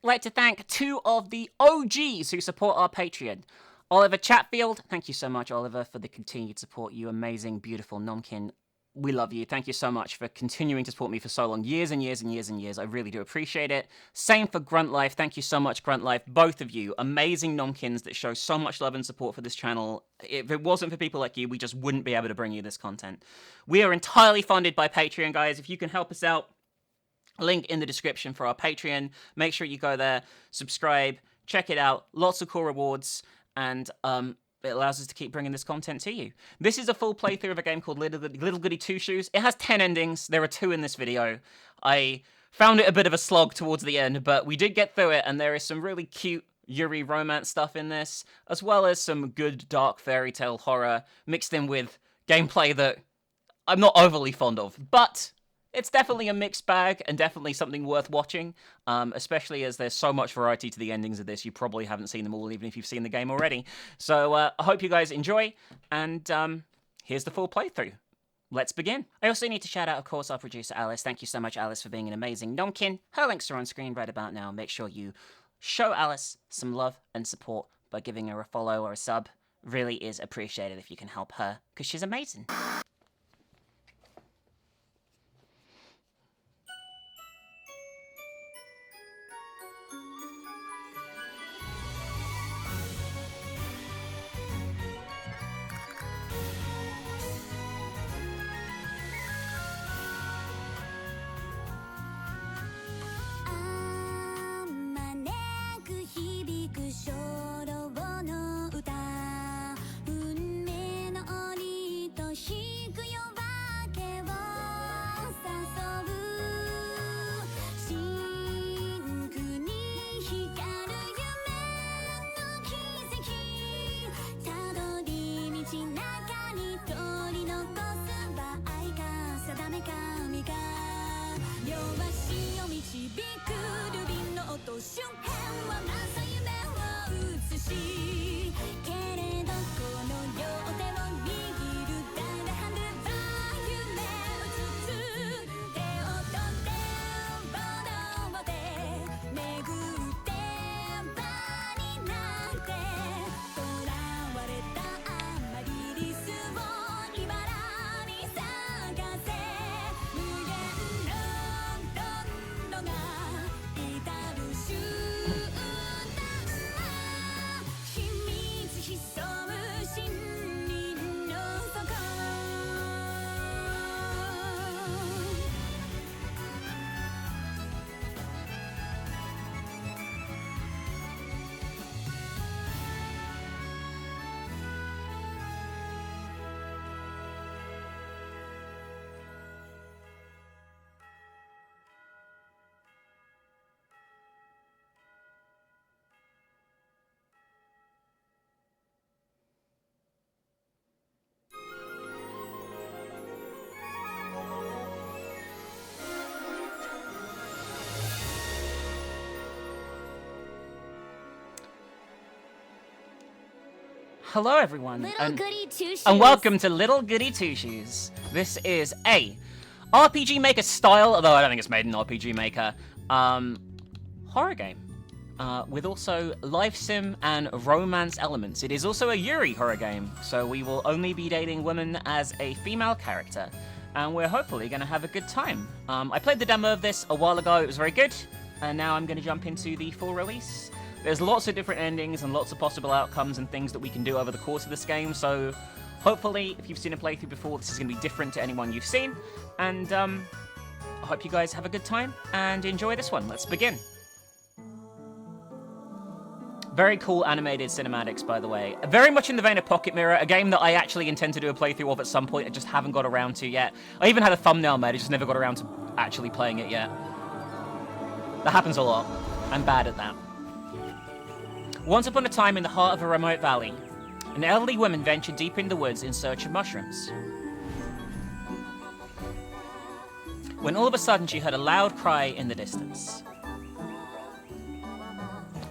I'd like to thank two of the OGs who support our Patreon. Oliver Chatfield, thank you so much, Oliver, for the continued support. You amazing, beautiful Nomkin. We love you. Thank you so much for continuing to support me for so long. Years and years and years and years. I really do appreciate it. Same for Grunt Life. Thank you so much, Grunt Life. Both of you. Amazing Nomkins that show so much love and support for this channel. If it wasn't for people like you, we just wouldn't be able to bring you this content. We are entirely funded by Patreon, guys. If you can help us out, link in the description for our Patreon. Make sure you go there, subscribe, check it out. Lots of cool rewards, and it allows us to keep bringing this content to you. This is a full playthrough of a game called Little Goody Two Shoes. It has 10 endings. There are 2 in this video. I found it a bit of a slog towards the end, but we did get through it, and there is some really cute Yuri romance stuff in this, as well as some good dark fairy tale horror mixed in with gameplay that I'm not overly fond of, but it's definitely a mixed bag and definitely something worth watching, especially as there's so much variety to the endings of this. You probably haven't seen them all, even if you've seen the game already. So I hope you guys enjoy, and here's the full playthrough. Let's begin. I also need to shout out, of course, our producer, Alice. Thank you so much, Alice, for being an amazing Nomkin. Her links are on screen right about now. Make sure you show Alice some love and support by giving her a follow or a sub. Really is appreciated if you can help her, because she's amazing. Hello, everyone, and welcome to Little Goody Two Shoes. This is a RPG Maker style, although I don't think it's made in RPG Maker, horror game, with also life sim and romance elements. It is also a Yuri horror game, so we will only be dating women as a female character, and we're hopefully going to have a good time. I played the demo of this a while ago, it was very good, and now I'm going to jump into the full release. There's lots of different endings and lots of possible outcomes and things that we can do over the course of this game, so hopefully, if you've seen a playthrough before, this is going to be different to anyone you've seen, and I hope you guys have a good time and enjoy this one. Let's begin. Very cool animated cinematics, by the way. Very much in the vein of Pocket Mirror, a game that I actually intend to do a playthrough of at some point, I just haven't got around to yet. I even had a thumbnail made, I just never got around to actually playing it yet. That happens a lot. I'm bad at that. Once upon a time in the heart of a remote valley, an elderly woman ventured deep in the woods in search of mushrooms. When all of a sudden she heard a loud cry in the distance.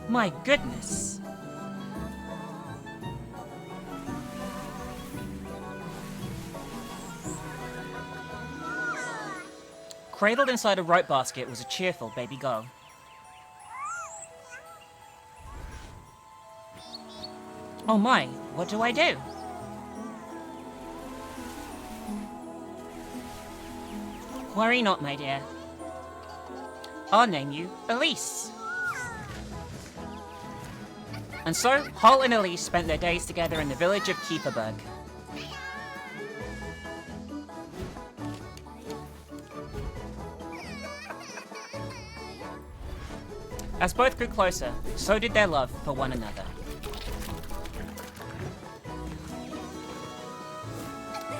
My goodness! Cradled inside a rope basket was a cheerful baby girl. Oh my, what do I do? Worry not, my dear. I'll name you Elise. And so, Hol and Elise spent their days together in the village of Keeperberg. As both grew closer, so did their love for one another.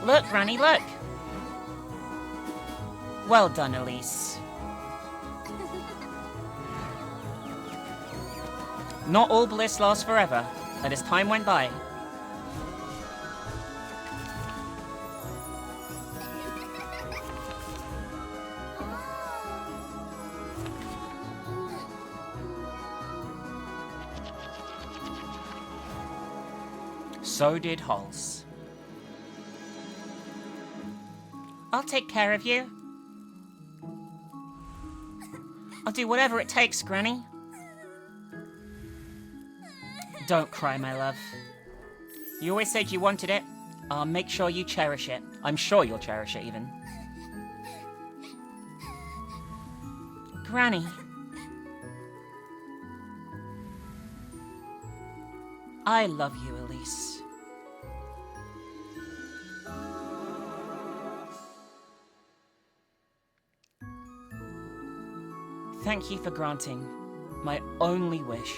Look, Granny, look! Well done, Elise. Not all bliss lasts forever, and as time went by, so did Hol's. I'll take care of you. I'll do whatever it takes, Granny. Don't cry, my love. You always said you wanted it. I'll make sure you cherish it. I'm sure you'll cherish it, even. Granny. I love you, Elise. Thank you for granting my only wish.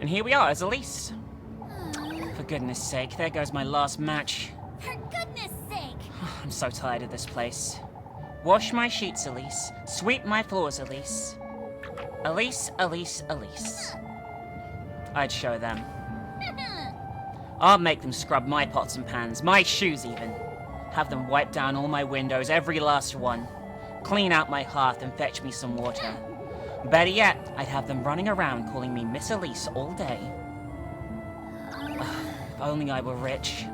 And here we are as Elise. For goodness sake, there goes my last match. For goodness sake! I'm so tired of this place. Wash my sheets, Elise. Sweep my floors, Elise. Elise, Elise, Elise. I'd show them. I'll make them scrub my pots and pans, my shoes even. Have them wipe down all my windows, every last one. Clean out my hearth and fetch me some water. Better yet, I'd have them running around calling me Miss Elise all day. If only I were rich.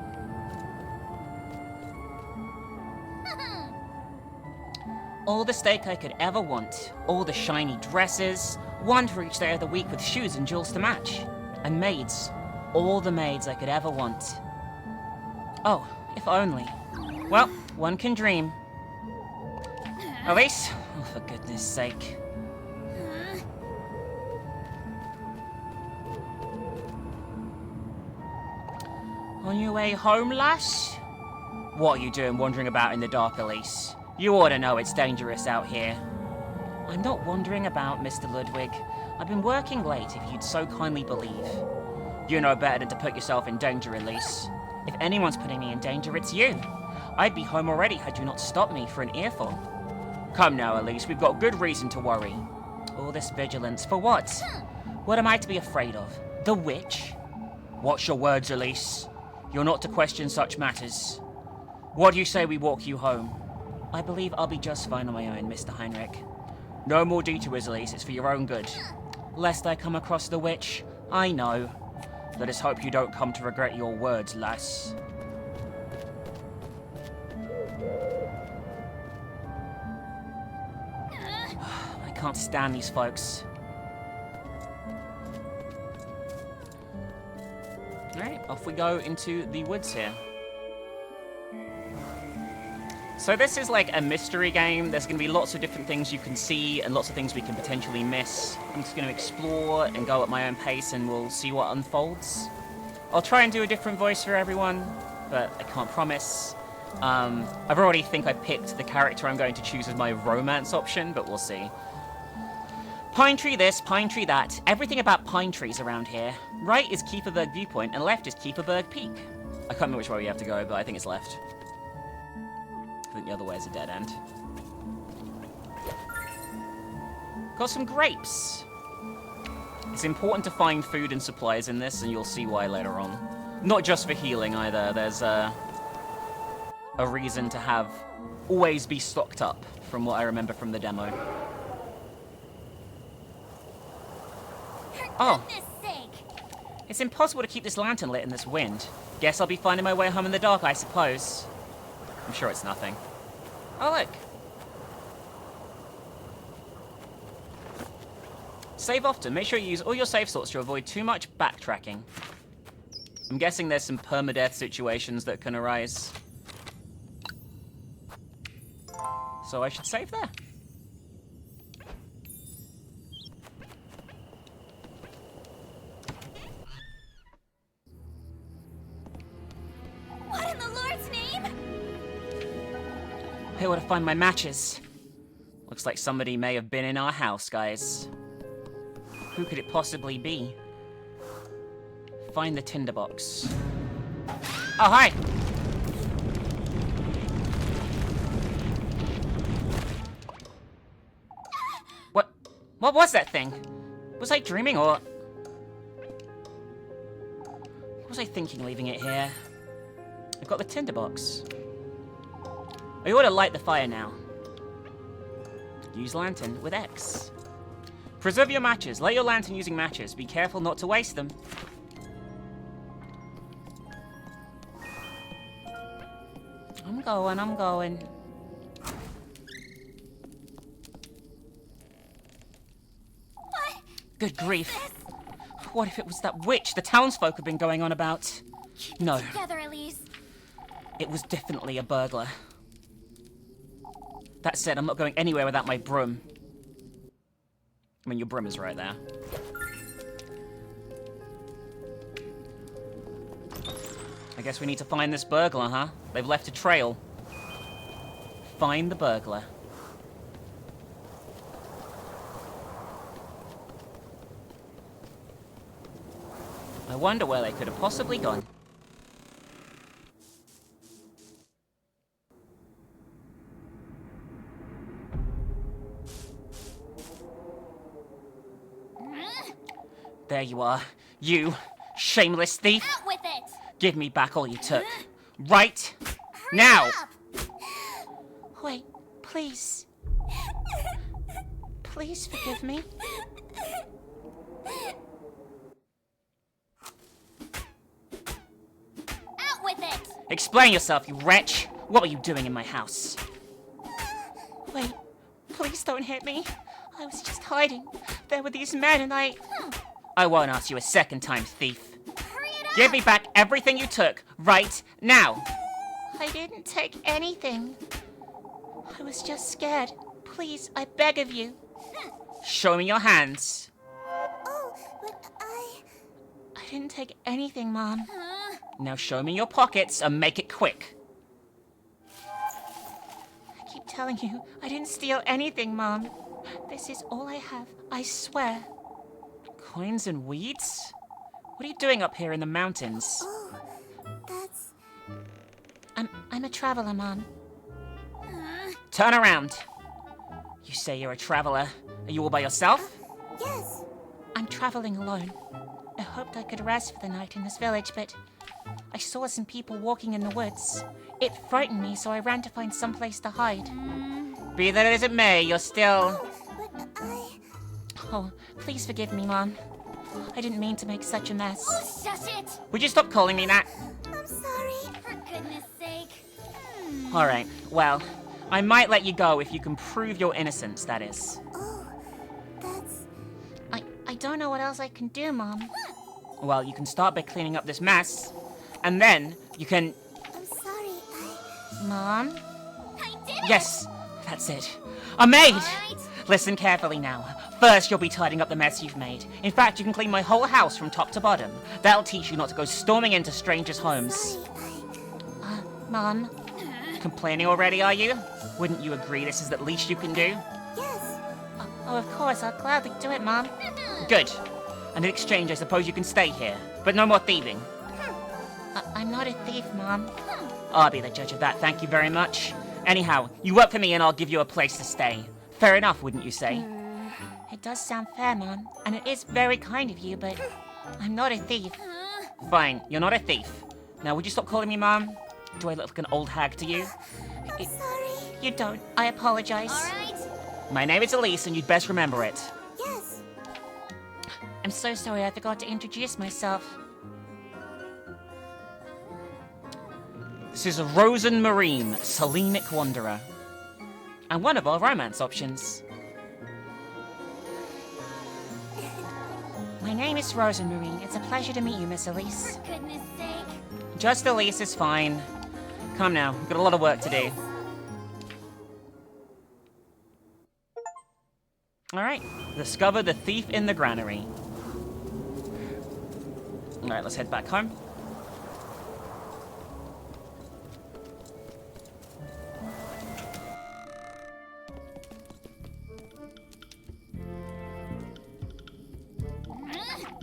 All the steak I could ever want, all the shiny dresses, one for each day of the week with shoes and jewels to match. And maids, all the maids I could ever want. Oh, if only. Well, one can dream. Elise, oh, for goodness sake. On your way home, lass? What are you doing wandering about in the dark, Elise? You ought to know it's dangerous out here. I'm not wandering about, Mr. Ludwig. I've been working late, if you'd so kindly believe. You know better than to put yourself in danger, Elise. If anyone's putting me in danger, it's you. I'd be home already had you not stopped me for an earful. Come now, Elise, we've got good reason to worry. All this vigilance, for what? What am I to be afraid of? The witch? Watch your words, Elise. You're not to question such matters. What do you say we walk you home? I believe I'll be just fine on my own, Mr. Heinrich. No more detours, Elise, it's for your own good. Lest I come across the witch, I know. Let us hope you don't come to regret your words, lass. I can't stand these folks. Alright, off we go into the woods here. So this is like a mystery game. There's going to be lots of different things you can see and lots of things we can potentially miss. I'm just going to explore and go at my own pace and we'll see what unfolds. I'll try and do a different voice for everyone, but I can't promise. I've already think I picked the character I'm going to choose as my romance option, but we'll see. Pine tree this, pine tree that. Everything about pine trees around here. Right is Keeperberg Viewpoint and left is Keeperberg Peak. I can't remember which way we have to go, but I think it's left. I think the other way is a dead end. Got some grapes. It's important to find food and supplies in this, and you'll see why later on. Not just for healing either. There's a reason to have always be stocked up, from what I remember from the demo. For Oh. goodness sake! It's impossible to keep this lantern lit in this wind. Guess I'll be finding my way home in the dark, I suppose. I'm sure it's nothing. Oh, look. Save often. Make sure you use all your save slots to avoid too much backtracking. I'm guessing there's some permadeath situations that can arise. So I should save there. What in the Lord's name? I ought to find my matches. Looks like somebody may have been in our house, guys. Who could it possibly be? Find the tinderbox. Oh, hi! What was that thing? Was I dreaming, or... What was I thinking leaving it here? I've got the tinderbox. I ought to light the fire now. Use lantern with X. Preserve your matches. Light your lantern using matches. Be careful not to waste them. I'm going. What? Good grief. What if it was that witch the townsfolk have been going on about? No, Together, Elise. it was definitely a burglar. That said, I'm not going anywhere without my broom. I mean, your broom is right there. I guess we need to find this burglar, huh? They've left a trail. Find the burglar. I wonder where they could have possibly gone. There you are. You, shameless thief. Out with it! Give me back all you took. Right now! Up! Wait, please. Please forgive me. Out with it! Explain yourself, you wretch. What were you doing in my house? Wait, please don't hit me. I was just hiding. There were these men and I won't ask you a second time, thief. Hurry it up! Give me back everything you took, right now. I didn't take anything. I was just scared. Please, I beg of you. Show me your hands. Oh, but I didn't take anything, Mom. Now show me your pockets and make it quick. I keep telling you, I didn't steal anything, Mom. This is all I have, I swear. Coins and weeds? What are you doing up here in the mountains? Oh, that's... I'm a traveler, Mom. Turn around. You say you're a traveler. Are you all by yourself? Yes. I'm traveling alone. I hoped I could rest for the night in this village, but I saw some people walking in the woods. It frightened me, so I ran to find some place to hide. Be that as it may, you're still... But I... Oh, please forgive me, Mom. I didn't mean to make such a mess. Oh, shush it! Would you stop calling me that? I'm sorry. For goodness sake. Alright, well, I might let you go if you can prove your innocence, that is. Oh, that's... I don't know what else I can do, Mom. Well, you can start by cleaning up this mess, and then you can... I'm sorry, Mom? I did it! Yes, that's it. A maid! Alright. Listen carefully now. First, you'll be tidying up the mess you've made. In fact, you can clean my whole house from top to bottom. That'll teach you not to go storming into strangers' homes. Sorry, Mom? Complaining already, are you? Wouldn't you agree this is the least you can do? Yes. Oh, of course, I'll gladly do it, Mom. Good. And in exchange, I suppose you can stay here. But no more thieving. I'm not a thief, Mom. I'll be the judge of that, thank you very much. Anyhow, you work for me and I'll give you a place to stay. Fair enough, wouldn't you say? It does sound fair, Mom, and it is very kind of you, but I'm not a thief. Fine, you're not a thief. Now, would you stop calling me Mom? Do I look like an old hag to you? I'm sorry. You don't. I apologize. Alright. My name is Elise and you'd best remember it. Yes. I'm so sorry I forgot to introduce myself. This is Rosen Marine, Selenic Wanderer. And one of our romance options. My name is Rosenmarine. It's a pleasure to meet you, Miss Elise. For goodness sake. Just Elise is fine. Come now, we've got a lot of work to do. Alright, discover the thief in the granary. Alright, let's head back home.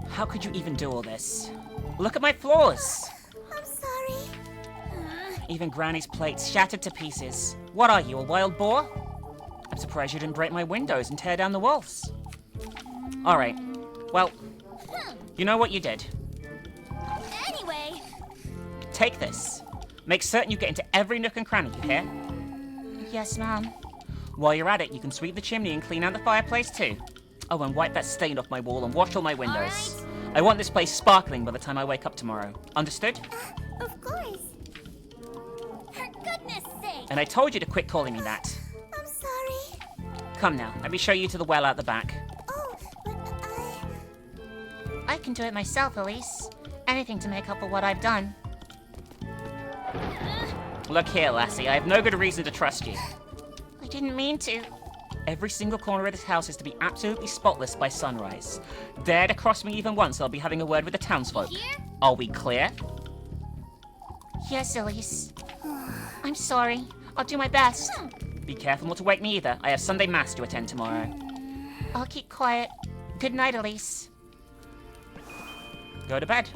How could you even do all this? Look at my floors! I'm sorry. Even Granny's plates shattered to pieces. What are you, a wild boar? I'm surprised you didn't break my windows and tear down the walls. Alright, well, you know what you did. Anyway. Take this. Make certain you get into every nook and cranny, you hear? Yes, ma'am. While you're at it, you can sweep the chimney and clean out the fireplace too. Oh, and wipe that stain off my wall and wash all my windows. I want this place sparkling by the time I wake up tomorrow. Understood? Of course. For goodness sake. And I told you to quit calling me that. I'm sorry. Come now, let me show you to the well out the back. Oh, but I can do it myself, Elise. Anything to make up for what I've done. Look here, lassie, I have no good reason to trust you. I didn't mean to. Every single corner of this house is to be absolutely spotless by sunrise. Dare to cross me even once, I'll be having a word with the townsfolk. Here? Are we clear? Yes, Elise. I'm sorry. I'll do my best. Be careful not to wake me either. I have Sunday Mass to attend tomorrow. I'll keep quiet. Good night, Elise. Go to bed.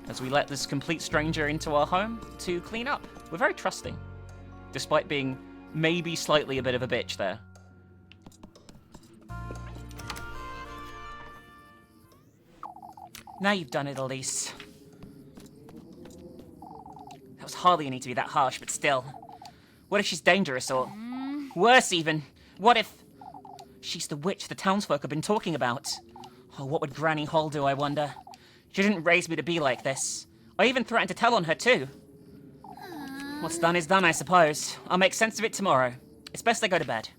As we let this complete stranger into our home to clean up. We're very trusting. Despite being maybe slightly a bit of a bitch there. Now you've done it, Elise. That was hardly a need to be that harsh, but still. What if she's dangerous, or worse even? What if she's the witch the townsfolk have been talking about? Oh, what would Granny Hall do, I wonder? She didn't raise me to be like this. I even threatened to tell on her, too. What's done is done, I suppose. I'll make sense of it tomorrow. It's best I go to bed.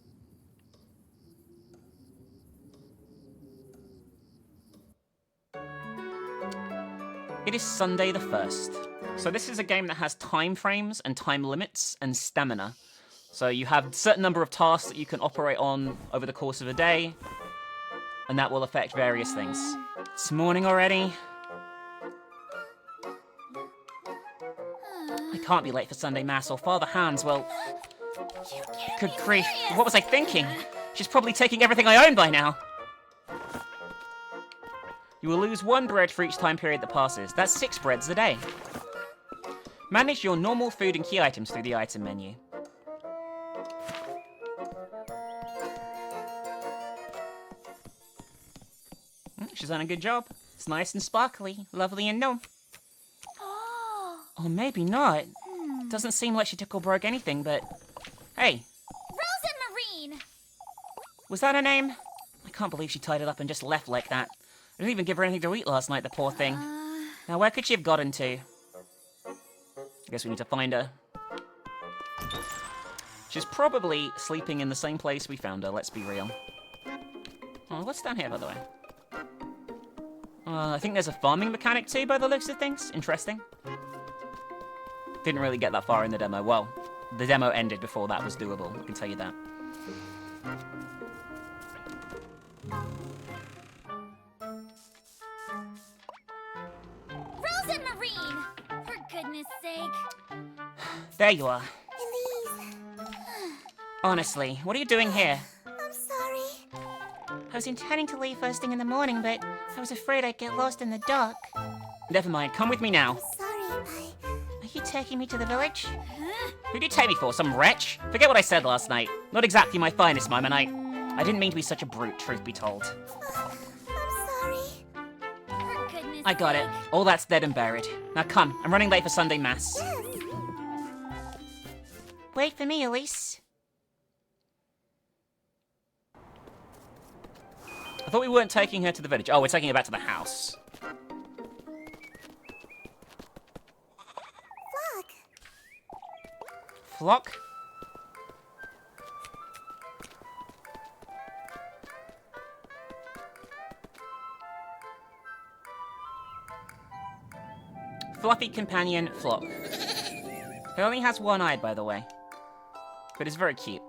It is Sunday the 1st. So this is a game that has time frames and time limits and stamina. So you have a certain number of tasks that you can operate on over the course of a day, and that will affect various things. It's morning already. I can't be late for Sunday Mass, or Father Hans will... Good grief, what was I thinking? She's probably taking everything I own by now. You will lose 1 bread for each time period that passes. That's 6 breads a day. Manage your normal food and key items through the item menu. She's done a good job. It's nice and sparkly, lovely and no. Or maybe not. Doesn't seem like she took or broke anything, but... Hey, Rosenmarine! was that her name? I can't believe she tied it up and just left like that. I didn't even give her anything to eat last night, the poor thing. Now, where could she have gotten to? I guess we need to find her. She's probably sleeping in the same place we found her, let's be real. Oh, what's down here, by the way? I think there's a farming mechanic too, by the looks of things. Interesting. Didn't really get that far in the demo. Well, the demo ended before that was doable, I can tell you that. Rosenmarine! For goodness sake. There you are. Elise, Honestly, what are you doing here? I'm sorry. I was intending to leave first thing in the morning, but I was afraid I'd get lost in the dark. Never mind, come with me now. Sorry, Are you taking me to the village? Who do you take me for, some wretch? Forget what I said last night. Not exactly my finest moment. I didn't mean to be such a brute, truth be told. I'm sorry. For goodness I got it. All that's dead and buried. Now come, I'm running late for Sunday Mass. Wait for me, Elise. I thought we weren't taking her to the village. Oh, we're taking her back to the house. Flock. Flock? Fluffy companion Flock. He only has one eye, by the way. But it's very cute.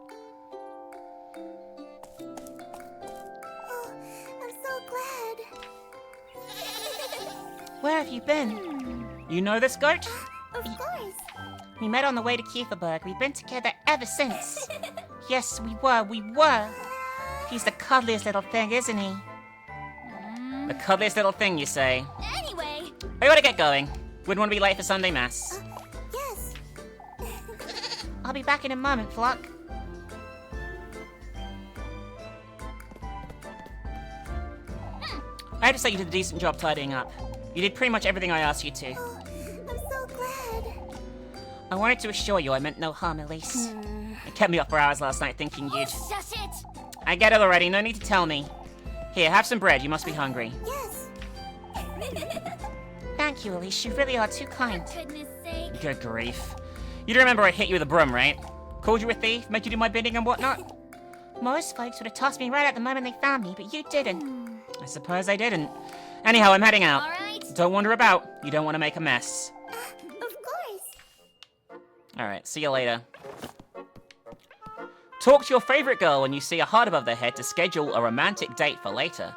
Oh, I'm so glad. Where have you been? You know this goat? Of course. We met on the way to Kieferberg. We've been together ever since. Yes, we were. He's the cuddliest little thing, isn't he? The cuddliest little thing, you say? Anyway. I gotta get going. Wouldn't want to be late for Sunday Mass. Yes. I'll be back in a moment, Flock. I have to say you did a decent job tidying up. You did pretty much everything I asked you to. Oh, I'm so glad. I wanted to assure you I meant no harm, Elise. It kept me up for hours last night thinking you'd... Shush it. I get it already, no need to tell me. Here, have some bread, you must be hungry. Yes. Thank you, Elise. You really are too kind. Goodness sake. Good grief. You do remember I hit you with a broom, right? Called you a thief, made you do my bidding and whatnot? Most folks would have tossed me right at the moment they found me, but you didn't. I suppose I didn't. Anyhow, I'm heading out. All right. Don't wander about. You don't want to make a mess. Of course. Alright, see you later. Talk to your favorite girl when you see a heart above their head to schedule a romantic date for later.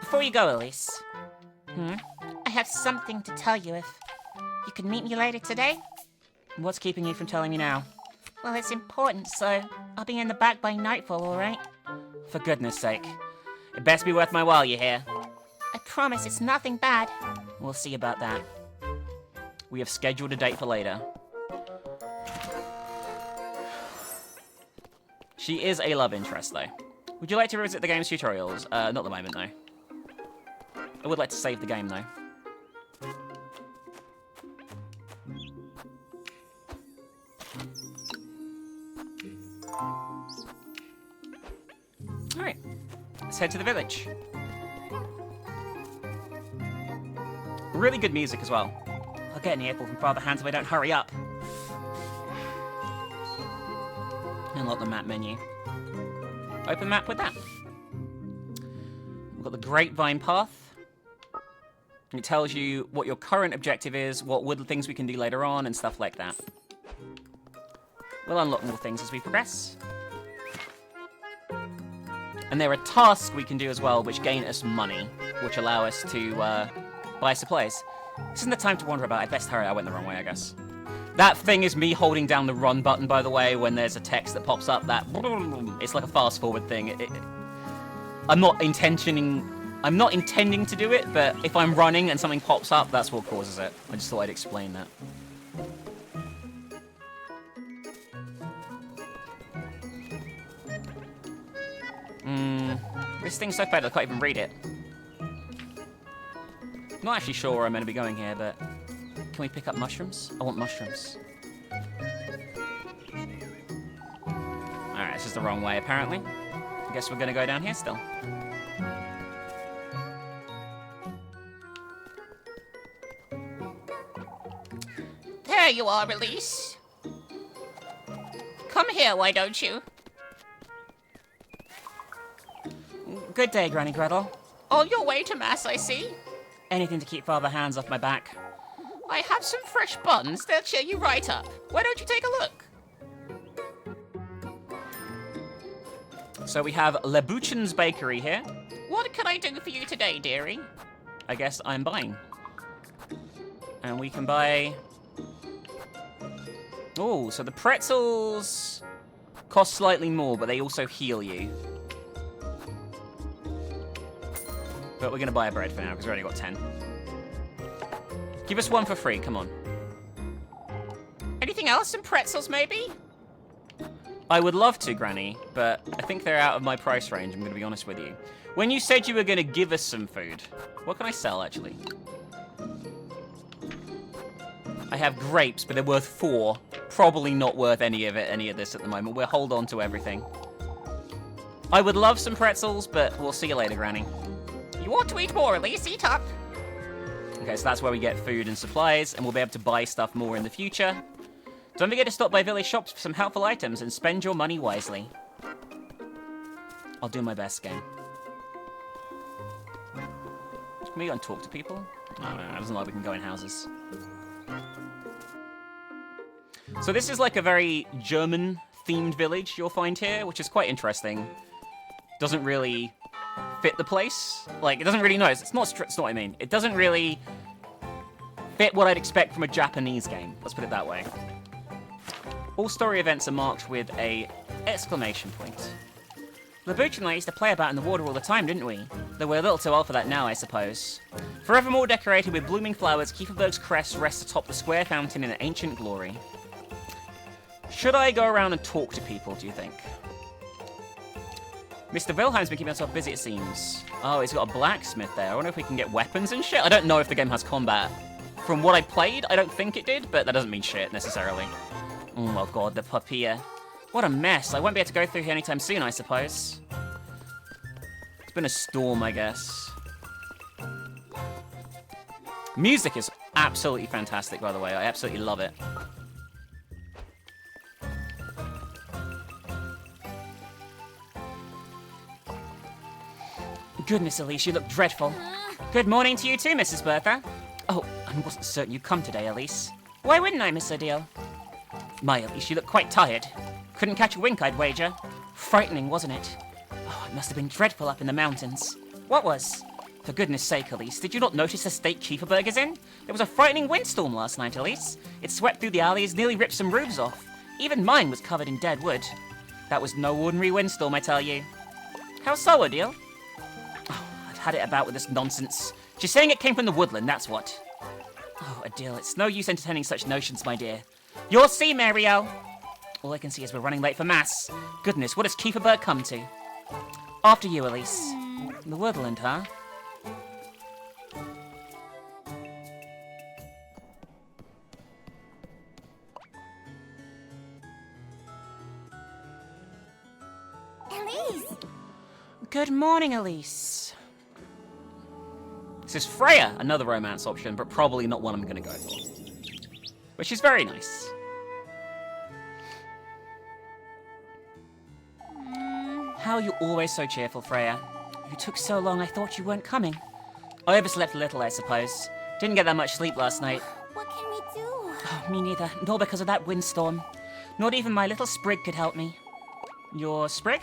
Before you go, Elise. I have something to tell you if you could meet me later today. What's keeping you from telling me now? Well, it's important, so I'll be in the back by nightfall, alright? For goodness sake. It best be worth my while, you hear? I promise it's nothing bad. We'll see about that. We have scheduled a date for later. She is a love interest, though. Would you like to revisit the game's tutorials? Not at the moment, though. I would like to save the game, though. Alright. Let's head to the village. Really good music as well. I'll get an earful from Father Hans if I don't hurry up. Unlock the map menu. Open map with that. We've got the Grapevine Path. It tells you what your current objective is, what wood things we can do later on, and stuff like that. We'll unlock more things as we progress. And there are tasks we can do as well, which gain us money, which allow us to buy supplies. This isn't the time to wander about. I'd best hurry. I went the wrong way, I guess. That thing is me holding down the run button, by the way, when there's a text that pops up. That it's like a fast forward thing. I'm not intending to do it, but if I'm running and something pops up, that's what causes it. I just thought I'd explain that. This thing's so bad I can't even read it. I'm not actually sure where I'm meant to be going here, but can we pick up mushrooms? I want mushrooms. Alright, this is the wrong way, apparently. I guess we're gonna go down here still. There you are, Elise. Come here, why don't you? Good day, Granny Gretel. On your way to Mass, I see. Anything to keep Father Hands off my back. I have some fresh buns. They'll cheer you right up. Why don't you take a look? So we have Lebuchen's Bakery here. What can I do for you today, dearie? I guess I'm buying. And we can buy... Oh, so the pretzels cost slightly more, but they also heal you. But we're going to buy a bread for now, because we already got 10. Give us one for free, come on. Anything else? Some pretzels, maybe? I would love to, Granny, but I think they're out of my price range, I'm going to be honest with you. When you said you were going to give us some food, what can I sell, actually? I have grapes, but they're worth 4. Probably not worth any of this at the moment. We'll hold on to everything. I would love some pretzels, but we'll see you later, Granny. You want to eat more, Elise? Eat up. Okay, so that's where we get food and supplies, and we'll be able to buy stuff more in the future. Don't forget to stop by village shops for some helpful items and spend your money wisely. I'll do my best, game. Can we go and talk to people? No, it doesn't like we can go in houses. So this is like a very German-themed village you'll find here, which is quite interesting. Doesn't really fit the place. Like, it doesn't really know. It's not what I mean. It doesn't really fit what I'd expect from a Japanese game. Let's put it that way. All story events are marked with a exclamation point. Labucci and I used to play about in the water all the time, didn't we? Though we're a little too old for that now, I suppose. Forevermore decorated with blooming flowers, Kieferberg's crest rests atop the square fountain in an ancient glory. Should I go around and talk to people, do you think? Mr. Wilhelm's been keeping himself busy, it seems. Oh, he's got a blacksmith there. I wonder if we can get weapons and shit. I don't know if the game has combat. From what I played, I don't think it did, but that doesn't mean shit, necessarily. Oh god, the papier. What a mess. I won't be able to go through here anytime soon, I suppose. It's been a storm, I guess. Music is absolutely fantastic, by the way. I absolutely love it. Goodness, Elise, you look dreadful. Good morning to you too, Mrs. Bertha. Oh, I wasn't certain you'd come today, Elise. Why wouldn't I, Miss Odile? My, Elise, you look quite tired. Couldn't catch a wink, I'd wager. Frightening, wasn't it? Oh, it must have been dreadful up in the mountains. What was? For goodness sake, Elise, did you not notice the state Kieferberg is in? There was a frightening windstorm last night, Elise. It swept through the alleys, nearly ripped some roofs off. Even mine was covered in dead wood. That was no ordinary windstorm, I tell you. How so, Odile? Oh, I've had it about with this nonsense. She's saying it came from the woodland, that's what. Oh, Odile, it's no use entertaining such notions, my dear. You'll see, Marielle. All I can see is we're running late for mass. Goodness, what does Kieferberg come to? After you, Elise. The woodland, huh? Elise! Good morning, Elise. This is Freya, another romance option, but probably not one I'm going to go for. But she's very nice. How are you always so cheerful, Freya? You took so long, I thought you weren't coming. I overslept a little, I suppose. Didn't get that much sleep last night. What can we do? Oh, me neither. Nor because of that windstorm. Not even my little sprig could help me. Your sprig?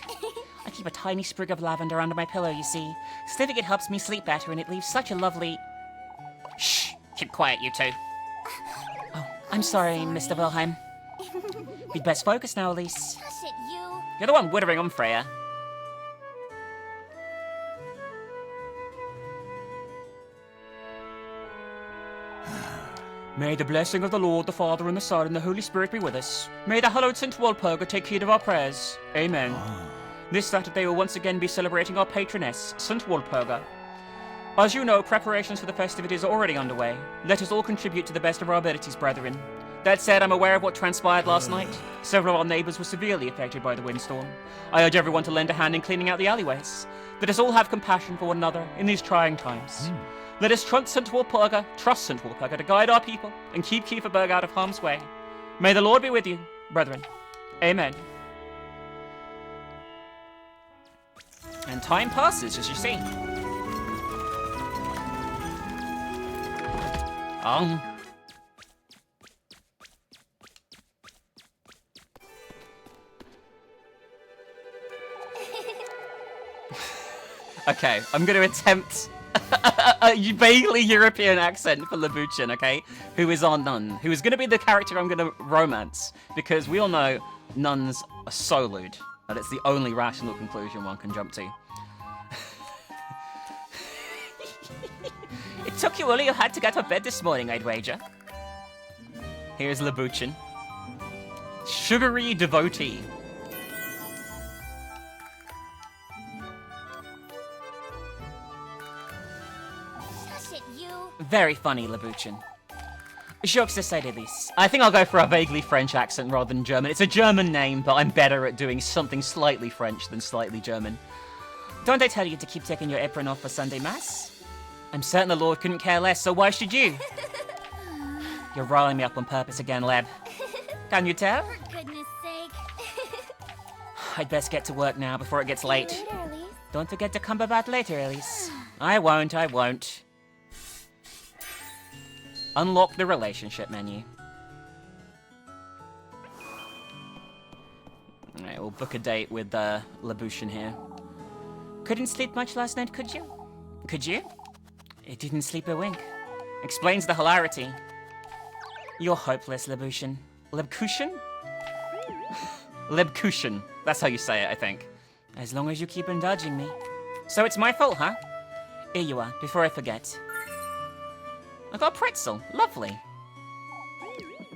I keep a tiny sprig of lavender under my pillow, you see. Sniffing it helps me sleep better, and it leaves such a lovely... Shh! Keep quiet, you two. Oh, I'm sorry, Mr. Wilhelm. We'd best focus now, Elise. Hush it, you. You're the one withering on Freya. May the blessing of the Lord, the Father, and the Son, and the Holy Spirit be with us. May the hallowed St. Walpurga take heed of our prayers. Amen. This Saturday we'll once again be celebrating our patroness, St. Walpurga. As you know, preparations for the festivities are already underway. Let us all contribute to the best of our abilities, brethren. That said, I'm aware of what transpired last night. Several of our neighbours were severely affected by the windstorm. I urge everyone to lend a hand in cleaning out the alleyways. Let us all have compassion for one another in these trying times. Let us trust St. Walpurga to guide our people and keep Kieferberg out of harm's way. May the Lord be with you, brethren. Amen. And time passes, as you see. Okay, I'm going to attempt a vaguely European accent for Labuchin, okay? Who is our nun, who is going to be the character I'm going to romance, because we all know nuns are so lewd, and it's the only rational conclusion one can jump to. It took you all you had to get to bed this morning, I'd wager. Here's Labuchin. Sugary devotee. Hush it, you. Very funny, Labuchin. Jokes aside, Elise. I think I'll go for a vaguely French accent rather than German. It's a German name, but I'm better at doing something slightly French than slightly German. Don't I tell you to keep taking your apron off for Sunday Mass? I'm certain the Lord couldn't care less, so why should you? You're riling me up on purpose again, Leb. Can you tell? For goodness sake. I'd best get to work now before it gets late. Later, Elise. Don't forget to come back later, Elise. I won't. Unlock the relationship menu. Alright, we'll book a date with Labushin here. Couldn't sleep much last night, could you? Could you? It didn't sleep a wink. Explains the hilarity. You're hopeless, Labushin. Lebkushin? Lebkushin. That's how you say it, I think. As long as you keep indulging me. So it's my fault, huh? Here you are, before I forget. I got a pretzel. Lovely.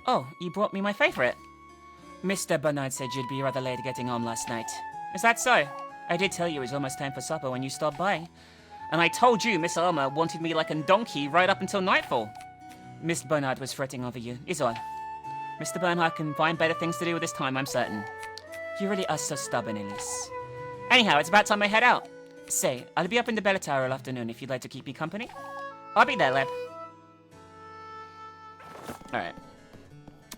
Oh, you brought me my favorite. Mr. Bernard said you'd be rather late getting home last night. Is that so? I did tell you it was almost time for supper when you stopped by. And I told you Miss Alma wanted me like a donkey right up until nightfall. Miss Bernard was fretting over you, is all. Mr. Bernard can find better things to do with his time, I'm certain. You really are so stubborn, Elise. Anyhow, it's about time I head out. Say, I'll be up in the bell tower all afternoon if you'd like to keep me company. I'll be there, Leb. Alright.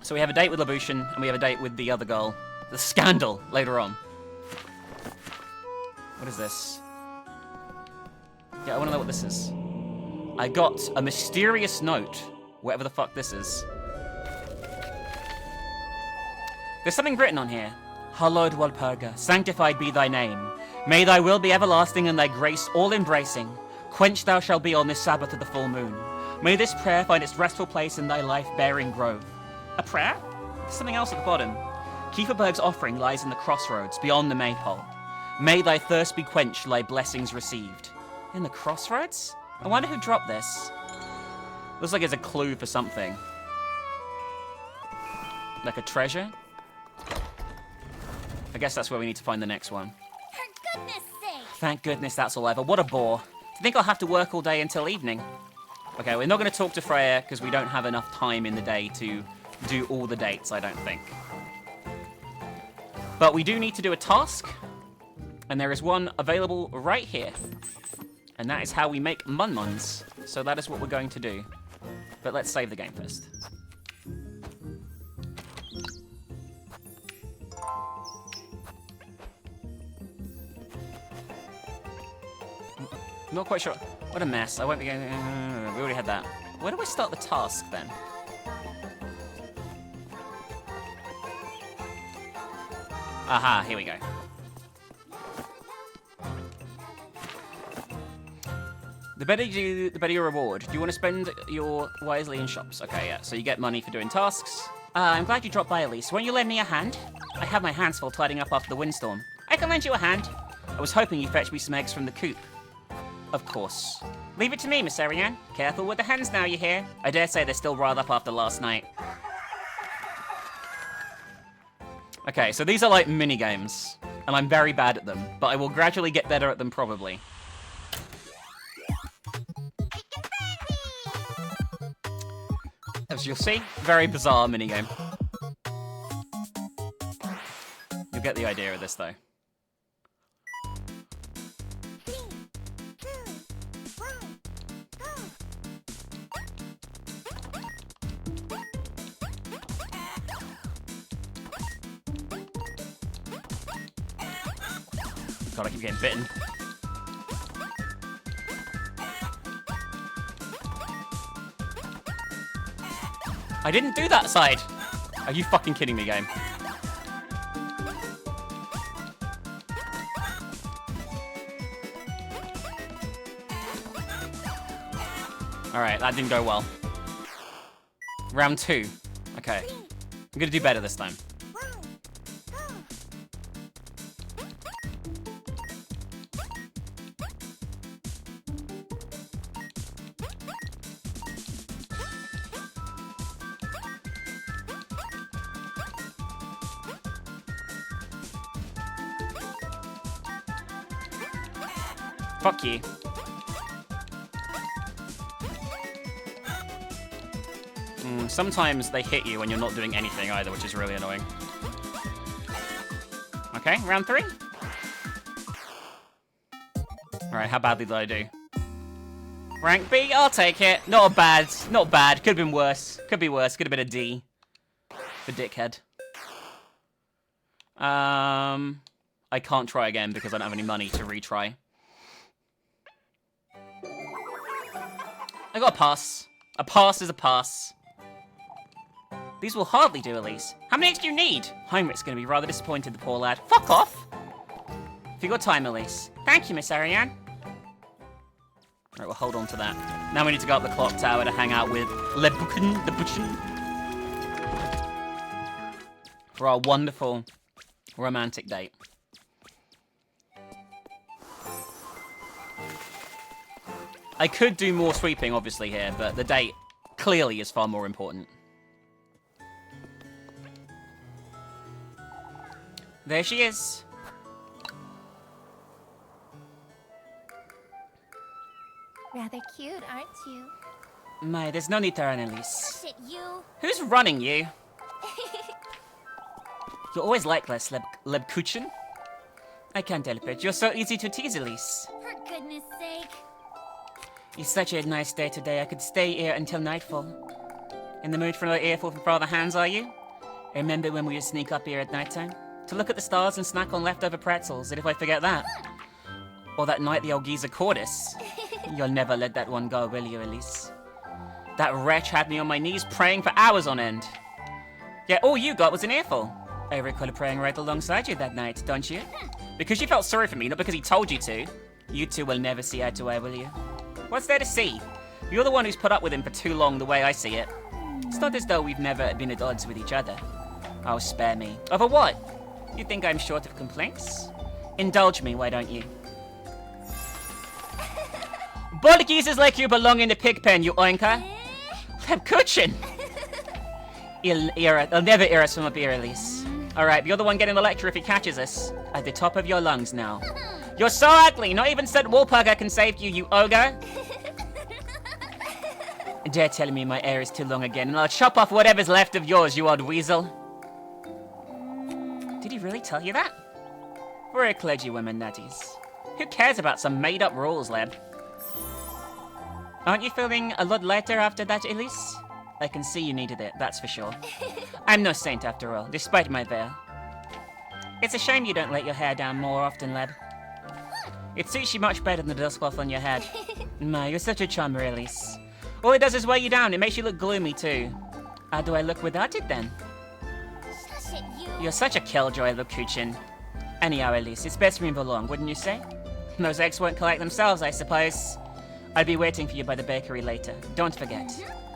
So we have a date with Labushin, and we have a date with the other girl. The Scandal, later on. What is this? Yeah, I want to know what this is. I got a mysterious note, whatever the fuck this is. There's something written on here. Hallowed Walpurga, sanctified be thy name. May thy will be everlasting and thy grace all-embracing. Quenched thou shalt be on this Sabbath of the full moon. May this prayer find its restful place in thy life-bearing grove. A prayer? There's something else at the bottom. Kieferberg's offering lies in the crossroads, beyond the maypole. May thy thirst be quenched, thy blessings received. In the crossroads? I wonder who dropped this. Looks like it's a clue for something. Like a treasure? I guess that's where we need to find the next one. For goodness sake. Thank goodness that's all over. What a bore. To think I'll have to work all day until evening. Okay, we're not going to talk to Freya because we don't have enough time in the day to do all the dates, I don't think. But we do need to do a task, and there is one available right here. And that is how we make mun-muns. So that is what we're going to do. But let's save the game first. Not quite sure. What a mess. I won't be going... we already had that. Where do I start the task, then? Aha, here we go. The better you do, the better your reward. Do you want to spend your wisely in shops? Okay, yeah. So you get money for doing tasks. I'm glad you dropped by, Elise. Won't you lend me a hand? I have my hands full tidying up after the windstorm. I can lend you a hand. I was hoping you'd fetch me some eggs from the coop. Of course. Leave it to me, Miss Ariane. Careful with the hens now, you hear? I dare say they're still riled up after last night. Okay, so these are like mini-games, and I'm very bad at them, but I will gradually get better at them probably. As you'll see, very bizarre minigame. You'll get the idea of this, though. God, I keep getting bitten. I didn't do that side! Are you fucking kidding me, game? Alright, that didn't go well. Round 2. Okay. I'm gonna do better this time. Fuck you. Sometimes they hit you when you're not doing anything either, which is really annoying. Okay, round 3. Alright, how badly did I do? Rank B, I'll take it. Not bad. Not bad. Could have been worse. Could be worse. Could have been a D. The dickhead. I can't try again because I don't have any money to retry. I got a pass. A pass is a pass. These will hardly do, Elise. How many eggs do you need? Heinrich's going to be rather disappointed, the poor lad. Fuck off! If you got time, Elise. Thank you, Miss Ariane. Alright, we'll hold on to that. Now we need to go up the clock tower to hang out with Le Boucan, the Boucan. For our wonderful romantic date. I could do more sweeping, obviously, here, but the date clearly is far more important. There she is. Rather cute, aren't you? My, there's no need to run, Elise. Shit, you. Who's running you? You're always like this, Lebkuchen. I can't help it. You're so easy to tease, Elise. For goodness sake. It's such a nice day today. I could stay here until nightfall. In the mood for another earful from Father Hans, are you? I remember when we would sneak up here at nighttime to look at the stars and snack on leftover pretzels. And if I forget that, or that night the old geezer caught us, you'll never let that one go, will you, Elise? That wretch had me on my knees praying for hours on end. Yeah, all you got was an earful. I recall praying right alongside you that night, don't you? Because you felt sorry for me, not because he told you to. You two will never see eye to eye, will you? What's there to see? You're the one who's put up with him for too long, the way I see it. It's not as though we've never been at odds with each other. Oh, spare me. Over what? You think I'm short of complaints? Indulge me, why don't you? Bull geezers like you belong in the pig pen, you oinker. Lebkuchen! He'll never hear us from up here, Elise. Alright, you're the one getting the lecture if he catches us. At the top of your lungs now. You're so ugly, not even St. Walpurga can save you, you ogre. Dare tell me my hair is too long again, and I'll chop off whatever's left of yours, you old weasel. Did he really tell you that? We're a clergywoman, nutties. Who cares about some made-up rules, Leb? Aren't you feeling a lot lighter after that, Elise? I can see you needed it, that's for sure. I'm no saint after all, despite my veil. It's a shame you don't let your hair down more often, Leb. It suits you much better than the dust cloth on your head. My, you're such a charmer, Elise. All it does is weigh you down, it makes you look gloomy too. How do I look without it then? Shush it, you. You're such a killjoy, Lebkuchen. Anyhow, Elise, it's best we move along, wouldn't you say? Those eggs won't collect themselves, I suppose. I'll be waiting for you by the bakery later. Don't forget.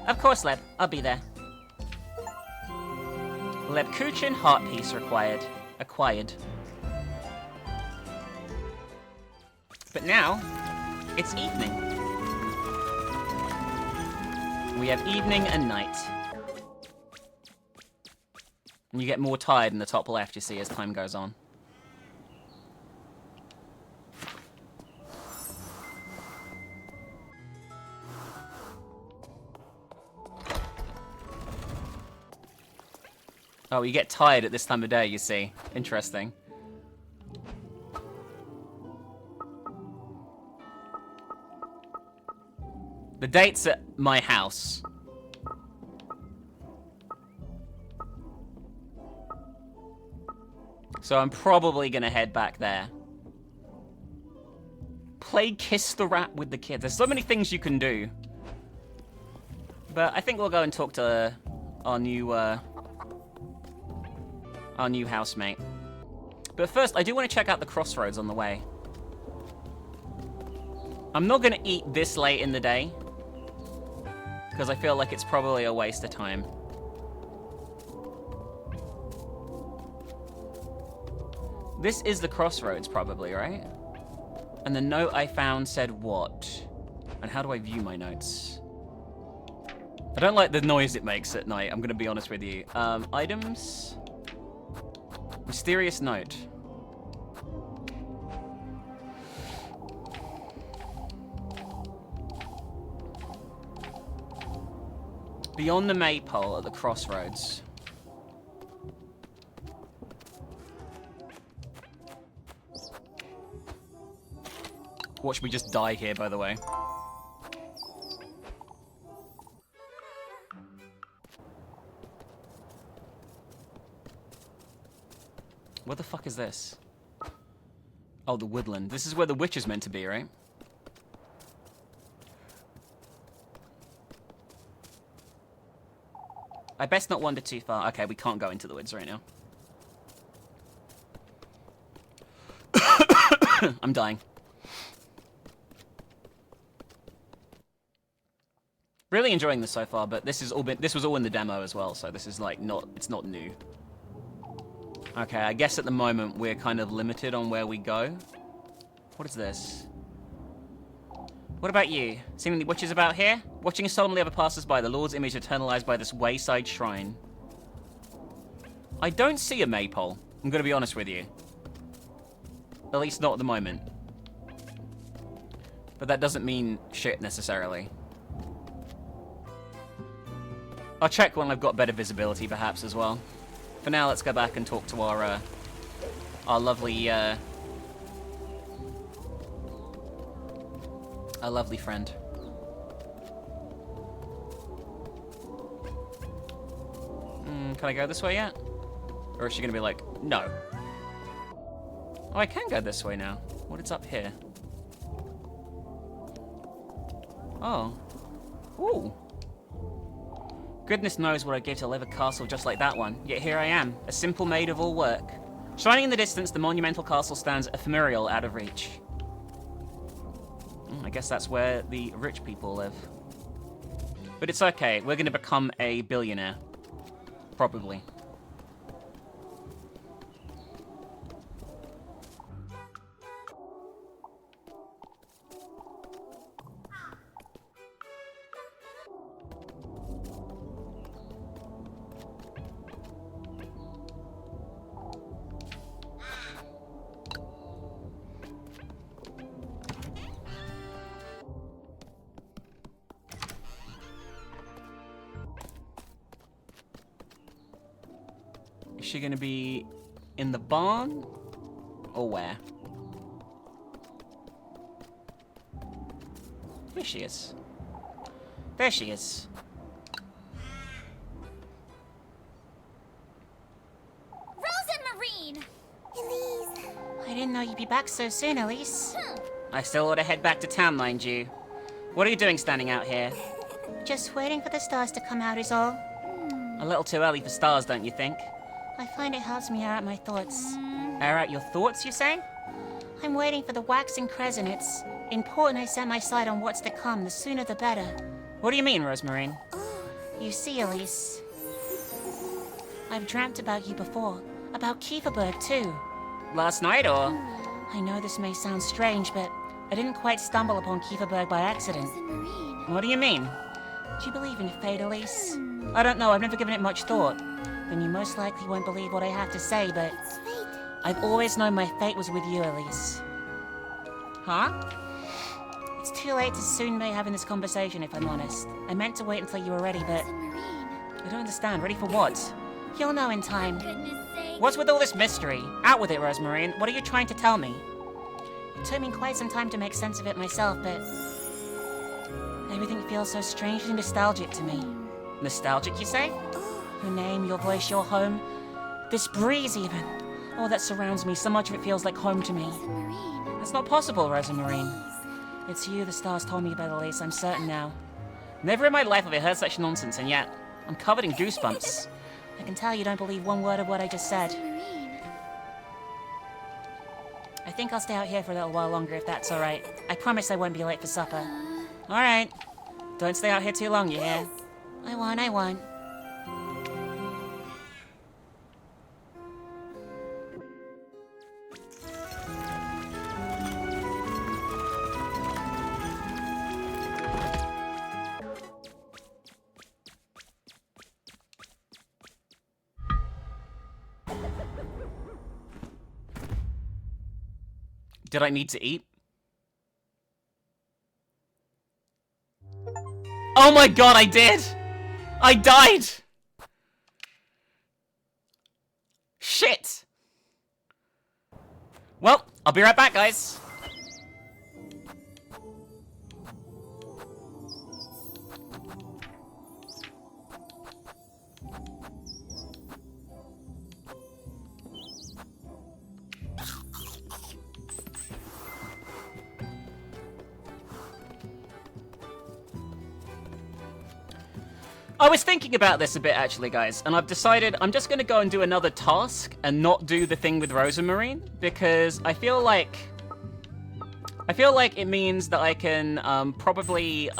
Of course, Leb. I'll be there. Lebkuchen heart piece required. Acquired. But now, it's evening. We have evening and night. And you get more tired in the top left, you see, as time goes on. Oh, you get tired at this time of day, you see. Interesting. The date's at my house. So I'm probably gonna head back there. Play Kiss the Rat with the kids. There's so many things you can do. But I think we'll go and talk to our new housemate. But first, I do want to check out the crossroads on the way. I'm not going to eat this late in the day, because I feel like it's probably a waste of time. This is the crossroads, probably, right? And the note I found said what? And how do I view my notes? I don't like the noise it makes at night, I'm going to be honest with you. Items... Mysterious note. Beyond the maypole at the crossroads. Watch me just die here, by the way. What the fuck is this? Oh, the woodland. This is where the witch is meant to be, right? I best not wander too far. Okay, we can't go into the woods right now. I'm dying. Really enjoying this so far, but this was all in the demo as well, so this is like it's not new. Okay, I guess at the moment we're kind of limited on where we go. What is this? What about you? Seeing the witches about here? Watching solemnly other passers-by, the Lord's image eternalized by this wayside shrine. I don't see a maypole, I'm gonna be honest with you. At least not at the moment. But that doesn't mean shit necessarily. I'll check when I've got better visibility perhaps as well. For now, let's go back and talk to our lovely friend. Can I go this way yet? Or is she gonna be like, no? Oh, I can go this way now. What is up here? Oh. Ooh. Goodness knows what I'd give to live a castle just like that one, yet here I am, a simple maid of all work. Shining in the distance, the monumental castle stands ephemeral out of reach. I guess that's where the rich people live. But it's okay, we're gonna become a billionaire. Probably. Is she gonna be in the barn? Or where? There she is. There she is. Marine! Elise! I didn't know you'd be back so soon, Elise. I still ought to head back to town, mind you. What are you doing standing out here? Just waiting for the stars to come out is all. A little too early for stars, don't you think? I find it helps me air out my thoughts. Air out your thoughts, you say? I'm waiting for the waxing crescent. It's important I set my sight on what's to come. The sooner the better. What do you mean, Rosemarine? You see, Elise, I've dreamt about you before. About Kieferberg, too. Last night, or? I know this may sound strange, but I didn't quite stumble upon Kieferberg by accident. What do you mean? Do you believe in fate, Elise? I don't know, I've never given it much thought. Then you most likely won't believe what I have to say, but I've always known my fate was with you, Elise. Huh? It's too late to soon be having this conversation, if I'm honest. I meant to wait until you were ready, but I don't understand. Ready for what? you'll know in time. Goodness sake. What's with all this mystery? Out with it, Rosemarine. What are you trying to tell me? It took me quite some time to make sense of it myself, but everything feels so strangely nostalgic to me. Nostalgic, you say? Your name, your voice, your home. This breeze, even. All that surrounds me, so much of it feels like home to me. That's not possible, Rosemarine. It's you the stars told me about, Elise, I'm certain now. Never in my life have I heard such nonsense, and yet I'm covered in goosebumps. I can tell you don't believe one word of what I just said. I think I'll stay out here for a little while longer if that's alright. I promise I won't be late for supper. Alright. Don't stay out here too long, you hear? I won't. Did I need to eat? Oh my god, I did! I died! Shit! Well, I'll be right back, guys. I was thinking about this a bit, actually, guys, and I've decided I'm just going to go and do another task and not do the thing with Rosamarine, because I feel like it means that I can probably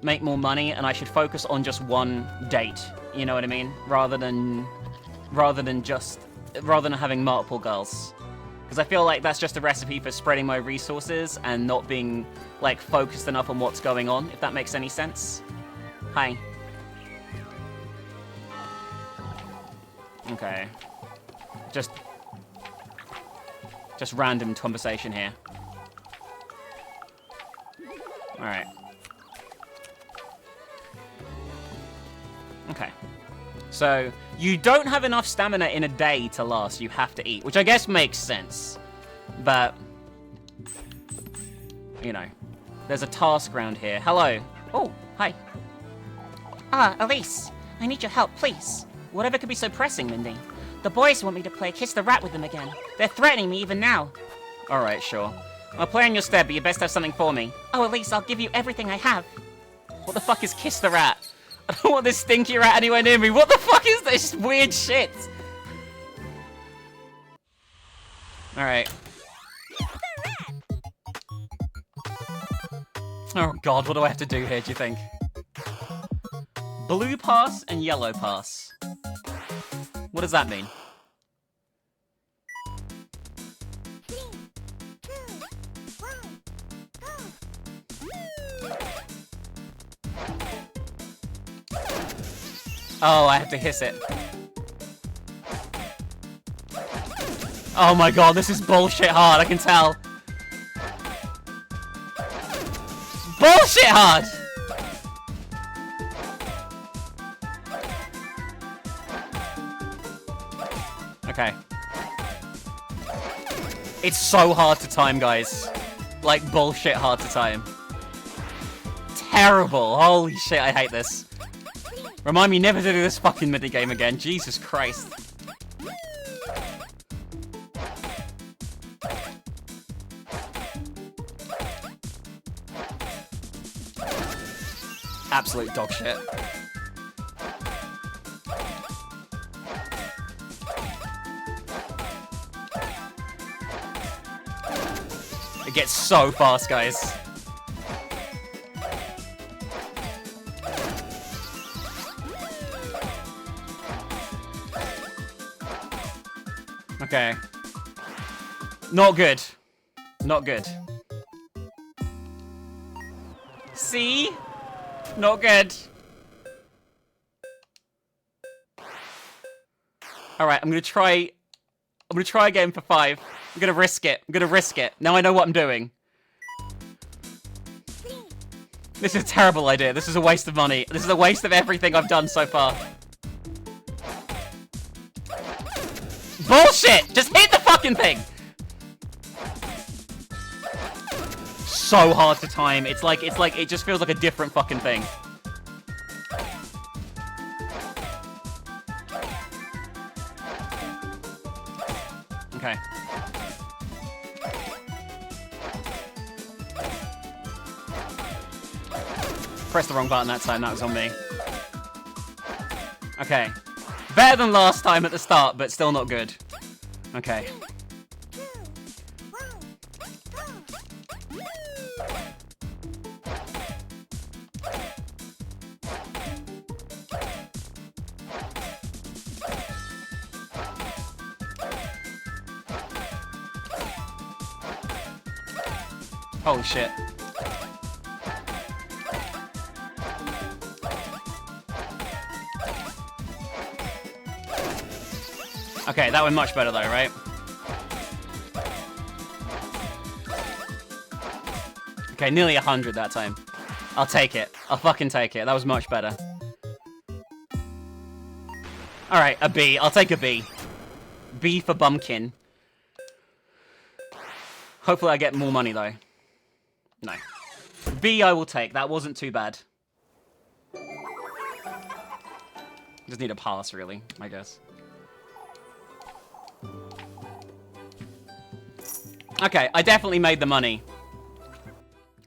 make more money, and I should focus on just one date. You know what I mean? Rather than having multiple girls, because I feel like that's just a recipe for spreading my resources and not being like focused enough on what's going on. If that makes any sense. Hi. Okay. Just random conversation here. Alright. Okay. So, you don't have enough stamina in a day to last, you have to eat, which I guess makes sense. But, you know, there's a task round here. Hello. Oh, hi. Ah, Elise, I need your help, please. Whatever could be so pressing, Mindy? The boys want me to play Kiss the Rat with them again. They're threatening me even now. Alright, sure. I'll play on your stead, but you best have something for me. Oh, Elise, I'll give you everything I have. What the fuck is Kiss the Rat? I don't want this stinky rat anywhere near me. What the fuck is this weird shit? Alright. Oh god, what do I have to do here, do you think? Blue pass and yellow pass. What does that mean? Oh, I have to hiss it. Oh my god, this is bullshit hard, I can tell. Bullshit hard! Okay. It's so hard to time, guys. Like, bullshit hard to time. Terrible. Holy shit, I hate this. Remind me never to do this fucking minigame again. Jesus Christ. Absolute dog shit. It gets so fast, guys. Okay. Not good. Not good. See? Not good. Alright, I'm gonna try again for 5. I'm gonna risk it. I'm gonna risk it. Now I know what I'm doing. This is a terrible idea. This is a waste of money. This is a waste of everything I've done so far. Bullshit! Just hit the fucking thing! So hard to time. It's like, it just feels like a different fucking thing. Okay. Pressed the wrong button that time, that was on me. Okay. Better than last time at the start, but still not good. Okay. Holy shit. Okay, that went much better though, right? Okay, nearly 100 that time. I'll take it. I'll fucking take it. That was much better. Alright, a B. I'll take a B. B for Bumpkin. Hopefully I get more money, though. No. B I will take. That wasn't too bad. Just need a pass, really, I guess. Okay, I definitely made the money.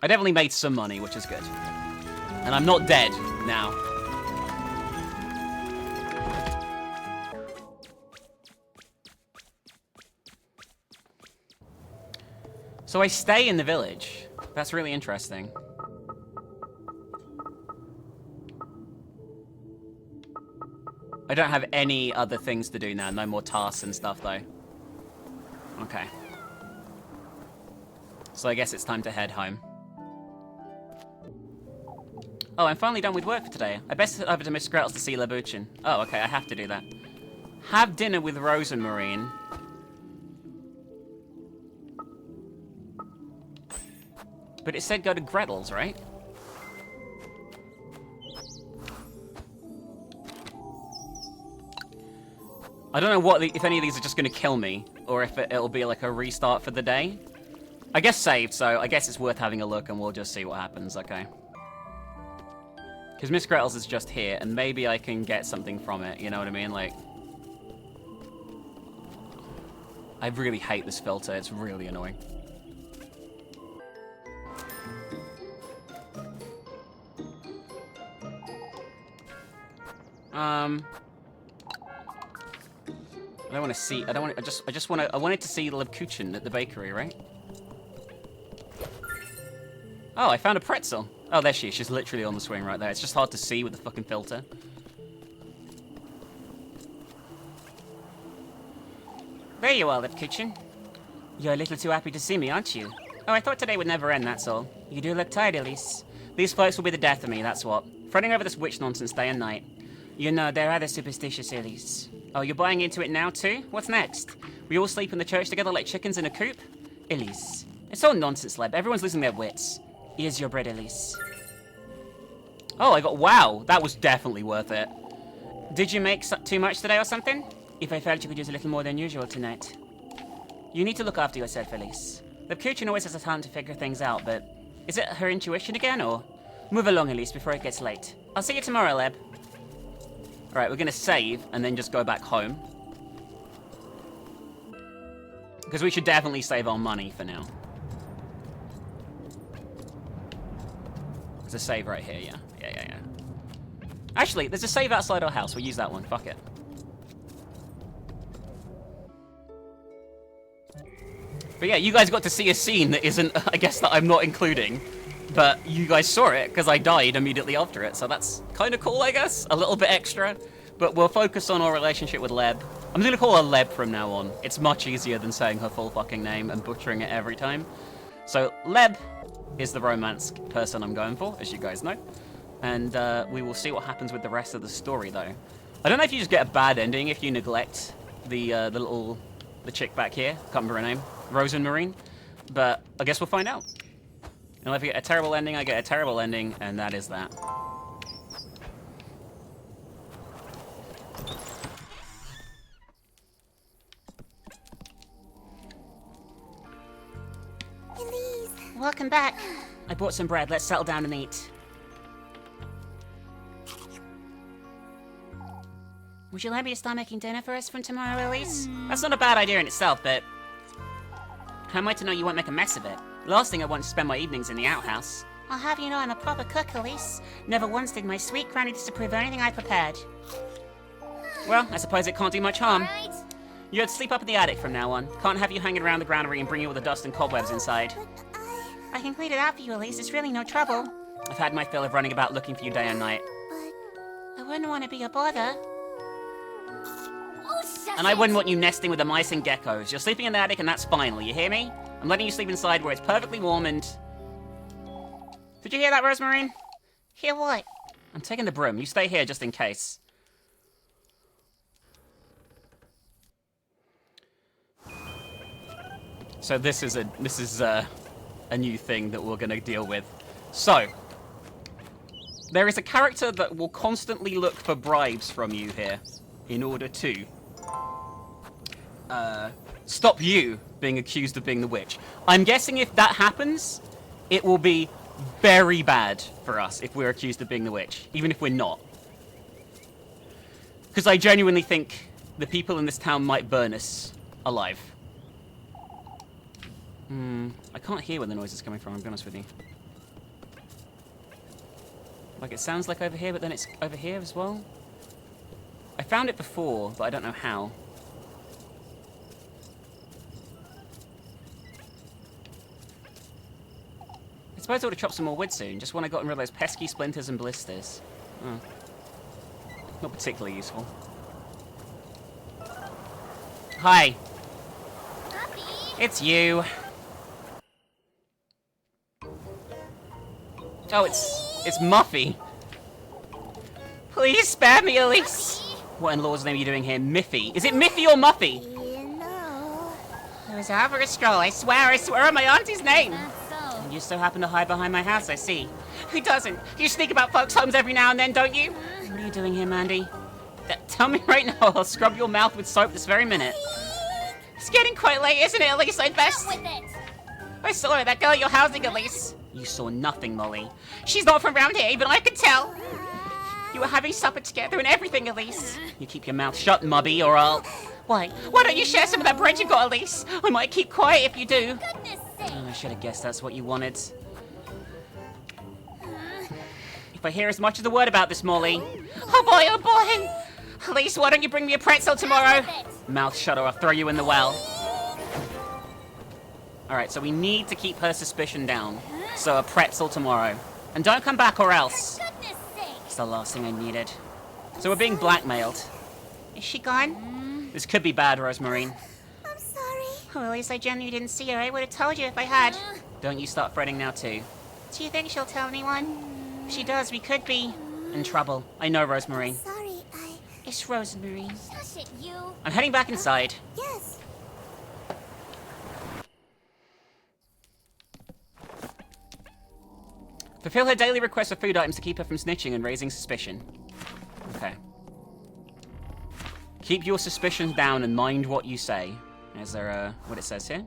I definitely made some money, which is good. And I'm not dead now. So I stay in the village. That's really interesting. I don't have any other things to do now. No more tasks and stuff, though. Okay. So I guess it's time to head home. Oh, I'm finally done with work for today. I best head over to Miss Gretel's to see Labuchin. Oh, okay, I have to do that. Have dinner with Rose and Marine. But it said go to Gretel's, right? I don't know what if any of these are just going to kill me, or if it'll be like a restart for the day. I guess saved, so I guess it's worth having a look, and we'll just see what happens, okay? Because Miss Gretel's is just here, and maybe I can get something from it, you know what I mean? Like, I really hate this filter, it's really annoying. I don't want to see. I don't want. I just want to. I wanted to see Lebkuchen at the bakery, right? Oh, I found a pretzel. Oh, there she is. She's literally on the swing right there. It's just hard to see with the fucking filter. There you are, Lebkuchen. You're a little too happy to see me, aren't you? Oh, I thought today would never end. That's all. You do look tired, Elise. These folks will be the death of me. That's what. Fretting over this witch nonsense day and night. You know, they're rather superstitious, Elise. Oh, you're buying into it now, too? What's next? We all sleep in the church together like chickens in a coop? Elise. It's all nonsense, Leb. Everyone's losing their wits. Here's your bread, Elise. Oh, I got... Wow, that was definitely worth it. Did you make too much today or something? If I felt you could use a little more than usual tonight. You need to look after yourself, Elise. Lebkuchen always has a talent to figure things out, but... Is it her intuition again, or... Move along, Elise, before it gets late. I'll see you tomorrow, Leb. Alright, we're going to save and then just go back home. Because we should definitely save our money for now. There's a save right here, yeah. Yeah. Actually, there's a save outside our house. We'll use that one. Fuck it. But yeah, you guys got to see a scene that isn't, I guess, that I'm not including. But you guys saw it, because I died immediately after it, so that's kind of cool, I guess. A little bit extra. But we'll focus on our relationship with Leb. I'm going to call her Leb from now on. It's much easier than saying her full fucking name and butchering it every time. So, Leb is the romance person I'm going for, as you guys know. And we will see what happens with the rest of the story, though. I don't know if you just get a bad ending if you neglect the chick back here. Can't remember her name. Rose and Marine. But I guess we'll find out. And if I get a terrible ending, I get a terrible ending, and that is that. Elise. Welcome back. I bought some bread. Let's settle down and eat. Would you like me to start making dinner for us from tomorrow, Elise? That's not a bad idea in itself, but... How am I to know you won't make a mess of it? Last thing I want to spend my evenings in the outhouse. I'll have you know I'm a proper cook, Elise. Never once did my sweet granny disapprove of anything I prepared. Well, I suppose it can't do much harm. Right. You'd sleep up in the attic from now on. Can't have you hanging around the granary and bringing all the dust and cobwebs inside. But I can clean it out for you, Elise. It's really no trouble. I've had my fill of running about looking for you day and night. But... I wouldn't want to be a bother. Oh, shut And I it. wouldn't want you nesting with the mice and geckos. You're sleeping in the attic and that's fine, will you hear me? I'm letting you sleep inside where it's perfectly warm and... Did you hear that, Rosemarine? Hear what? I'm taking the broom. You stay here just in case. So this is a new thing that we're going to deal with. So, there is a character that will constantly look for bribes from you here. in order to stop you being accused of being the witch. I'm guessing if that happens, it will be very bad for us if we're accused of being the witch, even if we're not. Because I genuinely think the people in this town might burn us alive. I can't hear where the noise is coming from, I'll be honest with you. Like, it sounds like over here, but then it's over here as well. I found it before, but I don't know how. I suppose I would have chopped some more wood soon, just when I got rid of those pesky splinters and blisters. Oh. Not particularly useful. Hi. Puppy. It's you. Oh, it's Muffy. Please spare me, Elise. What in Lord's name are you doing here? Miffy. Is it Miffy or Muffy? You know. It was out for a stroll, I swear on my auntie's name. That's so. You so happen to hide behind my house, I see. Who doesn't? You sneak about folks' homes every now and then, don't you? What are you doing here, Mandy? Tell me right now, I'll scrub your mouth with soap this very minute. It's getting quite late, isn't it, Elise? I'd best... Out with it. I saw her, that girl you're housing, Elise. You saw nothing, Molly. She's not from around here, even I could tell. You were having supper together and everything, Elise. You keep your mouth shut, Mubby, or I'll... Why don't you share some of that bread you got, Elise? I might keep quiet if you do. Goodness sake. Oh, I should have guessed that's what you wanted. If I hear as much as a word about this, Molly... Oh boy, oh boy! Elise, why don't you bring me a pretzel tomorrow? Out with it. Mouth shut or I'll throw you in the well. Alright, so we need to keep her suspicion down. So a pretzel tomorrow. And don't come back or else. Goodness sake. It's the last thing I needed. So we're being blackmailed. Is she gone? This could be bad, Rosemarine. I'm sorry. Well, at least I genuinely didn't see her. I would have told you if I had. Don't you start fretting now, too. Do you think she'll tell anyone? If she does, we could be in trouble. I know, Rosemarine. Sorry, It's Rosemarine. Shush it, you. I'm heading back inside. Yes. Fulfill her daily request for food items to keep her from snitching and raising suspicion. Okay. Keep your suspicions down and mind what you say. Is there, what it says here?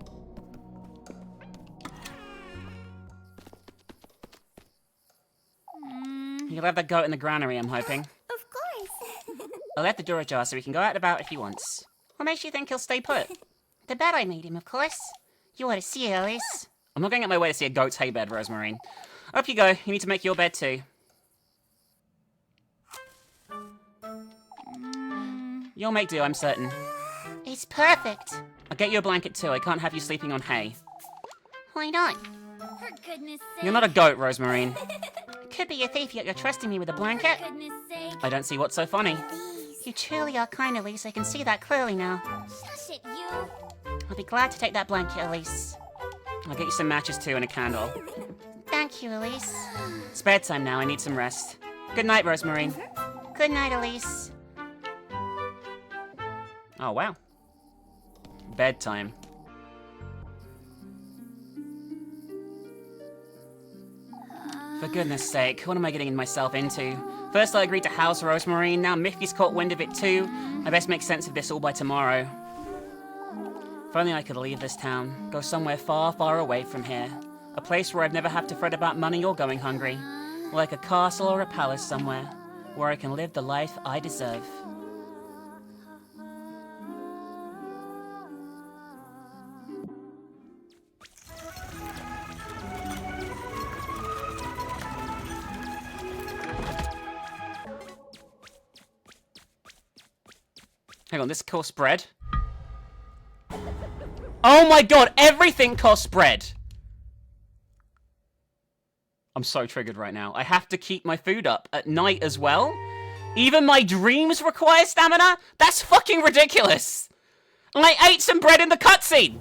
You'll have that goat in the granary, I'm hoping. Of course. I'll let the door ajar so he can go out and about if he wants. What makes you think he'll stay put? The bed I made him, of course. You ought to see it, Alice. I'm not going out my way to see a goat's hay bed, Rosemarine. Up you go. You need to make your bed too. You'll make do, I'm certain. It's perfect. I'll get you a blanket too. I can't have you sleeping on hay. Why not? For goodness sake. You're not a goat, Rosemarine. Could be a thief, yet you're trusting me with a blanket. For goodness sake. I don't see what's so funny. Please. You truly are kind, Elise. I can see that clearly now. Shush it, you. I'll be glad to take that blanket, Elise. I'll get you some matches too and a candle. Thank you, Elise. It's bedtime now. I need some rest. Good night, Rosemarine. Good night, Elise. Oh, wow. Bedtime. For goodness sake, what am I getting myself into? First I agreed to house Rosemarine, now Miffy's caught wind of it too. I best make sense of this all by tomorrow. If only I could leave this town, go somewhere far, far away from here. A place where I'd never have to fret about money or going hungry. Like a castle or a palace somewhere, where I can live the life I deserve. Hang on, this costs bread? Oh my god, everything costs bread! I'm so triggered right now. I have to keep my food up at night as well? Even my dreams require stamina? That's fucking ridiculous! And I ate some bread in the cutscene!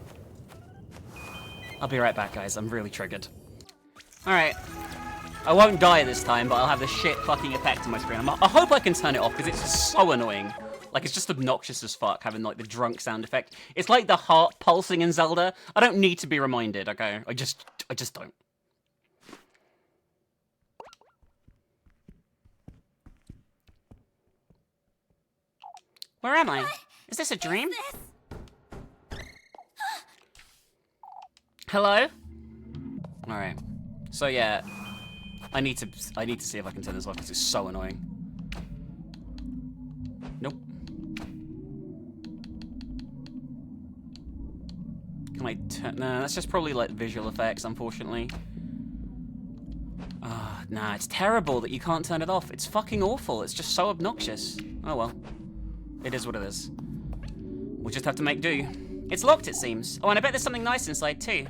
I'll be right back, guys. I'm really triggered. Alright. I won't die this time, but I'll have this shit fucking effect on my screen. I hope I can turn it off, because it's so annoying. Like, it's just obnoxious as fuck, having, like, the drunk sound effect. It's like the heart pulsing in Zelda. I don't need to be reminded, okay? I just don't. Where am I? Is this a dream? Hello? Alright. So yeah. I need to see if I can turn this off because it's so annoying. Nope. Can I turn... Nah, that's just probably like visual effects, unfortunately. Ah, nah, it's terrible that you can't turn it off. It's fucking awful. It's just so obnoxious. Oh well. It is what it is. We'll just have to make do. It's locked, it seems. Oh, and I bet there's something nice inside too.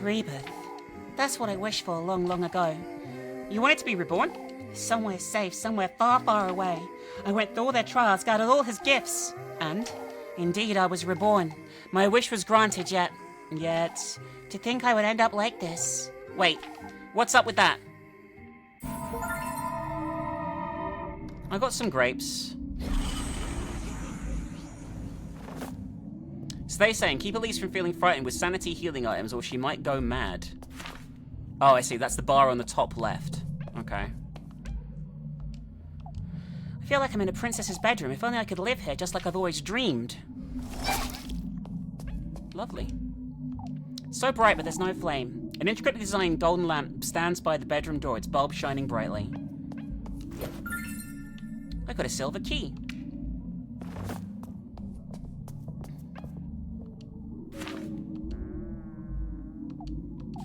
Rebirth. That's what I wished for long, long ago. You wanted to be reborn? Somewhere safe, somewhere far, far away. I went through all their trials, gathered all his gifts. And, indeed, I was reborn. My wish was granted, yet, to think I would end up like this. Wait, what's up with that? I got some grapes. So they're saying, keep Elise from feeling frightened with sanity healing items or she might go mad. Oh, I see. That's the bar on the top left. Okay. I feel like I'm in a princess's bedroom. If only I could live here just like I've always dreamed. Lovely. So bright, but there's no flame. An intricately designed golden lamp stands by the bedroom door, its bulb shining brightly. I got a silver key.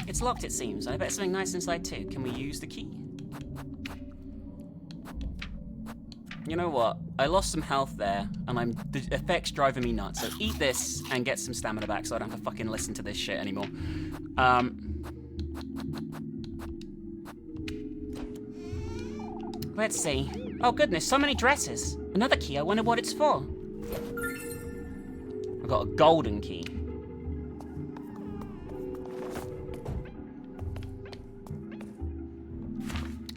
It's locked, it seems. I bet something nice inside too. Can we use the key? You know what? I lost some health there, and the effect's driving me nuts. So eat this and get some stamina back so I don't have to fucking listen to this shit anymore. Let's see. Oh goodness, so many dresses. Another key, I wonder what it's for. I've got a golden key.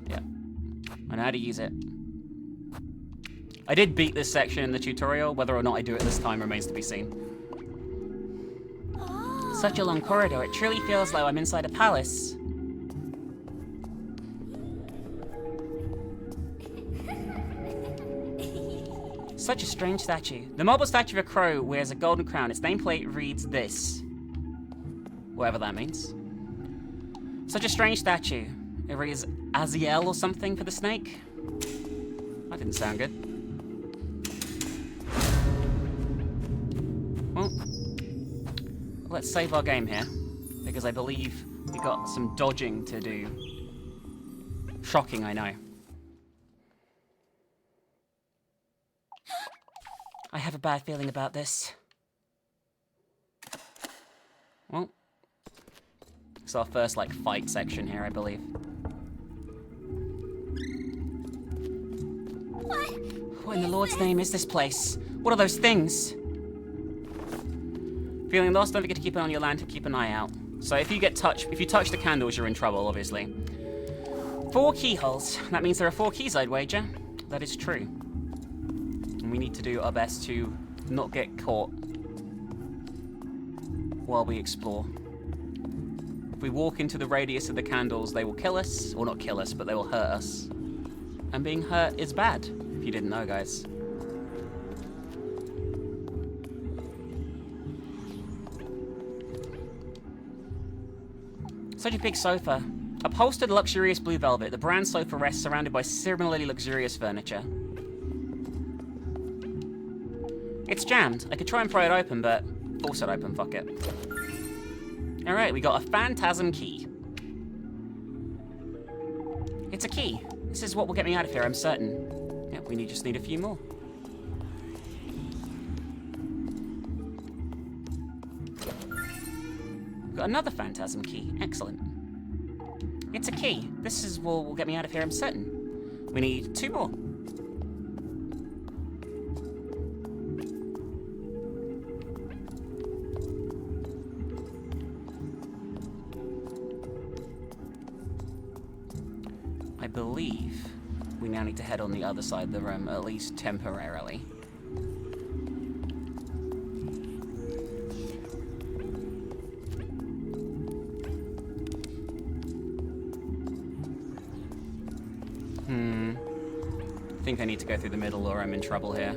Yeah. I know how to use it. I did beat this section in the tutorial. Whether or not I do it this time remains to be seen. Such a long corridor. It truly feels like I'm inside a palace. Such a strange statue. The marble statue of a crow wears a golden crown. Its nameplate reads this. Whatever that means. Such a strange statue. It reads Aziel or something for the snake. That didn't sound good. Well, let's save our game here, because I believe we got some dodging to do. Shocking, I know. I have a bad feeling about this. Well, it's our first, like, fight section here, I believe. What in the Lord's name is this place? What are those things? Feeling lost? Don't forget to keep an eye on your lantern, keep an eye out. So if you touch the candles, you're in trouble, obviously. 4 keyholes. That means there are 4 keys, I'd wager. That is true. And we need to do our best to not get caught while we explore. If we walk into the radius of the candles, they will kill us. Or not kill us, but they will hurt us. And being hurt is bad, if you didn't know, guys. Such a big sofa. Upholstered luxurious blue velvet, the brand sofa rests surrounded by similarly luxurious furniture. It's jammed. I could try and pry it open, but force it open, fuck it. Alright, we got a phantasm key. It's a key. This is what will get me out of here, I'm certain. Yep, we just need a few more. Got another phantasm key. Excellent. It's a key. This is what will get me out of here, I'm certain. We need 2 more. I believe we now need to head on the other side of the room, at least temporarily. think I need to go through the middle or I'm in trouble here.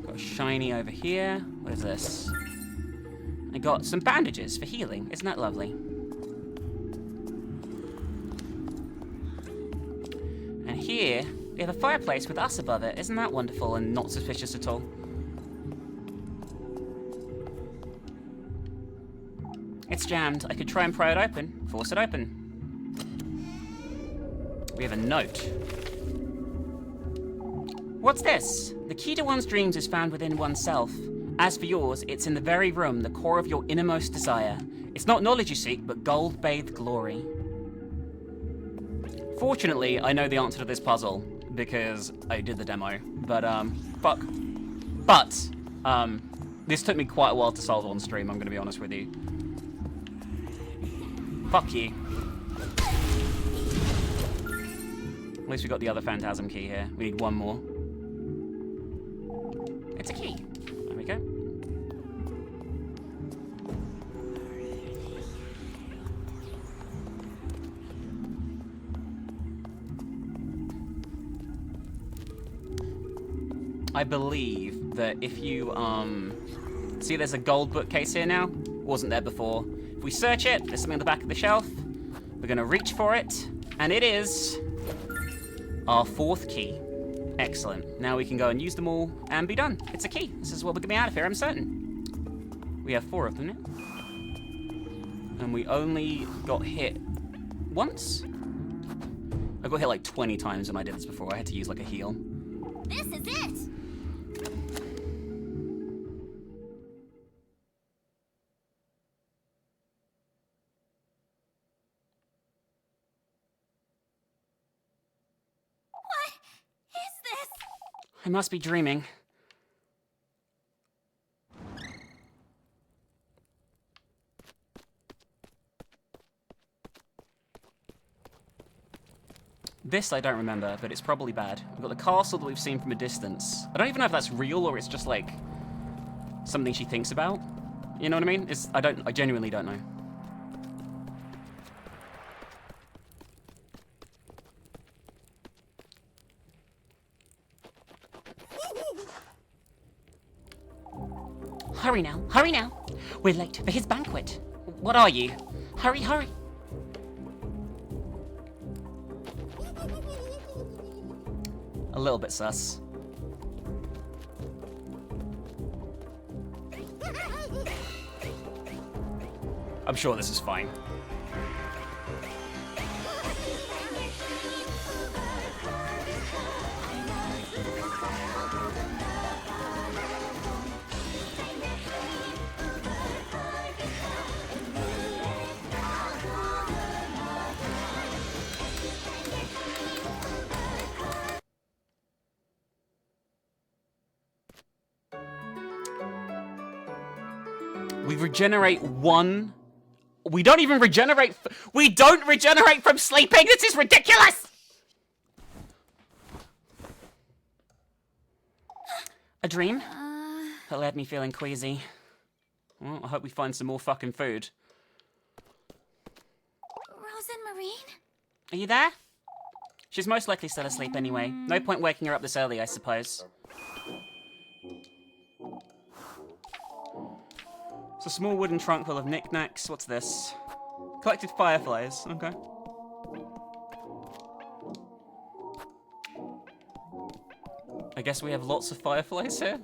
Got a shiny over here. What is this? I got some bandages for healing. Isn't that lovely? And here, we have a fireplace with us above it. Isn't that wonderful and not suspicious at all? It's jammed. I could try and pry it open. Force it open. We have a note. What's this? The key to one's dreams is found within oneself. As for yours, it's in the very room, the core of your innermost desire. It's not knowledge you seek, but gold-bathed glory. Fortunately, I know the answer to this puzzle, because I did the demo. But, fuck. But, this took me quite a while to solve on stream, I'm gonna be honest with you. Fuck you. At least we got the other phantasm key here. We need one more. It's a key. There we go. I believe that if you, see there's a gold bookcase here now? Wasn't there before. If we search it, there's something on the back of the shelf. We're gonna reach for it, and it is our 4th key. Excellent. Now we can go and use them all and be done. It's a key. This is what we're gonna be out of here, I'm certain. We have 4 of them now. And we only got hit once? I got hit like 20 times when I did this before. I had to use like a heal. This is it! I must be dreaming. This I don't remember, but it's probably bad. We've got the castle that we've seen from a distance. I don't even know if that's real or it's just like something she thinks about. You know what I mean? I genuinely don't know. Hurry now, hurry now. We're late for his banquet. What are you? Hurry, hurry. A little bit sus. I'm sure this is fine. We regenerate 1. We don't even regenerate. We don't regenerate from sleeping. This is ridiculous. A dream? That led me feeling queasy. Well, I hope we find some more fucking food. Rose and Marine? Are you there? She's most likely still asleep anyway. No point waking her up this early, I suppose. It's a small wooden trunk full of knickknacks. What's this? Collected fireflies. Okay. I guess we have lots of fireflies here.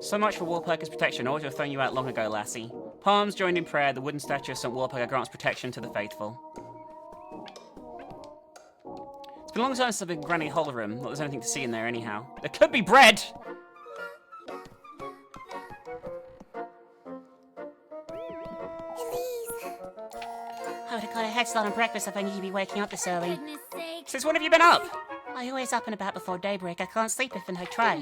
So much for Walpurga's protection. I ought to have thrown you out long ago, lassie. Palms joined in prayer. The wooden statue of St. Walpurga grants protection to the faithful. It's been a long time since I've been in Granny Hole room. Not there's anything to see in there anyhow. There could be bread! I would have got a head start on breakfast if I knew you'd be waking up this early. Goodness sake. Since when have you been up? I always up and about before daybreak. I can't sleep even if I try.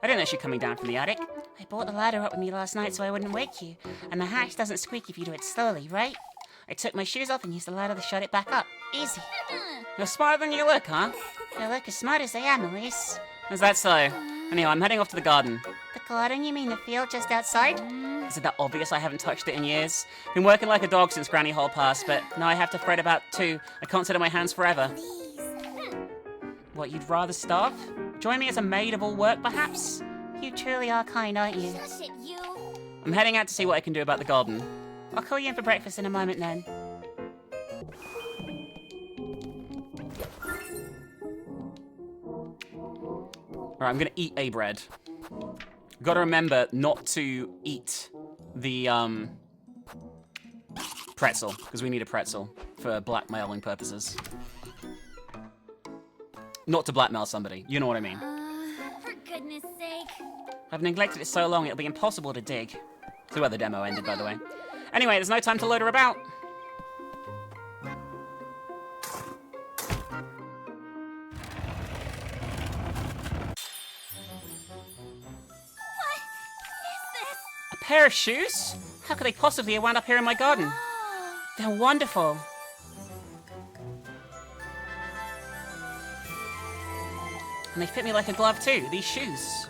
I didn't know she coming down from the attic. I brought the ladder up with me last night so I wouldn't wake you. And the hatch doesn't squeak if you do it slowly, right? I took my shoes off and used the ladder to shut it back up. Easy. You're smarter than you look, huh? I look as smart as I am, Elise. Is that so? Anyhow, I'm heading off to the garden. The Garden? You mean the field just outside? Is it that obvious I haven't touched it in years? Been working like a dog since Granny Hole passed, but now I have to fret about too. I can't sit on my hands forever. What, you'd rather starve? Join me as a maid of all work, perhaps? You truly are kind, aren't you? Shush it, you. I'm heading out to see what I can do about the garden. I'll call you in for breakfast in a moment then. Alright, I'm gonna eat a bread. Gotta remember not to eat the, pretzel, because we need a pretzel for blackmailing purposes. Not to blackmail somebody, you know what I mean. For goodness sake. I've neglected it so long, it'll be impossible to dig. See where the demo ended, by the way. Anyway, there's no time to loiter about. A pair of shoes? How could they possibly have wound up here in my garden? They're wonderful. And they fit me like a glove too, these shoes.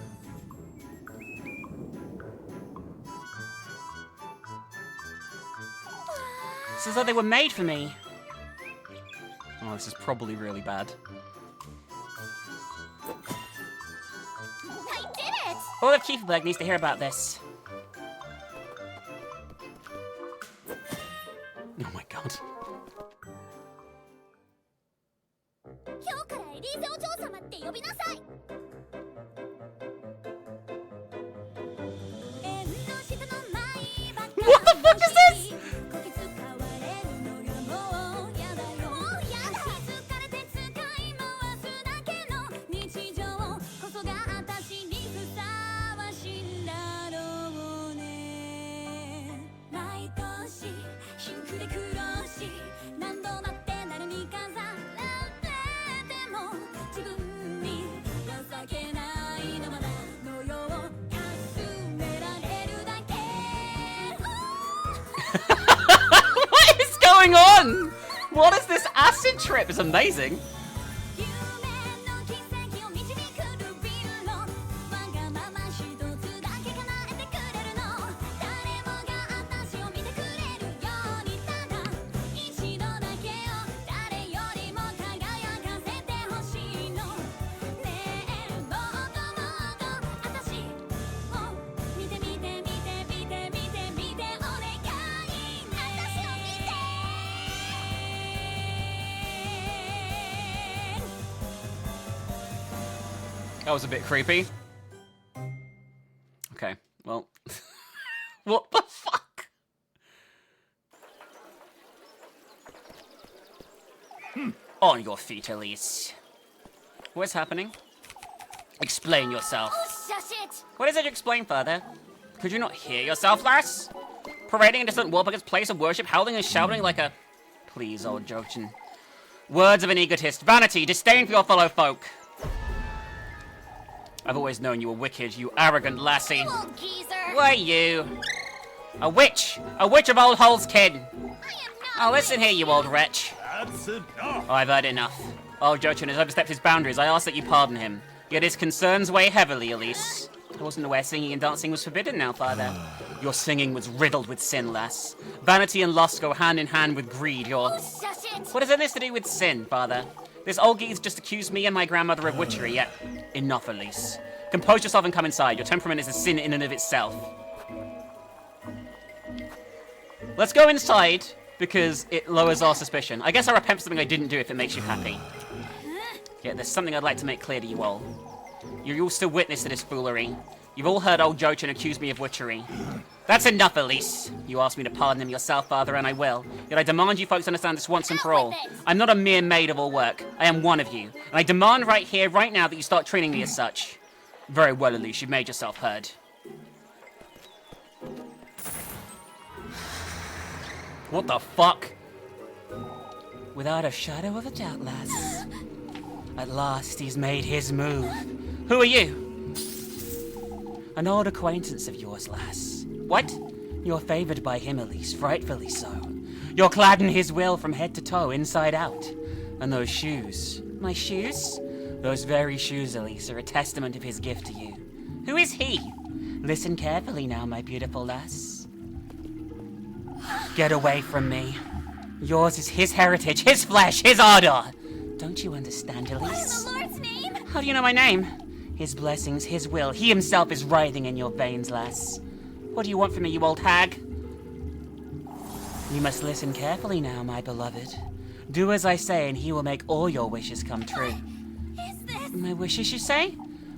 It's as though they were made for me. Oh, this is probably really bad. I did it! All of Kieferberg needs to hear about this. Oh my god. 今日からエリーゼお嬢様って呼びなさい。What the fuck is this? What is going on? What is this acid trip? It's amazing. That was a bit creepy. Okay, well. What the fuck? On your feet, Elise. What's happening? Explain yourself. Oh, shush it! What is it to explain further? Could you not hear yourself, lass? Parading a distant Warburger's place of worship, howling and shouting like a... Please, old Jochin. Words of an egotist, vanity, disdain for your fellow folk. I've always known you were wicked, you arrogant lassie. You old geezer! Why you? A witch! A witch of old Hull's kin! I am not. Oh, listen here, you old wretch. That's enough. I've heard enough. Old Jochin has overstepped his boundaries. I ask that you pardon him. Yet his concerns weigh heavily, Elise. I wasn't aware singing and dancing was forbidden now, Father. Your singing was riddled with sin, lass. Vanity and lust go hand in hand with greed. Your... Oh, shush it! What has this to do with sin, Father? This old geese just accused me and my grandmother of witchery, yet... Enough, Elise. Compose yourself and come inside. Your temperament is a sin in and of itself. Let's go inside, because it lowers our suspicion. I guess I'll repent for something I didn't do if it makes you happy. Yeah, there's something I'd like to make clear to you all. You're all still witness to this foolery. You've all heard old Jochin accuse me of witchery. That's enough, Elise. You asked me to pardon him yourself, Father, and I will. Yet I demand you folks understand this once and for all. I'm not a mere maid of all work. I am one of you. And I demand right here, right now, that you start treating me as such. Very well, Elise. You've made yourself heard. What the fuck? Without a shadow of a doubt, lass. At last, he's made his move. Who are you? An old acquaintance of yours, lass. What? You're favored by him, Elise, frightfully so. You're clad in his will from head to toe, inside out. And those shoes. My shoes? Those very shoes, Elise, are a testament of his gift to you. Who is he? Listen carefully now, my beautiful lass. Get away from me. Yours is his heritage, his flesh, his ardor. Don't you understand, Elise? The Lord's name? How do you know my name? His blessings, his will. He himself is writhing in your veins, lass. What do you want from me, you old hag? You must listen carefully now, my beloved. Do as I say, and he will make all your wishes come true. Is this? My wishes, you say?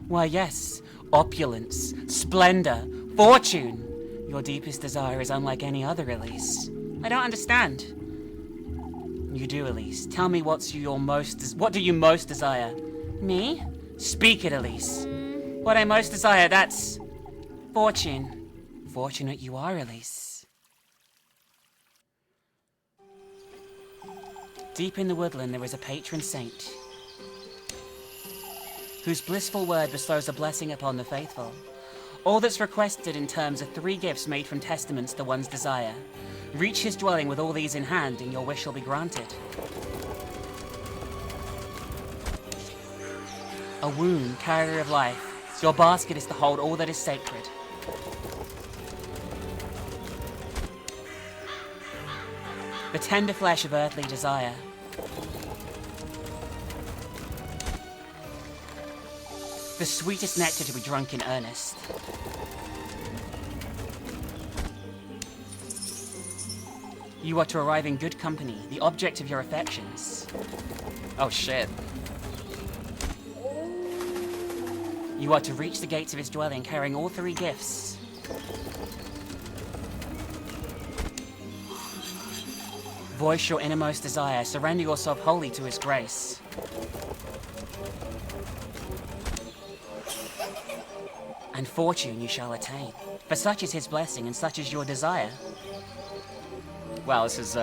Why, yes. Opulence, splendor, fortune. Your deepest desire is unlike any other, Elise. I don't understand. You do, Elise. Tell me what do you most desire? Me? Speak it, Elise. What I most desire, that's fortune. Fortunate you are, Elise. Deep in the woodland there is a patron saint, whose blissful word bestows a blessing upon the faithful. All that's requested in terms are 3 gifts made from testaments to one's desire. Reach his dwelling with all these in hand, and your wish shall be granted. A womb, carrier of life. Your basket is to hold all that is sacred. The tender flesh of earthly desire. The sweetest nectar to be drunk in earnest. You are to arrive in good company, the object of your affections. Oh shit. You are to reach the gates of his dwelling carrying all 3 gifts. Voice your innermost desire, surrender yourself wholly to his grace. And fortune you shall attain, for such is his blessing and such is your desire. Wow, this is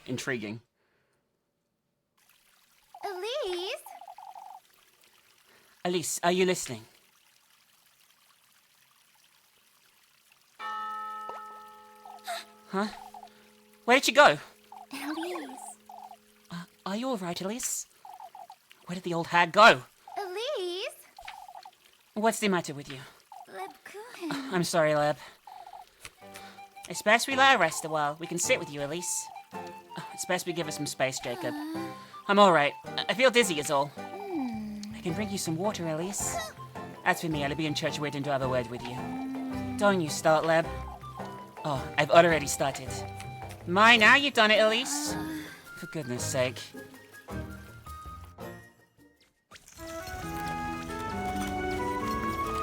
intriguing. Elise? Elise, are you listening? Huh? Where did you go? Elise? Are you alright, Elise? Where did the old hag go? Elise? What's the matter with you? Lebkuchen. I'm sorry, Leb. It's best we let her rest a while. We can sit with you, Elise. It's best we give her some space, Jacob. I'm alright. I feel dizzy is all. I can bring you some water, Elise. As for me, I'll be in church waiting to have a word with you. Don't you start, Leb. Oh, I've already started. My, now you've done it, Elise. For goodness sake.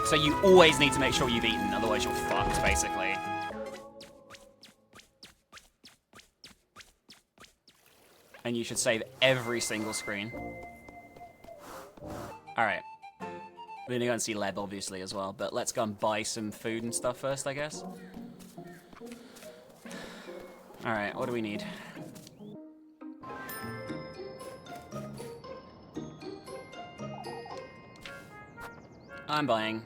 So you always need to make sure you've eaten, otherwise you're fucked, basically. And you should save every single screen. Alright. We're gonna go and see Leb, obviously, as well, but let's go and buy some food and stuff first, I guess. Alright, what do we need? I'm buying.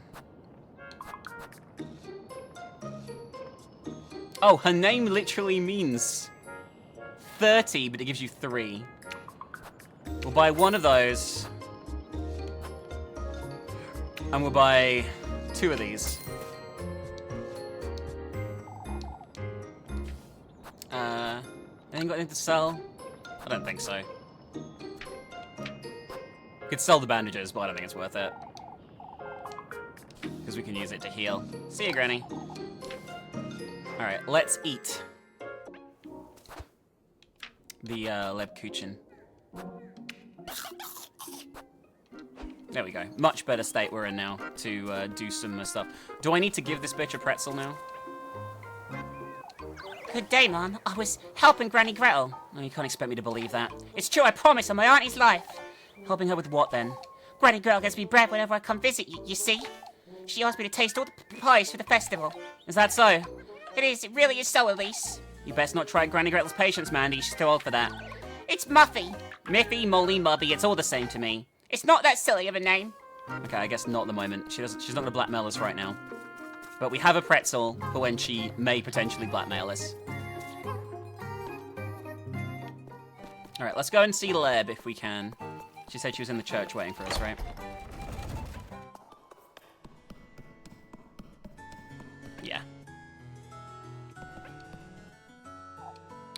Oh, her name literally means 30, but it gives you 3. We'll buy one of those. And we'll buy 2 of these. Anything got anything to sell? I don't think so. Could sell the bandages, but I don't think it's worth it. Because we can use it to heal. See you, Granny. Alright, let's eat. The Lebkuchen. There we go. Much better state we're in now to do some stuff. Do I need to give this bitch a pretzel now? Good day, Mom. I was helping Granny Gretel. Oh, you can't expect me to believe that. It's true, I promise, on my auntie's life. Helping her with what, then? Granny Gretel gets me bread whenever I come visit you see? She asked me to taste all the pies for the festival. Is that so? It is, it really is so, Elise. You best not try Granny Gretel's patience, Mandy. She's too old for that. It's Muffy. Miffy, Molly, Mubby, it's all the same to me. It's not that silly of a name. Okay, I guess not at the moment. She's not gonna blackmail us right now. But we have a pretzel for when she may potentially blackmail us. Alright, let's go and see Leb if we can. She said she was in the church waiting for us, right?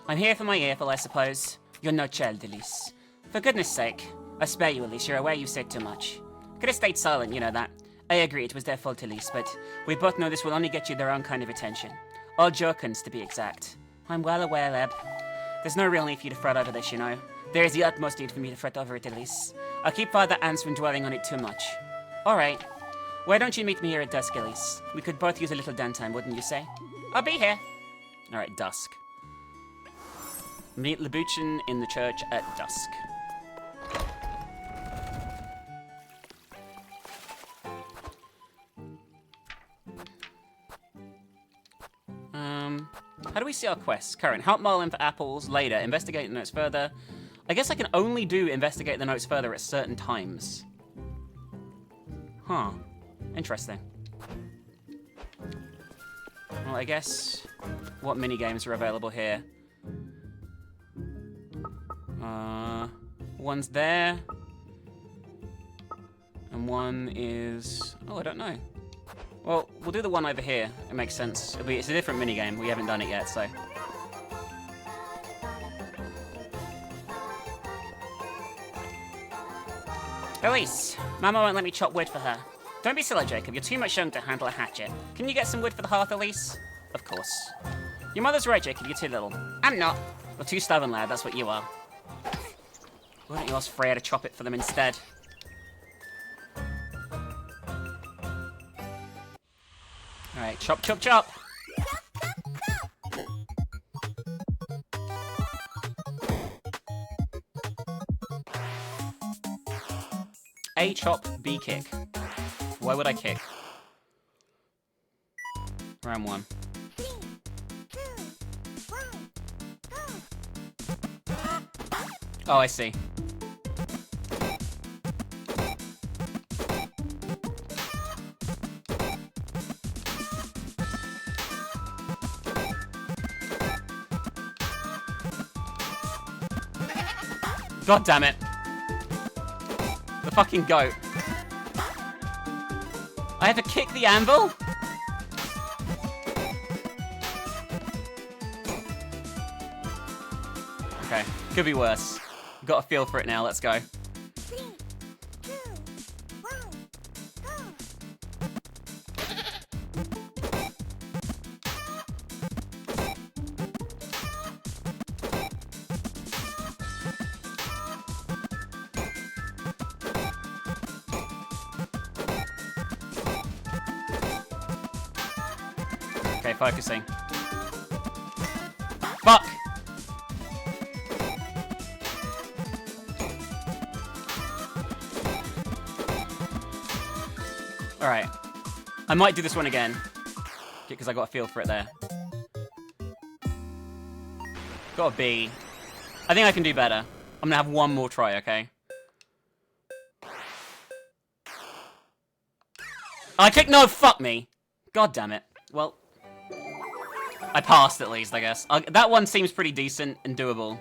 I'm here for my earful, I suppose. You're no child, Elise. For goodness sake. I spare you, Elise. You're aware you said too much. Could have stayed silent, you know that. I agree, it was their fault, Elise, but we both know this will only get you their own kind of attention. All jokins, to be exact. I'm well aware, Leb. There's no real need for you to fret over this, you know. There is the utmost need for me to fret over it, Elise. I'll keep Father Ans from dwelling on it too much. Alright. Why don't you meet me here at dusk, Elise? We could both use a little downtime, wouldn't you say? I'll be here. Alright, dusk. Meet Labuchin in the church at dusk. How do we see our quests? Current. Help Marlin for apples. Later. Investigate the notes further. I guess I can only do investigate the notes further at certain times. Huh. Interesting. Well, I guess... What minigames are available here? One's there. And one is... Oh, I don't know. Well, we'll do the one over here. It makes sense. It's a different minigame. We haven't done it yet, so... Elise, Mama won't let me chop wood for her. Don't be silly, Jacob. You're too much young to handle a hatchet. Can you get some wood for the hearth, Elise? Of course. Your mother's right, Jacob. You're too little. I'm not. You're too stubborn, lad. That's what you are. Why don't you ask Freya to chop it for them instead? Alright, chop, chop, chop! A chop, B kick. Why would I kick? Round one. Oh, I see. God damn it. The fucking goat. I have to kick the anvil? Okay, could be worse. Got a feel for it now, let's go. 3, 2, 1, go! Okay, focusing. Fuck! Alright. I might do this one again. Because I got a feel for it there. Got a B. I think I can do better. I'm gonna have one more try, okay? I kicked. No, fuck me. God damn it. Well, I passed at least, I guess. That one seems pretty decent and doable.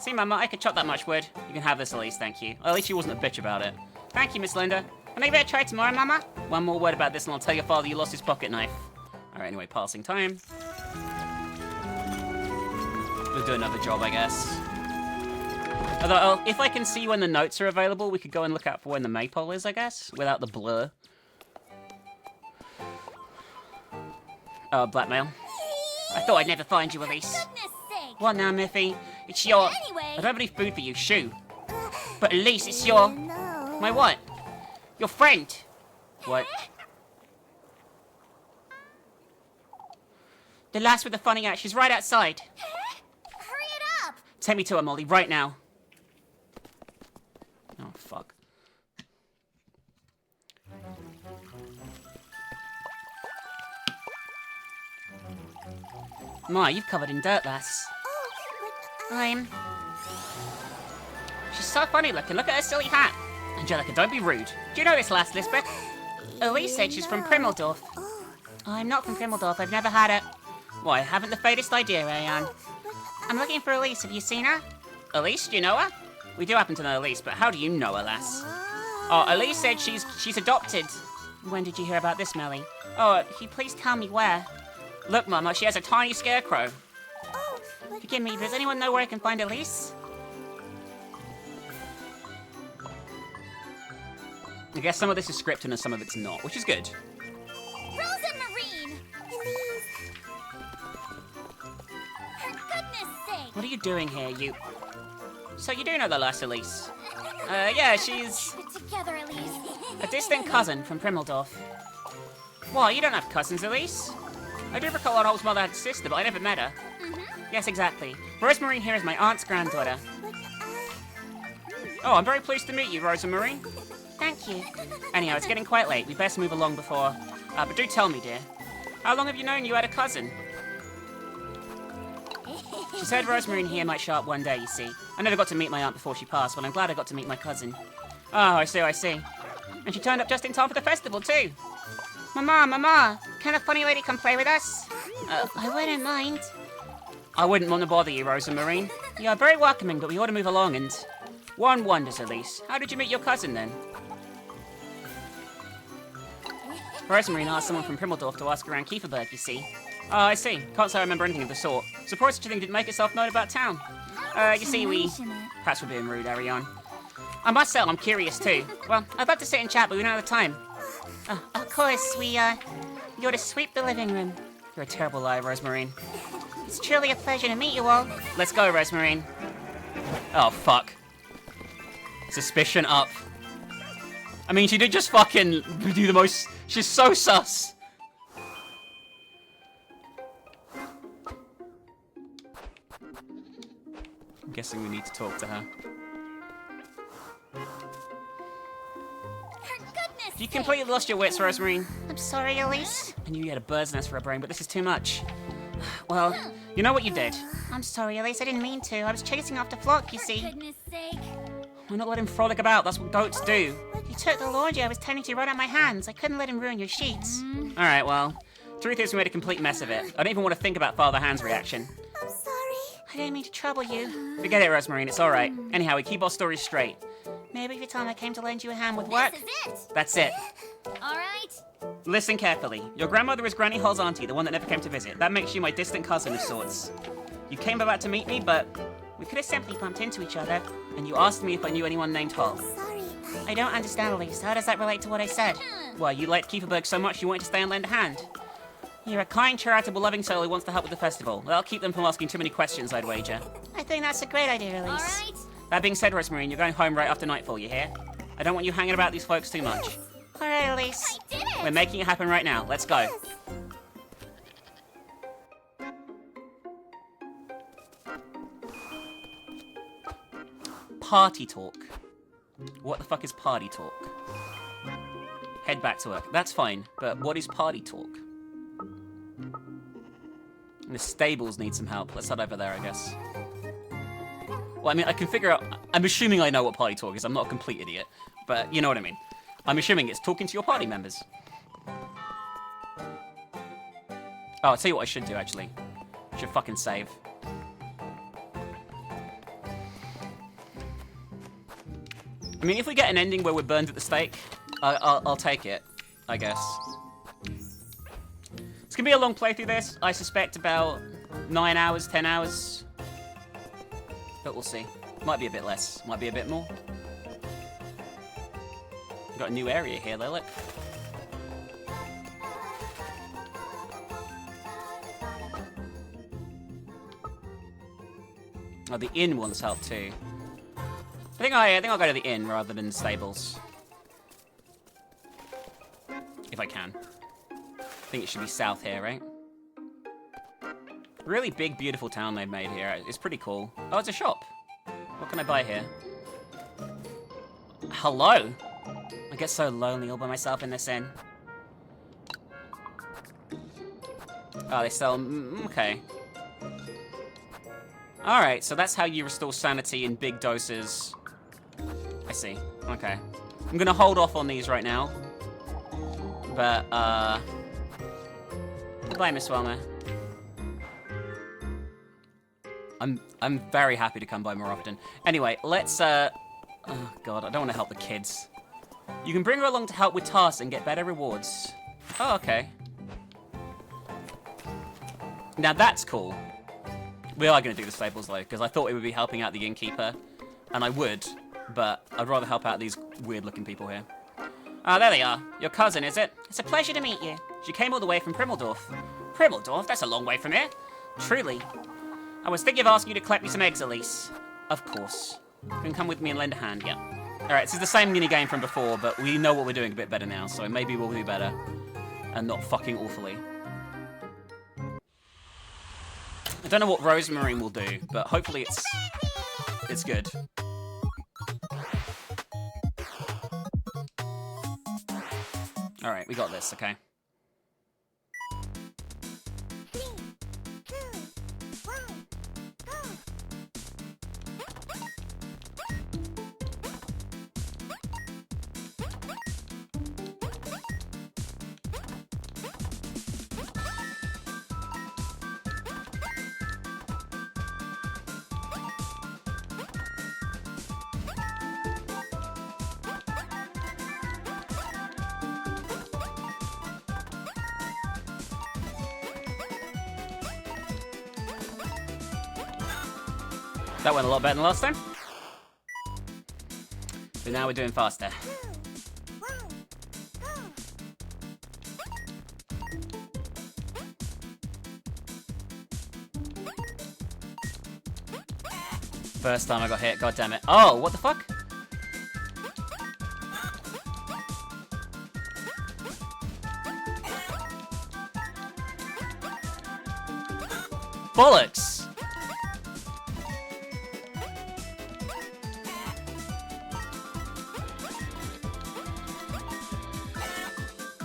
See, Mama, I could chop that much wood. You can have this, Elise, thank you. At least she wasn't a bitch about it. Thank you, Miss Linda. Can I give it a try tomorrow, Mama? One more word about this and I'll tell your father you lost his pocket knife. Alright, anyway, passing time. We'll do another job, I guess. Although, if I can see when the notes are available, we could go and look out for when the maypole is, I guess, without the blur. Blackmail. I thought I'd never find you, Elise. Goodness sake! What now, Miffy? It's your... Anyway. I don't have any food for you, shoo. But Elise, it's your... No. My what? Your friend. What? The lass with the funny act, she's right outside. Hurry it up! Take me to her, Molly, right now. Oh, fuck. My, you've covered in dirt, lass. Oh, but She's so funny looking. Look at her silly hat. Angelica, don't be rude. Do you know this lass, Lisbeth? Elise said she's from Primmeldorf. Oh, I'm not from Primmeldorf. I've never had it. Why, I haven't the faintest idea, Anne. I'm looking for Elise. Have you seen her? Elise? Do you know her? We do happen to know Elise, but how do you know her, lass? Oh, Elise said she's adopted. When did you hear about this, Melly? Oh, can you please tell me where? Look, Mama, she has a tiny scarecrow. oh, Forgive me, does anyone know where I can find Elise? I guess some of this is scripted and some of it's not, which is good. Rose and Marine! Elise! For goodness sake! What are you doing here, you... So you do know the last Elise? Yeah, she's Keep it together, Elise. a distant cousin from Primmeldorf. What, you don't have cousins, Elise? I do recall Arnold's mother had a sister, but I never met her. Yes, exactly. Rosemary here is my aunt's granddaughter. Oh, I'm very pleased to meet you, Rosemary. Thank you. Anyhow, it's getting quite late. We best move along before... but do tell me, dear. How long have you known you had a cousin? She said Rosemary here might show up one day, you see. I never got to meet my aunt before she passed, but I'm glad I got to meet my cousin. Oh, I see, I see. And she turned up just in time for the festival, too. Mama, can a funny lady come play with us? I wouldn't mind. I wouldn't want to bother you, Rosemary. You are very welcoming, but we ought to move along and... One wonders, Elise. How did you meet your cousin, then? Rosemary asked someone from Primmeldorf to ask around Kieferberg, you see. Oh, I see. Can't say I remember anything of the sort. Surprised such a thing didn't make itself known about town. You see, we... Perhaps we're being rude, Ariane. I must say, I'm curious, too. Well, I'd love to sit and chat, but we don't have the time. Of course, we ought to sweep the living room. You're a terrible liar, Rosemary. It's truly a pleasure to meet you all. Let's go, Rosemary. Oh, fuck. Suspicion up. I mean, she did just fucking do the most... She's so sus. I'm guessing we need to talk to her. For goodness You completely lost your wits, Rosemary. I'm sorry, Elise. I knew you had a bird's nest for a brain, but this is too much. Well, you know what you did. I'm sorry, Elise. I didn't mean to. I was chasing after Flock, you see. For goodness sake. Why not let him frolic about? That's what goats do. You took the laundry I was tending to right out my hands. I couldn't let him ruin your sheets. Alright, well, truth is we made a complete mess of it. I don't even want to think about Father Hand's reaction. I'm sorry. I didn't mean to trouble you. Forget it, Rosemary, it's alright. Anyhow, we keep our stories straight. Maybe if you tell him I came to lend you a hand with work. This is it. That's it. All right. Listen carefully. Your grandmother is Granny Hall's auntie, the one that never came to visit. That makes you my distant cousin of sorts. You came about to meet me, but we could have simply bumped into each other, and you asked me if I knew anyone named Hall. Sorry. I don't understand, Elise. How does that relate to what I said? Well, you liked Kieferberg so much you wanted to stay and lend a hand. You're a kind, charitable, loving soul who wants to help with the festival. That'll keep them from asking too many questions, I'd wager. I think that's a great idea, All Elise. right. That being said, Rosemary, you're going home right after nightfall, you hear? I don't want you hanging about these folks too much. All right, Elise. I did it. We're making it happen right now. Let's go. Party talk. What the fuck is party talk? Head back to work. That's fine, but what is party talk? And the stables need some help. Let's head over there, I guess. Well, I mean, I can figure out... I'm assuming I know what party talk is. I'm not a complete idiot. But you know what I mean. I'm assuming it's talking to your party members. Oh, I'll tell you what I should do, actually. I should fucking save. I mean, if we get an ending where we're burned at the stake, I'll take it, I guess. It's gonna be a long playthrough, this. I suspect about 9 hours, 10 hours. But we'll see. Might be a bit less, might be a bit more. We've got a new area here, though, look. Oh, the inn wants help too. I think I'll go to the inn rather than the stables. If I can. I think it should be south here, right? Really big, beautiful town they've made here. It's pretty cool. Oh, it's a shop. What can I buy here? Hello? I get so lonely all by myself in this inn. Oh, they sell... okay. Alright, so that's how you restore sanity in big doses. I see. Okay. I'm gonna hold off on these right now. But, goodbye, Miss Welmer. I'm very happy to come by more often. Anyway, let's, oh god, I don't want to help the kids. You can bring her along to help with tasks and get better rewards. Oh, okay. Now that's cool. We are going to do the stables, though, because I thought we would be helping out the innkeeper. And I would, but I'd rather help out these weird-looking people here. Ah, there they are. Your cousin, is it? It's a pleasure to meet you. She came all the way from Primmeldorf. Primoldorf? That's a long way from here. Truly. I was thinking of asking you to collect me some eggs, Elise. Of course. You can come with me and lend a hand, yeah. Alright, this is the same mini-game from before, but we know what we're doing a bit better now, so maybe we'll do better. And not fucking awfully. I don't know what Rosemarine will do, but hopefully it's good. Alright, we got this, okay. That went a lot better than last time. But now we're doing faster. First time I got hit, god damn it. Oh, what the fuck? Bollocks!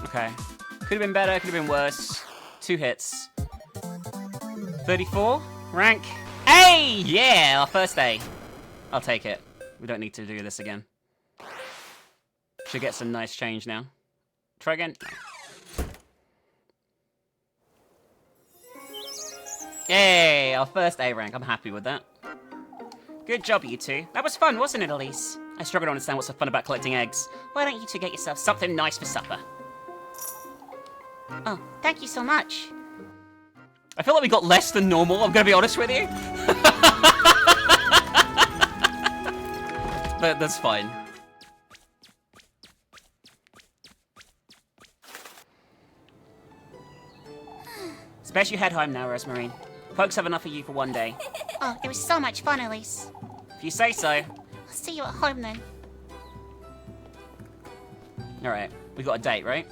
Okay. Could have been better, could have been worse. 2 hits. 34. Rank. A! Yeah, our first A. I'll take it. We don't need to do this again. Should get some nice change now. Try again. Yay, our first A rank. I'm happy with that. Good job, you two. That was fun, wasn't it, Elise? I struggle to understand what's so fun about collecting eggs. Why don't you two get yourself something nice for supper? Oh, thank you so much. I feel like we got less than normal, I'm gonna be honest with you. But that's fine. It's best you head home now, Rosemarine. Folks have enough of you for one day. Oh, it was so much fun, Elise. If you say so. I'll see you at home then. Alright, we got a date, right?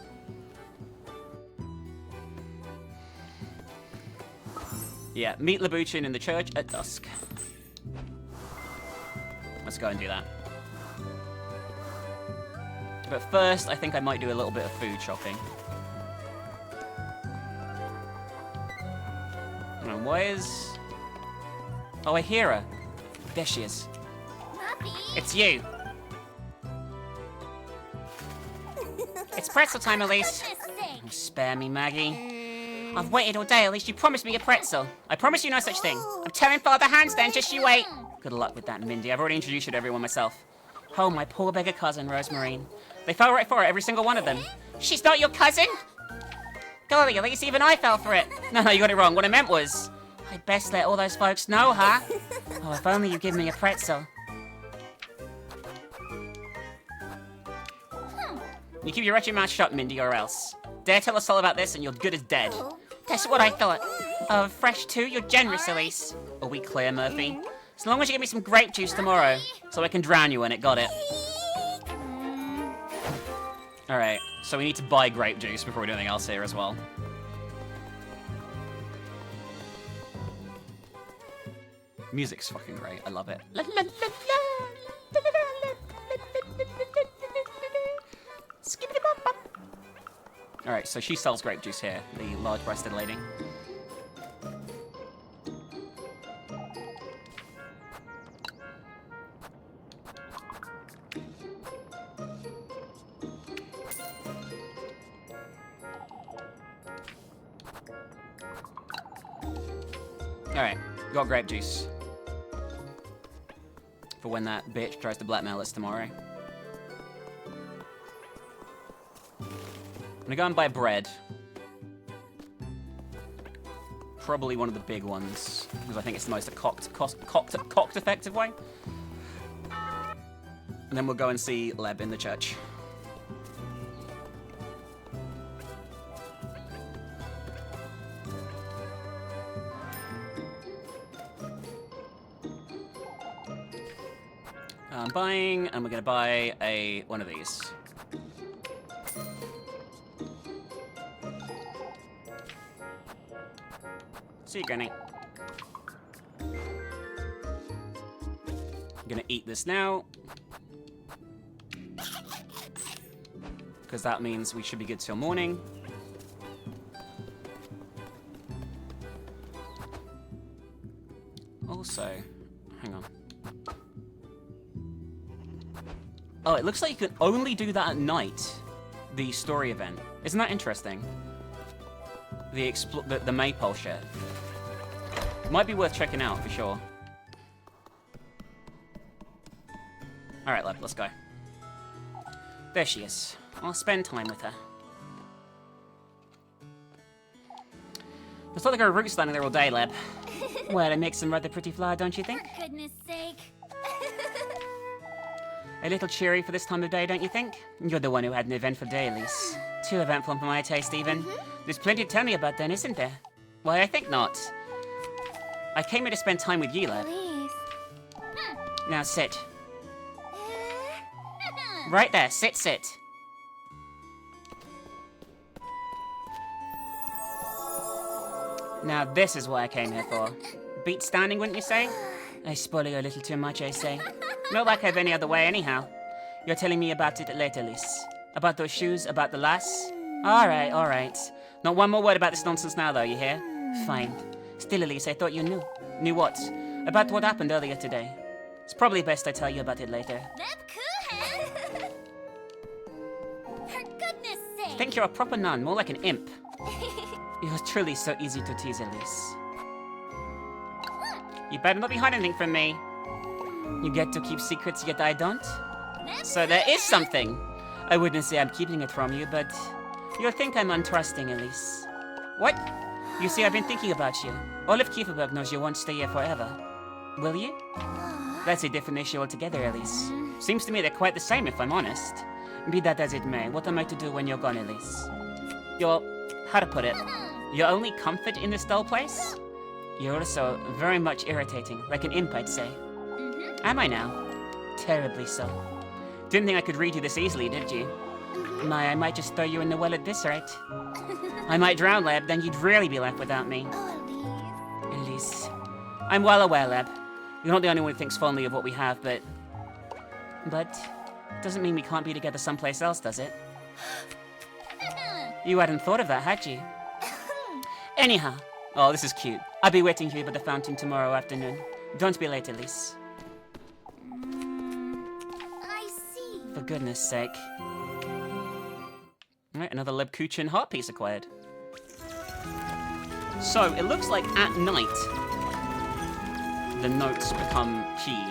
Yeah, meet Labuchin in the church at dusk. Let's go and do that. But first, I think I might do a little bit of food shopping. And why is... Oh, I hear her. There she is. It's you. It's pretzel time, Elise. Oh, spare me, Maggie. I've waited all day, Elise. You promised me a pretzel. I promise you no such thing. I'm telling Father Handstand, just you wait. Good luck with that, Mindy. I've already introduced you to everyone myself. Oh, my poor beggar cousin, Rosemarine. They fell right for it, every single one of them. She's not your cousin? Golly, Elise, even I fell for it. No, you got it wrong. What I meant was... I'd best let all those folks know, huh? Oh, if only you'd give me a pretzel. You keep your wretched mouth shut, Mindy, or else. Dare tell us all about this and you're good as dead. That's what I thought. Oh, fresh too? You're generous, Elise. Are we clear, Murphy? As long as you give me some grape juice tomorrow, so I can drown you in it, got it? Alright, so we need to buy grape juice before we do anything else here as well. Music's fucking great, I love it. Alright, so she sells grape juice here, the large-breasted lady. Alright, got grape juice. For when that bitch tries to blackmail us tomorrow. I'm gonna go and buy bread. probably one of the big ones, because I think it's the most cocked effective way. And then we'll go and see Leb in the church. I'm buying, and we're going to buy one of these. See you, Granny. I'm gonna eat this now. Because that means we should be good till morning. Also, hang on. Oh, it looks like you can only do that at night. The story event. Isn't that interesting? The maypole shit. Might be worth checking out for sure. Alright, Leb, let's go. There she is. I'll spend time with her. Looks like they got roots standing there all day, Leb. Well, it makes them rather pretty flower, don't you think? For goodness sake. A little cheery for this time of day, don't you think? You're the one who had an eventful day, Elise. Too eventful for my taste, even. There's plenty to tell me about then, isn't there? Why, I think not. I came here to spend time with you, Leb. Please. Now sit. Right there, sit, sit. Now this is what I came here for. Beat standing, wouldn't you say? I spoil you a little too much, I say. Not like I've any other way anyhow. You're telling me about it later, Lise. About those shoes, about the lass? Alright, alright. Not one more word about this nonsense now, though, you hear? Fine. Still, Elise, I thought you knew. Knew what? About what happened earlier today. It's probably best I tell you about it later. For goodness sake. Think you're a proper nun, more like an imp. You're truly so easy to tease, Elise. You better not be hiding anything from me. You get to keep secrets, yet I don't. So there is something. I wouldn't say I'm keeping it from you, but you'll think I'm untrusting, Elise. What? You see, I've been thinking about you. Olive Kieferberg knows you won't stay here forever. Will you? That's a different issue altogether, Elise. Seems to me they're quite the same, if I'm honest. Be that as it may, what am I to do when you're gone, Elise? You're... how to put it? Your only comfort in this dull place? You're also very much irritating, like an imp, I'd say. Am I now? Terribly so. Didn't think I could read you this easily, did you? My, I might just throw you in the well at this rate. I might drown, Leb, then you'd really be left without me. Elise. I'm well aware, Leb. You're not the only one who thinks fondly of what we have, but... But... doesn't mean we can't be together someplace else, does it? You hadn't thought of that, had you? Anyhow. Oh, this is cute. I'll be waiting here by the fountain tomorrow afternoon. Don't be late, Elise. I see. For goodness sake. Alright, another Lebkuchen heart piece acquired. So, it looks like at night, the notes become key.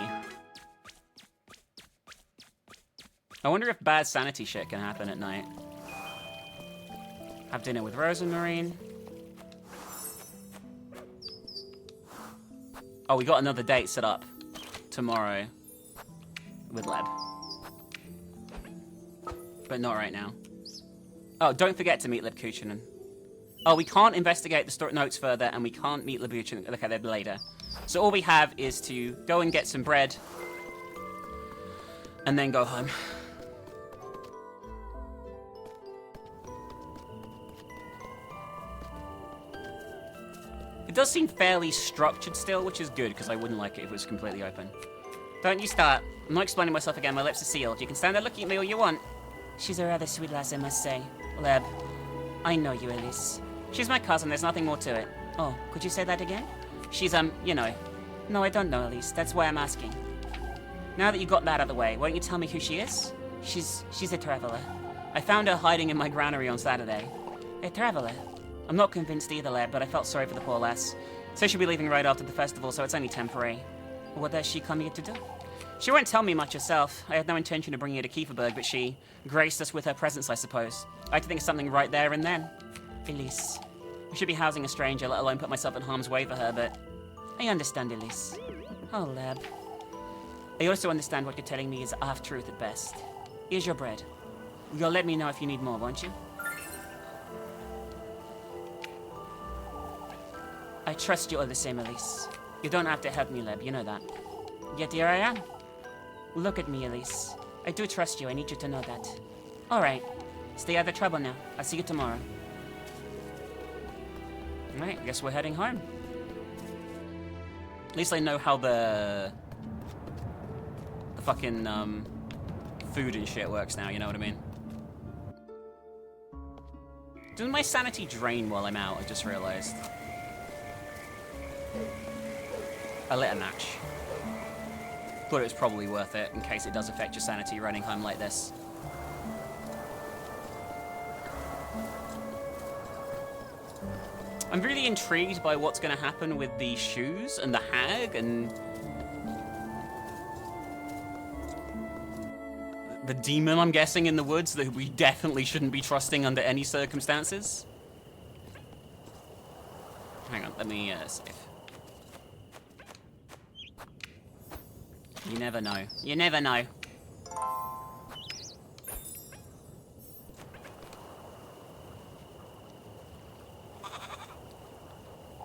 I wonder if bad sanity shit can happen at night. Have dinner with Rose and Marine. Oh, we got another date set up tomorrow with Leb. But not right now. Oh, don't forget to meet Lebkuchen. Oh, we can't investigate the notes further, and we can't meet Lebkuchen. Okay, they're later. So all we have is to go and get some bread, and then go home. It does seem fairly structured still, which is good, because I wouldn't like it if it was completely open. Don't you start. I'm not explaining myself again, my lips are sealed. You can stand there looking at me all you want. She's a rather sweet lass, I must say. Leb, I know you, Elise. She's my cousin, there's nothing more to it. Oh, could you say that again? She's, you know. No, I don't know, Elise, that's why I'm asking. Now that you got that out of the way, why don't you tell me who she is? She's a traveler. I found her hiding in my granary on Saturday. A traveler? I'm not convinced either, Leb, but I felt sorry for the poor lass. So she'll be leaving right after the festival, so it's only temporary. What does she come here to do? She won't tell me much herself. I had no intention of bringing her to Kieferberg, but she graced us with her presence, I suppose. I had to think of something right there and then. Elise, I should be housing a stranger, let alone put myself in harm's way for her, but I understand, Elise. Oh, Lab. I also understand what you're telling me is half-truth at best. Here's your bread. You'll let me know if you need more, won't you? I trust you all the same, Elise. You don't have to help me, Leb, you know that. Yet here I am. Look at me, Elise. I do trust you, I need you to know that. Alright, stay out of trouble now. I'll see you tomorrow. Alright, I guess we're heading home. At least I know how the fucking, food and shit works now, you know what I mean? Does my sanity drain while I'm out? I just realized. I lit a match. Thought it was probably worth it in case it does affect your sanity running home like this. I'm really intrigued by what's going to happen with the shoes and the hag and the demon, I'm guessing, in the woods that we definitely shouldn't be trusting under any circumstances. Hang on, let me save. You never know. You never know.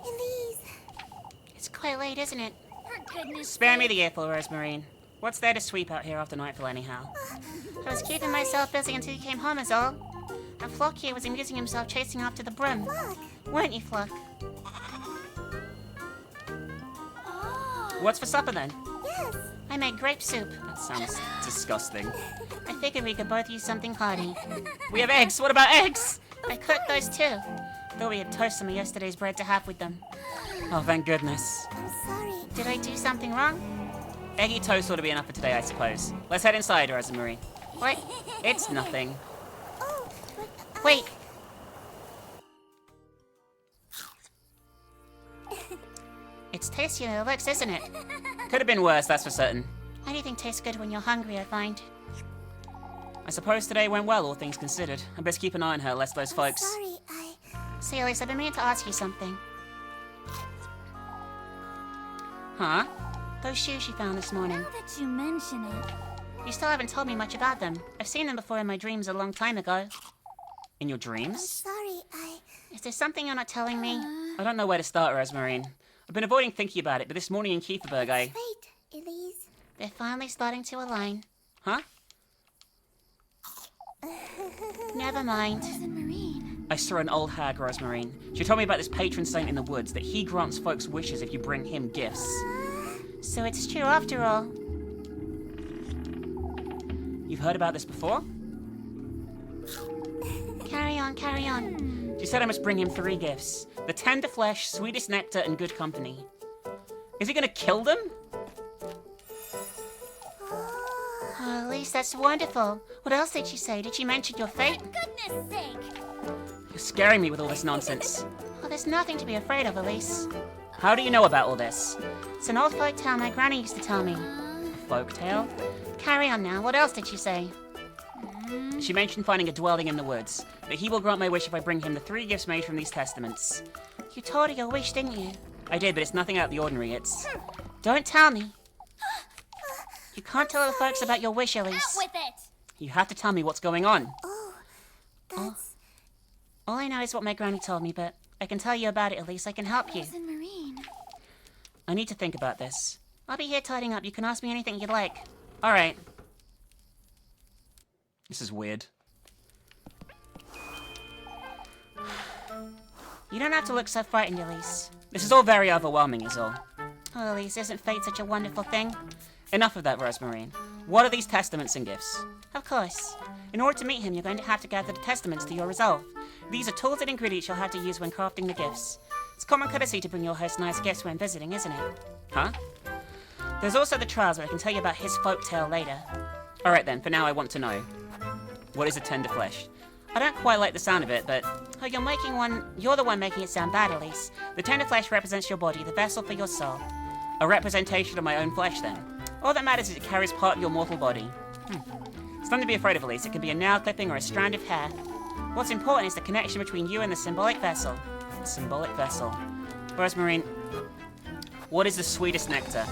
Elise. It's quite late, isn't it? For goodness Spare me sake. the earful, Rosemarine. What's there to sweep out here after nightfall, anyhow? I was keeping myself busy until you came home, is all. And Flock here was amusing himself chasing after the broom. Look. Weren't you, Flock? Oh. What's for supper then? Yes. I made grape soup. That sounds disgusting. I figured we could both use something hearty. We have eggs. What about eggs? I cooked those too. Though we had toast some of yesterday's bread to have with them. Oh, thank goodness. I'm sorry. Did I do something wrong? Eggy toast ought to be enough for today, I suppose. Let's head inside, Rosemary. What? It's nothing. Oh, but Wait. It's tastier than it looks, isn't it? Could have been worse, that's for certain. Anything tastes good when you're hungry, I find. I suppose today went well, all things considered. I best keep an eye on her, lest those folks... sorry, Say, Elise, I've been meaning to ask you something. Huh? Those shoes you found this morning. now that you mention it. You still haven't told me much about them. I've seen them before in my dreams a long time ago. In your I'm dreams? sorry, Is there something you're not telling me? I don't know where to start, Rosemary. I've been avoiding thinking about it, but this morning in Kieferberg, Wait, Elise. They're finally starting to align. Huh? Never mind. Marine. I saw an old hag, Rosemary. She told me about this patron saint in the woods, that he grants folks wishes if you bring him gifts. So it's true after all. You've heard about this before? Carry on, carry on. She said I must bring him 3 gifts. The tender flesh, sweetest nectar, and good company. Is he gonna kill them? Oh, at least that's wonderful. What else did she say? Did she mention your fate? Goodness sake. You're scaring me with all this nonsense. Oh, there's nothing to be afraid of, Elise. How do you know about all this? It's an old folk tale my granny used to tell me. A folk tale? Carry on now. What else did she say? She mentioned finding a dwelling in the woods, that he will grant my wish if I bring him the 3 gifts made from these testaments. You told her your wish, didn't you? I did, but it's nothing out of the ordinary, it's... Don't tell me. You can't tell the folks about your wish, Out Elise. with it. You have to tell me what's going on. Oh, that's All I know is what my granny told me, but I can tell you about it, Elise. I can help you. Marine. I need to think about this. I'll be here tidying up. You can ask me anything you'd like. Alright. This is weird. You don't have to look so frightened, Elise. This is all very overwhelming, is all. Oh, Elise, isn't fate such a wonderful thing? Enough of that, Rosemary. What are these testaments and gifts? Of course. In order to meet him, you're going to have to gather the testaments to your resolve. These are tools and ingredients you'll have to use when crafting the gifts. It's common courtesy to bring your host nice gifts when visiting, isn't it? Huh? There's also the trials, where I can tell you about his folk tale later. Alright then, for now I want to know. What is a tender flesh? I don't quite like the sound of it, but... Oh, you're the one making it sound bad, Elise. The tender flesh represents your body, the vessel for your soul. A representation of my own flesh then. All that matters is it carries part of your mortal body. It's nothing to be afraid of, Elise. It can be a nail clipping or a strand of hair. What's important is the connection between you and the symbolic vessel. symbolic vessel. Rosemarine, what is the sweetest nectar?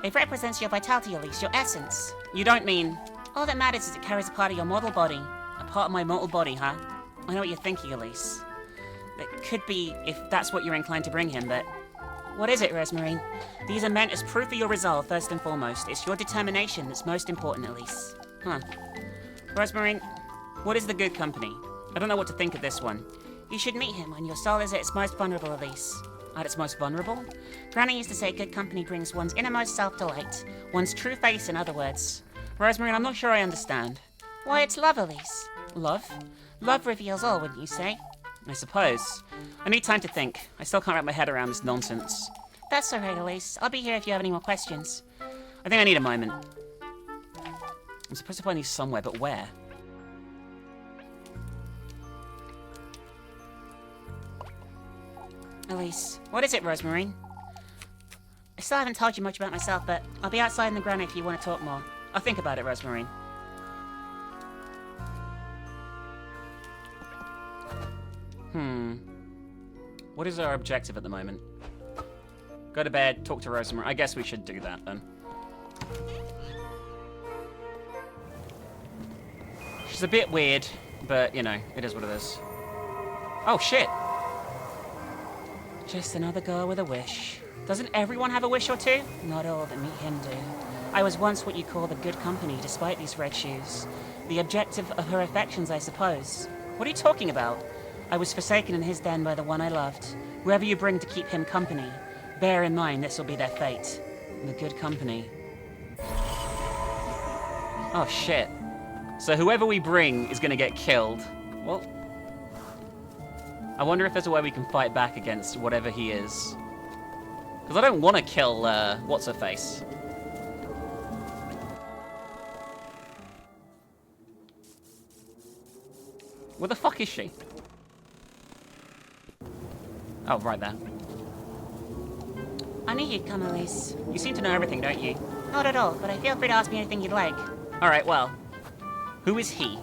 It represents your vitality, Elise, your essence. You don't mean All that matters is it carries a part of your mortal body. a part of my mortal body, huh? I know what you're thinking, Elise. It could be if that's what you're inclined to bring him, but what is it, Rosemarine? These are meant as proof of your resolve, first and foremost. It's your determination that's most important, Elise. Huh. Rosemarine, what is the good company? I don't know what to think of this one. You should meet him when your soul is at its most vulnerable, Elise. At its most vulnerable? Granny used to say good company brings one's innermost self-delight. One's true face, in other words. Rosemarine, I'm not sure I understand. Why, it's love, Elise. Love? Love reveals all, wouldn't you say? I suppose. I need time to think. I still can't wrap my head around this nonsense. That's alright, Elise. I'll be here if you have any more questions. I think I need a moment. I'm supposed to find these somewhere, but where? Elise, What is it, Rosemarine? I still haven't told you much about myself, but I'll be outside in the granite if you want to talk more. I'll think about it, Rosemarine. What is our objective at the moment? Go to bed, talk to Rosemarine. I guess we should do that, then. She's a bit weird, but, you know, it is what it is. Oh, shit! Just another girl with a wish. Doesn't everyone have a wish or two? Not all that meet him do. I was once what you call the good company, despite these red shoes. The objective of her affections, I suppose. What are you talking about? I was forsaken in his den by the one I loved. Whoever you bring to keep him company, bear in mind this will be their fate. The good company. Oh, shit. So whoever we bring is gonna get killed. Well, I wonder if there's a way we can fight back against whatever he is. Because I don't want to kill, what's-her-face. Where the fuck is she? Oh, right there. I knew you'd come, Elise. You seem to know everything, don't you? Not at all, but I feel free to ask me anything you'd like. Alright, well. Who is he?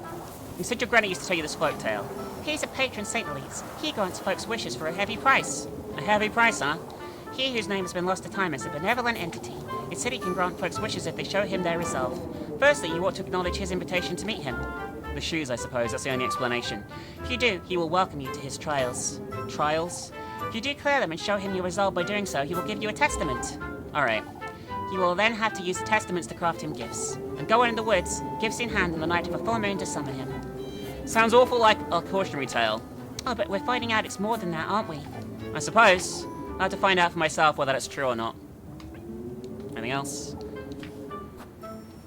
You said your granny used to tell you this folk tale. He's a patron saint, Elise. He grants folks wishes for a heavy price. A heavy price, huh? He whose name has been lost to time is a benevolent entity. It's said he can grant folks wishes if they show him their resolve. Firstly, you ought to acknowledge his invitation to meet him. The shoes, I suppose. That's the only explanation. If you do, he will welcome you to his trials. Trials? If you do clear them and show him your resolve by doing so, he will give you a testament. Alright. You will then have to use the testaments to craft him gifts. And go on in the woods, gifts in hand on the night of a full moon to summon him. Sounds awful like a cautionary tale. Oh, but we're finding out it's more than that, aren't we? I suppose. I'll have to find out for myself whether that's true or not. Anything else?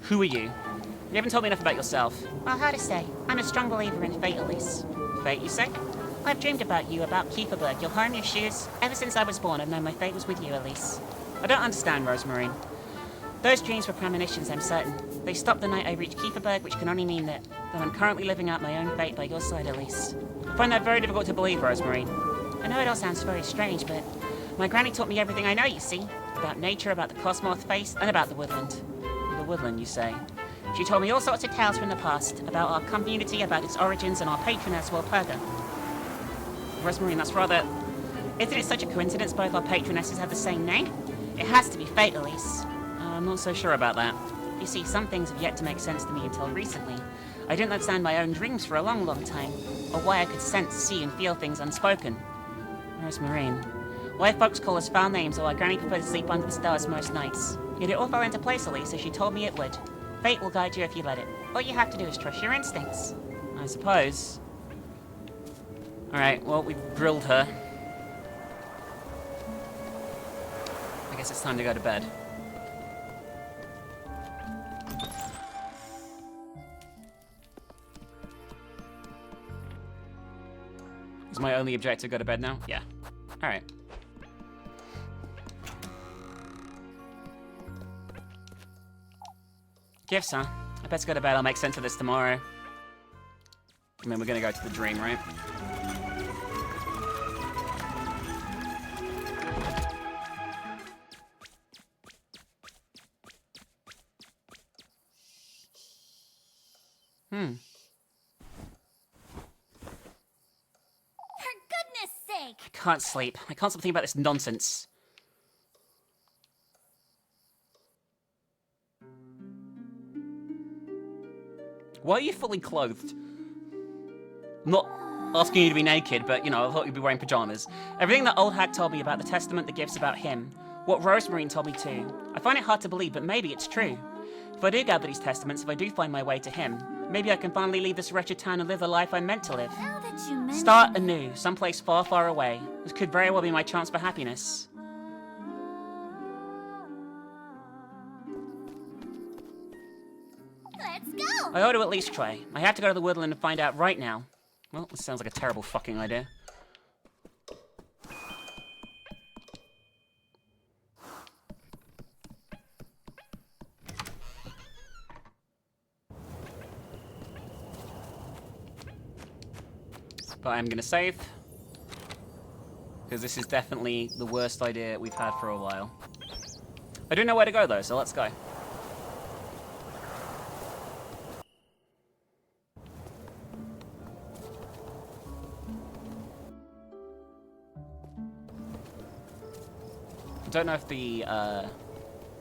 Who are you? You haven't told me enough about yourself. Well, how to say? I'm a strong believer in fate, Elise. Fate, you say? I've dreamed about you, about Kieferberg. You'll harm your shoes. Ever since I was born, I've known my fate was with you, Elise. I don't understand, Rosemarine. Those dreams were premonitions, I'm certain. They stopped the night I reached Kieferberg, which can only mean that I'm currently living out my own fate by your side, Elise. I find that very difficult to believe, Rosemarine. I know it all sounds very strange, but my granny taught me everything I know, you see. About nature, about the cosmoth face, and about the woodland. The woodland, you say? She told me all sorts of tales from the past, about our community, about its origins, and our patroness, Walpurga. Rosemarine, that's rather... Isn't it such a coincidence both our patronesses have the same name? It has to be fate, Elise. I'm not so sure about that. You see, some things have yet to make sense to me until recently. I didn't understand my own dreams for a long, long time, or why I could sense, see, and feel things unspoken. Rosemarine. Why folks call us foul names, or why Granny preferred to sleep under the stars most nights. Yet it all fell into place, Elise, as she told me it would. Fate will guide you if you let it. All you have to do is trust your instincts. I suppose. Alright, well, we've grilled her. I guess it's time to go to bed. Is my only objective go to bed now? Yeah. Alright. Gifts, huh? I better go to bed. I'll make sense of this tomorrow. And then we're gonna go to the dream, right? can't sleep. I can't stop thinking about this nonsense. Why are you fully clothed? I'm not asking you to be naked, but, you know, I thought you'd be wearing pajamas. Everything that old hag told me about the testament, the gifts about him, what Rosemary told me too. I find it hard to believe, but maybe it's true. If I do gather these testaments, if I do find my way to him, maybe I can finally leave this wretched town and live the life I'm meant to live. Now that you mention Start anew, someplace far, far away. This could very well be my chance for happiness. Let's go! I ought to at least try. I have to go to the woodland and find out right now. Well, this sounds like a terrible fucking idea. But I'm gonna save. Because this is definitely the worst idea we've had for a while. I don't know where to go though, so let's go. I don't know if the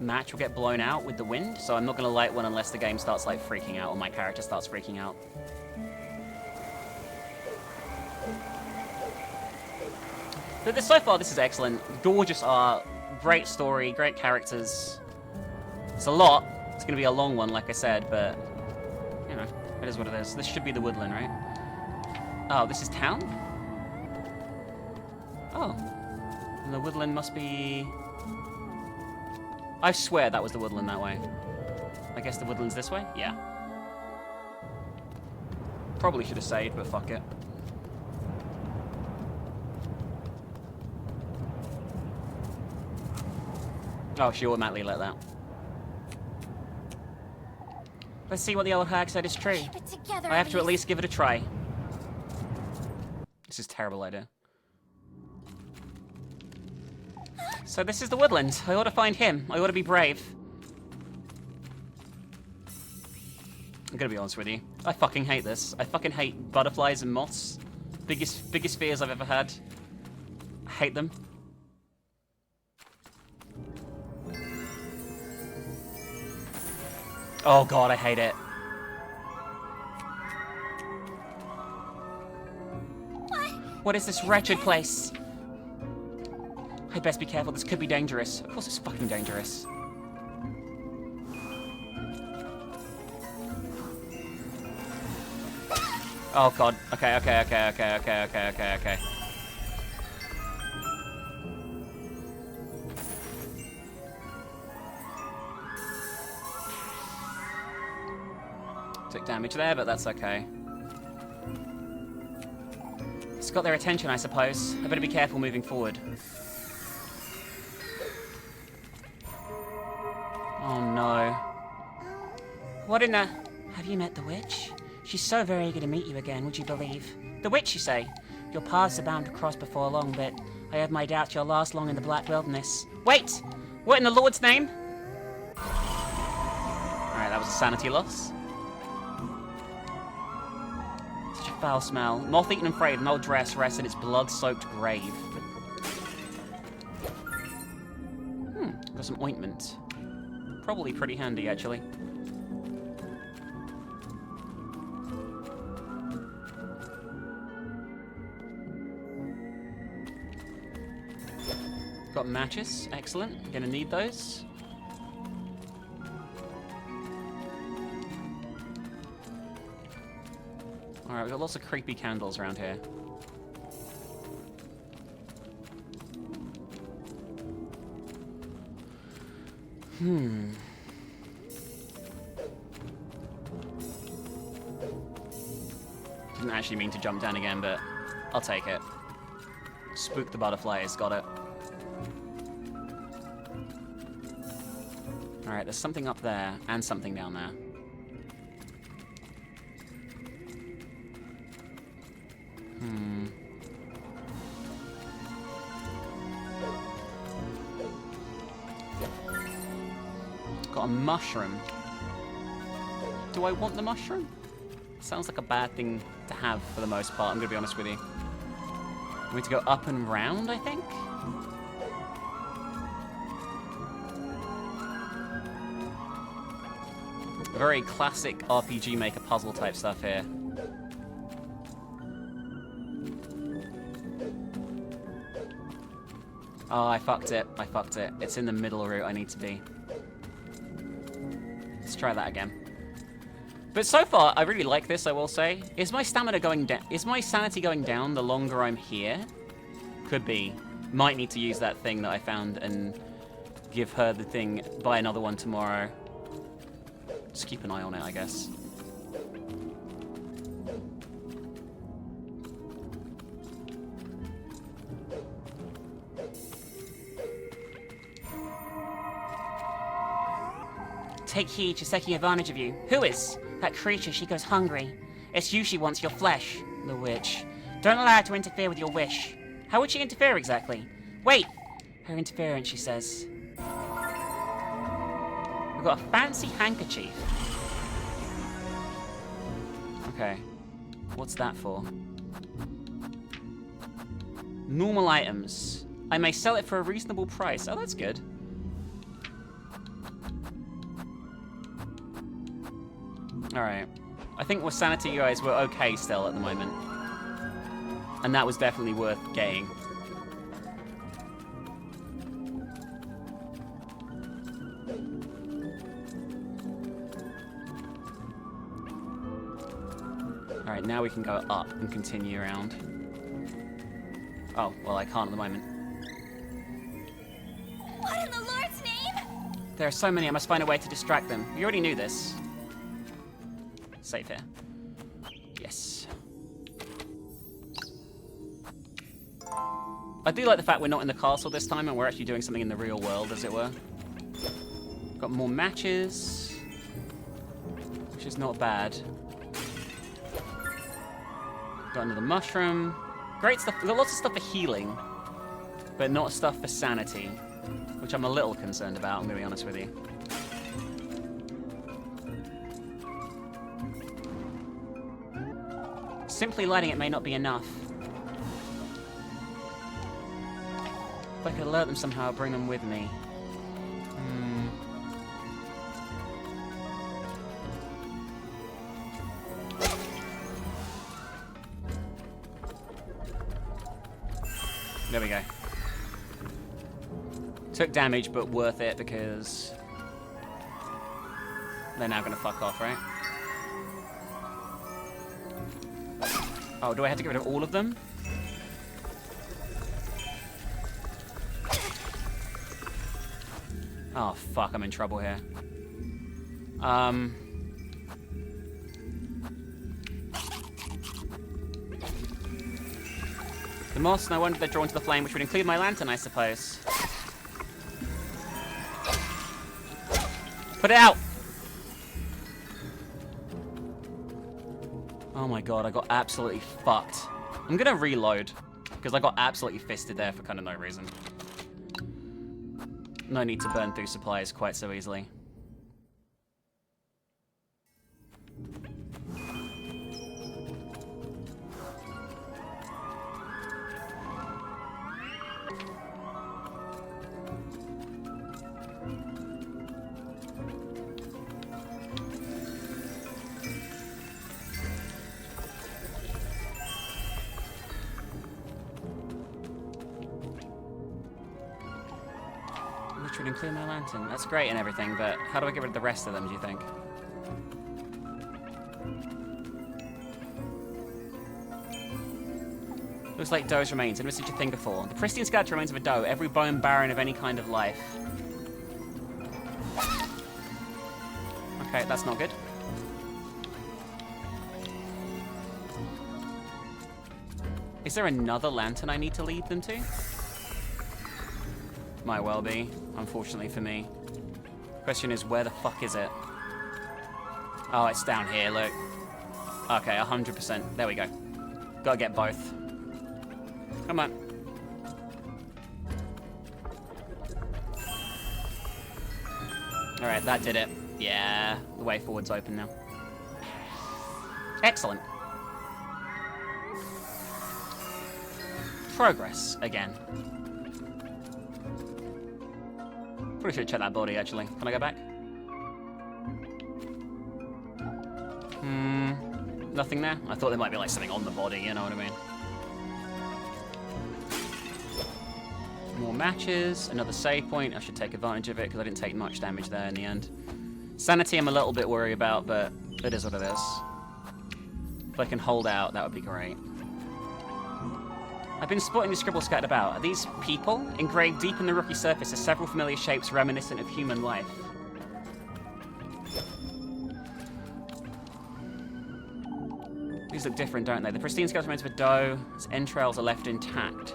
match will get blown out with the wind, so I'm not going to light one unless the game starts like freaking out or my character starts freaking out. But so far, this is excellent. Gorgeous art, great story, great characters. It's a lot. It's going to be a long one, like I said, but you know, it is what it is. This should be the woodland, right? Oh, this is town? Oh. And the woodland must be... I swear that was the woodland that way. I guess the woodland's this way? Yeah. Probably should have saved, but fuck it. Oh, she automatically let that. Let's see what the old hag said is true. Keep it together, I have to at Elise. least give it a try. This is a terrible idea. So this is the woodland. I ought to find him. I ought to be brave. I'm gonna be honest with you. I fucking hate this. I fucking hate butterflies and moths. Biggest fears I've ever had. I hate them. Oh god, I hate it. What is this wretched place? I'd best be careful, this could be dangerous. Of course it's fucking dangerous. Oh god. Okay. Took damage there, but that's okay. It's got their attention, I suppose. I better be careful moving forward. Oh no. What in the... Have you met the witch? She's so very eager to meet you again, would you believe? The witch, you say? Your paths are bound to cross before long, but I have my doubts you'll last long in the Black Wilderness. Wait! What in the Lord's name? Alright, that was a sanity loss. Such a foul smell. Moth-eaten and frayed, an old dress rests in its blood-soaked grave. Got some ointment. Probably pretty handy, actually. Got matches, excellent. Gonna need those. Alright, we've got lots of creepy candles around here. Didn't actually mean to jump down again, but I'll take it. Spook the butterflies, got it. Alright, there's something up there, and something down there. Got a mushroom. Do I want the mushroom? Sounds like a bad thing to have for the most part, I'm gonna be honest with you. We need to go up and round, I think? Very classic RPG Maker puzzle type stuff here. Oh, I fucked it. I fucked it. It's in the middle route I need to be. Let's try that again. But so far, I really like this, I will say. Is my stamina going down? Is my sanity going down the longer I'm here? Could be. Might need to use that thing that I found and give her the thing, buy another one tomorrow. Just keep an eye on it, I guess. Take heed, she's taking advantage of you. Who is? That creature, she goes hungry. It's you she wants, your flesh. The witch. Don't allow her to interfere with your wish. How would she interfere exactly? Wait! Her interference, she says. We've got a fancy handkerchief. Okay. What's that for? Normal items. I may sell it for a reasonable price. Oh, that's good. Alright. I think with sanity, you guys, we're okay still at the moment. And that was definitely worth getting. Alright, now we can go up and continue around. Oh, well, I can't at the moment. What in the Lord's name? There are so many, I must find a way to distract them. You already knew this. Safe here. Yes. I do like the fact we're not in the castle this time and we're actually doing something in the real world, as it were. Got more matches, which is not bad. Got another mushroom. Great stuff. We've got lots of stuff for healing, but not stuff for sanity, which I'm a little concerned about, I'm going to be honest with you. Simply lighting it may not be enough. If I could alert them somehow, I'll bring them with me. There we go. Took damage, but worth it because they're now going to fuck off, right? Oh, do I have to get rid of all of them? Oh, fuck, I'm in trouble here. The moss, no wonder they're drawn to the flame, which would include my lantern, I suppose. Put it out! Oh my god, I got absolutely fucked. I'm gonna reload, because I got absolutely fisted there for kind of no reason. No need to burn through supplies quite so easily. Which would include my lantern. That's great and everything, but how do I get rid of the rest of them, do you think? Looks like doe's remains. Never such a thing before. The pristine skeleton remains of a doe, every bone barren of any kind of life. Okay, that's not good. Is there another lantern I need to lead them to? Might well be, unfortunately for me. Question is, where the fuck is it? Oh, it's down here, look. Okay, 100%. There we go. Gotta get both. Come on. Alright, that did it. Yeah, the way forward's open now. Excellent. progress again. Probably should check that body, actually. Can I go back? Nothing there? I thought there might be like something on the body, you know what I mean? More matches, another save point. I should take advantage of it because I didn't take much damage there in the end. Sanity I'm a little bit worried about, but it is what it is. If I can hold out, that would be great. I've been spotting the scribbles scattered about. Are these people? Engraved deep in the rocky surface are several familiar shapes reminiscent of human life. These look different, don't they? The pristine skeleton remains of a doe. Its entrails are left intact.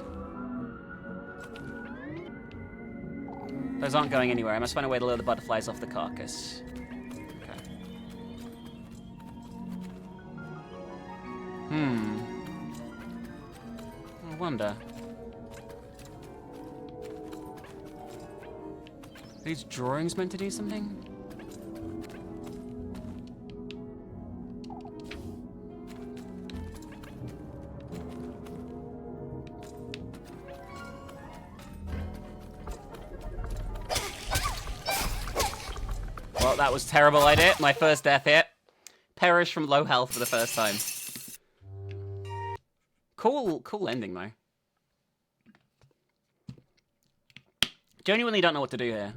Those aren't going anywhere. I must find a way to lure the butterflies off the carcass. Okay. I wonder. Are these drawings meant to do something? Well, that was a terrible idea. My first death hit. Perish from low health for the first time. Cool ending, though. Genuinely don't know what to do here.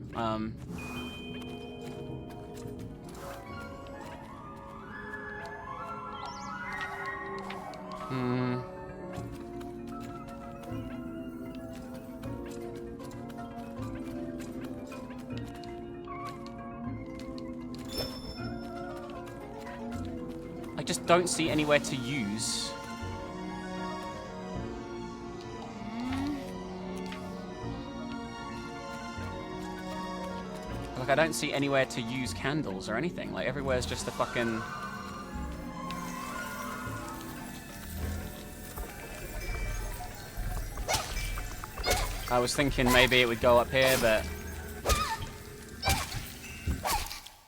I just don't see anywhere to use. Like, I don't see anywhere to use candles or anything. Like, everywhere's just a fucking... I was thinking maybe it would go up here, but...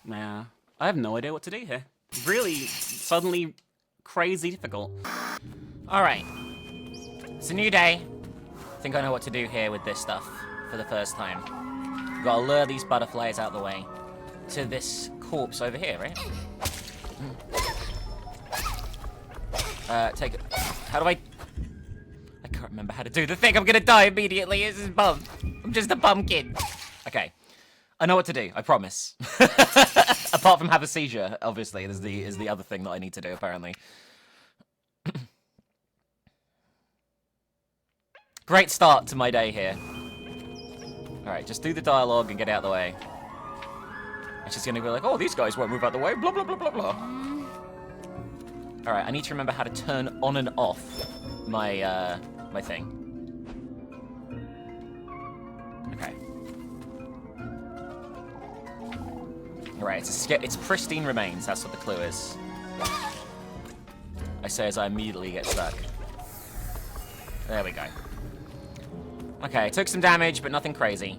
Nah. I have no idea what to do here. Really, suddenly, crazy difficult. Alright. It's a new day. I think I know what to do here with this stuff for the first time. We've got to lure these butterflies out the way to this corpse over here, right? Take it. How do I can't remember how to do the thing. I'm gonna die immediately. This is bum. I'm just a bum kid. Okay. I know what to do, I promise. Apart from have a seizure, obviously, is the other thing that I need to do, apparently. Great start to my day here. Alright, just do the dialogue and get out of the way. It's just gonna be like, oh, these guys won't move out the way, blah, blah, blah, blah, blah. Alright, I need to remember how to turn on and off my, my thing. Okay. Alright, it's pristine remains, that's what the clue is. I say as I immediately get stuck. There we go. Okay, took some damage, but nothing crazy.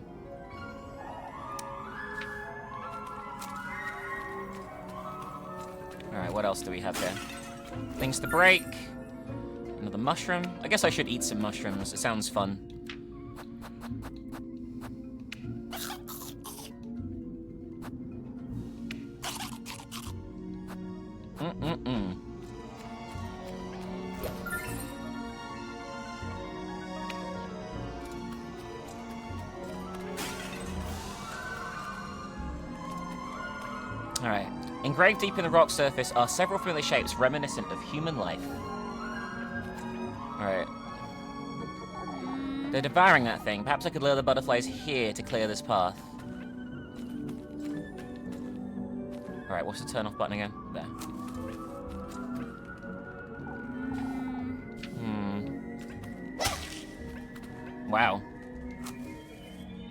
Alright, what else do we have here? Things to break. Another mushroom. I guess I should eat some mushrooms. It sounds fun. Alright. Engraved deep in the rock surface are several familiar shapes reminiscent of human life. Alright. They're devouring that thing. Perhaps I could lure the butterflies here to clear this path. Alright, what's the turn off button again? There. Wow.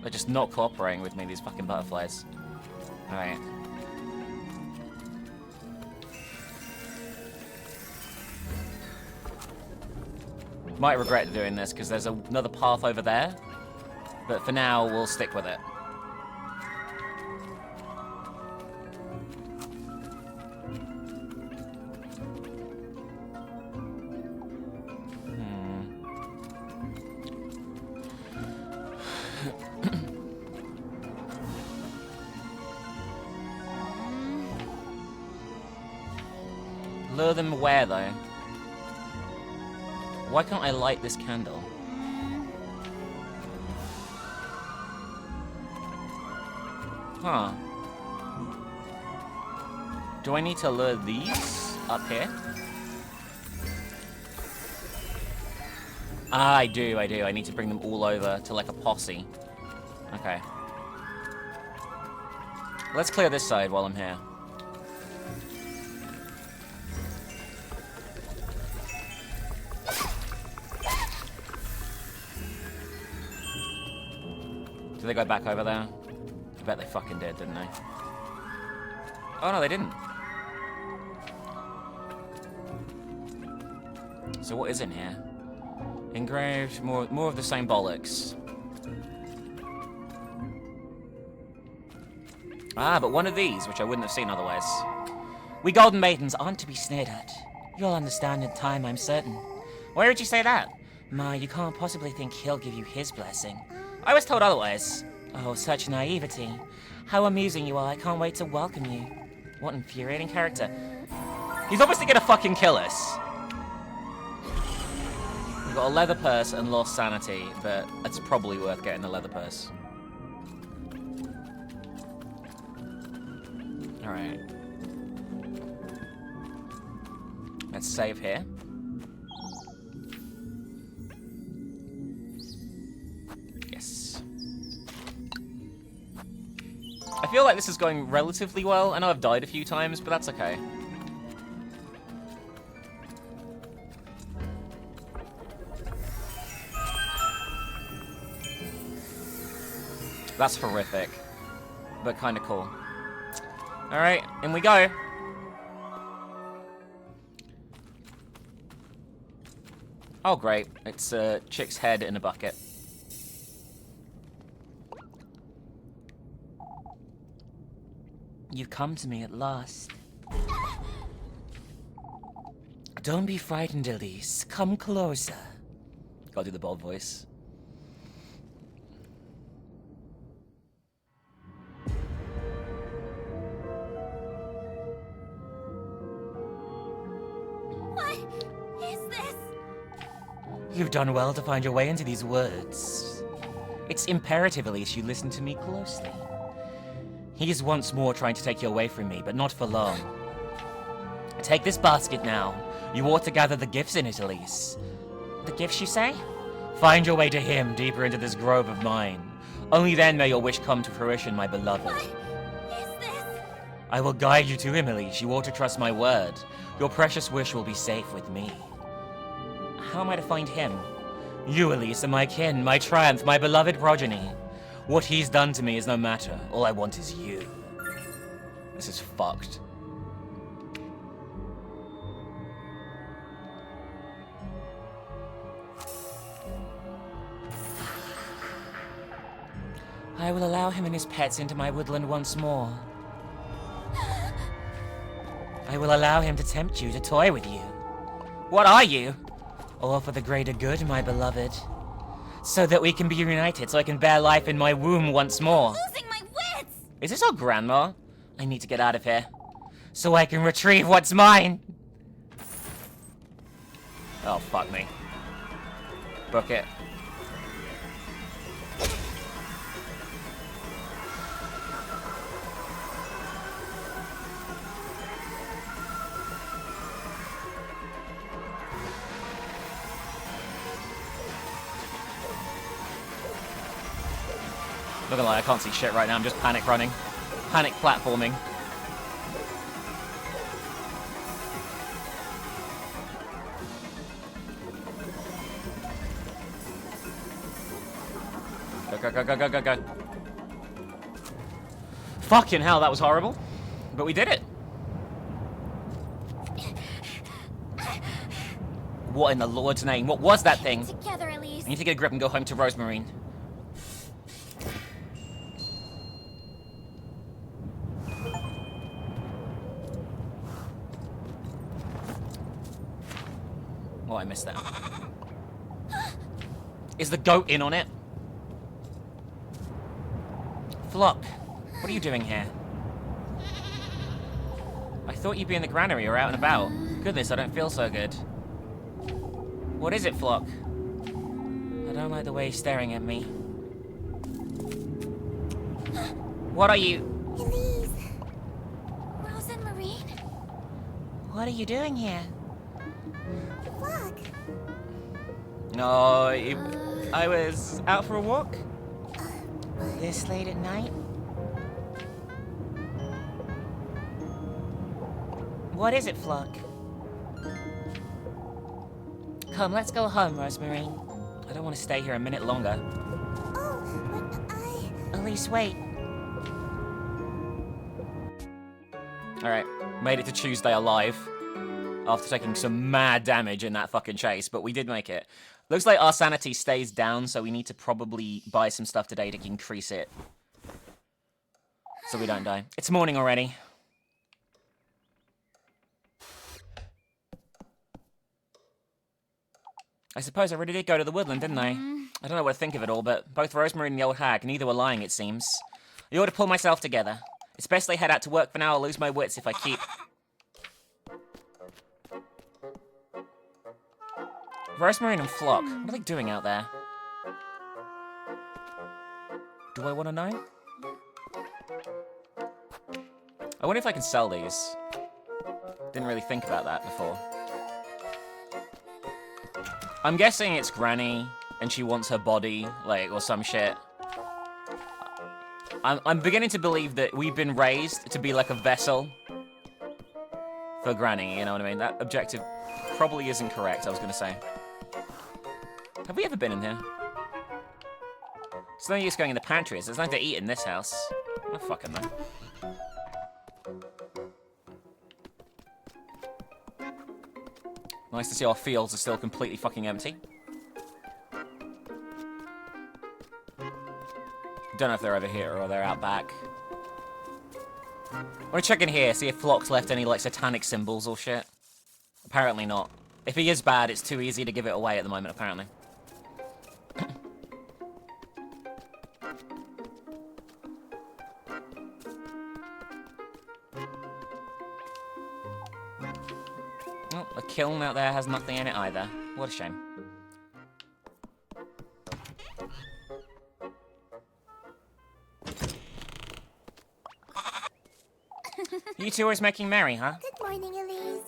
They're just not cooperating with me, these fucking butterflies. Alright. Might regret doing this because there's another path over there, but for now we'll stick with it. Lure them where, though? Why can't I light this candle? Huh. Do I need to lure these up here? Ah, I do. I need to bring them all over to, like, a posse. Okay. Let's clear this side while I'm here. Did they go back over there? I bet they fucking did, didn't they? Oh, no, they didn't. So what is in here? Engraved, more of the same bollocks. Ah, but one of these, which I wouldn't have seen otherwise. We golden maidens aren't to be sneered at. You'll understand in time, I'm certain. Why would you say that? My, you can't possibly think he'll give you his blessing. I was told otherwise. Oh, such naivety. How amusing you are, I can't wait to welcome you. What infuriating character. He's obviously gonna fucking kill us. We've got a leather purse and lost sanity, but it's probably worth getting the leather purse. Alright. Let's save here. Yes. I feel like this is going relatively well. I know I've died a few times, but that's okay. That's horrific, but kind of cool. Alright, in we go. Oh great, it's a chick's head in a bucket. You've come to me at last. Don't be frightened, Elise. Come closer. Gotta do the bold voice. What is this? You've done well to find your way into these woods. It's imperative, Elise, you listen to me closely. He is once more trying to take you away from me, but not for long. Take this basket now. You ought to gather the gifts in it, Elise. The gifts, you say? Find your way to him, deeper into this grove of mine. Only then may your wish come to fruition, my beloved. What is this? I will guide you to him, Elise. You ought to trust my word. Your precious wish will be safe with me. How am I to find him? You, Elise, are my kin, my triumph, my beloved progeny. What he's done to me is no matter. All I want is you. This is fucked. I will allow him and his pets into my woodland once more. I will allow him to tempt you, to toy with you. What are you? All for the greater good, my beloved. So that we can be reunited, so I can bear life in my womb once more. Losing my wits! Is this our grandma? I need to get out of here. So I can retrieve what's mine. Oh, fuck me. Book it. Not gonna lie, I can't see shit right now. I'm just panic running. Panic platforming. Go, go, go, go, go, go, go. Fucking hell, that was horrible. But we did it. What in the Lord's name? What was that thing? Together, Elise. I need to get a grip and go home to Rosemarine. Oh, I missed that. Is the goat in on it? Flock, what are you doing here? I thought you'd be in the granary or out and about. Goodness, I don't feel so good. What is it, Flock? I don't like the way he's staring at me. What are you? Elise. Rose and Marine. What are you doing here? Look. No, I was out for a walk. This late at night? What is it, Flock? Come, let's go home, Rosemary. I don't want to stay here a minute longer. Oh, but I... Elise, wait. Alright, made it to Tuesday alive. After taking some mad damage in that fucking chase, but we did make it. Looks like our sanity stays down, so we need to probably buy some stuff today to increase it. So we don't die. It's morning already. I suppose I really did go to the woodland, didn't I? I don't know what to think of it all, but both Rosemary and the old hag, neither were lying, it seems. I ought to pull myself together. It's best I head out to work for now. I'll lose my wits if I keep... Rosemary and Flock, what are they doing out there? Do I want to know? I wonder if I can sell these. Didn't really think about that before. I'm guessing it's Granny, and she wants her body, like, or some shit. I'm beginning to believe that we've been raised to be like a vessel for Granny, you know what I mean? That objective probably isn't correct, I was gonna say. Have we ever been in here? It's no use going in the pantries. There's nothing to eat in this house. Oh, fucking no. Nice to see our fields are still completely fucking empty. Don't know if they're over here or they're out back. I want to check in here, see if Flock's left any, like, satanic symbols or shit. Apparently not. If he is bad, it's too easy to give it away at the moment, apparently. Oh, the kiln out there has nothing in it either. What a shame. You two always making merry, huh? Good morning, Elise.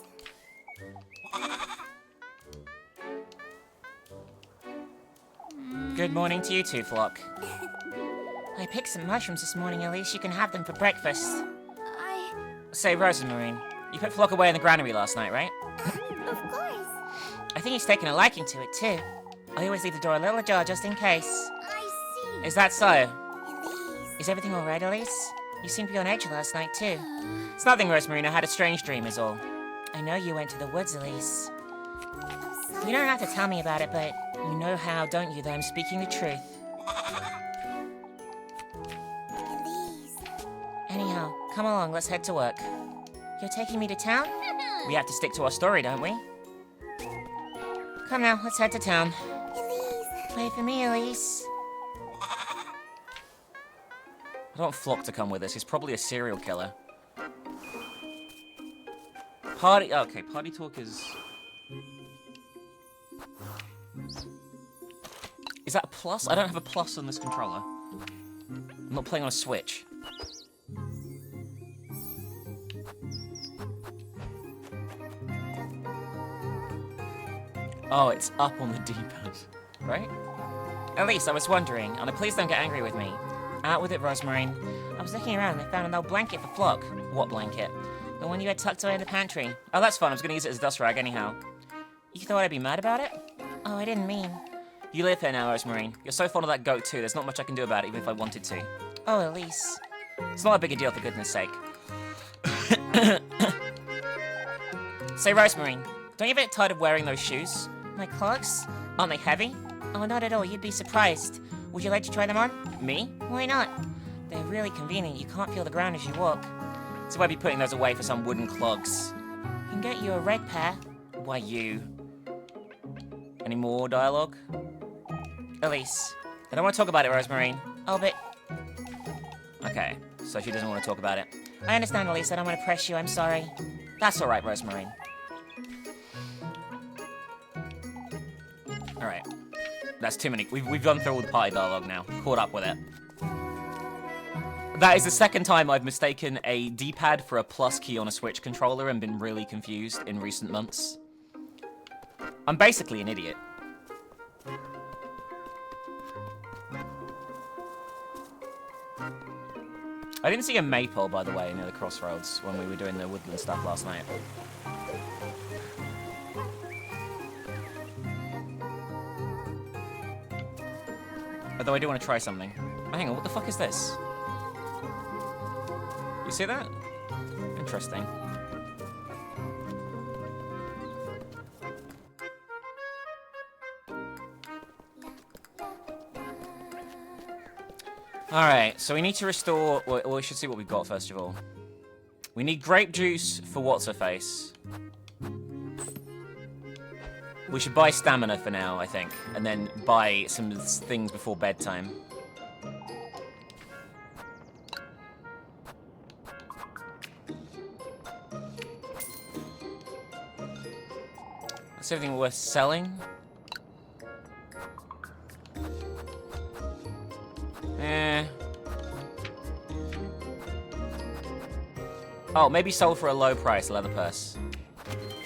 Good morning to you too, Flock. I picked some mushrooms this morning, Elise. You can have them for breakfast. Say, Rosemary, you put Flock away in the granary last night, right? Of course. I think he's taken a liking to it, too. I always leave the door a little ajar just in case. I see. Is that so? Elise. Is everything alright, Elise? You seemed to be on edge last night, too. It's nothing, Rosemary. I had a strange dream, is all. I know you went to the woods, Elise. I'm sorry. You don't have to tell me about it, but you know how, don't you, that I'm speaking the truth. Elise. Anyhow, come along, let's head to work. You're taking me to town? We have to stick to our story, don't we? Come now, let's head to town. Elise. Wait for me, Elise. I don't want Flock to come with us. He's probably a serial killer. Party... Okay, party talk is... Is that a plus? I don't have a plus on this controller. I'm not playing on a Switch. Oh, it's up on the D-pad, right? Elise, I was wondering, and please don't get angry with me. Out with it, Rosemary. I was looking around and I found an old blanket for Flock. What blanket? The one you had tucked away in the pantry. Oh, that's fun. I was going to use it as a dust rag anyhow. You thought I'd be mad about it? Oh, I didn't mean. You live here now, Rosemary. You're so fond of that goat too. There's not much I can do about it, even if I wanted to. Oh, Elise. It's not a big a deal, for goodness sake. Say, Rosemary, don't you get tired of wearing those shoes? My clogs? Aren't they heavy? Oh, not at all. You'd be surprised. Would you like to try them on? Me? Why not? They're really convenient. You can't feel the ground as you walk. So I'd be putting those away for some wooden clogs. I can get you a red pair. Why you? Any more dialogue? Elise. I don't want to talk about it, Rosemary. Oh, but Okay, so she doesn't want to talk about it. I understand, Elise. I don't want to press you. I'm sorry. That's alright, Rosemary. Alright. That's too many. We've gone through all the party dialogue now. Caught up with it. That is the second time I've mistaken a D-pad for a plus key on a Switch controller and been really confused in recent months. I'm basically an idiot. I didn't see a maple, by the way, near the crossroads when we were doing the woodland stuff last night. Although I do want to try something. Oh, hang on, what the fuck is this? You see that? Interesting. Alright, so we need to restore... Well, we should see what we've got first of all. We need grape juice for what's-her-face. We should buy stamina for now, I think. And then buy some things before bedtime. Is everything worth selling? Oh, maybe sold for a low price, leather purse.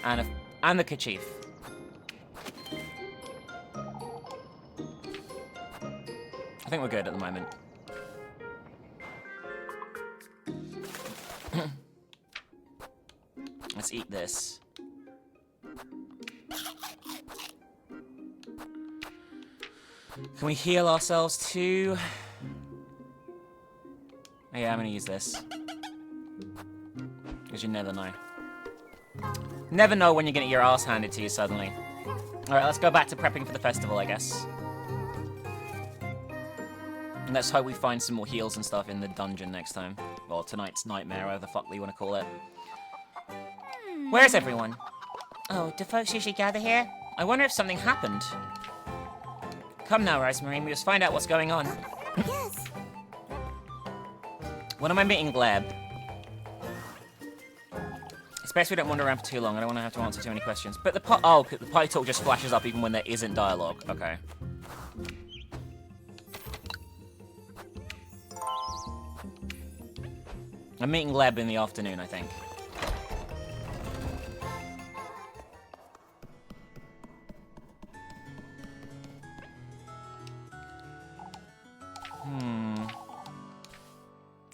And the kerchief. I think we're good at the moment. Let's eat this. Can we heal ourselves too? Oh, yeah, I'm gonna use this. Because you never know. Never know when you're gonna get your ass handed to you suddenly. Alright, let's go back to prepping for the festival, I guess. And let's hope we find some more heals and stuff in the dungeon next time. Or tonight's nightmare, whatever the fuck you want to call it. Where's everyone? Oh, do folks usually gather here? I wonder if something happened. Come now, Rosemary, we must find out what's going on. Yes. When am I meeting Gleb? It's best we don't wander around for too long. I don't want to have to answer too many questions. But the party talk just flashes up even when there isn't dialogue. Okay. I'm meeting Gleb in the afternoon, I think.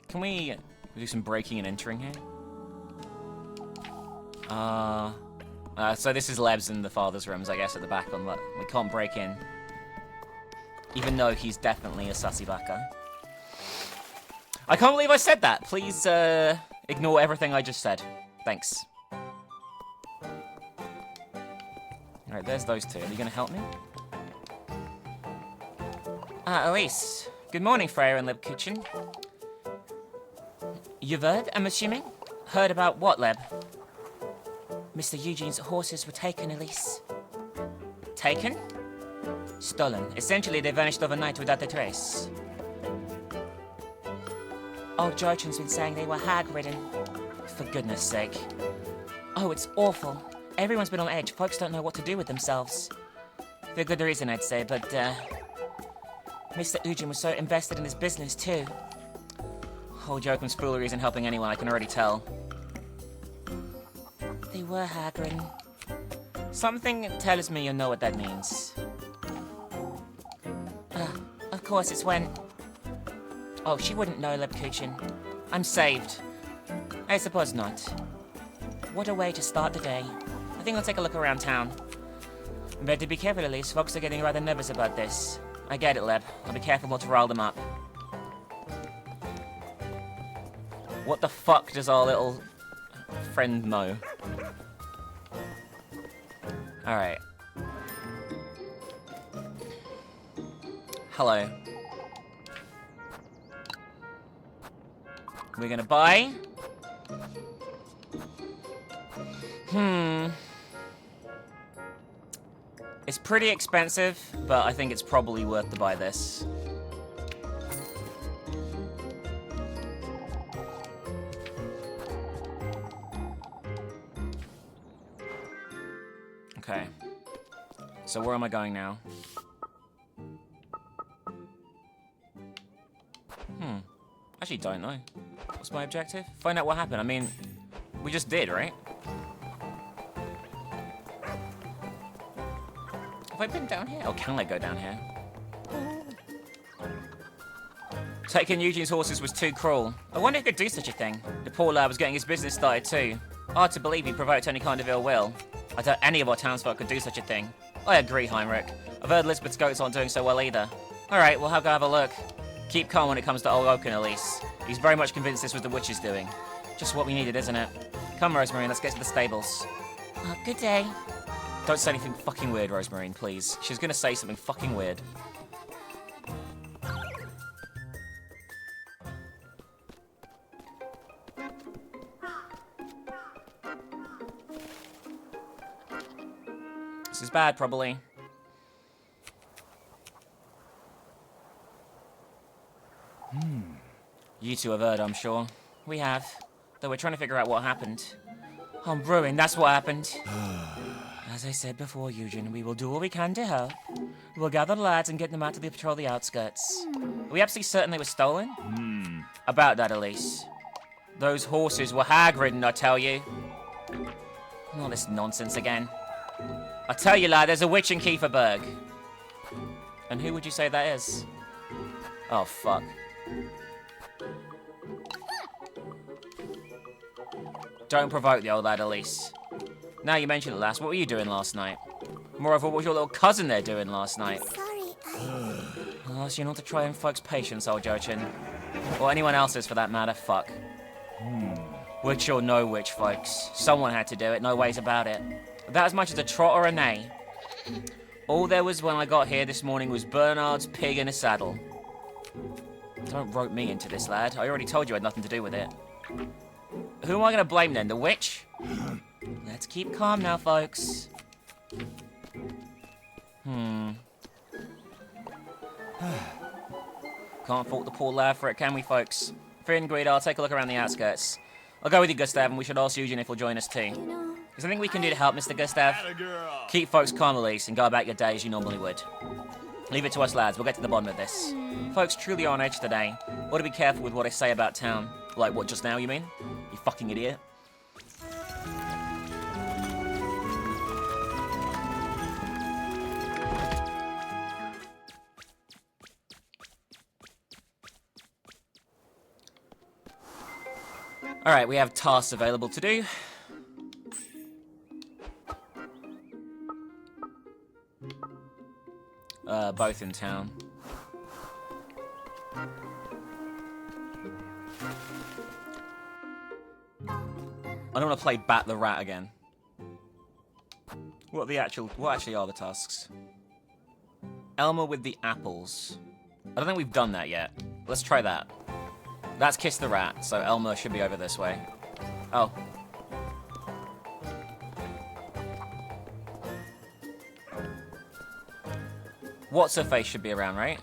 Can we do some breaking and entering here? So this is Leb's in the father's rooms, I guess, at the back on that. We can't break in. Even though he's definitely a sussy baka. I can't believe I said that. Please, ignore everything I just said. Thanks. Alright, there's those two. Are you gonna help me? Ah, Elise. Good morning, Freya and Leb Kitchen. You've heard, I'm assuming? Heard about what, Leb? Mr. Eugene's horses were taken, Elise. Taken? Stolen. Essentially, they vanished overnight without a trace. Old Joachen's been saying they were hag-ridden. For goodness sake. Oh, it's awful. Everyone's been on edge. Folks don't know what to do with themselves. For good reason, I'd say, but, Mr. Eugen was so invested in his business, too. Old Joachen's foolery isn't helping anyone, I can already tell. They were hag-ridden. Something tells me you know what that means. Of course, it's when... Oh, she wouldn't know, Lebkuchen. I'm saved. I suppose not. What a way to start the day. I think I'll take a look around town. Better be careful, Elise. Folks are getting rather nervous about this. I get it, Leb. I'll be careful not to rile them up. What the fuck does our little friend know? Alright. Hello. We're gonna buy. It's pretty expensive, but I think it's probably worth to buy this. Okay. So where am I going now? Actually don't know. What's my objective? Find out what happened. I mean, we just did, right? Have I been down here? Or can I go down here? Taking Eugene's horses was too cruel. I wonder if he could do such a thing. The poor lad was getting his business started too. Hard to believe he provoked any kind of ill will. I doubt any of our townsfolk could do such a thing. I agree, Heinrich. I've heard Lisbeth's goats aren't doing so well either. Alright, well, I'll go have a look. Keep calm when it comes to old Oaken, Elise. He's very much convinced this was the witch's doing. Just what we needed, isn't it? Come, Rosemary, let's get to the stables. Good day. Don't say anything fucking weird, Rosemary, please. She's gonna say something fucking weird. This is bad, probably. You two have heard, I'm sure. We have. Though we're trying to figure out what happened. I'm brewing, that's what happened. As I said before, Eugen, we will do what we can to help. We'll gather the lads and get them out to patrol the outskirts. Are we absolutely certain they were stolen? About that, Elise. Those horses were hag-ridden, I tell you. All this nonsense again. I tell you, lad, there's a witch in Kieferberg. And who would you say that is? Oh, fuck. Don't provoke the old lad, Elise. Now you mention it, lass, what were you doing last night? Moreover, what was your little cousin there doing last night? Sorry, I'll ask you not to try and folks' patience, old Jochin. Or anyone else's, for that matter, fuck. Witch or no witch, folks. Someone had to do it, no ways about it. Without as much as a trot or a neigh. All there was when I got here this morning was Bernard's pig in a saddle. Don't rope me into this, lad. I already told you I had nothing to do with it. Who am I going to blame then? The witch? Let's keep calm now, folks. Can't fault the poor lad for it, can we, folks? Finn, Guido, I'll take a look around the outskirts. I'll go with you, Gustav, and we should ask Eugen if he'll join us too. you know. Is there anything we can do to help, Mr. Gustav? Keep folks calm, Elise, and go about your day as you normally would. Leave it to us, lads. We'll get to the bottom of this. Folks truly are on edge today. Ought to be careful with what I say about town. Like what, just now, you mean? You fucking idiot. Alright, we have tasks available to do. Both in town. I don't want to play Bat the Rat again. What actually are the tasks? Elmer with the apples. I don't think we've done that yet. Let's try that. That's Kiss the Rat, so Elmer should be over this way. Oh. What's her face should be around, right?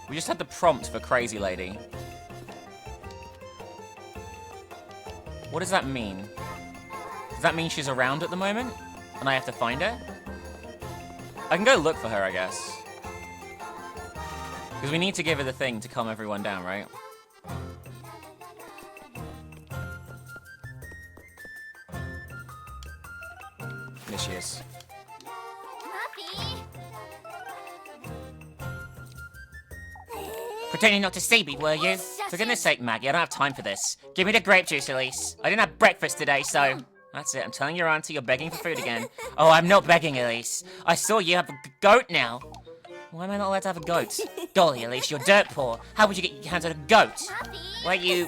We just had the prompt for Crazy Lady. What does that mean? Does that mean she's around at the moment? And I have to find her? I can go look for her, I guess. Because we need to give her the thing to calm everyone down, right? There she is. Puppy. Pretending not to see me, were you? For goodness sake, Maggie, I don't have time for this. Give me the grape juice, Elise. I didn't have breakfast today, so... That's it, I'm telling your auntie you're begging for food again. Oh, I'm not begging, Elise. I saw you have a goat now. Why am I not allowed to have a goat? Golly, Elise, you're dirt poor. How would you get your hands on a goat? Puppy. Why, you...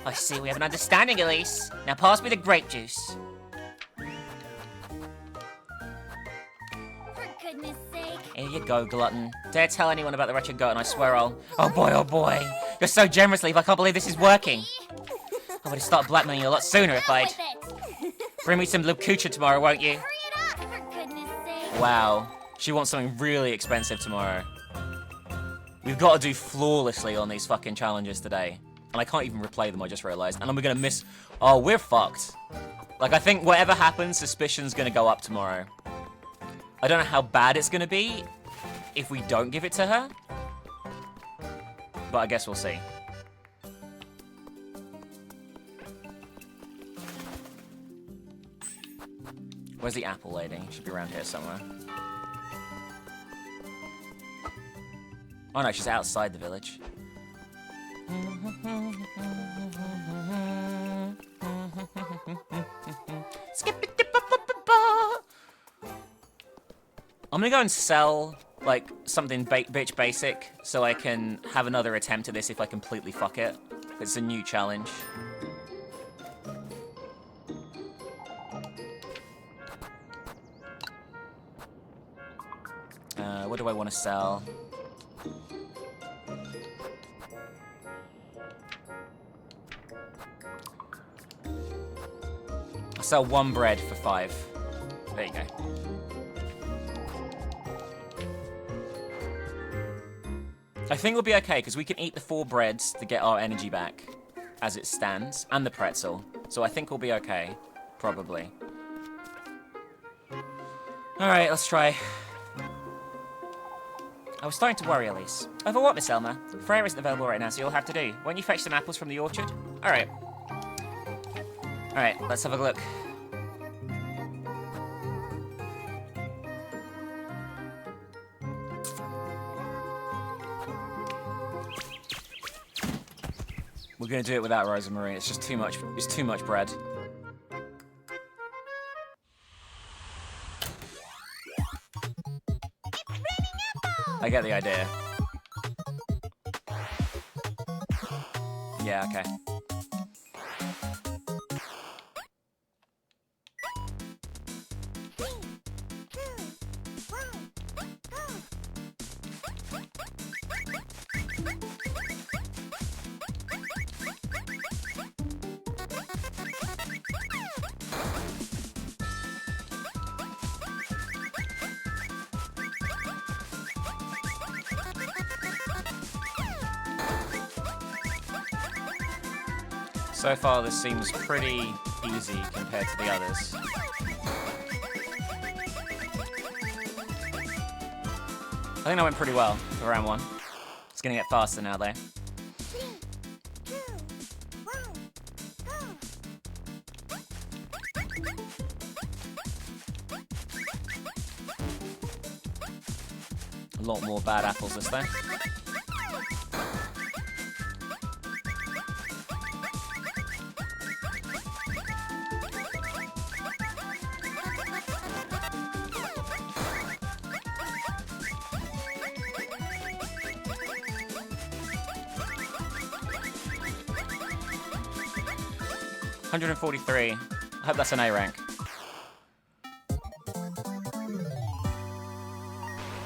I see, we have an understanding, Elise. Now pass me the grape juice. For goodness sake. Here you go, glutton. Dare tell anyone about the wretched goat and I swear I'll... Oh boy. You're so generous, Leaf, I can't believe this is working. I would have started blackmailing you a lot sooner if I'd... With it. Bring me some Lukucha tomorrow, won't you? Hurry it up. For goodness sake. Wow. She wants something really expensive tomorrow. We've got to do flawlessly on these fucking challenges today. And I can't even replay them, I just realized. And then we're gonna miss... Oh, we're fucked. Like, I think whatever happens, suspicion's gonna go up tomorrow. I don't know how bad it's gonna be if we don't give it to her. But I guess we'll see. Where's the apple lady? Should be around here somewhere. Oh no, she's outside the village. I'm gonna go and sell, like, something bitch basic so I can have another attempt at this if I completely fuck it. It's a new challenge. What do I want to sell? I'll sell 1 bread for 5. There you go. I think we'll be okay, because we can eat the 4 breads to get our energy back as it stands, and the pretzel. So I think we'll be okay, probably. Alright, let's try. I was starting to worry, Elise. Over what, Miss Elma? Freya isn't available right now, so you'll have to do. Won't you fetch some apples from the orchard? Alright. Alright, let's have a look. We're gonna do it without Rosemary. It's just too much. It's too much bread. I get the idea. Yeah, okay. So far, this seems pretty easy compared to the others. I think that went pretty well for round 1. It's gonna get faster now, though. 3, 2, 1, go! A lot more bad apples this time. $143. I hope that's an A rank.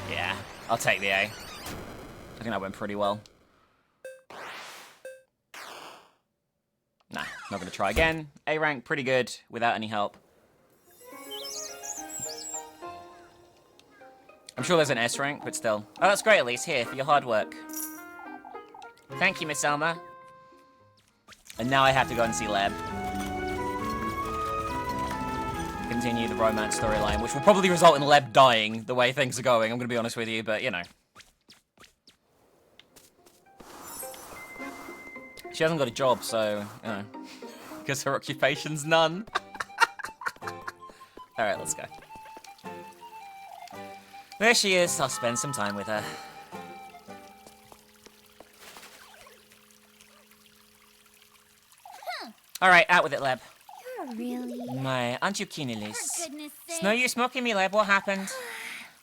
Yeah, I'll take the A. I think that went pretty well. Nah, not gonna try again. A rank, pretty good, without any help. I'm sure there's an S rank, but still. Oh, that's great, Elise. Here, for your hard work. Thank you, Miss Elma. And now I have to go and see Leb. Continue the romance storyline, which will probably result in Leb dying the way things are going, I'm gonna be honest with you, but you know. She hasn't got a job, so, you know. Because her occupation's none. Alright, let's go. There she is, I'll spend some time with her. Alright, out with it, Leb. Really? My, aren't you keen, Elise? For goodness It's sake. no use mocking me, Leb. What happened?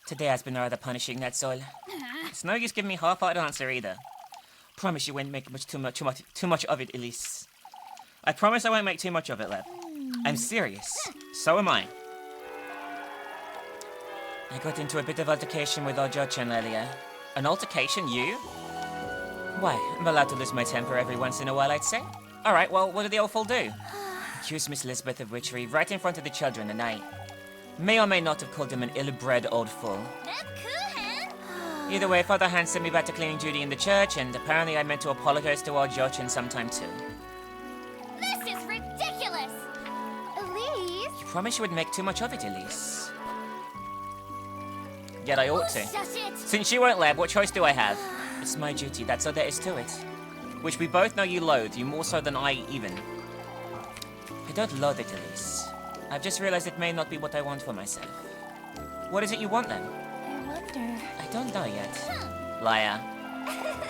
Today has been rather punishing, that's all. It's no use giving me half-hearted answer either. Promise you won't make too much of it, Elise. I promise I won't make too much of it, Leb. I'm serious. So am I. I got into a bit of altercation with our Judge-chan earlier. An altercation, you? Why, I'm allowed to lose my temper every once in a while, I'd say. Alright, well, what did the old fool do? Accused Miss Elizabeth of witchery right in front of the children, and I may or may not have called him an ill-bred old fool. Either way, Father Hans sent me back to cleaning duty in the church, and apparently I meant to apologize to our Jochin sometime too. This is ridiculous! Elise? You promised you wouldn't make too much of it, Elise. Yet I ought to. Shush it! Since you won't lab, what choice do I have? It's my duty, that's all there is to it. Which we both know you loathe, you more so than I even. I don't loathe it, Elise. I've just realized it may not be what I want for myself. What is it you want then? I wonder. I don't know yet. Liar.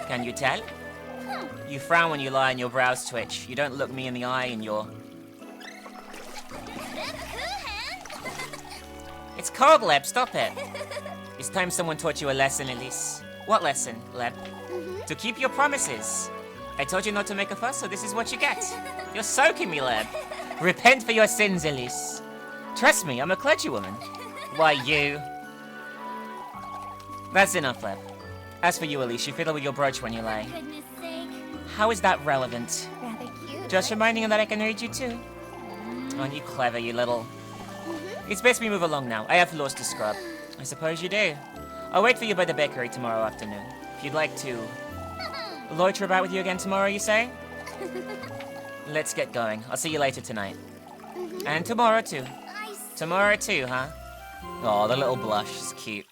Can you tell? You frown when you lie and your brows twitch. You don't look me in the eye and you're... It's cold, Leb, stop it. It's time someone taught you a lesson, Elise. What lesson, Leb? To keep your promises. I told you not to make a fuss, so this is what you get. You're soaking me, Leb. Repent for your sins, Elise. Trust me, I'm a clergywoman. Why, you... That's enough, Leb. As for you, Elise, you fiddle with your brooch when you lie. Goodness sake. How is that relevant? Rather cute. Just reminding him that I can read you too. Aren't you clever, you little... It's best we move along now. I have floors to scrub. I suppose you do. I'll wait for you by the bakery tomorrow afternoon. If you'd like to... loiter about with you again tomorrow, you say? Let's get going. I'll see you later tonight. And tomorrow too. Tomorrow too, huh? Oh, the little blush is cute.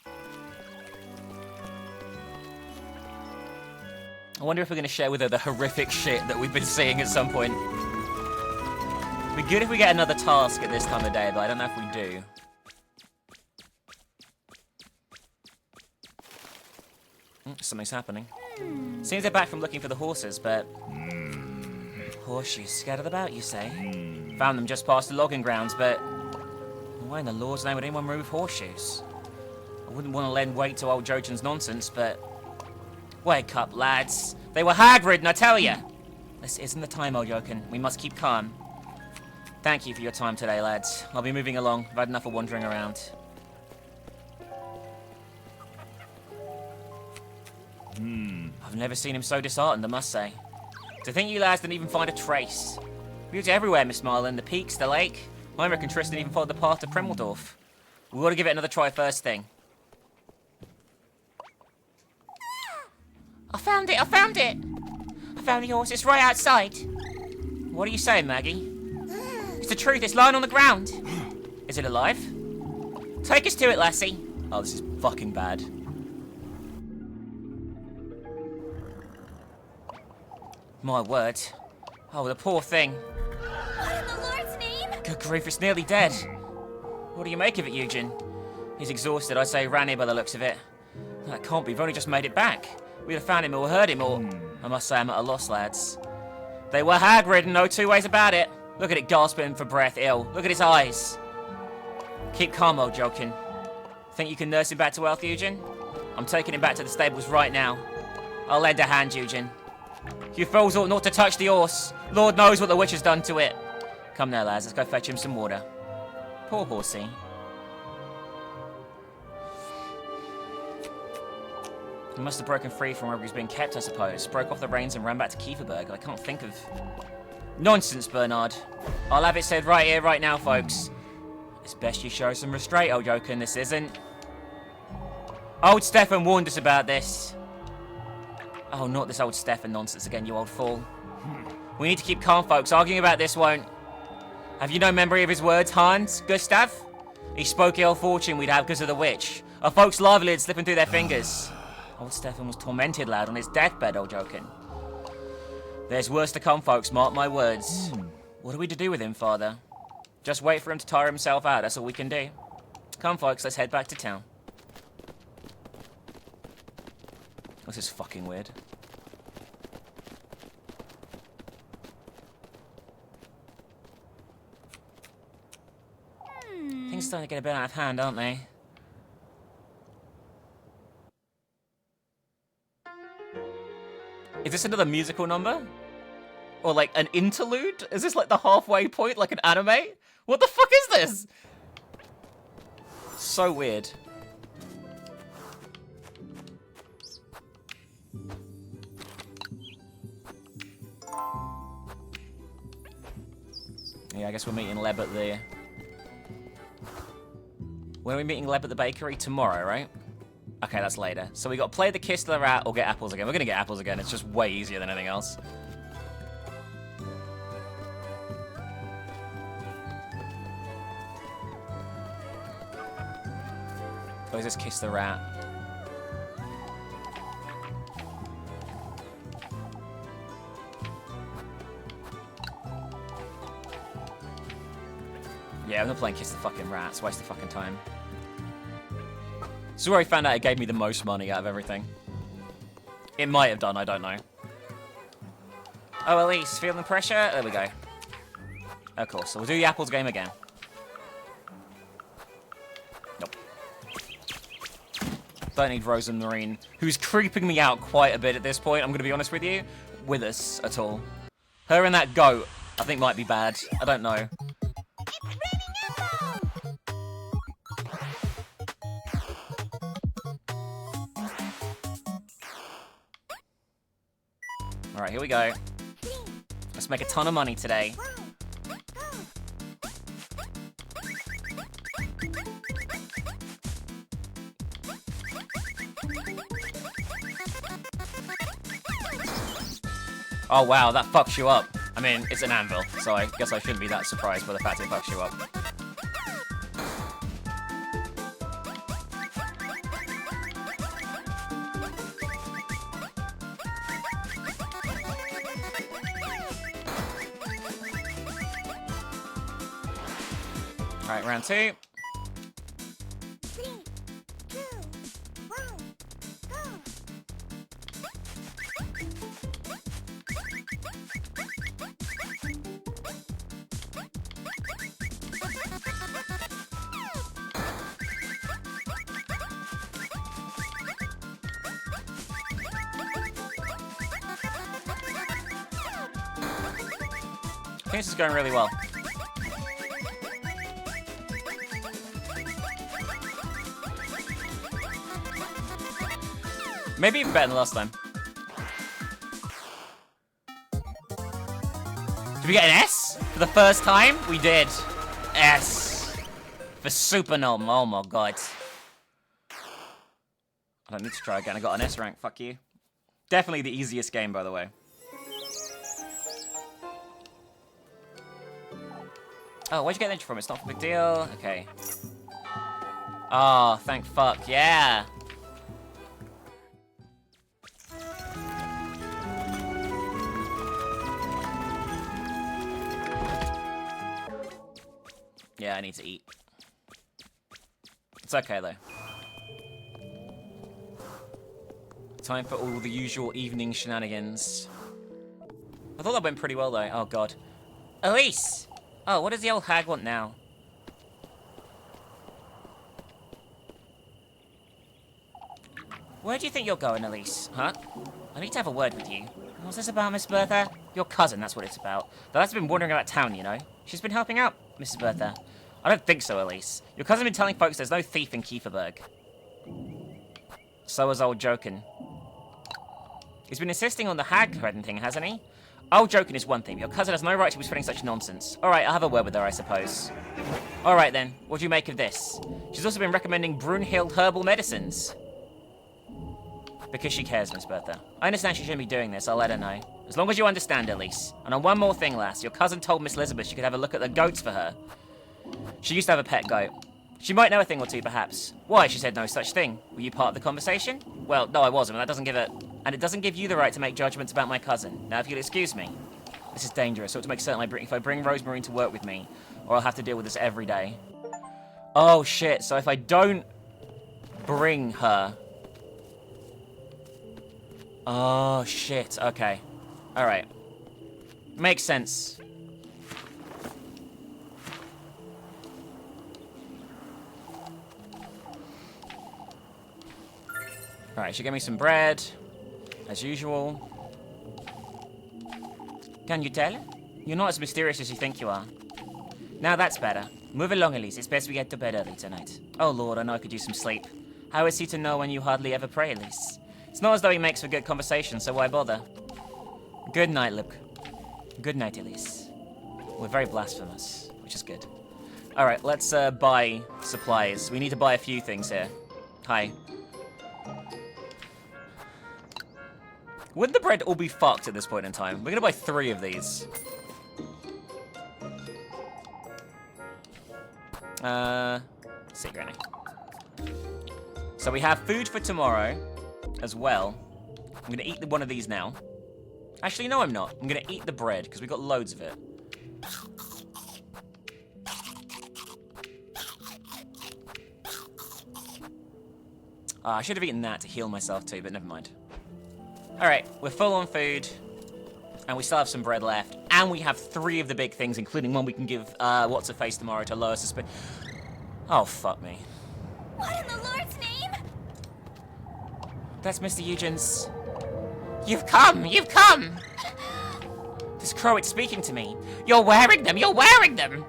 I wonder if we're going to share with her the horrific shit that we've been seeing at some point. It'd be good if we get another task at this time of day, but I don't know if we do. Something's happening. Seems they're back from looking for the horses, but... Horseshoes scattered about, you say? Found them just past the logging grounds, but... Why in the Lord's name would anyone remove horseshoes? I wouldn't want to lend weight to old Jochin's nonsense, but... Wake up, lads. They were hag-ridden, I tell ya! This isn't the time, old Jochin. We must keep calm. Thank you for your time today, lads. I'll be moving along. I've had enough of wandering around. I've never seen him so disheartened, I must say. To think you lads didn't even find a trace. We were everywhere, Miss Marlin. The peaks, the lake. I reckon Tristan even followed the path to Premeldorf. We ought to give it another try first thing. I found it! I found it! I found the horse. It's right outside. What are you saying, Maggie? It's the truth. It's lying on the ground. Is it alive? Take us to it, lassie. Oh, this is fucking bad. My word. Oh, the poor thing. What in the Lord's name? Good grief, it's nearly dead. What do you make of it, Eugen? He's exhausted. I'd say he ran here by the looks of it. That can't be. We've only just made it back. We'd have found him or heard him or... I must say I'm at a loss, lads. They were hag-ridden, no two ways about it. Look at it gasping for breath, ill. Look at his eyes. Keep calm, old Jochin. Think you can nurse him back to health, Eugen? I'm taking him back to the stables right now. I'll lend a hand, Eugen. You fools ought not to touch the horse. Lord knows what the witch has done to it. Come now, lads, let's go fetch him some water. Poor horsey. He must have broken free from wherever he's been kept, I suppose. Broke off the reins and ran back to Kieferberg. I can't think of... Nonsense, Bernard. I'll have it said right here, right now, folks. It's best you show some restraint, old Jochin. This isn't... Old Stefan warned us about this. Oh, not this old Stefan nonsense again, you old fool. We need to keep calm, folks. Arguing about this won't... Have you no memory of his words, Hans? Gustav? He spoke ill fortune we'd have because of the witch. Our folks' livelihoods slipping through their fingers. Old Stefan was tormented, lad, on his deathbed, old Jochin. There's worse to come, folks, mark my words. What are we to do with him, Father? Just wait for him to tire himself out, that's all we can do. Come, folks, let's head back to town. This is fucking weird. Things are starting to get a bit out of hand, aren't they? Is this another musical number? Or like an interlude? Is this like the halfway point, like an anime? What the fuck is this? So weird. Yeah, I guess we're meeting Leb at the... When are we meeting Leb at the bakery? Tomorrow, right? Okay, that's later. So we got to play the Kiss to the Rat or get apples again. We're going to get apples again. It's just way easier than anything else. Oh, is this Kiss the Rat? Yeah, I'm not playing Kiss the fucking Rat. It's a waste of fucking time. This is where I found out it gave me the most money out of everything. It might have done, I don't know. Oh, Elise, feeling the pressure? There we go. Of course, so we'll do the apples game again. Nope. Don't need Rose and Marine, who's creeping me out quite a bit at this point, I'm going to be honest with you, with us at all. Her and that goat, I think might be bad. I don't know. Alright, here we go. Let's make a ton of money today. Oh wow, that fucks you up. I mean, it's an anvil, so I guess I shouldn't be that surprised by the fact it fucks you up. Alright, round 2. 3, 2, 1, go! I think this is going really well. Maybe even better than last time. Did we get an S for the first time? We did. S. For Super Gnome. Oh my god. I don't need to try again. I got an S rank. Fuck you. Definitely the easiest game, by the way. Oh, where'd you get the intro from? It's not a big deal. Okay. Oh, thank fuck. Yeah. Yeah, I need to eat. It's okay, though. Time for all the usual evening shenanigans. I thought that went pretty well, though. Oh, God. Elise! Oh, what does the old hag want now? Where do you think you're going, Elise? Huh? I need to have a word with you. What's this about, Miss Bertha? Your cousin, that's what it's about. The lad's been wandering about town, you know. She's been helping out, Mrs. Bertha. I don't think so, Elise. Your cousin's been telling folks there's no thief in Kieferberg. So was old Jokin. He's been insisting on the hag herding thing, hasn't he? Old Jokin is one thing. Your cousin has no right to be spreading such nonsense. Alright, I'll have a word with her, I suppose. Alright then, what do you make of this? She's also been recommending Brunhild herbal medicines. Because she cares, Miss Bertha. I understand she shouldn't be doing this, I'll let her know. As long as you understand, Elise. And on one more thing, lass, your cousin told Miss Elizabeth she could have a look at the goats for her. She used to have a pet goat. She might know a thing or two, perhaps. Why? She said no such thing. Were you part of the conversation? Well, no, I wasn't, but that doesn't give it... And it doesn't give you the right to make judgments about my cousin. Now, if you'll excuse me. This is dangerous, so to make certain if I bring Rosemary to work with me, or I'll have to deal with this every day. Oh, shit. So if I don't bring her... Oh, shit. Okay. Alright. Makes sense. Alright, she gave me some bread. As usual. Can you tell? You're not as mysterious as you think you are. Now that's better. Move along, Elise. It's best we get to bed early tonight. Oh, Lord, I know I could use some sleep. How is he to know when you hardly ever pray, Elise? It's not as though he makes for good conversation, so why bother? Good night, Luke. Good night, Elise. We're very blasphemous, which is good. Alright, let's buy supplies. We need to buy a few things here. Hi. Wouldn't the bread all be fucked at this point in time? We're gonna buy 3 of these. See, Granny. So we have food for tomorrow as well. I'm gonna eat one of these now. Actually, no, I'm not. I'm gonna eat the bread because we got loads of it. I should have eaten that to heal myself too, but never mind. Alright, we're full on food. And we still have some bread left. And we have 3 of the big things, including one we can give What's-Her-Face tomorrow to lower suspicion. Oh, fuck me. What in the Lord's name? That's Mr. Eugen's... You've come! You've come! This crow, it's speaking to me. You're wearing them! You're wearing them!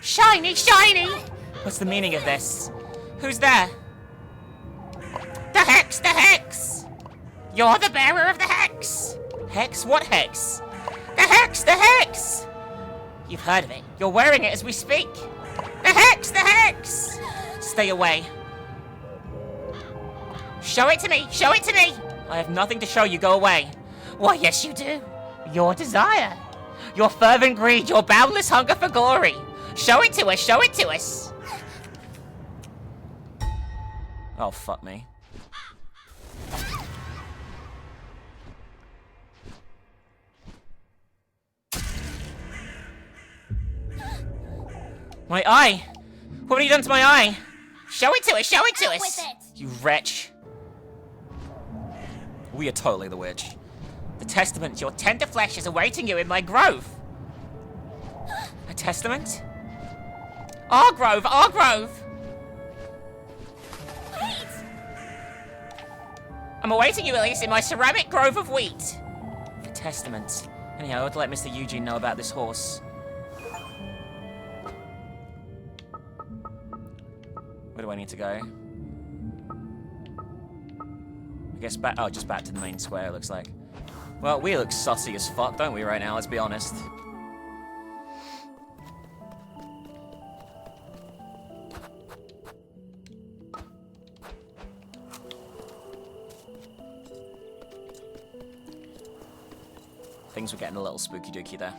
Shiny! Shiny! What's the meaning of this? Who's there? The hex! The hex! You're the bearer of the hex! Hex? What hex? The hex! The hex! You've heard of it. You're wearing it as we speak. The hex! The hex! Stay away. Show it to me! Show it to me! I have nothing to show you. Go away. Why, yes you do. Your desire. Your fervent greed. Your boundless hunger for glory. Show it to us. Show it to us. Oh, fuck me. My eye! What have you done to my eye? Show it to us! Show it to Out us! with it. You wretch. We are totally the witch. The testament to your tender flesh is awaiting you in my grove. A testament? Our grove! Our grove! Wait! I'm awaiting you, Elise, in my ceramic grove of wheat. A testament. Anyhow, I would let Mr. Eugene know about this horse. Where do I need to go? I guess back. Oh, just back to the main square, it looks like. Well, we look sussy as fuck, don't we, right now? Let's be honest. Things were getting a little spooky dooky there.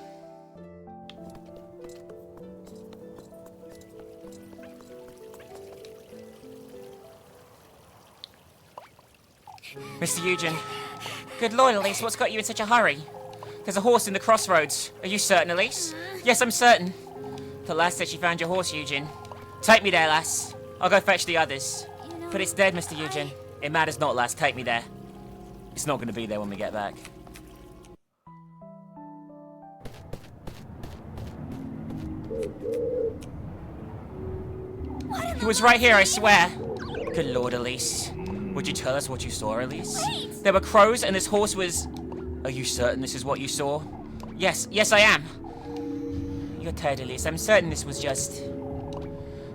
Mr. Eugen. Good Lord, Elise, what's got you in such a hurry? There's a horse in the crossroads. Are you certain, Elise? Yes, I'm certain. The lass said she found your horse, Eugen. Take me there, lass. I'll go fetch the others. You know, But it's dead, Mr. Eugen. It matters not, lass. Take me there. It's not going to be there when we get back. He was right here, I swear. Good Lord, Elise. Would you tell us what you saw, Elise? Wait! There were crows and this horse was... Are you certain this is what you saw? Yes, yes I am. You're tired, Elise. I'm certain this was just...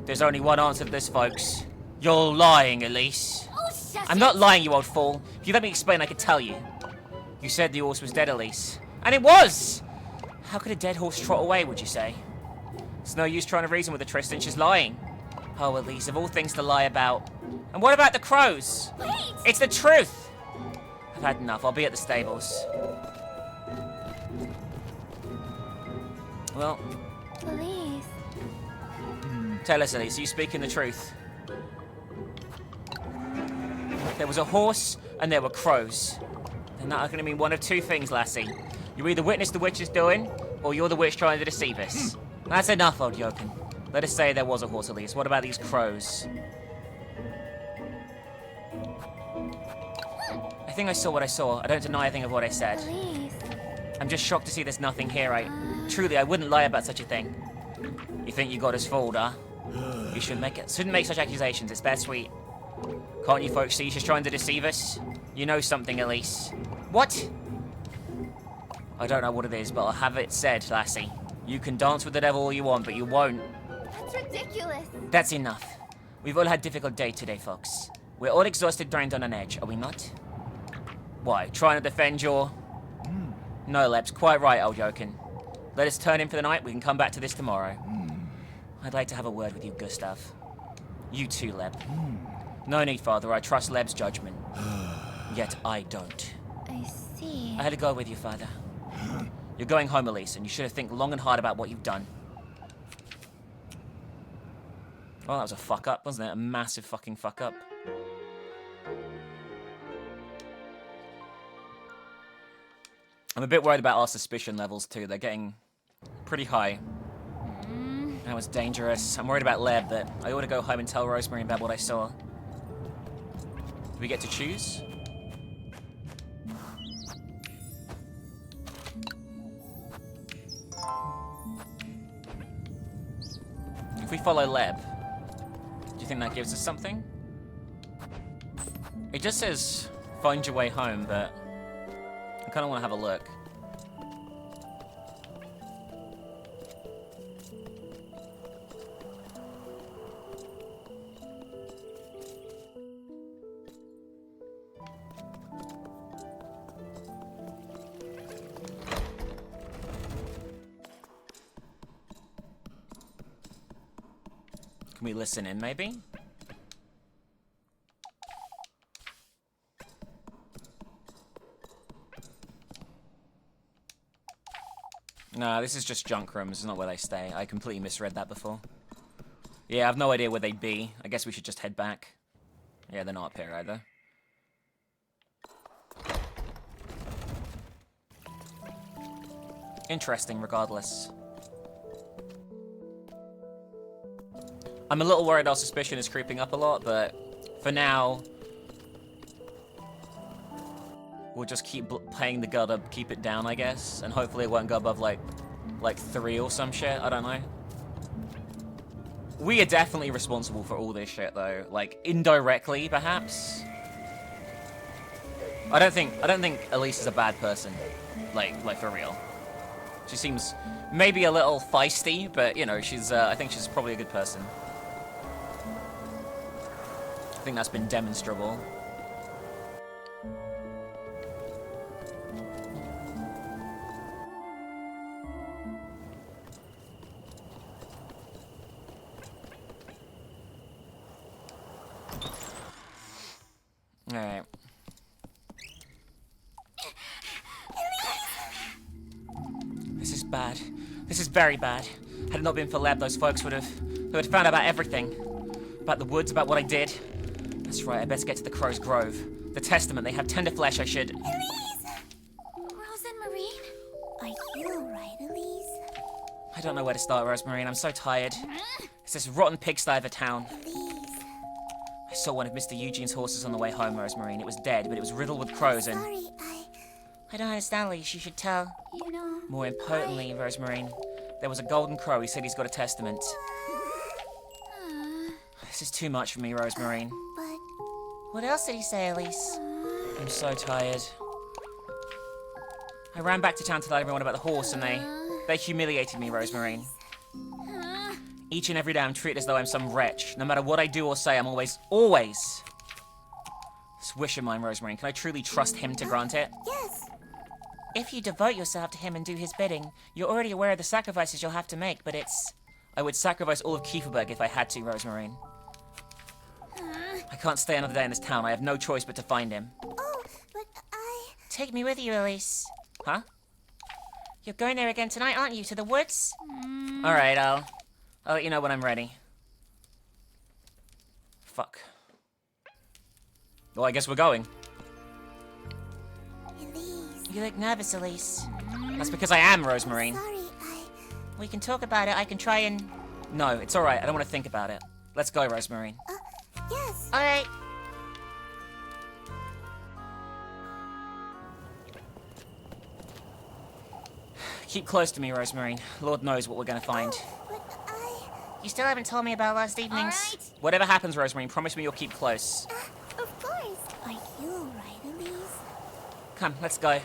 There's only one answer to this, folks. You're lying, Elise. Oh, shush I'm it. not lying, you old fool. If you let me explain, I could tell you. You said the horse was dead, Elise. And it was! How could a dead horse trot away, would you say? It's no use trying to reason with her, Tristan. She's lying. Oh, Elise, of all things to lie about. And what about the crows? Wait! It's the truth! I've had enough. I'll be at the stables. Well, Please. tell us, Elise, are you speaking the truth? There was a horse and there were crows. And that are going to mean one of two things, lassie. You either witnessed the witch is doing, or you're the witch trying to deceive us. That's enough, old yoken. Let us say there was a horse, Elise. What about these crows? I think I saw what I saw. I don't deny a thing of what I said. Please. I'm just shocked to see there's nothing here. Truly, I wouldn't lie about such a thing. You think you got us fooled, huh? You shouldn't make such accusations. It's bad sweet. Can't you folks see she's trying to deceive us? You know something, Elise. What? I don't know what it is, but I'll have it said, lassie. You can dance with the devil all you want, but you won't. That's ridiculous. That's enough. We've all had difficult day today, folks. We're all exhausted, drained on an edge, are we not? Why, trying to defend your... No, Leb's quite right, old yoken. Let us turn in for the night, we can come back to this tomorrow. I'd like to have a word with you, Gustav. You too, Leb. No need, Father. I trust Leb's judgment. Yet I don't. I see. I had to go with you, Father. You're going home, Elise, and you should have think long and hard about what you've done. Well, that was a fuck up, wasn't it? A massive fucking fuck up. I'm a bit worried about our suspicion levels, too. They're getting pretty high. That was dangerous. I'm worried about Leb, that I ought to go home and tell Rosemary about what I saw. Do we get to choose? If we follow Leb, do you think that gives us something? It just says, find your way home, but I kind of want to have a look. Can we listen in, maybe? No, this is just junk rooms. It's not where they stay. I completely misread that before. Yeah, I have no idea where they'd be. I guess we should just head back. Yeah, they're not up here either. Interesting, regardless. I'm a little worried our suspicion is creeping up a lot, but for now, we'll just keep playing the gut up, keep it down, I guess, and hopefully it won't go above like 3 or some shit. I don't know. We are definitely responsible for all this shit, though. Like indirectly, perhaps. I don't think Elise is a bad person. Like for real. She seems maybe a little feisty, but you know, she's. I think she's probably a good person. I think that's been demonstrable. Alright. This is bad. This is very bad. Had it not been for Leb, those folks would have found out about everything. About the woods, about what I did. That's right, I best get to the Crow's Grove. The Testament, they have tender flesh, I should... Elise! Rose and Marine? Are you alright, Elise? I don't know where to start, Rosemary, I'm so tired. It's this rotten pigsty of a town. Elise. I saw one of Mr. Eugene's horses on the way home, Rosemary. It was dead, but it was riddled with crows and... Sorry, I don't understand, Elise. You should tell. you know... More importantly, Rosemary, there was a golden crow. He said he's got a testament. This is too much for me, Rosemary. But... What else did he say, Elise? I'm so tired. I ran back to town to tell everyone about the horse, and they humiliated me, Rosemary. Each and every day I'm treated as though I'm some wretch. No matter what I do or say, I'm always... This wish of mine, Rosemary, can I truly trust him to grant it? Yes! If you devote yourself to him and do his bidding, you're already aware of the sacrifices you'll have to make, but it's... I would sacrifice all of Kieferberg if I had to, Rosemary. I can't stay another day in this town. I have no choice but to find him. Oh, but I... Take me with you, Elise. Huh? You're going there again tonight, aren't you? To the woods? Alright, I'll let you know when I'm ready. Fuck. Well, I guess we're going. Elise... You look nervous, Elise. That's because I am, Rosemary. Sorry, We can talk about it. I can try and... No, it's alright. I don't want to think about it. Let's go, Rosemary. Yes! Alright. Keep close to me, Rosemary. Lord knows what we're gonna find. But I... You still haven't told me about last evening's... Alright! Whatever happens, Rosemary, promise me you'll keep close. Of course! Are you alright, Elise? Come, let's go.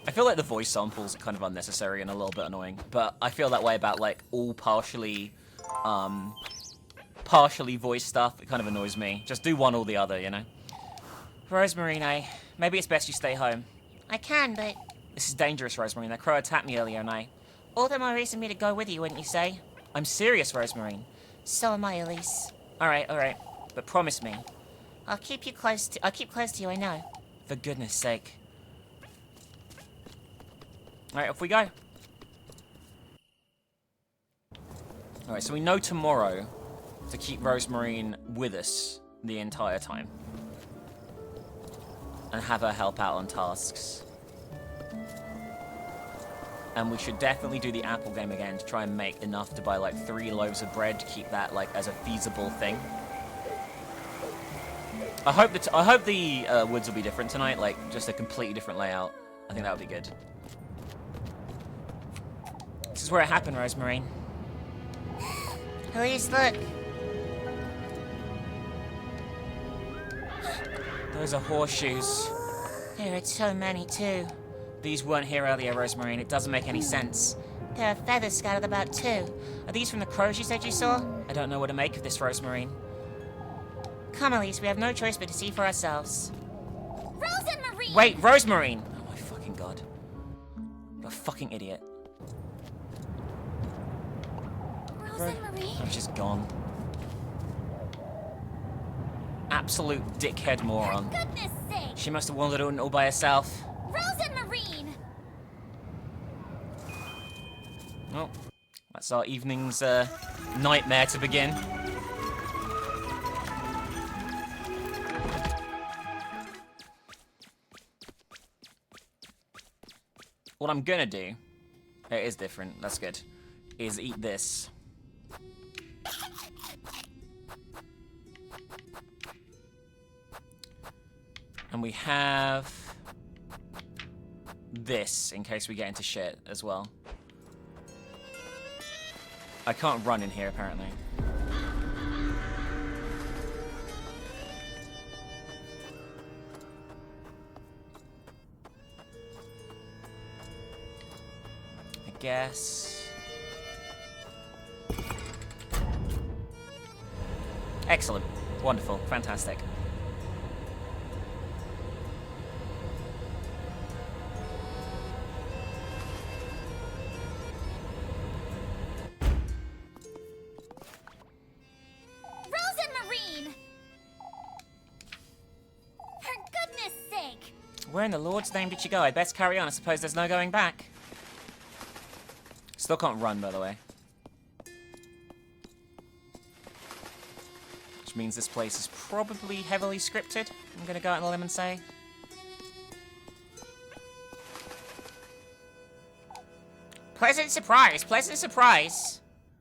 I feel like the voice samples are kind of unnecessary and a little bit annoying, but I feel that way about, like, all partially voiced stuff. It kind of annoys me. Just do one or the other, you know? Rosemary, maybe it's best you stay home. I can, but... This is dangerous, Rosemary. That crow attacked me earlier, and All the more reason me to go with you, wouldn't you say? I'm serious, Rosemary. So am I, Elise. Alright. But promise me. I'll keep close to you, I know. For goodness sake. Alright, off we go. Alright, so we know tomorrow to keep Rosemarine with us the entire time. And have her help out on tasks. And we should definitely do the apple game again to try and make enough to buy like 3 loaves of bread to keep that like as a feasible thing. I hope the woods will be different tonight, like just a completely different layout. I think that would be good. This is where it happened, Rosemarine. Elise, look. Those are horseshoes. There are so many, too. These weren't here earlier, Rosemarine. It doesn't make any sense. There are feathers scattered about, too. Are these from the crows you said you saw? I don't know what to make of this, Rosemarine. Come, Elise, we have no choice but to see for ourselves. Rosemarine! Wait, Rosemarine! Oh my fucking god. You're a fucking idiot. Rosemarine? Oh, she's gone. Absolute dickhead moron. For goodness sake! She must have wandered in all by herself. Rosemarine! Well, that's our evening's nightmare to begin. What I'm gonna do, it is different, that's good, is eat this. And we have this in case we get into shit as well. I can't run in here apparently. I guess. Excellent. Wonderful. Fantastic. Rosemarine! For goodness sake! Where in the Lord's name did she go? I'd best carry on. I suppose there's no going back. Still can't run, by the way. Which means this place is probably heavily scripted. I'm gonna go out on a limb and say. Pleasant surprise, pleasant surprise.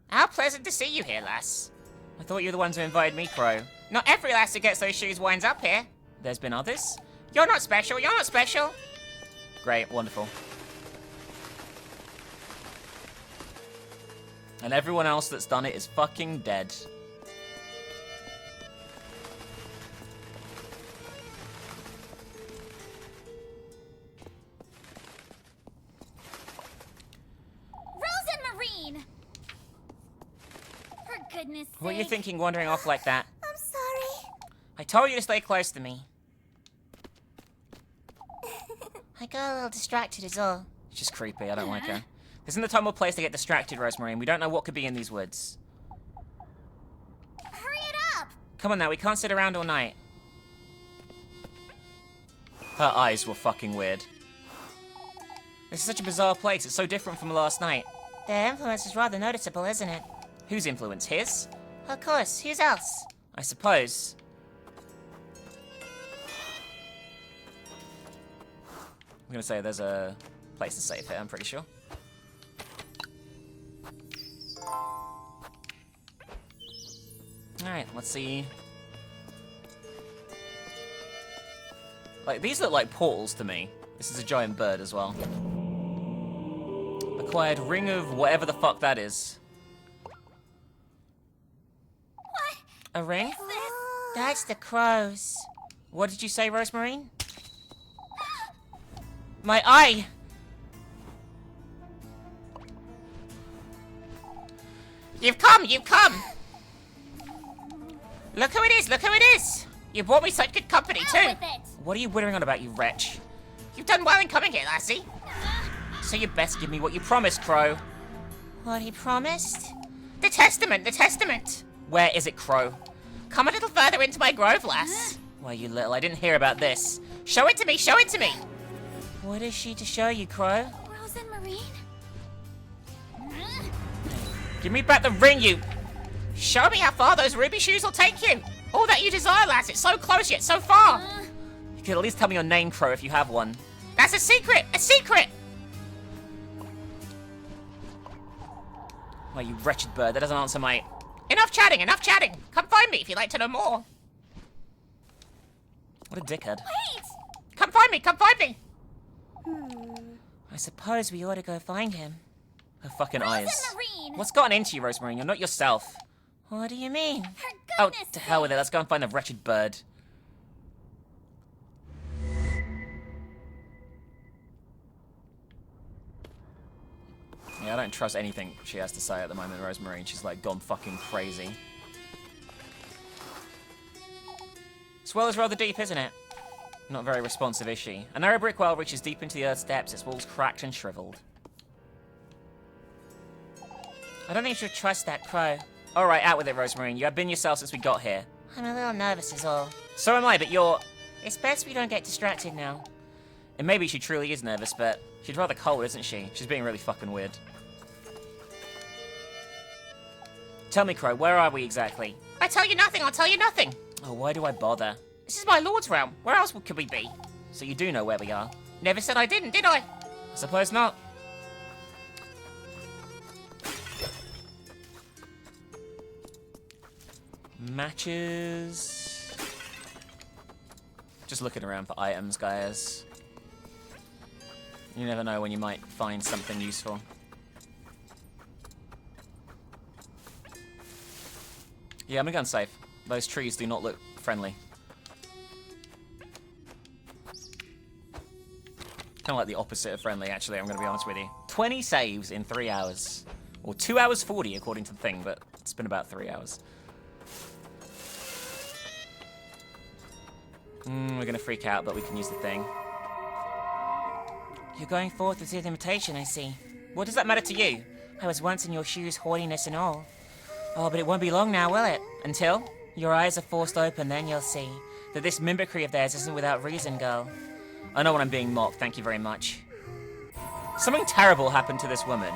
How pleasant to see you here, lass. I thought you were the ones who invited me, Crow. Not every lass who gets those shoes winds up here. There's been others? You're not special, you're not special. Great, wonderful. And everyone else that's done it is fucking dead. Rosemarine! For goodness sake. What are you thinking wandering off like that? I'm sorry. I told you to stay close to me. I got a little distracted is all. It's just creepy, I don't like her. This isn't the time or place to get distracted, Rosemarine. We don't know what could be in these woods. Hurry it up! Come on now, we can't sit around all night. Her eyes were fucking weird. This is such a bizarre place. It's so different from last night. Their influence is rather noticeable, isn't it? Whose influence? His? Of course, whose else? I suppose. I'm gonna say there's a place to save here, I'm pretty sure. Alright, let's see. Like, these look like portals to me. This is a giant bird as well. Acquired ring of whatever the fuck that is. What? A ring? Is this? That's the crows. What did you say, Rosemarine? My eye! You've come, you've come! Look who it is, look who it is! You brought me such good company, Out too! with it! What are you whittering on about, you wretch? You've done well in coming here, lassie. So you best give me what you promised, Crow. What he promised? The testament, the testament! Where is it, Crow? Come a little further into my grove, lass. Why, you little, I didn't hear about this. Show it to me, show it to me. What is she to show you, Crow? Rose and Marine? Give me back the ring, you... Show me how far those ruby shoes will take you. All that you desire, lass. It's so close yet so far. You could at least tell me your name, Crow, if you have one. That's a secret, a secret. Why, you wretched bird, that doesn't answer my... Enough chatting, enough chatting. Come find me if you'd like to know more. What a dickhead. Wait! Come find me, come find me. I suppose we ought to go find him. Her fucking Rose eyes. and Marine! What's gotten into you, Rosemary? You're not yourself. What do you mean? For Oh, goodness to hell with it. sake. Let's go and find the wretched bird. Yeah, I don't trust anything she has to say at the moment, Rosemary. She's like gone fucking crazy. This well is rather deep, isn't it? Not very responsive, is she? A narrow brick well reaches deep into the earth's depths, its walls cracked and shriveled. I don't think you should trust that crow. Alright, out with it, Rosemary. You have been yourself since we got here. I'm a little nervous is all. So am I, but you're... It's best we don't get distracted now. And maybe she truly is nervous, but she's rather cold, isn't she? She's being really fucking weird. Tell me, Crow, where are we exactly? I tell you nothing, I'll tell you nothing. Oh, why do I bother? This is my lord's realm. Where else could we be? So you do know where we are? Never said I didn't, did I? I suppose not. Matches... Just looking around for items, guys. You never know when you might find something useful. Yeah, I'm gonna go unsafe. Those trees do not look friendly. Kind of like the opposite of friendly, actually, I'm gonna be honest with you. 20 saves in 3 hours. Or 2 hours 40, according to the thing, but it's been about 3 hours. We're gonna freak out, but we can use the thing. You're going forth with your invitation, I see. What does that matter to you? I was once in your shoes, haughtiness and all. Oh, but it won't be long now, will it? Until? Your eyes are forced open, then you'll see that this mimicry of theirs isn't without reason, girl. I know when I'm being mocked, thank you very much. Something terrible happened to this woman.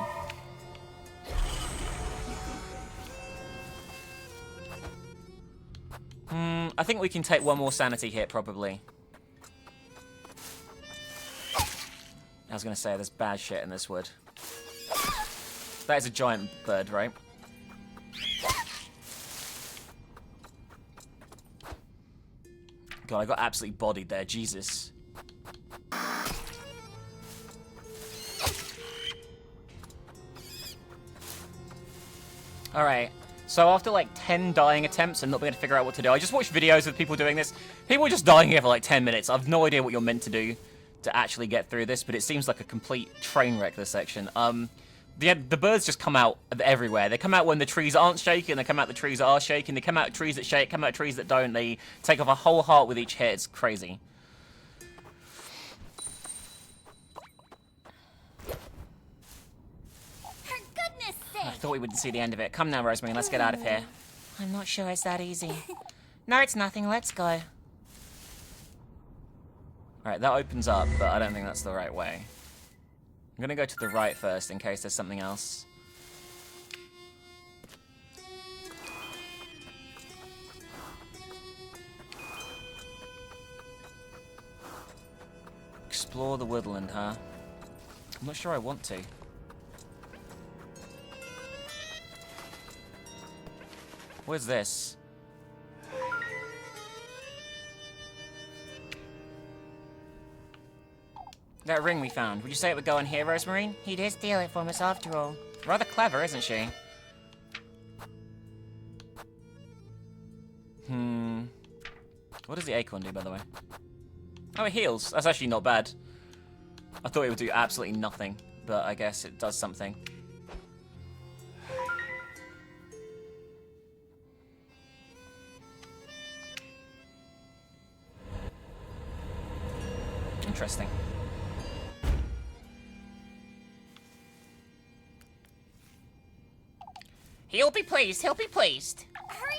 I think we can take one more sanity hit, probably. I was gonna say, there's bad shit in this wood. That is a giant bird, right? God, I got absolutely bodied there, Jesus. Alright, so after like 10 dying attempts and not being able to figure out what to do, I just watched videos of people doing this. People are just dying here for like 10 minutes. I have no idea what you're meant to do to actually get through this, but it seems like a complete train wreck, this section. The birds just come out of everywhere. They come out when the trees aren't shaking, they come out the trees that are shaking, they come out trees that shake, come out trees that don't. They take off a whole heart with each hit. It's crazy. For goodness I sake! thought we wouldn't see the end of it. Come now, Rosemary, let's get out of here. I'm not sure it's that easy. No, it's nothing. Let's go. Alright, that opens up, but I don't think that's the right way. I'm gonna go to the right first in case there's something else. Explore the woodland, huh? I'm not sure I want to. Where's this? That ring we found, would you say it would go in here, Rosemary? He did steal it from us after all. Rather clever, isn't she? What does the acorn do, by the way? Oh, it heals. That's actually not bad. I thought it would do absolutely nothing, but I guess it does something. Interesting. He'll be pleased, he'll be pleased. Hurry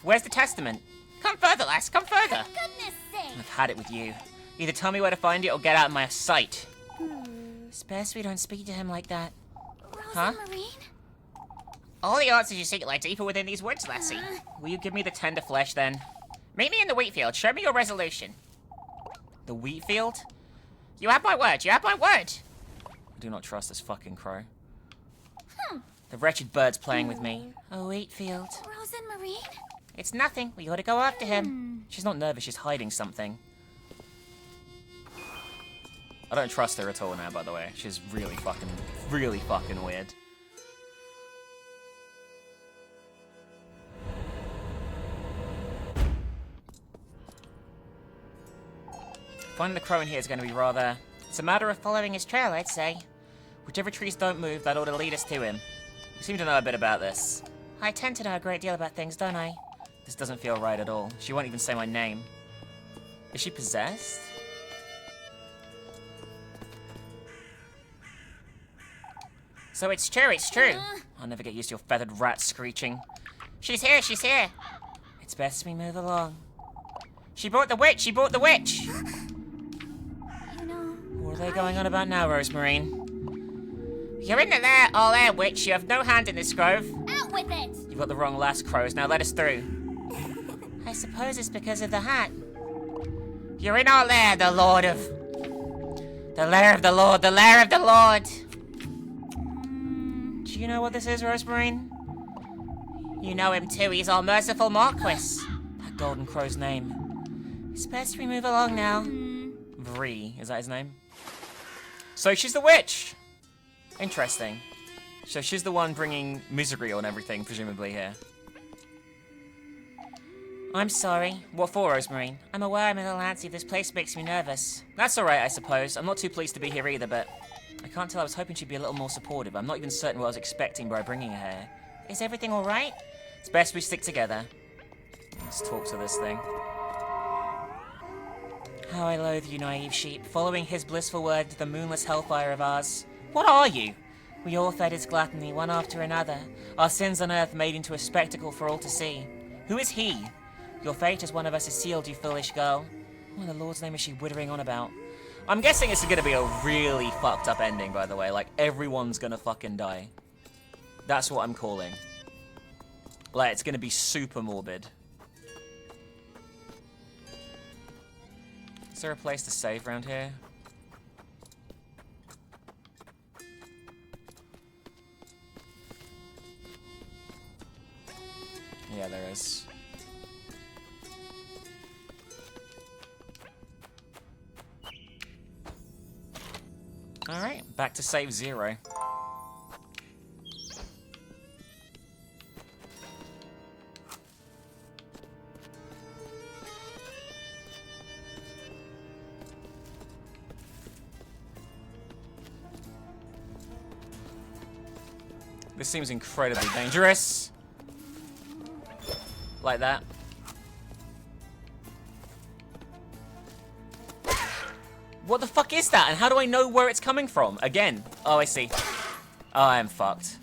Where's the testament? Come further, lass, come further. Goodness sake! I've had it with you. Either tell me where to find it or get out of my sight. It's best we don't speak to him like that. Rose Huh? and Marine? All the answers you seek lie deeper within these woods, lassie. Will you give me the tender flesh, then? Meet me in the wheat field. Show me your resolution. The wheat field? You have my word. You have my word. I do not trust this fucking crow. The wretched bird's playing with me. A wheat field. Rose and Marine? It's nothing. We ought to go after him. She's not nervous. She's hiding something. I don't trust her at all now, by the way. She's really fucking weird. Finding the crow in here is going to be rather... It's a matter of following his trail, I'd say. Whichever trees don't move, that ought to lead us to him. You seem to know a bit about this. I tend to know a great deal about things, don't I? This doesn't feel right at all. She won't even say my name. Is she possessed? So it's true, it's true. I'll never get used to your feathered rat screeching. She's here, she's here. It's best we move along. She brought the witch, she brought the witch. You know... What are they going on about now, Rosemarine? You're in the lair, all air, witch. You have no hand in this grove. Out with it! You've got the wrong last, crows. Now let us through. I suppose it's because of the hat. You're in our lair, the lord of... The lair of the lord, the lair of the lord. Do you know what this is, Rosemarine? You know him too. He's our merciful Marquis. That golden crow's name. It's best we move along now. Vree, is that his name? So she's the witch. Interesting. So she's the one bringing misery on everything, presumably, here. I'm sorry. What for, Rosemarine? I'm aware I'm a little antsy. This place makes me nervous. That's alright, I suppose. I'm not too pleased to be here either, but... I can't tell. I was hoping she'd be a little more supportive. I'm not even certain what I was expecting by bringing her here. Is everything alright? It's best we stick together. Let's talk to this thing. How I loathe you, naive sheep, following his blissful word to the moonless hellfire of ours. What are you? We all fed his gluttony, one after another. Our sins on earth made into a spectacle for all to see. Who is he? Your fate as one of us is sealed, you foolish girl. What in the Lord's name is she whittering on about? I'm guessing it's gonna be a really fucked up ending, by the way. Like, everyone's gonna fucking die. That's what I'm calling. Like, it's gonna be super morbid. Is there a place to save around here? Yeah, there is. Alright, back to save 0. This seems incredibly dangerous. Like that. What the fuck is that? And how do I know where it's coming from? Again. Oh, I see. Oh, I am fucked.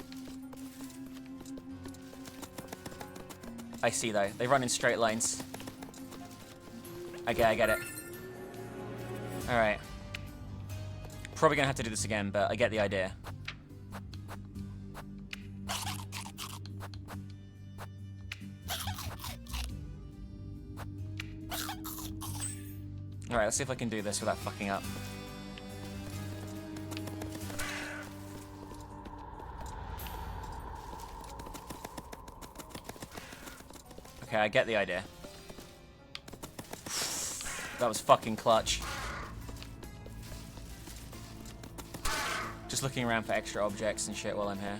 I see, though. They run in straight lines. Okay, I get it. Alright. Probably gonna have to do this again, but I get the idea. Alright, let's see if I can do this without fucking up. Okay, I get the idea. That was fucking clutch. Just looking around for extra objects and shit while I'm here.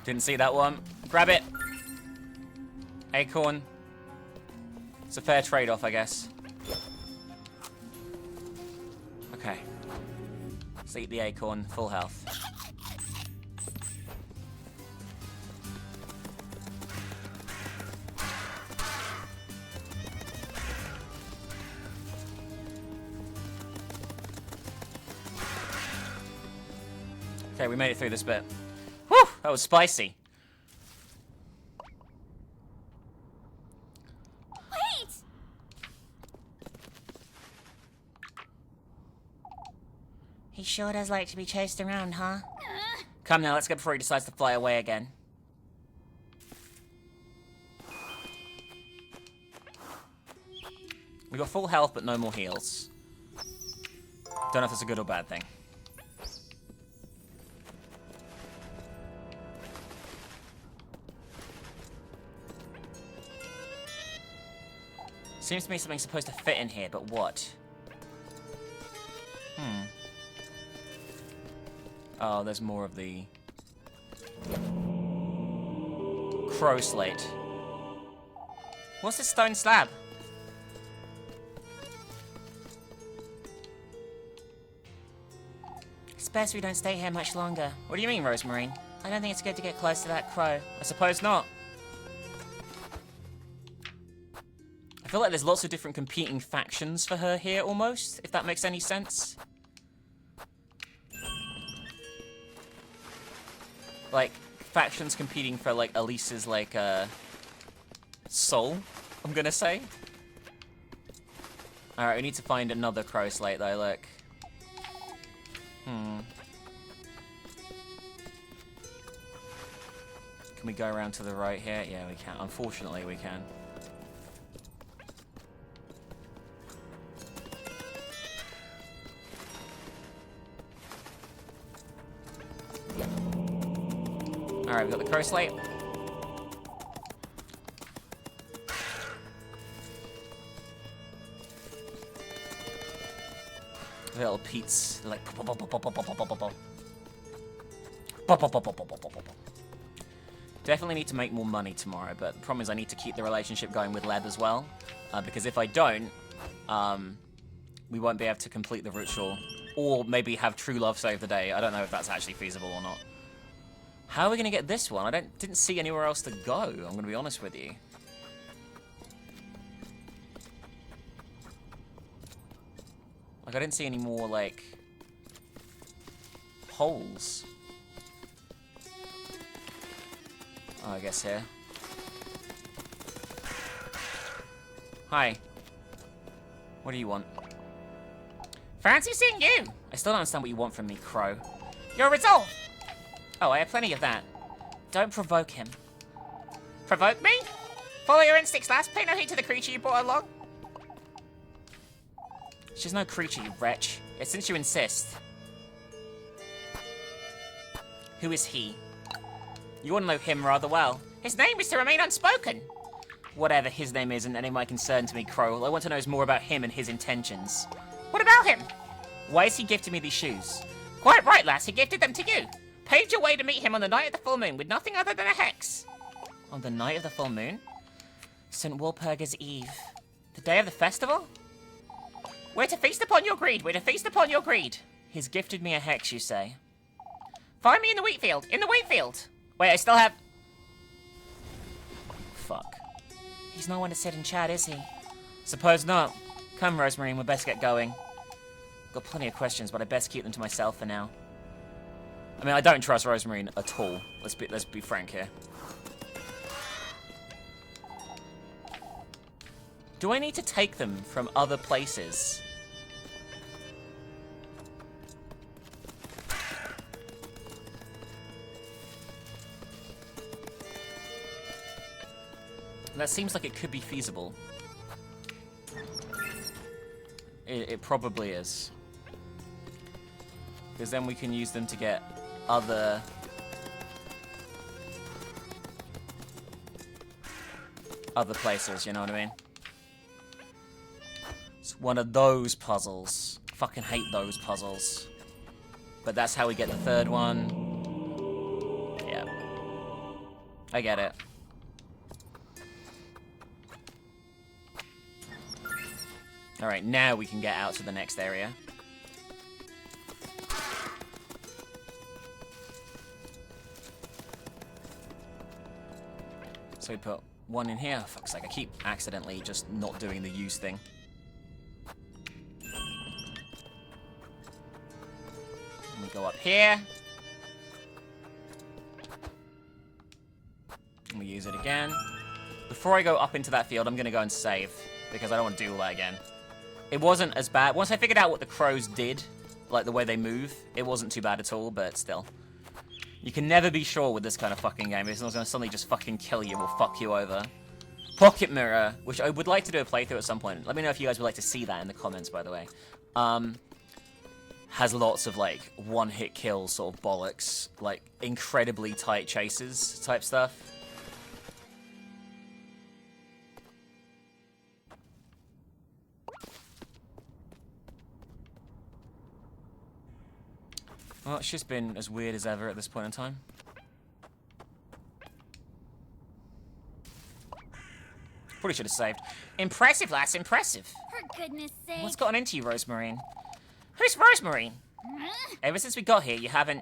Didn't see that one. Grab it. Acorn. It's a fair trade-off, I guess. Okay. Let's eat the acorn. Full health. Okay, we made it through this bit. Whew, that was spicy. Wait! He sure does like to be chased around, huh? Come now, let's go before he decides to fly away again. We got full health, but no more heals. Don't know if that's a good or bad thing. Seems to me something's supposed to fit in here, but what? Oh, there's more of the crow slate. What's this stone slab? It's best we don't stay here much longer. What do you mean, Rosemarine? I don't think it's good to get close to that crow. I suppose not. I feel like there's lots of different competing factions for her here, almost, if that makes any sense. Like, factions competing for, like, Elise's, like, soul, I'm gonna say. Alright, we need to find another crow slate, though, look. Can we go around to the right here? Yeah, we can. Unfortunately, we can. Alright, we've got the crow slate. Little Pete's like. Definitely need to make more money tomorrow, but the problem is I need to keep the relationship going with Leb as well, because if I don't, we won't be able to complete the ritual, or maybe have true love save the day. I don't know if that's actually feasible or not. How are we gonna get this one? I didn't see anywhere else to go. I'm gonna be honest with you. Like I didn't see any more like holes. Oh, I guess here. Hi. What do you want? Fancy seeing you! I still don't understand what you want from me, Crow. Your resolve! Oh, I have plenty of that. Don't provoke him. Provoke me? Follow your instincts, lass. Pay no heed to the creature you brought along. She's no creature, you wretch. Yet since you insist. Who is he? You ought to know him rather well. His name is to remain unspoken. Whatever his name is, isn't any of my concern to me, Crow. All I want to know is more about him and his intentions. What about him? Why has he gifted me these shoes? Quite right, lass. He gifted them to you. Paved your way to meet him on the night of the full moon with nothing other than a hex. On the night of the full moon? St. Walpurga's Eve. The day of the festival? We're to feast upon your greed. We're to feast upon your greed. He's gifted me a hex, you say? Find me in the wheat field. In the wheat field. Wait, I still have... Fuck. He's not one to sit and chat, is he? Suppose not. Come, Rosemarine, we best get going. I've got plenty of questions, but I best keep them to myself for now. I mean, I don't trust Rosemarine at all. Let's be frank here. Do I need to take them from other places? That seems like it could be feasible. It probably is. Because then we can use them to get other... other places, you know what I mean? It's one of those puzzles. I fucking hate those puzzles. But that's how we get the third one. Yeah. I get it. Alright, now we can get out to the next area. So we put one in here. Fuck's sake, I keep accidentally just not doing the use thing. And we go up here. I'm gonna use it again. Before I go up into that field, I'm gonna go and save, because I don't want to do all that again. It wasn't as bad. Once I figured out what the crows did, like the way they move, it wasn't too bad at all, but still. You can never be sure with this kind of fucking game. It's not gonna suddenly just fucking kill you or fuck you over. Pocket Mirror, which I would like to do a playthrough at some point. Let me know if you guys would like to see that in the comments, by the way. Has lots of, like, one-hit kills, sort of bollocks. Like, incredibly tight chases type stuff. Well, it's just been as weird as ever at this point in time. Probably should have saved. Impressive, lass, impressive. For goodness sake. What's gotten into you, Rosemarine? Who's Rosemarine? Ever since we got here, you haven't...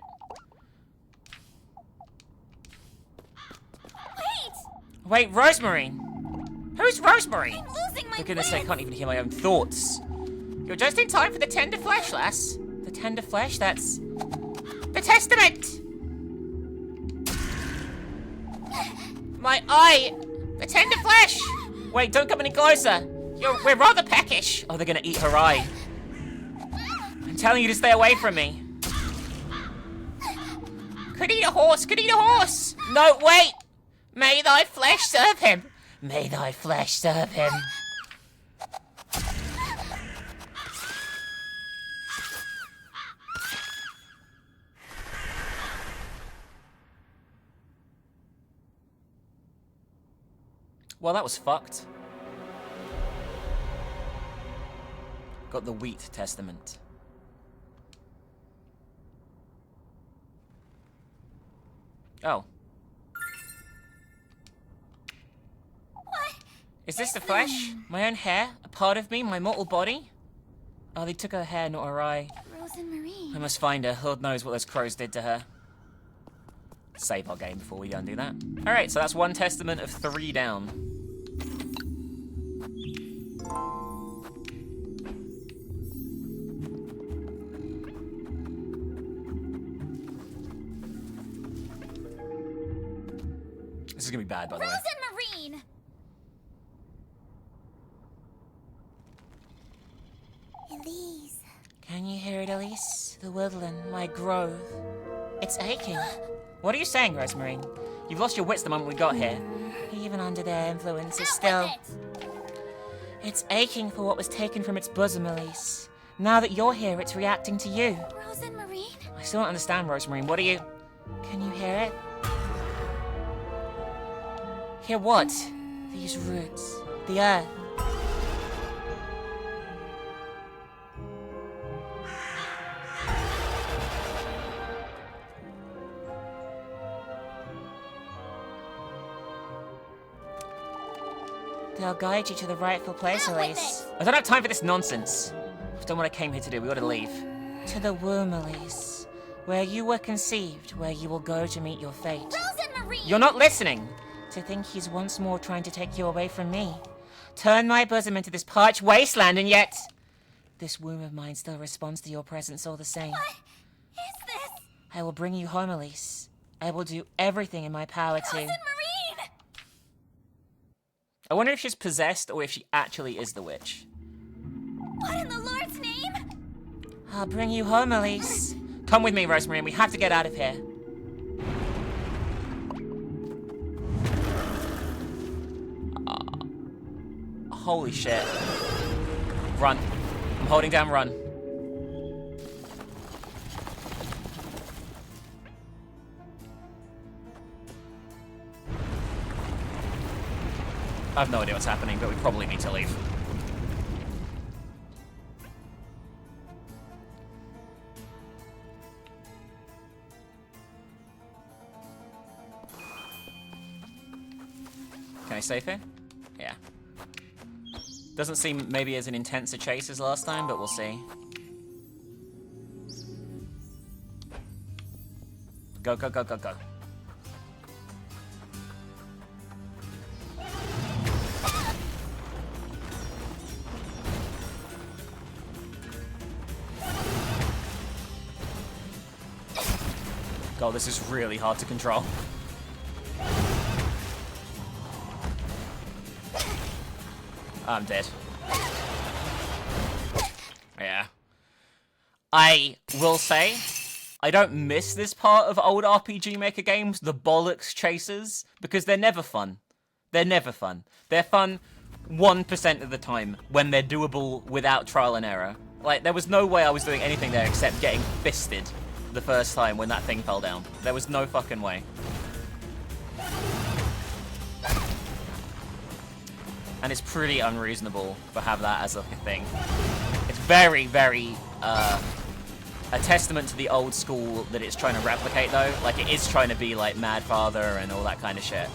Wait, Rosemarine! Who's Rosemarine? I'm losing my For goodness sake, I wits. can't even hear my own thoughts. You're just in time for the tender flesh, lass. The tender flesh, that's... The testament! My eye! The tender flesh! Wait, don't come any closer! We're rather peckish! Oh, they're gonna eat her eye. I'm telling you to stay away from me. Could eat a horse, could eat a horse! No, wait! May thy flesh serve him! May thy flesh serve him! Well, that was fucked. Got the Wheat Testament. Oh. What? Is this the flesh? My own hair? A part of me? My mortal body? Oh, they took her hair, not her eye. Rose and Marine. I must find her. Lord knows what those crows did to her. Save our game before we go and do that. Alright, so that's one testament of 3 down. This is gonna be bad, by the way. Rose and Marine. Elise. Can you hear it, Elise? The woodland, my grove. It's aching. What are you saying, Rosemarine? You've lost your wits the moment we got here. Even under their influence, it's Out still... with it. It's aching for what was taken from its bosom, Elise. Now that you're here, it's reacting to you. Rose and Marine. I still don't understand, Rosemarine. What are you... Can you hear it? Hear what? These roots. The earth. They'll guide you to the rightful place, Out with Elise. I don't have time for this nonsense. I've done what I came here to do. We gotta leave. To the womb, Elise. Where you were conceived, where you will go to meet your fate. Rose and Marine. You're not listening! To think he's once more trying to take you away from me. Turn my bosom into this parched wasteland, and yet... This womb of mine still responds to your presence all the same. What is this? I will bring you home, Elise. I will do everything in my power Rose to... and Marine. I wonder if she's possessed or if she actually is the witch. What in the Lord's name? I'll bring you home, Elise. Come with me, Rosemarine. We have to get out of here. Holy shit. Run. I'm holding down run. I have no idea what's happening, but we probably need to leave. Can I save here? Yeah. Doesn't seem maybe as an intense a chase as last time, but we'll see. Go, go, go, go, go. God, this is really hard to control. I'm dead. Yeah. I will say, I don't miss this part of old RPG Maker games, the bollocks chasers, because they're never fun. They're never fun. They're fun 1% of the time when they're doable without trial and error. Like, there was no way I was doing anything there except getting fisted the first time when that thing fell down. There was no fucking way. And it's pretty unreasonable to have that as like a thing. It's very, very, a testament to the old school that it's trying to replicate, though. Like, it is trying to be, like, Mad Father and all that kind of shit.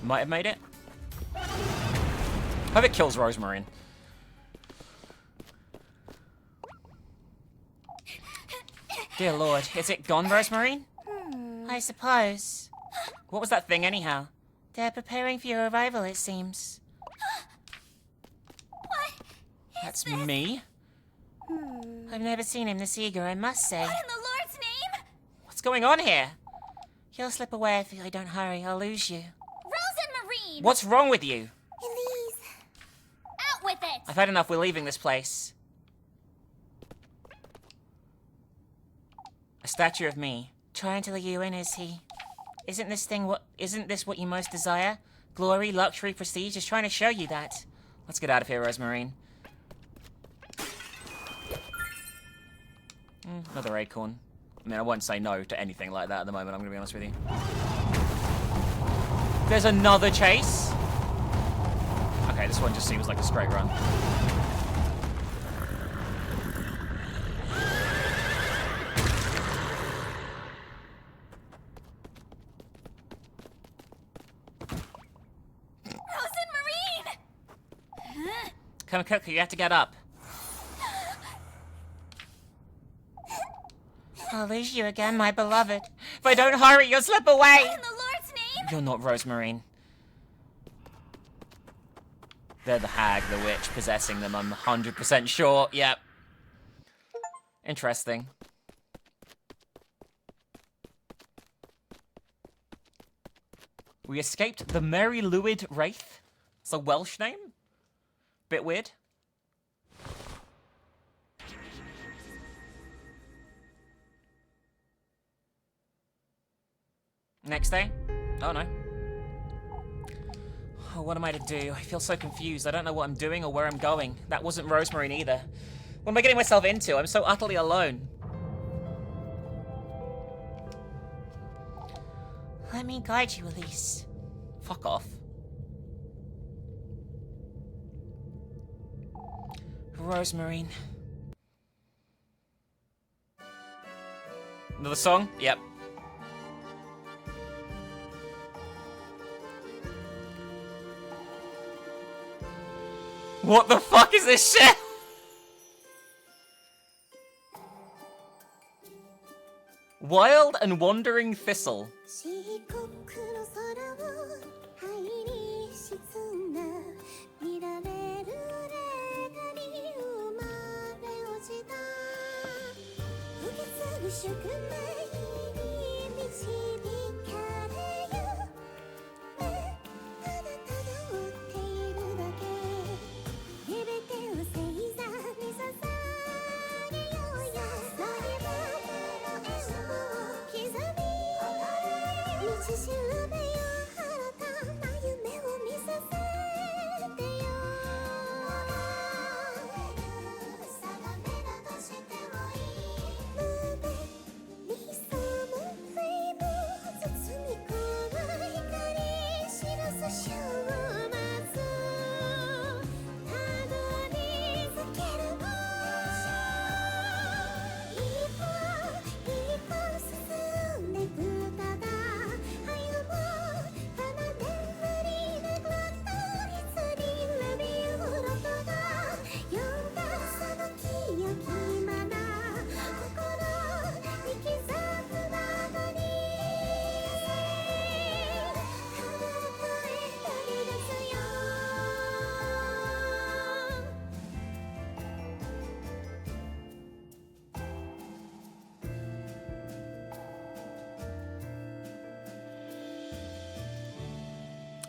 Might have made it. Hope it kills Rosemary. Dear Lord, is it gone, Rosemary? I suppose. What was that thing, anyhow? They're preparing for your arrival, it seems. What? That's me? I've never seen him this eager, I must say. In the Lord's name? What's going on here? He'll slip away if I don't hurry. I'll lose you. Rose and Marine! What's wrong with you? Elise! Out with it! I've had enough. We're leaving this place. A statue of me. Trying to lure you in, is he? Isn't this what you most desire? Glory, luxury, prestige? Just trying to show you that. Let's get out of here, Rosemary. Another acorn. I mean, I won't say no to anything like that at the moment, I'm gonna be honest with you. There's another chase? Okay, this one just seems like a straight run. Rose and Marine! Come, Cook, you have to get up. I'll lose you again, my beloved. If I don't hurry, you'll slip away! In the Lord's name? You're not Rosemary. They're the hag, the witch, possessing them, I'm 100% sure. Yep. Interesting. We escaped the Mary Lwyd Wraith. It's a Welsh name? Bit weird. Next day? Oh no. Oh, what am I to do? I feel so confused. I don't know what I'm doing or where I'm going. That wasn't Rosemary either. What am I getting myself into? I'm so utterly alone. Let me guide you, Elise. Fuck off. Rosemary. Another song? Yep. What the fuck is this shit? Wild and Wandering Thistle.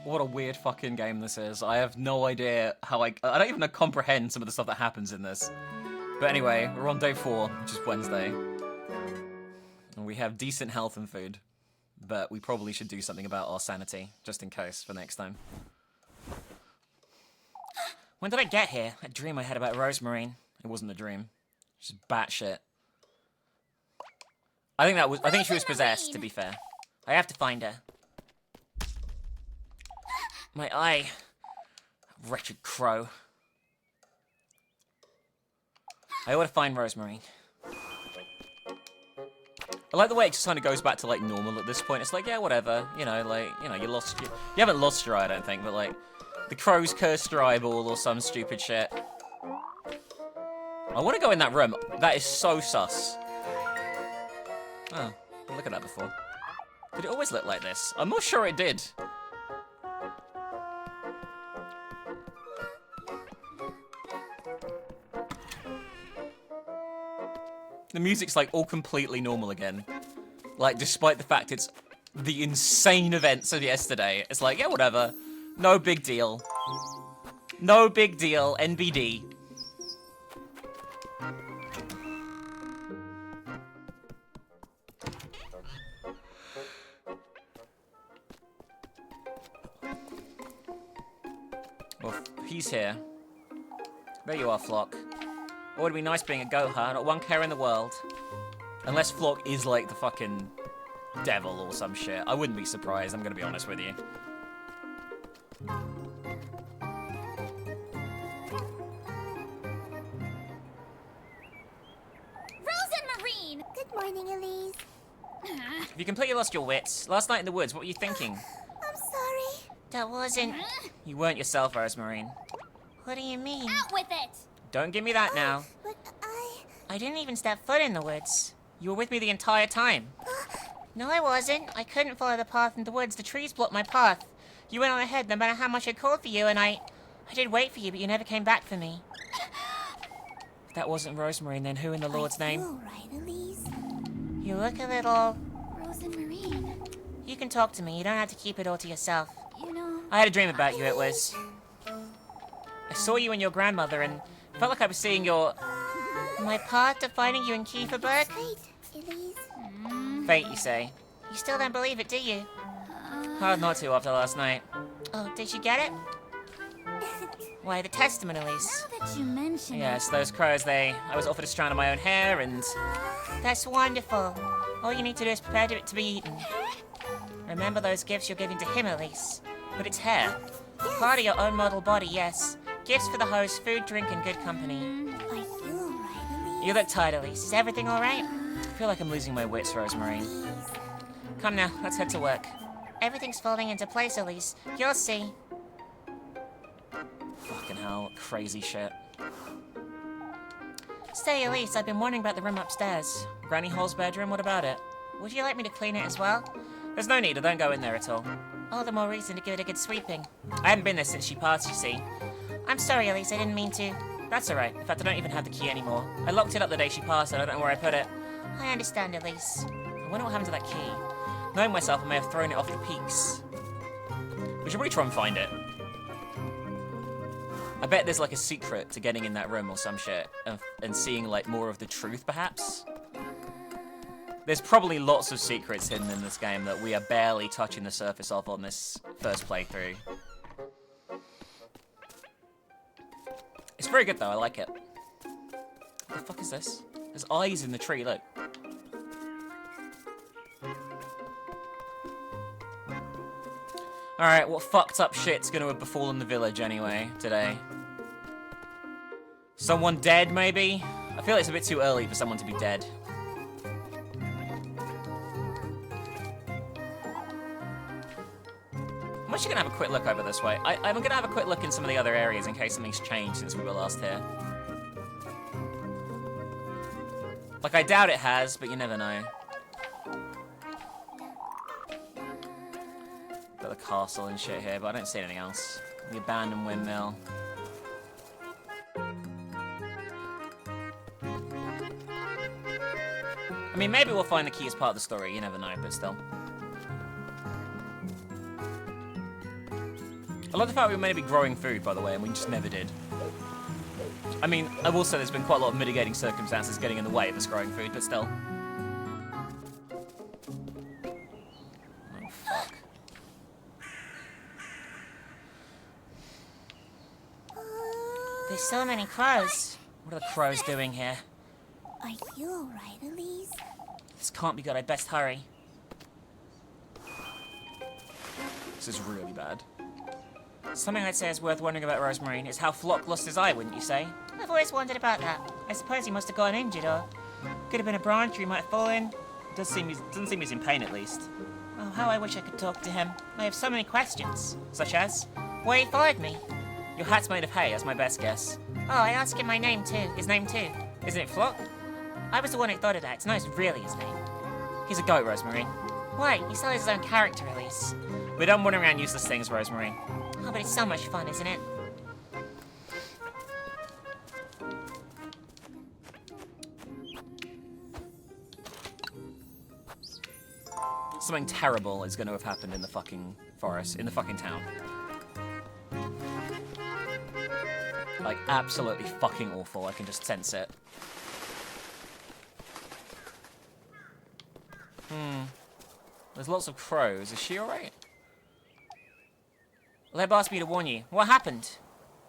What a weird fucking game this is. I have no idea how I don't even comprehend some of the stuff that happens in this. But anyway, we're on day 4, which is Wednesday. And we have decent health and food. But we probably should do something about our sanity, just in case, for next time. When did I get here? A dream I had about Rosemarine. It wasn't a dream. Just batshit. I think she was possessed, to be fair. I have to find her. My eye. Wretched crow. I ought to find Rosemarine. I like the way it just kind of goes back to, like, normal at this point. It's like, yeah, whatever. You know, like, you know, you haven't lost your eye, I don't think, but, like, the crow's cursed your eyeball or some stupid shit. I want to go in that room. That is so sus. Oh, look at that before. Did it always look like this? I'm not sure it did. The music's like all completely normal again. Like, despite the fact it's the insane events of yesterday. It's like, yeah, whatever. No big deal. No big deal, NBD. Well, he's here. There you are, Flock. Oh, it'd be nice being a goat, huh? Not one care in the world. Unless Flock is like the fucking devil or some shit. I wouldn't be surprised, I'm gonna be honest with you. Rosemarine! Good morning, Elise. Have you completely lost your wits? Last night in the woods, what were you thinking? I'm sorry. That wasn't... You weren't yourself, Rosemarine. What do you mean? Out with it! Don't give me that now. But I didn't even step foot in the woods. You were with me the entire time. No, I wasn't. I couldn't follow the path in the woods. The trees blocked my path. You went on ahead no matter how much I called for you, and I did wait for you, but you never came back for me. If that wasn't Rosemarine, then who in the Lord's name? All right, Elise. You look a little... Rosemarine. You can talk to me. You don't have to keep it all to yourself. You know... I had a dream about you, it was. I saw you and your grandmother, and felt like I was seeing your... My path to finding you in Kieferberg? Wait, Elise. fate, you say. You still don't believe it, do you? Hard not to after last night. Oh, did you get it? Why, the testament, Elise. Now that you mention Yes, those crows, I was offered a strand of my own hair, and... That's wonderful. All you need to do is prepare it to be eaten. Remember those gifts you're giving to him, Elise. But it's hair. Part of your own model body, yes. Gifts for the host, food, drink, and good company. I feel alright, Elise. You look tired, Elise. Is everything alright? I feel like I'm losing my wits, Rosemarine. Come now, let's head to work. Everything's falling into place, Elise. You'll see. Fucking hell, crazy shit. Say, Elise, I've been wondering about the room upstairs. Granny Hall's bedroom, what about it? Would you like me to clean it as well? There's no need, I don't go in there at all. All the more reason to give it a good sweeping. I haven't been there since she passed, you see. I'm sorry, Elise, I didn't mean to. That's alright. In fact, I don't even have the key anymore. I locked it up the day she passed, and I don't know where I put it. I understand, Elise. I wonder what happened to that key. Knowing myself, I may have thrown it off the peaks. We should really try and find it. I bet there's like a secret to getting in that room or some shit, and seeing like more of the truth, perhaps? There's probably lots of secrets hidden in this game that we are barely touching the surface of on this first playthrough. It's very good though, I like it. What the fuck is this? There's eyes in the tree, look. Alright, what fucked up shit's gonna have befallen the village anyway, today? Someone dead, maybe? I feel like it's a bit too early for someone to be dead. I'm actually gonna have a quick look over this way. I'm gonna have a quick look in some of the other areas in case something's changed since we were last here. Like, I doubt it has, but you never know. Got the castle and shit here, but I don't see anything else. The abandoned windmill. I mean, maybe we'll find the key as part of the story, you never know, but still. love the fact we were meant to be growing food, by the way, and we just never did. I mean, I will say there's been quite a lot of mitigating circumstances getting in the way of us growing food, but still. Oh, fuck. There's so many crows. What are the crows doing here? Are you alright, Elise? This can't be good. I'd best hurry. This is really bad. Something I'd say is worth wondering about Rosemary is how Flock lost his eye, wouldn't you say? I've always wondered about that. I suppose he must have gotten injured, or could have been a branch, or he might have fallen. Doesn't seem he's in pain, at least. Oh, how I wish I could talk to him. I have so many questions. Such as? Why he followed me? Your hat's made of hay, that's my best guess. Oh, I asked him my name too. His name too. Isn't it Flock? I was the one who thought of that. It's not really his name. He's a goat, Rosemary. Why? He still has his own character, Elise. We're done wandering around useless things, Rosemary. Oh, but it's so much fun, isn't it? Something terrible is going to have happened in the fucking forest, in the fucking town. Like, absolutely fucking awful. I can just sense it. There's lots of crows. Is she alright? Leb asked me to warn you. What happened?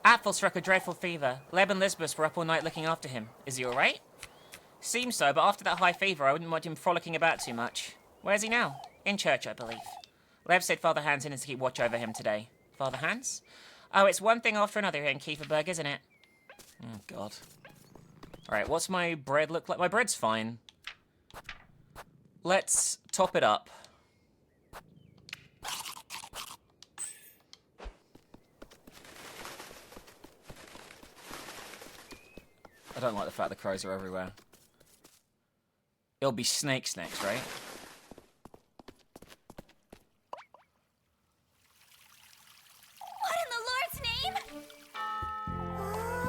Atfel struck a dreadful fever. Leb and Lisbeth were up all night looking after him. Is he alright? Seems so, but after that high fever, I wouldn't want him frolicking about too much. Where's he now? In church, I believe. Leb said Father Hans in to keep watch over him today. Father Hans? Oh, it's one thing after another here in Kieferberg, isn't it? Oh, God. Alright, what's my bread look like? My bread's fine. Let's top it up. I don't like the fact the crows are everywhere. It'll be snakes next, right? What in the Lord's name?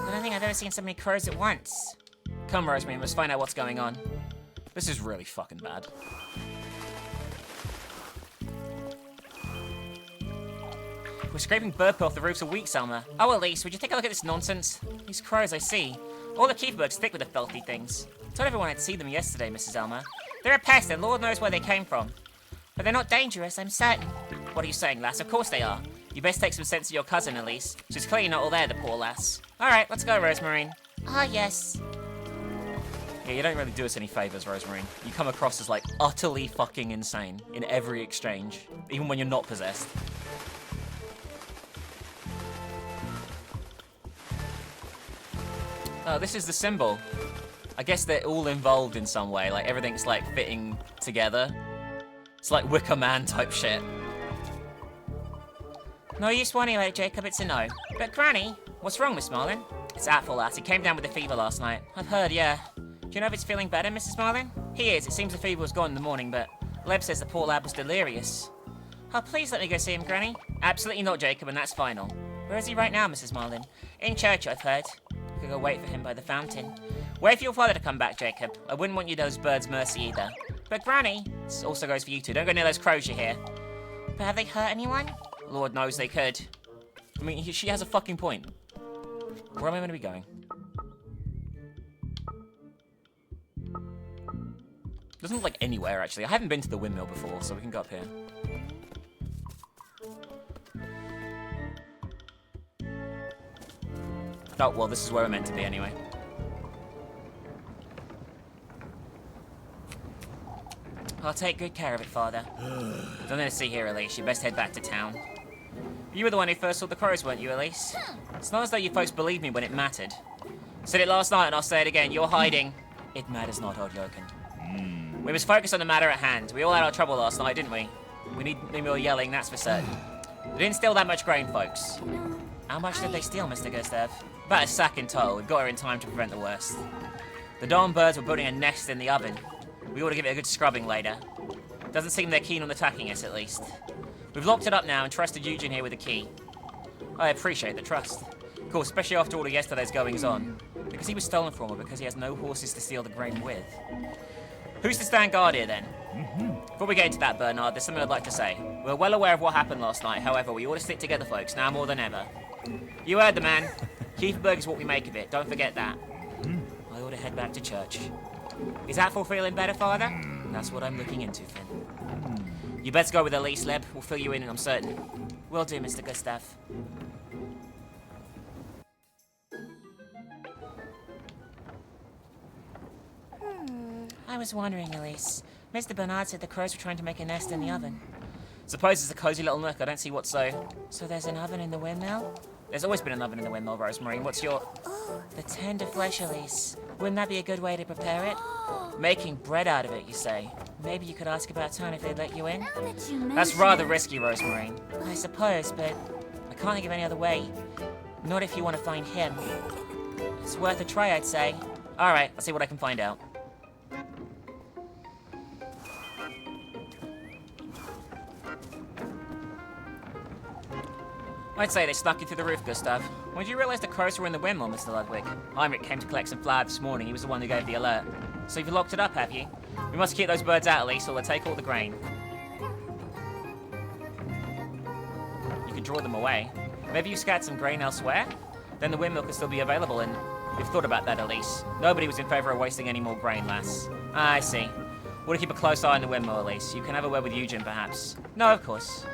I don't think I've ever seen so many crows at once. Come, Rosemary, let's find out what's going on. This is really fucking bad. We're scraping bird poo off the roofs of week, Selma. Oh, Elise, would you take a look at this nonsense? These crows, I see. All the Kieferberg's thick with the filthy things. I told everyone I'd see them yesterday, Mrs. Elmer. They're a pest, and Lord knows where they came from. But they're not dangerous, I'm certain. What are you saying, lass? Of course they are. You best take some sense of your cousin, Elise. She's clearly not all there, the poor lass. All right, let's go, Rosemary. Ah, yes. Yeah, you don't really do us any favors, Rosemary. You come across as, like, utterly fucking insane in every exchange, even when you're not possessed. Oh, this is the symbol. I guess they're all involved in some way, like everything's like fitting together. It's like Wicker Man type shit. No use worrying about it, Jacob, it's a no. But Granny, what's wrong, Miss Marlin? It's Atfel, lass. He came down with a fever last night. I've heard, yeah. Do you know if it's feeling better, Mrs. Marlin? He is. It seems the fever was gone in the morning, but Leb says the poor lad was delirious. Oh, please let me go see him, Granny. Absolutely not, Jacob, and that's final. Where is he right now, Mrs. Marlin? In church, I've heard. I could go wait for him by the fountain. Wait for your father to come back, Jacob. I wouldn't want you to those birds' mercy either. But Granny, This also goes for you two. Don't go near those crows, you hear? but have they hurt anyone? Lord knows they could. I mean, she has a fucking point. Where am I going to be going? Doesn't look like anywhere, actually. I haven't been to the windmill before, so we can go up here. Oh, well, this is where we're meant to be anyway. I'll take good care of it, Father. Don't let us see here, Elise. You best head back to town. You were the one who first saw the crows, weren't you, Elise? It's not as though you folks believed me when it mattered. Said it last night, and I'll say it again. You're hiding. It matters not, Odloken. We must focus on the matter at hand. We all had our trouble last night, didn't we? We need no more yelling, that's for certain. They didn't steal that much grain, folks. How much did they steal, Mr. Gustav? About a sack in total. We've got her in time to prevent the worst. The darn birds were building a nest in the oven. We ought to give it a good scrubbing later. Doesn't seem they're keen on attacking us, at least. We've locked it up now and trusted Eugene here with the key. I appreciate the trust. Of course, especially after all of yesterday's goings-on. Because he was stolen from, or because he has no horses to steal the grain with. Who's to stand guard here, then? Before we get into that, Bernard, there's something I'd like to say. We're well aware of what happened last night, however, we ought to stick together, folks, now more than ever. You heard the man. Kieferberg is what we make of it, don't forget that. I ought to head back to church. Is Atful feeling better, Father? That's what I'm looking into, Finn. You best go with Elise, Leb. We'll fill you in, I'm certain. Will do, Mr. Gustav. I was wondering, Elise. Mr. Bernard said the crows were trying to make a nest in the oven. Suppose it's a cozy little nook, I don't see what's so... So there's an oven in the windmill? There's always been an oven in the windmill, Rosemary. What's your... The tender flesh, Elise. Wouldn't that be a good way to prepare it? Making bread out of it, you say? Maybe you could ask about town if they'd let you in? Now that you mention That's rather it. risky, Rosemary. I suppose, but I can't think of any other way. Not if you want to find him. It's worth a try, I'd say. Alright, I'll see what I can find out. I'd say they snuck you through the roof, Gustav. When did you realize the crows were in the windmill, Mr. Ludwig? Heinrich came to collect some flour this morning. He was the one who gave the alert. So you've locked it up, have you? We must keep those birds out, at least, or they'll take all the grain. You could draw them away. Maybe you scattered some grain elsewhere? Then the windmill could still be available, and you've thought about that, Elise. Nobody was in favour of wasting any more grain, lass. Ah, I see. We'll keep a close eye on the windmill, Elise. You can have a word with Eugen, perhaps. No, of course.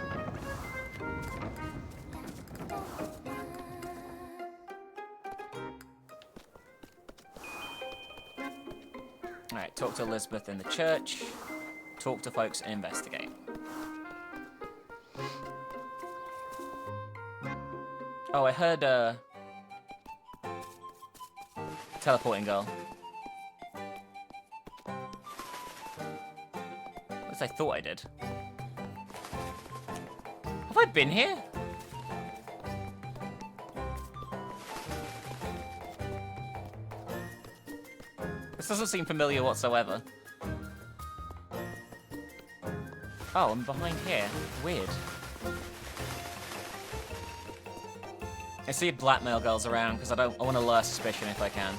Alright, talk to Elizabeth in the church. Talk to folks and investigate. Oh, I heard, teleporting girl. At least I thought I did. Have I been here? This doesn't seem familiar whatsoever. Oh, I'm behind here. Weird. I see blackmail girls around because I want to lure suspicion if I can.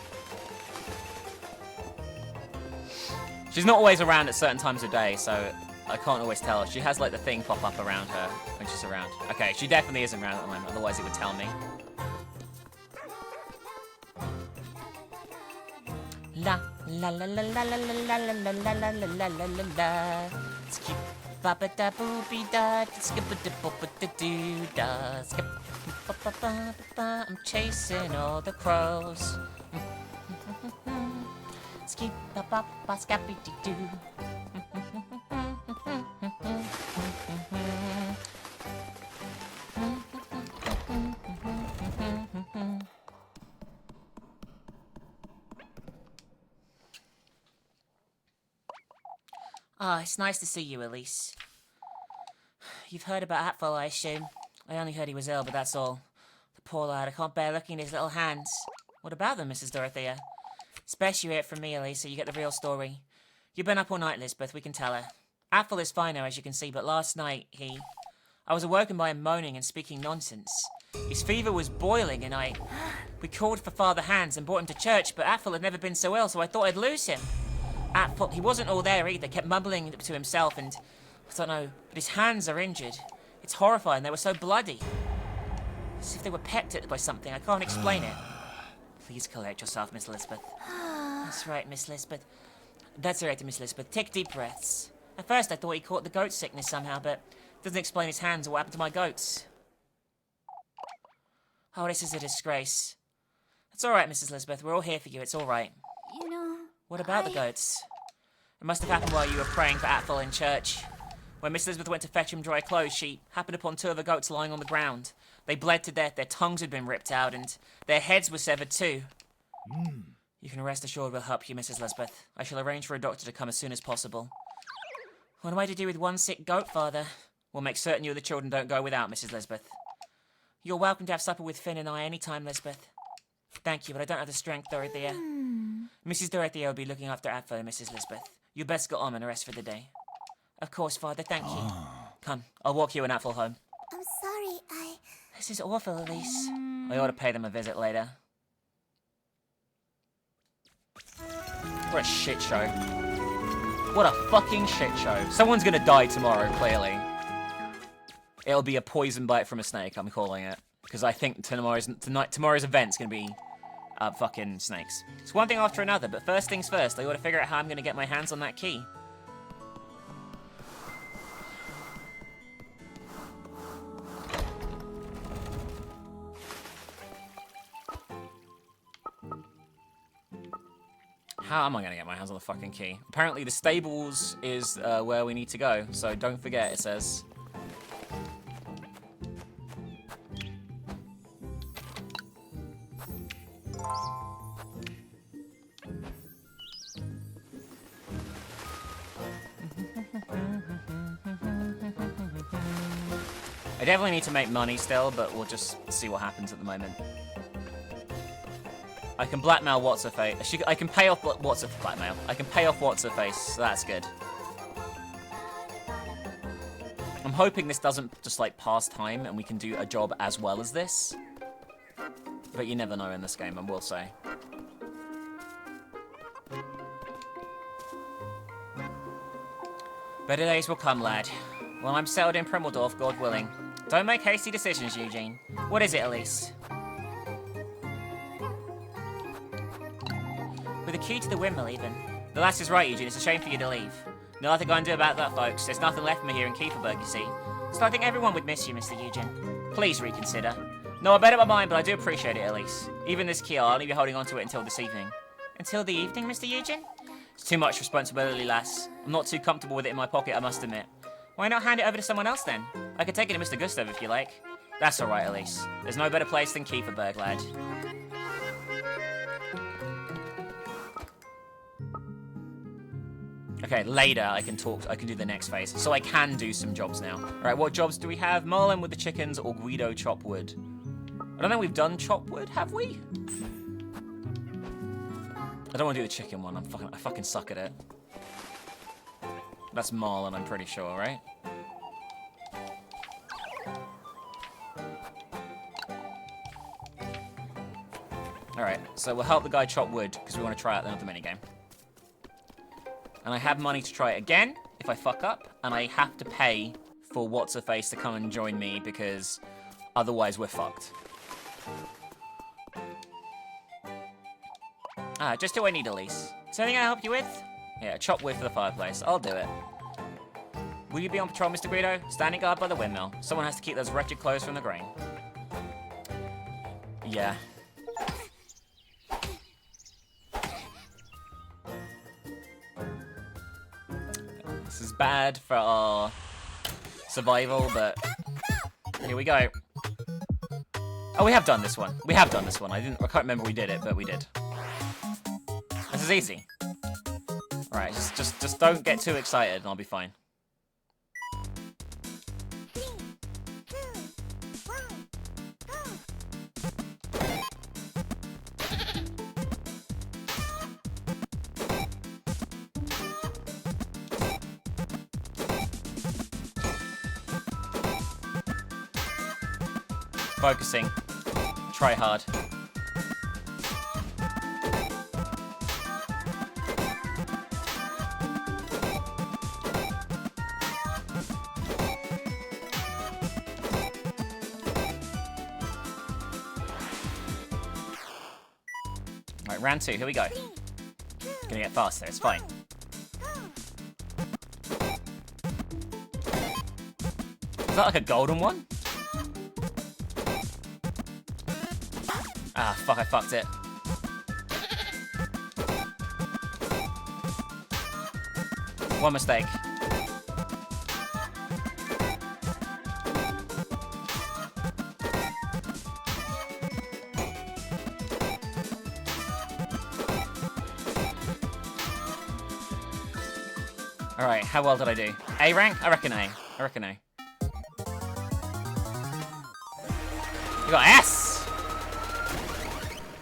She's not always around at certain times of day, so I can't always tell. She has like the thing pop up around her when she's around. Okay, she definitely is around at the moment, otherwise it would tell me. La la la la la la la la la la la la la la la la. Skip ba ba da boopy da skip a da boop da doo da skip ba ba ba ba. I'm chasing all the crows. Skip ba ba ba scappy doo. Ah, it's nice to see you, Elise. You've heard about Atfel, I assume. I only heard he was ill, but that's all. The poor lad, I can't bear looking at his little hands. What about them, Mrs. Dorothea? It's best you hear it from me, Elise, so you get the real story. You've been up all night, Lisbeth, we can tell her. Atfel is fine now, as you can see, but last night, I was awoken by him moaning and speaking nonsense. His fever was boiling, and we called for Father Hans and brought him to church, but Atfel had never been so ill, so I thought I'd lose him. He wasn't all there either, kept mumbling to himself, and I don't know, but his hands are injured. It's horrifying, they were so bloody. As if they were pecked at by something, I can't explain it. Please collect yourself, Miss Lisbeth. That's right, Miss Lisbeth. That's all right, Miss Lisbeth. Take deep breaths. At first I thought he caught the goat sickness somehow, but it doesn't explain his hands or what happened to my goats. Oh, this is a disgrace. It's all right, Mrs. Lisbeth, we're all here for you, it's all right. You know, What about the goats? It must have happened while you were praying for Atfel in church. When Miss Elizabeth went to fetch him dry clothes, she happened upon two of the goats lying on the ground. They bled to death, their tongues had been ripped out, and their heads were severed too. You can rest assured we'll help you, Mrs. Lisbeth. I shall arrange for a doctor to come as soon as possible. What am I to do with one sick goat, Father? We'll make certain you and the children don't go without, Mrs. Lisbeth. You're welcome to have supper with Finn and I any time, Lisbeth. Thank you, but I don't have the strength, Dorothea. Mrs. Dorothea will be looking after Atfel and Mrs. Lisbeth. You best get on and rest for the day. Of course, Father, thank you. Come, I'll walk you and Atfel home. I'm sorry, This is awful, Elise. I ought to pay them a visit later. What a shit show. What a fucking shit show. Someone's gonna die tomorrow, clearly. It'll be a poison bite from a snake, I'm calling it. Because I think tomorrow's event's gonna be fucking snakes. It's one thing after another, but first things first, I gotta figure out how I'm gonna get my hands on that key. How am I going to get my hands on the fucking key? Apparently the stables is where we need to go, so don't forget, it says. I definitely need to make money still, but we'll just see what happens at the moment. I can blackmail What's-Her-Face. I can pay off Blackmail. I can pay off What's-Her-Face, so that's good. I'm hoping this doesn't just, like, pass time and we can do a job as well as this. But you never know in this game, I will say. Better days will come, lad. When I'm settled in Primeldorf, God willing. Don't make hasty decisions, Eugene. What is it, Elise? With a key to the windmill, even. The lass is right, Eugene. It's a shame for you to leave. Nothing I can do about that, folks. There's nothing left for me here in Kieferberg, you see. So I think everyone would miss you, Mr. Eugene. Please reconsider. No, I bet it my mind, but I do appreciate it, Elise. Even this key, I'll only be holding on to it until this evening. Until the evening, Mr. Eugene? It's too much responsibility, lass. I'm not too comfortable with it in my pocket, I must admit. Why not hand it over to someone else, then? I could take it to Mr. Gustav if you like. That's alright, Elise. There's no better place than Kieferberg, lad. Okay, later I can do the next phase. So I can do some jobs now. Alright, what jobs do we have? Merlin with the chickens or Guido chop wood? I don't think we've done chop wood, have we? I don't want to do the chicken one. I fucking suck at it. That's Marlon, I'm pretty sure, right? Alright, so we'll help the guy chop wood, because we want to try out another minigame. And I have money to try it again, if I fuck up, and I have to pay for What's-Her-Face to come and join me, because otherwise we're fucked. Just who I need, Elise. Is there anything I can help you with? Yeah, chop wood for the fireplace. I'll do it. Will you be on patrol, Mr. Guido? Standing guard by the windmill. Someone has to keep those wretched clothes from the grain. Yeah. This is bad for our survival, but here we go. Oh, we have done this one. We have done this one. I can't remember we did it, but we did. This is easy. Alright, just don't get too excited and I'll be fine. Focusing. Try hard. Right, round 2, here we go. It's gonna get faster, it's fine. Is that like a golden one? Ah, fuck, I fucked it. One mistake. Alright, how well did I do? A rank? I reckon A. I reckon A. We got S!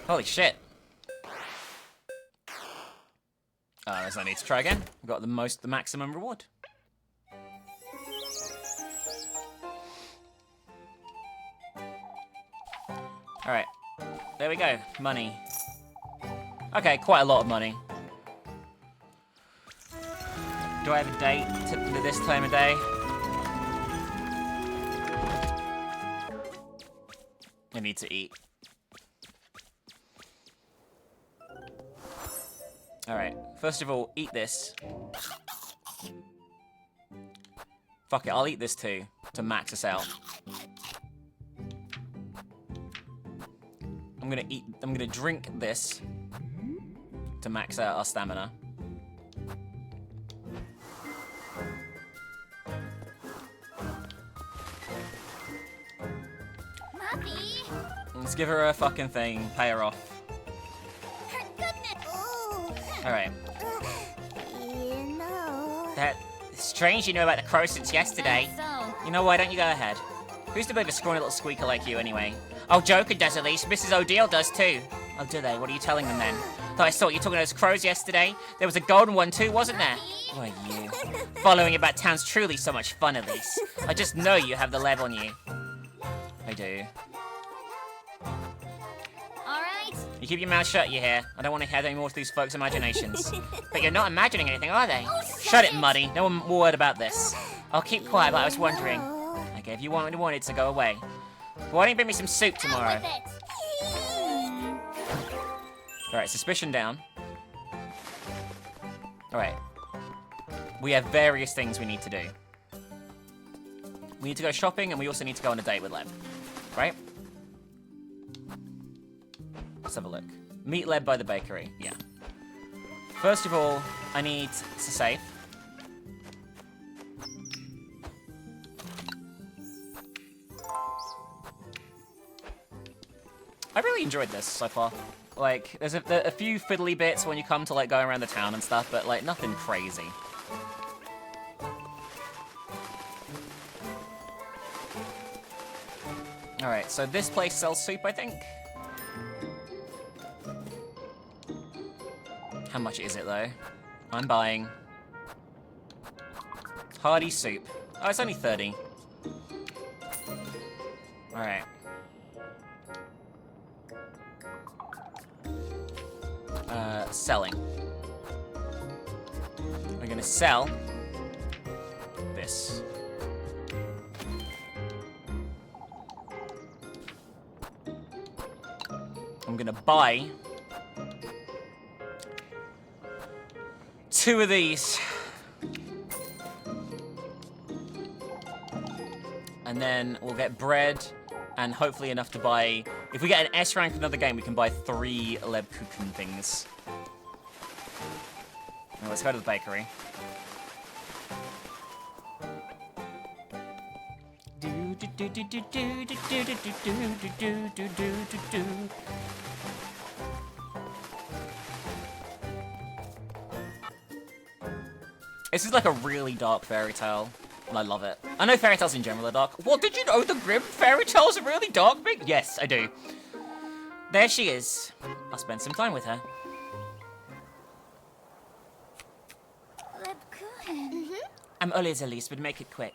Holy shit. There's no need to try again. We've got the maximum reward. Alright. There we go. Money. Okay, quite a lot of money. Do I have a date to this time of day? I need to eat. Alright, first of all, eat this. Fuck it, I'll eat this too, to max us out. I'm gonna drink this to max out our stamina. Mommy! Let's give her a fucking thing, pay her off. Her goodness! Ooh. Alright. You know. That's strange you know about the crow since yesterday. So, You know, why don't you go ahead? Who's the bit of a scrawny little squeaker like you anyway? Oh, Joker does at least. Mrs. O'Deal does too. Oh, do they? What are you telling them then? Thought I saw you talking to those crows yesterday. There was a golden one too, wasn't there? Why you? Following about town's truly so much fun, Elise. I just know you have the lev on you. I do. alright. You keep your mouth shut, you hear? I don't want to hear any more of these folks' imaginations. But you're not imagining anything, are they? Shut it, Muddy. No one more word about this. I'll keep quiet, but I was wondering. I gave you what you wanted, so go away. But why don't you bring me some soup tomorrow? With it. Alright, suspicion down. Alright. We have various things we need to do. We need to go shopping, and we also need to go on a date with Leb. Right? Let's have a look. Meet Leb by the bakery. Yeah. First of all, I need to save. I really enjoyed this so far. Like, there's a few fiddly bits when you come to, like, go around the town and stuff, but, like, nothing crazy. Alright, so this place sells soup, I think? How much is it, though? I'm buying. Hearty soup. Oh, it's only 30. Alright. Selling. We're gonna sell this. I'm gonna buy 2 of these. And then we'll get bread and hopefully enough to buy... If we get an S rank in another game, we can buy 3 Lebkuchen things. Now let's go to the bakery. This is like a really dark fairy tale, and I love it. I know fairy tales in general are dark. What, did you know the grim fairy tales are really dark, Big? Yes, I do. There she is. I'll spend some time with her. Lebkuchen. I'm always Elise, but make it quick.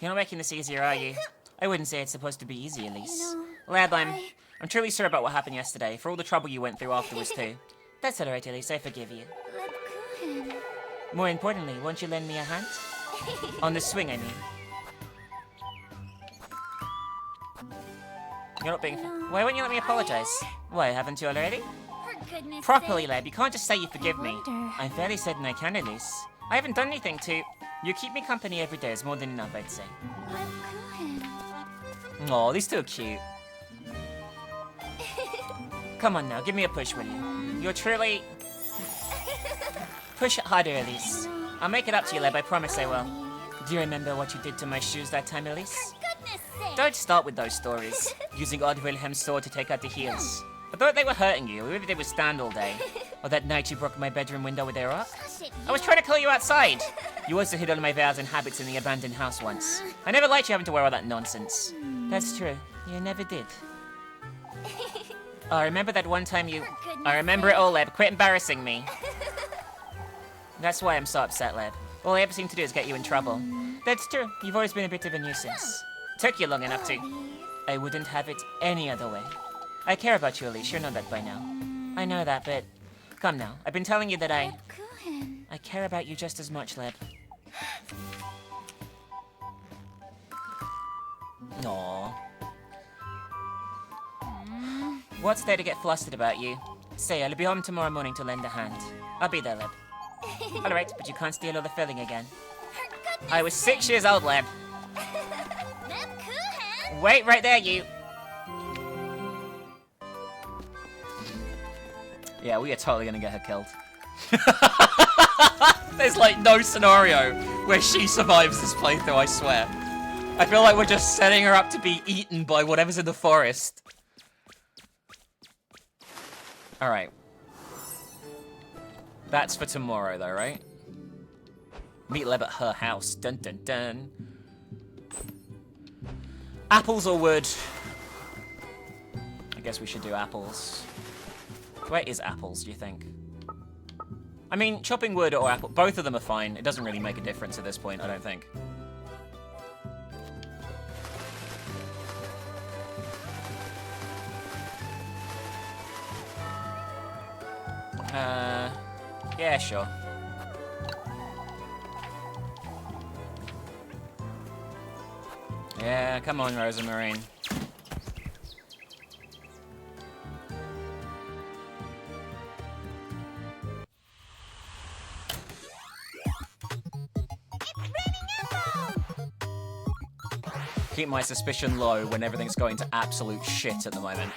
You're not making this easier, are you? I wouldn't say it's supposed to be easy, Elise. You know, Lad, I'm truly sorry about what happened yesterday, for all the trouble you went through afterwards, too. That's alright, Elise, I forgive you. Lebkuchen. More importantly, won't you lend me a hand? On the swing, I mean. You're not being... Why won't you let me apologize? Why, haven't you already? For goodness Properly, sake. lad, you can't just say you forgive me. wonder. I'm fairly certain I can, Elise. I haven't done anything to... You keep me company every day is more than enough, I'd say. Lebkuchen. Aw, these two are cute. Come on now, give me a push, will you? You're truly... Push it harder, Elise. I'll make it up to you, Leb, I promise I will. Do you remember what you did to my shoes that time, Elise? Goodness sake. Don't start with those stories. Using Odd Wilhelm's sword to take out the heels. I thought they were hurting you. Maybe they would stand all day. Or that night you broke my bedroom window with their rock. Hush it, I was trying to call you outside. You also hid all my vows and habits in the abandoned house once. I never liked you having to wear all that nonsense. That's true. You never did. Oh, I remember that one time you... I remember it all, Leb. Quit embarrassing me. That's why I'm so upset, Leb. All I ever seem to do is get you in trouble. That's true. You've always been a bit of a nuisance. Took you long enough to... I wouldn't have it any other way. I care about you, Elise. You know that by now. I know that, but... Come now. I've been telling you that Lebkuchen. I care about you just as much, Leb. Aww. What's there to get flustered about you? Say, I'll be home tomorrow morning to lend a hand. I'll be there, Leb. Alright, but you can't steal all the filling again. For goodness I was 6 years old, Leb. Leb Coohan! Wait right there, you. Yeah, we are totally gonna get her killed. There's like no scenario where she survives this playthrough, I swear. I feel like we're just setting her up to be eaten by whatever's in the forest. Alright. That's for tomorrow though, right? Meet Leb at her house. Dun dun dun. Apples or wood? I guess we should do apples. Where is apples, do you think? I mean, chopping wood or apple, both of them are fine. It doesn't really make a difference at this point, I don't think. Yeah, sure. Yeah, come on, Rosa Marine. Keep my suspicion low when everything's going to absolute shit at the moment.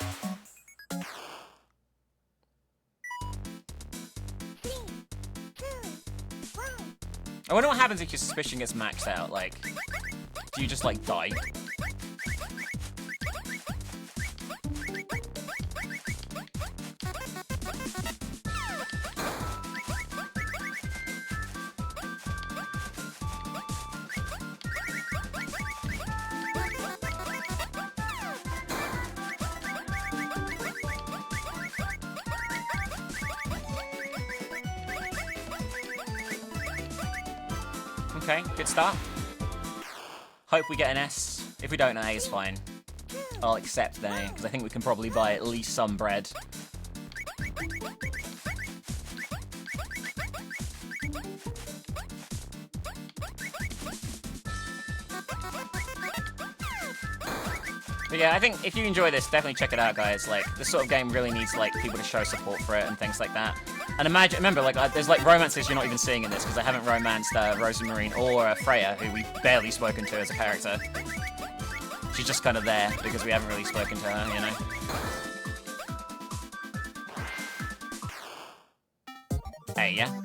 I wonder what happens if your suspicion gets maxed out, like, do you just, like, die? Okay, good start. Hope we get an S. If we don't, an A is fine. I'll accept an A, because I think we can probably buy at least some bread. But yeah, I think if you enjoy this, definitely check it out, guys. Like, this sort of game really needs, like, people to show support for it and things like that. And imagine, remember, like, there's, like, romances you're not even seeing in this, because I haven't romanced Rosa Marine or Freya, who we've barely spoken to as a character. She's just kind of there, because we haven't really spoken to her, you know? Hey, yeah?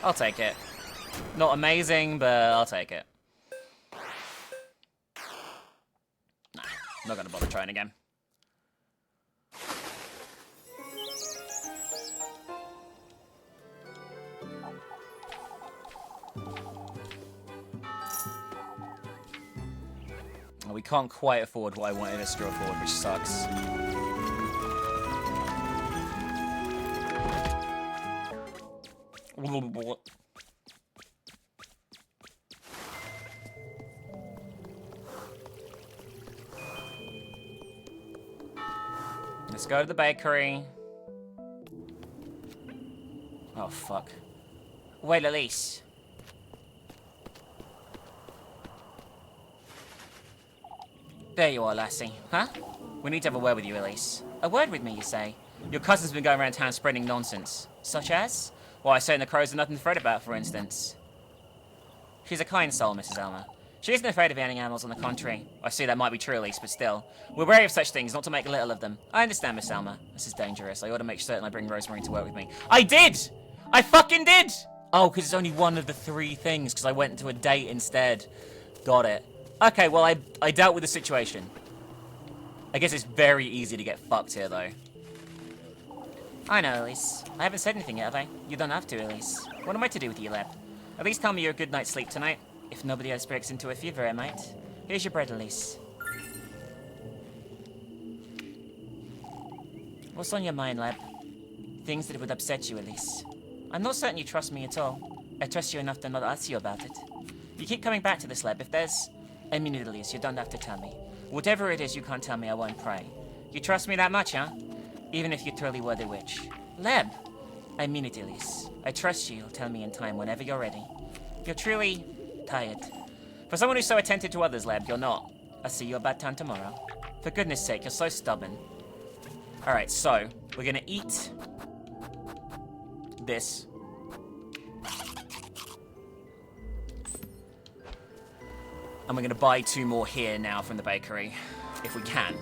I'll take it. Not amazing, but I'll take it. Nah, not gonna bother trying again. We can't quite afford what I wanted us to afford, which sucks. Let's go to the bakery. Oh, fuck. Wait, Elise. There you are, lassie. Huh? We need to have a word with you, Elise. A word with me, you say? Your cousin's been going around town spreading nonsense. Such as? Why, saying the crows are nothing to fret about, for instance. She's a kind soul, Mrs. Elmer. She isn't afraid of any animals, on the contrary. I see that might be true, Elise, but still. We're wary of such things, not to make little of them. I understand, Miss Elmer. This is dangerous. I ought to make certain I bring Rosemary to work with me. I did! I fucking did! Oh, because it's only one of the 3 things, because I went to a date instead. Got it. Okay, well, I dealt with the situation. I guess it's very easy to get fucked here, though. I know, Elise. I haven't said anything yet, have I? You don't have to, Elise. What am I to do with you, Leb? At least tell me your good night's sleep tonight. If nobody else breaks into a fever, I might. Here's your bread, Elise. What's on your mind, Leb? Things that would upset you, Elise. I'm not certain you trust me at all. I trust you enough to not ask you about it. You keep coming back to this, Leb. If there's... I mean it, Elise, you don't have to tell me. Whatever it is you can't tell me, I won't pray. You trust me that much, huh? Even if you truly were the witch. Leb! I mean it, Elise. I trust you. You'll tell me in time whenever you're ready. You're truly tired. For someone who's so attentive to others, Leb, you're not. I'll see you about time tomorrow. For goodness sake, you're so stubborn. Alright, so, we're gonna eat this. And we're gonna buy 2 more here now from the bakery, if we can.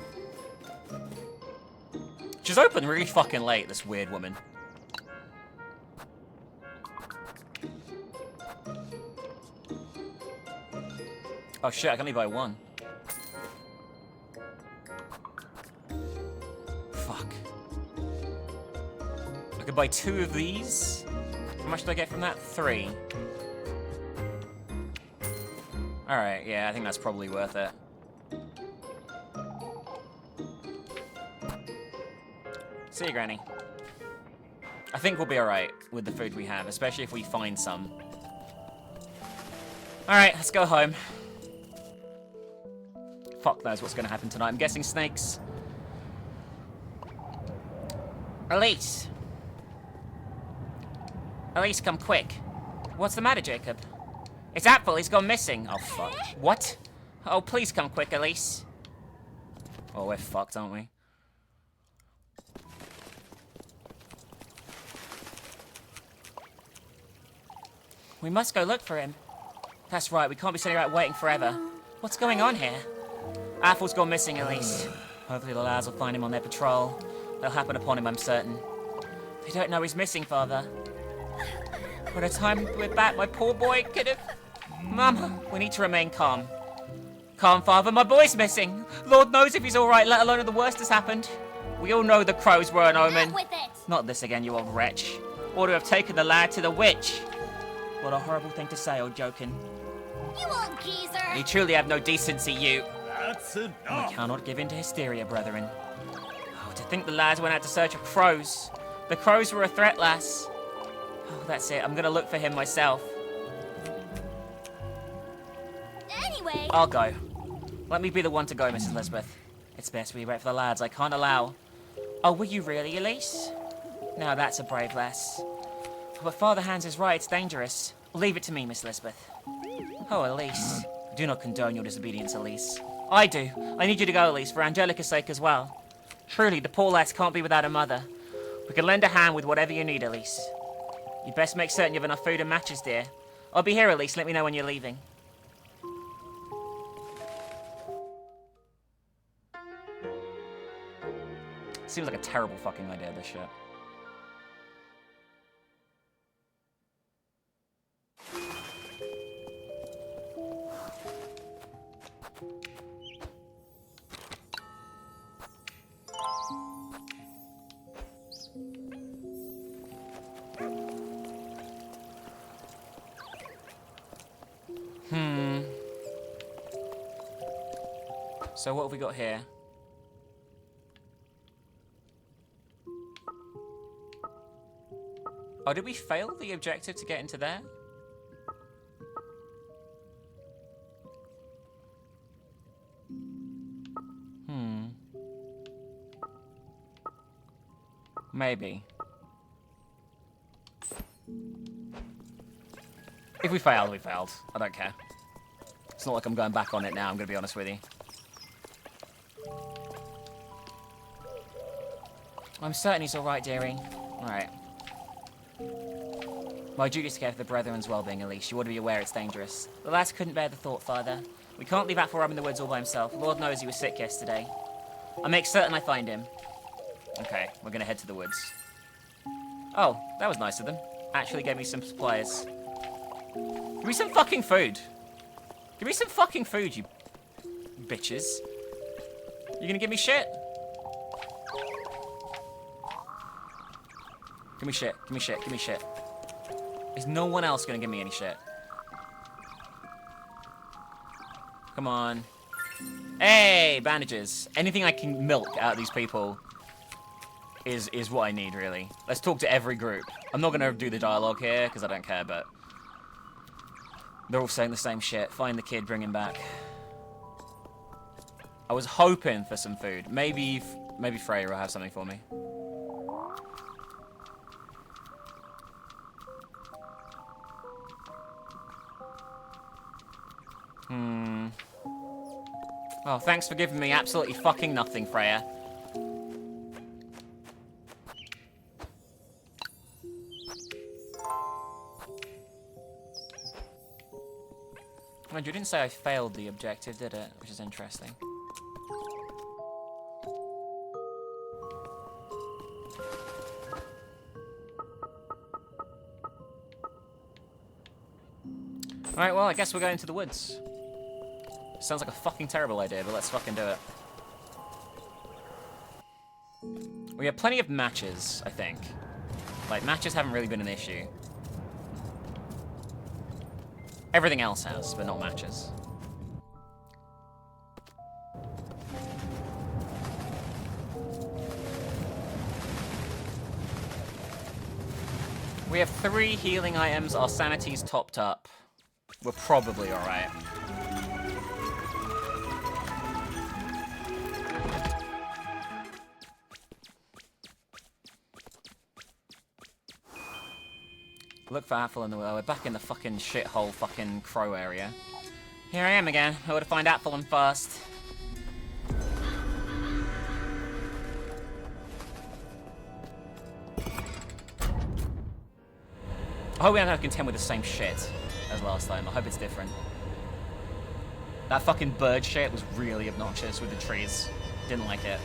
She's open really fucking late, this weird woman. Oh shit, I can only buy 1. Fuck. I could buy 2 of these. How much do I get from that? 3. Alright, yeah, I think that's probably worth it. See you, Granny. I think we'll be alright with the food we have, especially if we find some. Alright, let's go home. Fuck knows what's going to happen tonight. I'm guessing snakes. Elise! Elise, come quick. What's the matter, Jacob? It's Apple, he's gone missing. Oh, fuck. What? Oh, please come quick, Elise. Oh, we're fucked, aren't we? We must go look for him. That's right, we can't be sitting around waiting forever. What's going on here? Apple's gone missing, Elise. Hopefully the lads will find him on their patrol. They'll happen upon him, I'm certain. They don't know he's missing, Father. By the time we're back, my poor boy could have... Mama, We need to remain calm. calm, Father, my boy's missing. Lord knows if he's alright, let alone if the worst has happened. We all know the crows were an omen. Out with it! Not this again, you old wretch. Or to have taken the lad to the witch. What a horrible thing to say, old joking. You old geezer! You truly have no decency, you. That's We enough. cannot give in to hysteria, brethren. Oh, to think the lads went out to search for crows. The crows were a threat, lass. Oh, that's it. I'm gonna look for him myself. Anyway, I'll go. Let me be the one to go, Mrs. Lisbeth. It's best we wait for the lads. I can't allow... Oh, were you really, Elise? Now that's a brave lass. But Father Hans is right. It's dangerous. Leave it to me, Miss Lisbeth. Oh, Elise. I do not condone your disobedience, Elise. I do. I need you to go, Elise, for Angelica's sake as well. Truly, the poor lass can't be without a mother. We can lend a hand with whatever you need, Elise. You'd best make certain you have enough food and matches, dear. I'll be here, Elise. Let me know when you're leaving. Seems like a terrible fucking idea, this shit. So what have we got here? Oh, did we fail the objective to get into there? Maybe. If we failed, we failed. I don't care. It's not like I'm going back on it now, I'm going to be honest with you. I'm certain he's all right, dearie. Alright. My duty is to care for the brethren's well-being, Elise. You ought to be aware it's dangerous. The lass couldn't bear the thought, Father. We can't leave Apple in the woods all by himself. Lord knows he was sick yesterday. I'll make certain I find him. Okay, we're going to head to the woods. Oh, that was nice of them. Actually gave me some supplies. Give me some fucking food. Give me some fucking food, you bitches. You gonna give me shit? Give me shit, give me shit, give me shit. Is no one else gonna give me any shit? Come on. Hey, bandages. Anything I can milk out of these people is what I need, really. Let's talk to every group. I'm not gonna do the dialogue here, because I don't care, but... they're all saying the same shit. Find the kid, bring him back. I was hoping for some food. Maybe Freya will have something for me. Oh, thanks for giving me absolutely fucking nothing, Freya. Mind you, didn't say I failed the objective, did it? Which is interesting. Alright, well, I guess we're going to the woods. Sounds like a fucking terrible idea, but let's fucking do it. We have plenty of matches, I think. Like, matches haven't really been an issue. Everything else has, but not matches. We have 3 healing items, our sanity's topped up. We're probably alright. Look for Apple in the world. We're back in the fucking shithole fucking crow area. Here I am again. I ought to find Apple in first. I hope we don't have to contend with the same shit as last time. I hope it's different. That fucking bird shit was really obnoxious with the trees. Didn't like it.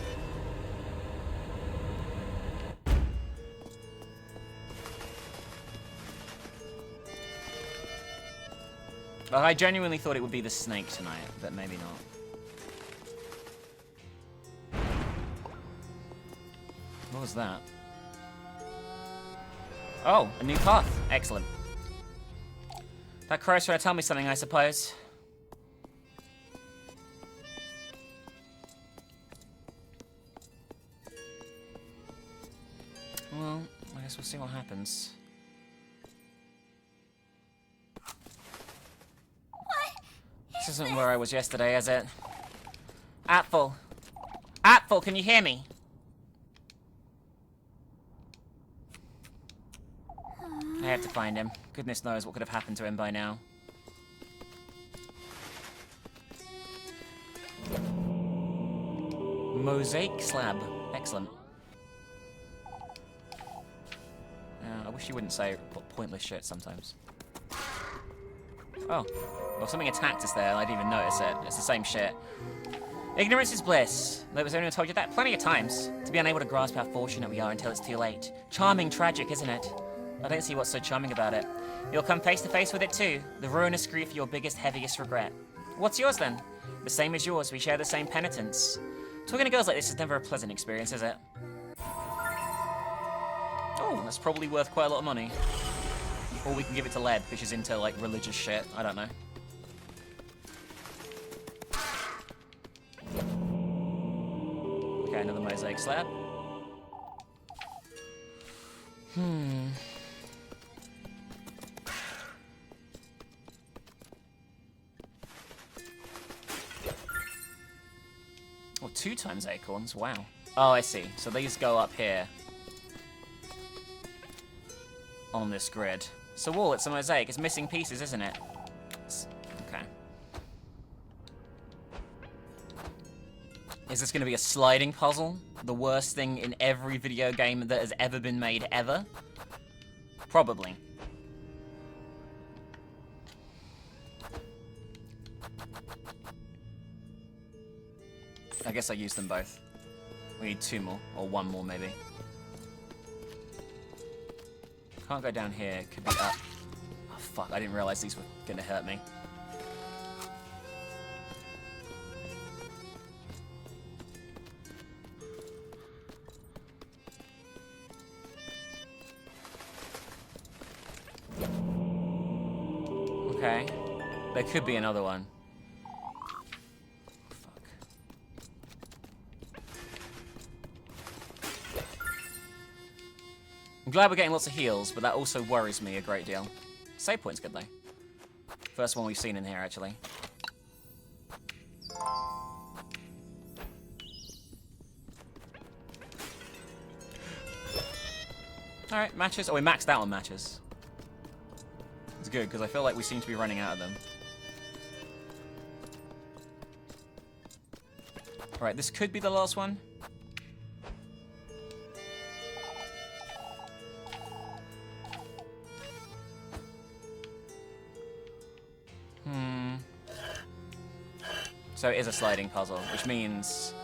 But I genuinely thought it would be the snake tonight, but maybe not. What was that? Oh, a new path. Excellent. That crow's trying to tell me something, I suppose. Well, I guess we'll see what happens. This isn't where I was yesterday, is it? Apple. Apple, can you hear me? I have to find him. Goodness knows what could have happened to him by now. Mosaic slab. Excellent. I wish you wouldn't say pointless shit sometimes. Oh. Well, something attacked us there, and I didn't even notice it. It's the same shit. Ignorance is bliss. Though it was only told you that plenty of times. To be unable to grasp how fortunate we are until it's too late. Charming, tragic, isn't it? I don't see what's so charming about it. You'll come face to face with it too. The ruinous grief, your biggest, heaviest regret. What's yours then? The same as yours. We share the same penitence. Talking to girls like this is never a pleasant experience, is it? Oh, that's probably worth quite a lot of money. Or we can give it to Led, which is into, like, religious shit. I don't know. Okay, another mosaic slab. Oh, 2 times acorns. Wow. Oh, I see. So these go up here. On this grid. So wall, it's a mosaic. It's missing pieces, isn't it? Okay. Is this going to be a sliding puzzle? The worst thing in every video game that has ever been made, ever? Probably. I guess I used them both. We need 2 more, or 1 more maybe. Can't go down here, could be up. Oh fuck, I didn't realize these were gonna hurt me. Okay. There could be another one. Fuck. I'm glad we're getting lots of heals, but that also worries me a great deal. Save point's good, though. First one we've seen in here, actually. Alright, matches. Oh, we maxed out on matches. It's good, because I feel like we seem to be running out of them. Alright, this could be the last one. So it is a sliding puzzle, which means...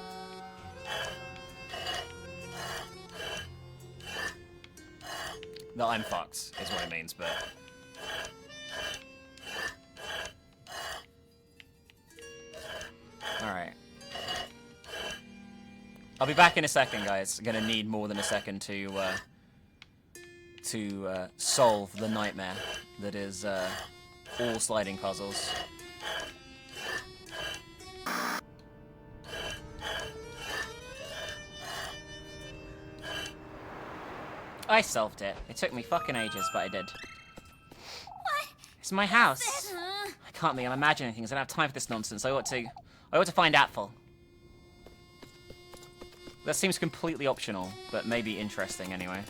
that I'm fucked, is what it means, but... Alright. I'll be back in a second, guys. I'm gonna need more than a second to solve the nightmare that is all sliding puzzles. I solved it. It took me fucking ages, but I did. What? It's my house. This? I can't be. I'm imagining things. I don't have time for this nonsense. I ought to find Apfel. That seems completely optional, but maybe interesting anyway.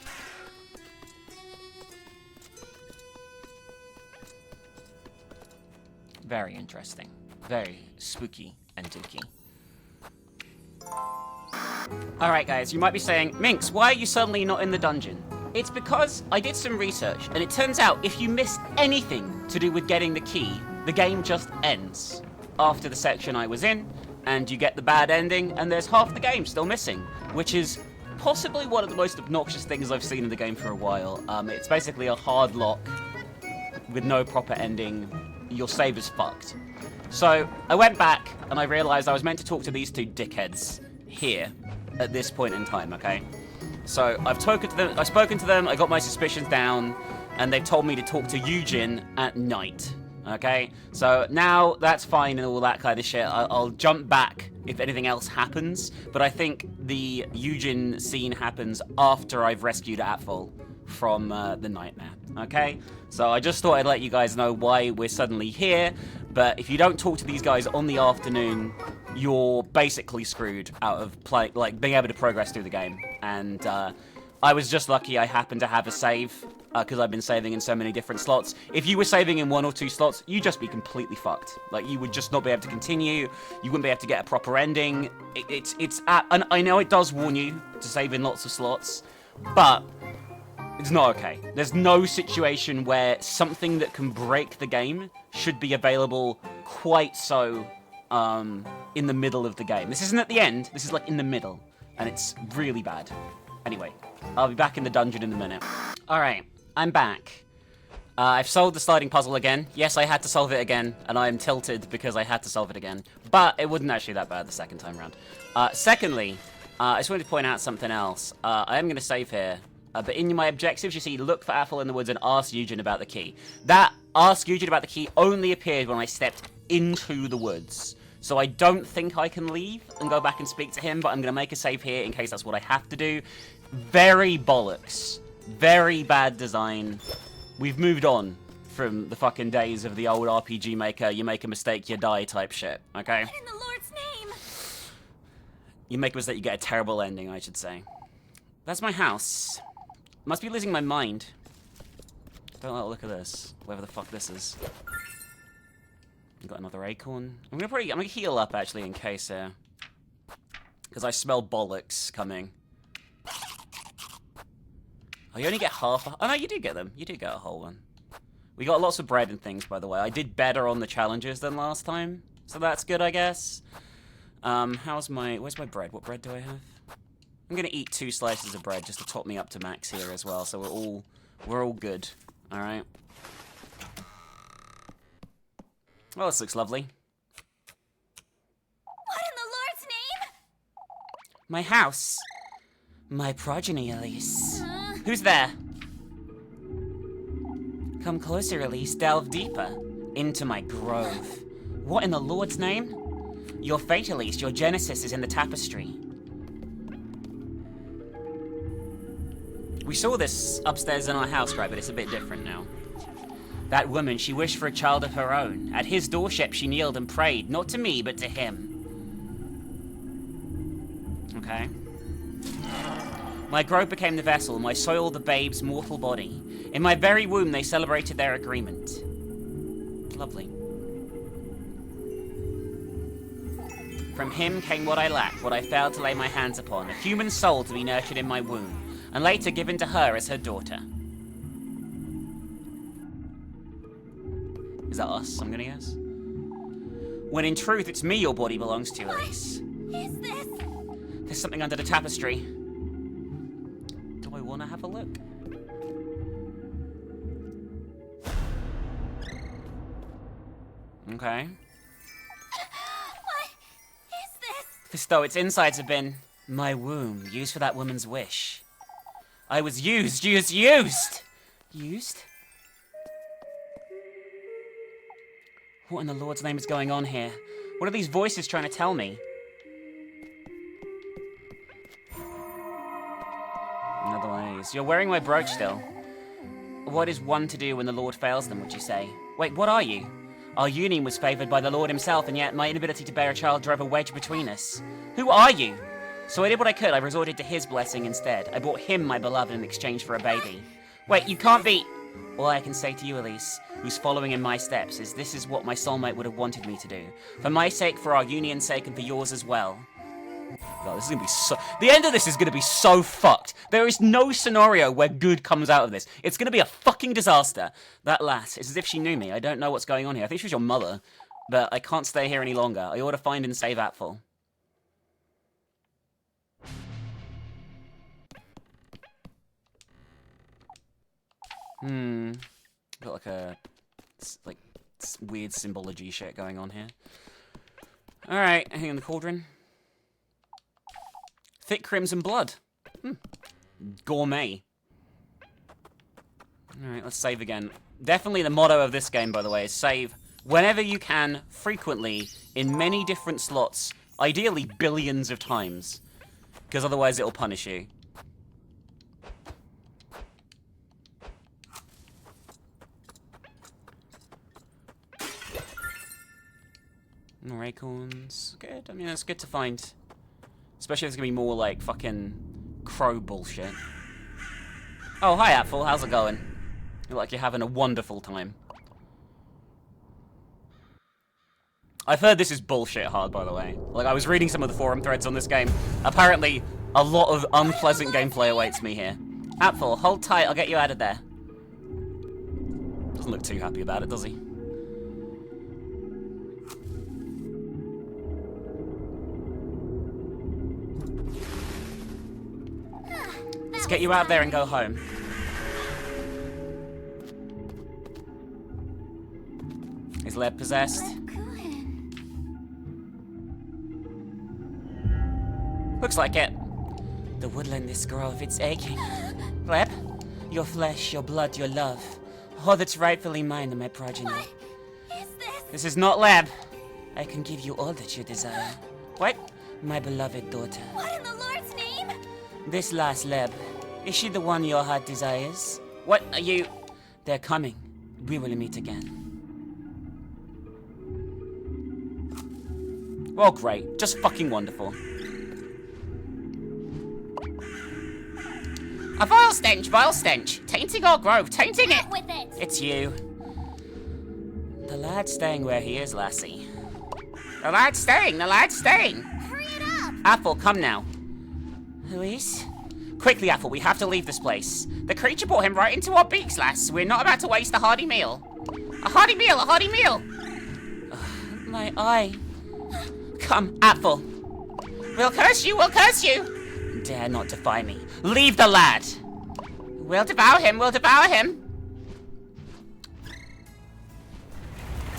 Very interesting. Very spooky and dooky. Alright guys, you might be saying, Minx, why are you suddenly not in the dungeon? It's because I did some research, and it turns out if you miss anything to do with getting the key, the game just ends after the section I was in, and you get the bad ending, and there's half the game still missing, which is possibly one of the most obnoxious things I've seen in the game for a while. It's basically a hard lock with no proper ending. Your save is fucked. So I went back, and I realized I was meant to talk to these two dickheads here at this point in time, okay? So I've spoken to them, I got my suspicions down, and they've told me to talk to Eugen at night, okay? So now that's fine and all that kind of shit. I'll jump back if anything else happens, but I think the Eugen scene happens after I've rescued Apfel from the nightmare, okay? So I just thought I'd let you guys know why we're suddenly here, but if you don't talk to these guys on the afternoon, you're basically screwed out of being able to progress through the game. And I was just lucky I happened to have a save, because I've been saving in so many different slots. If you were saving in 1 or 2 slots, you'd just be completely fucked. Like, you would just not be able to continue, you wouldn't be able to get a proper ending. And I know it does warn you to save in lots of slots, but it's not okay. There's no situation where something that can break the game should be available quite so in the middle of the game. This isn't at the end, this is like in the middle, and it's really bad. Anyway, I'll be back in the dungeon in a minute. Alright, I'm back. I've solved the sliding puzzle again. Yes, I had to solve it again, and I am tilted because I had to solve it again. But it wasn't actually that bad the second time round. Secondly, I just wanted to point out something else. I am going to save here. But in my objectives, you see, look for Apfel in the woods and ask Eugen about the key. That ask Eugen about the key only appeared when I stepped into the woods. So I don't think I can leave and go back and speak to him, but I'm going to make a save here in case that's what I have to do. Very bollocks. Very bad design. We've moved on from the fucking days of the old RPG Maker, you make a mistake, you die type shit, okay? What in the Lord's name? You make a mistake, you get a terrible ending, I should say. That's my house. Must be losing my mind. Don't let a look at this. Whatever the fuck this is. I've got another acorn. I'm gonna heal up actually in case because I smell bollocks coming. Oh, you only get half a... Oh no, you do get them. You do get a whole one. We got lots of bread and things, by the way. I did better on the challenges than last time, so that's good, I guess. Where's my bread? What bread do I have? I'm gonna eat 2 slices of bread just to top me up to max here as well, so we're all good. All right. Oh, this looks lovely. What in the Lord's name? My house. My progeny, Elise. Who's there? Come closer, Elise. Delve deeper. Into my grove. What in the Lord's name? Your fate, Elise. Your genesis is in the tapestry. We saw this upstairs in our house, right? But it's a bit different now. That woman, she wished for a child of her own. At his doorstep she kneeled and prayed, not to me, but to him. Okay. My grove became the vessel, my soil the babe's mortal body. In my very womb they celebrated their agreement. Lovely. From him came what I lacked, what I failed to lay my hands upon, a human soul to be nurtured in my womb, and later given to her as her daughter. Is that us, I'm gonna guess? When in truth, it's me your body belongs to, Elise. Is this? There's something under the tapestry. Do I want to have a look? Okay. What is this? This, though, its insides have been my womb, used for that woman's wish. I was used! Used? What in the Lord's name is going on here? What are these voices trying to tell me? Another one of these. You're wearing my brooch still. What is one to do when the Lord fails them, would you say? Wait, what are you? Our union was favoured by the Lord himself, and yet my inability to bear a child drove a wedge between us. Who are you? So I did what I could. I resorted to his blessing instead. I brought him my beloved in exchange for a baby. Wait, you can't be... All I can say to you, Elise, who's following in my steps, is this is what my soulmate would have wanted me to do. For my sake, for our union's sake, and for yours as well. God, this is gonna be so... The end of this is gonna be so fucked. There is no scenario where good comes out of this. It's gonna be a fucking disaster. That lass, it's as if she knew me. I don't know what's going on here. I think she was your mother. But I can't stay here any longer. I ought to find and save Apfel. Got like a... weird symbology shit going on here. Alright, hang on the cauldron. Thick crimson blood. Gourmet. Alright, let's save again. Definitely the motto of this game, by the way, is save whenever you can, frequently, in many different slots, ideally billions of times. Because otherwise it'll punish you. More acorns. Good. I mean, that's good to find. Especially if there's gonna be more, like, fucking crow bullshit. Oh, hi, Apfel. How's it going? You look like you're having a wonderful time. I've heard this is bullshit hard, by the way. Like, I was reading some of the forum threads on this game. Apparently, a lot of unpleasant gameplay awaits me here. Apfel, hold tight. I'll get you out of there. Doesn't look too happy about it, does he? Let's get you out there and go home. Is Leb possessed? Looks like it. The woodland this grove, it's aching. Leb? Your flesh, your blood, your love. All that's rightfully mine and my progeny. What is this? This is not Leb. I can give you all that you desire. What? My beloved daughter. What in the Lord's name? This last Leb. Is she the one your heart desires? What are you... They're coming. We will meet again. Well, great. Just fucking wonderful. A vile stench. Tainting our grove, tainting it. Out with it. It's you. The lad's staying where he is, lassie. The lad's staying. Hurry it up. Apfel, come now. Louise? Quickly, Apfel, we have to leave this place. The creature brought him right into our beaks, lass. We're not about to waste a hearty meal. A hearty meal! My eye. Come, Apfel. We'll curse you! Dare not defy me. Leave the lad! We'll devour him!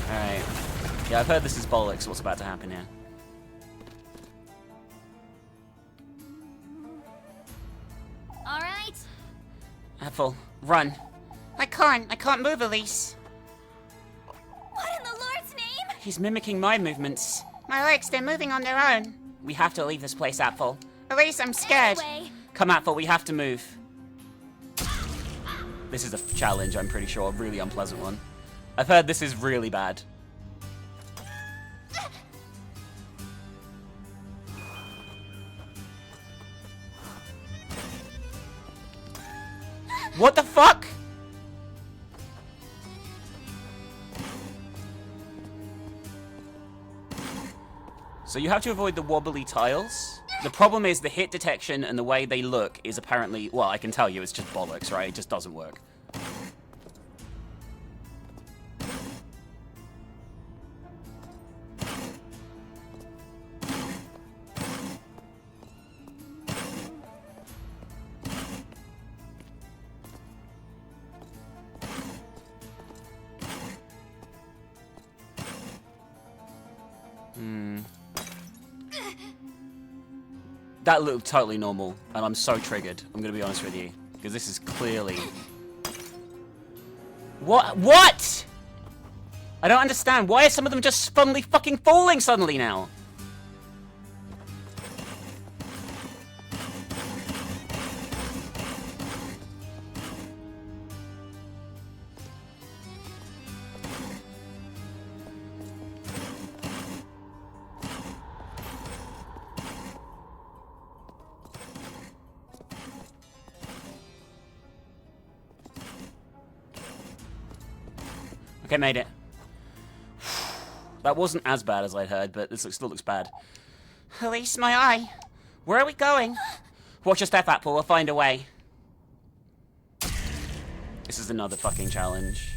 Alright. Yeah, I've heard this is bollocks, what's about to happen here. All right. Apfel, run. I can't move, Elise. What in the Lord's name? He's mimicking my movements. My legs, they're moving on their own. We have to leave this place, Apfel. Elise, I'm scared. Anyway. Come, Apfel, we have to move. This is a challenge, I'm pretty sure. A really unpleasant one. I've heard this is really bad. What the fuck? So you have to avoid the wobbly tiles. The problem is the hit detection and the way they look is apparently... Well, I can tell you, it's just bollocks, right? It just doesn't work. That looked totally normal, and I'm so triggered. I'm gonna be honest with you, because this is clearly... What? I don't understand. Why are some of them just suddenly fucking falling suddenly now? Okay, made it. That wasn't as bad as I'd heard, but this still looks bad. Elise, my eye. Where are we going? Watch your step, Apple. We'll find a way. This is another fucking challenge.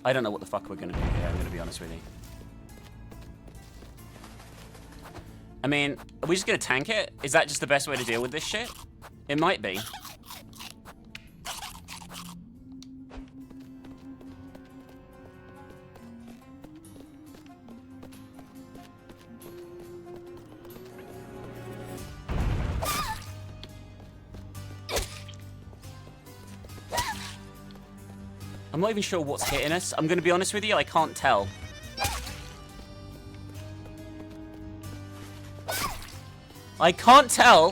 I don't know what the fuck we're gonna do here, I'm gonna be honest with you. I mean, are we just gonna tank it? Is that just the best way to deal with this shit? It might be. I'm not even sure what's hitting us. I'm gonna be honest with you, I can't tell. I can't tell.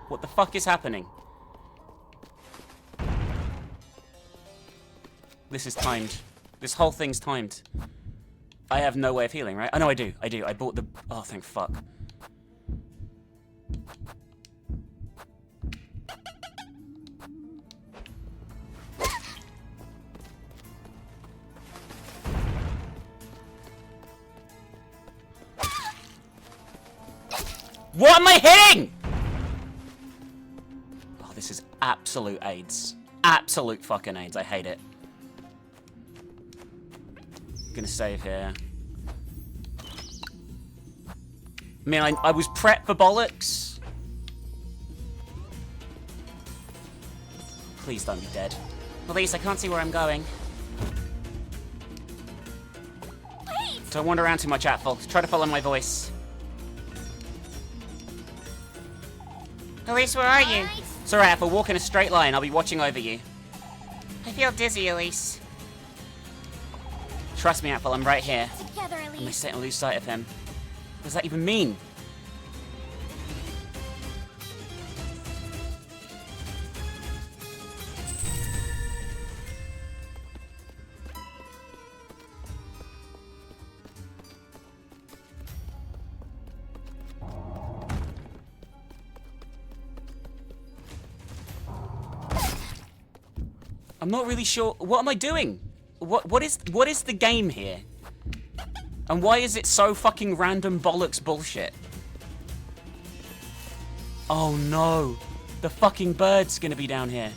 What the fuck is happening? This is timed. This whole thing's timed. I have no way of healing, right? Oh, no, I do. I bought the... Oh, thank fuck. What am I hitting? Oh, this is absolute AIDS. Absolute fucking AIDS. I hate it. I'm gonna save here. I mean, I was prepped for bollocks. Please don't be dead. Elise, I can't see where I'm going. Wait! Don't wander around too much, Apple. Try to follow my voice. Elise, where are you? Alright. It's alright, Apple. Walk in a straight line. I'll be watching over you. I feel dizzy, Elise. Trust me, Apple. I'm right here. Together, I'm Elise. starting to lose sight of him. What does that even mean? I'm not really sure. What am I doing? What is the game here? And why is it so fucking random bollocks bullshit? Oh no. The fucking bird's gonna be down here.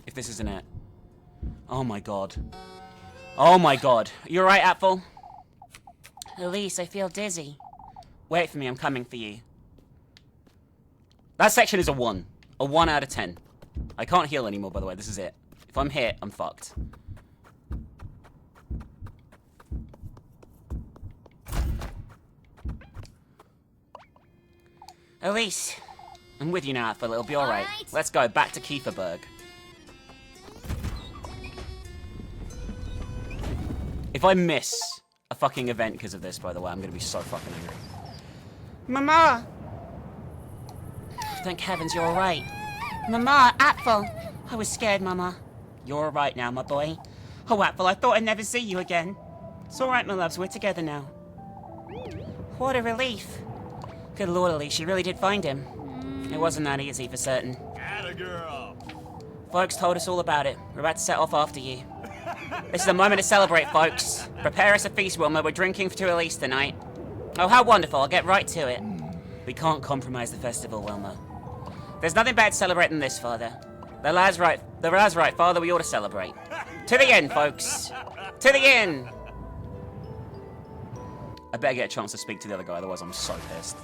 If this isn't it. Oh my god. Oh my god. You alright, Apple? Elise, I feel dizzy. Wait for me, I'm coming for you. That section is a 1. A 1 out of 10. I can't heal anymore, by the way. This is it. If I'm hit, I'm fucked. Elise. I'm with you now, Apple. It'll be alright. Alright. Let's go back to Kieferberg. If I miss a fucking event because of this, by the way, I'm gonna be so fucking angry. Mama! thank heavens you're alright. Mama, Apple. I was scared, Mama. You're alright now, my boy. Oh, Apple, I thought I'd never see you again. It's alright, my loves, we're together now. What a relief. Good Lord, Elise, you really did find him. It wasn't that easy for certain. Atta girl. Folks told us all about it. We're about to set off after you. This is a moment to celebrate, folks. Prepare us a feast, Wilma. We're drinking to Elise tonight. Oh, how wonderful. I'll get right to it. We can't compromise the festival, Wilma. There's nothing better to celebrate than this, Father. The lad's right, Father. We ought to celebrate. To the inn, folks. To the inn. I better get a chance to speak to the other guy, otherwise I'm so pissed.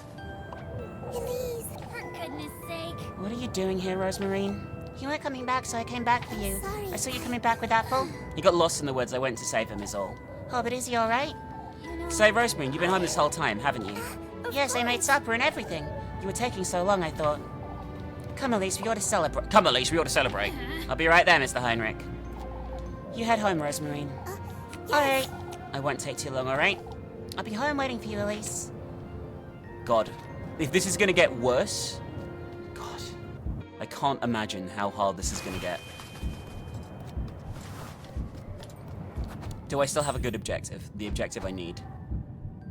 Please, for goodness sake. What are you doing here, Rosemarine? You weren't coming back, so I came back for you. Sorry. I saw you coming back with Apple. He got lost in the woods. I went to save him, is all. Oh, but is he alright? You know, Say, Rosemarine, you've been home this whole time, haven't you? Yes, I made supper and everything. You were taking so long, I thought. Come, Elise, we ought to celebrate. Come, Elise, we ought to celebrate. I'll be right there, Mr. Heinrich. You head home, Rosemarine. Alright. I won't take too long, alright? I'll be home waiting for you, Elise. God, if this is gonna get worse, God, I can't imagine how hard this is gonna get. Do I still have a good objective? The objective I need?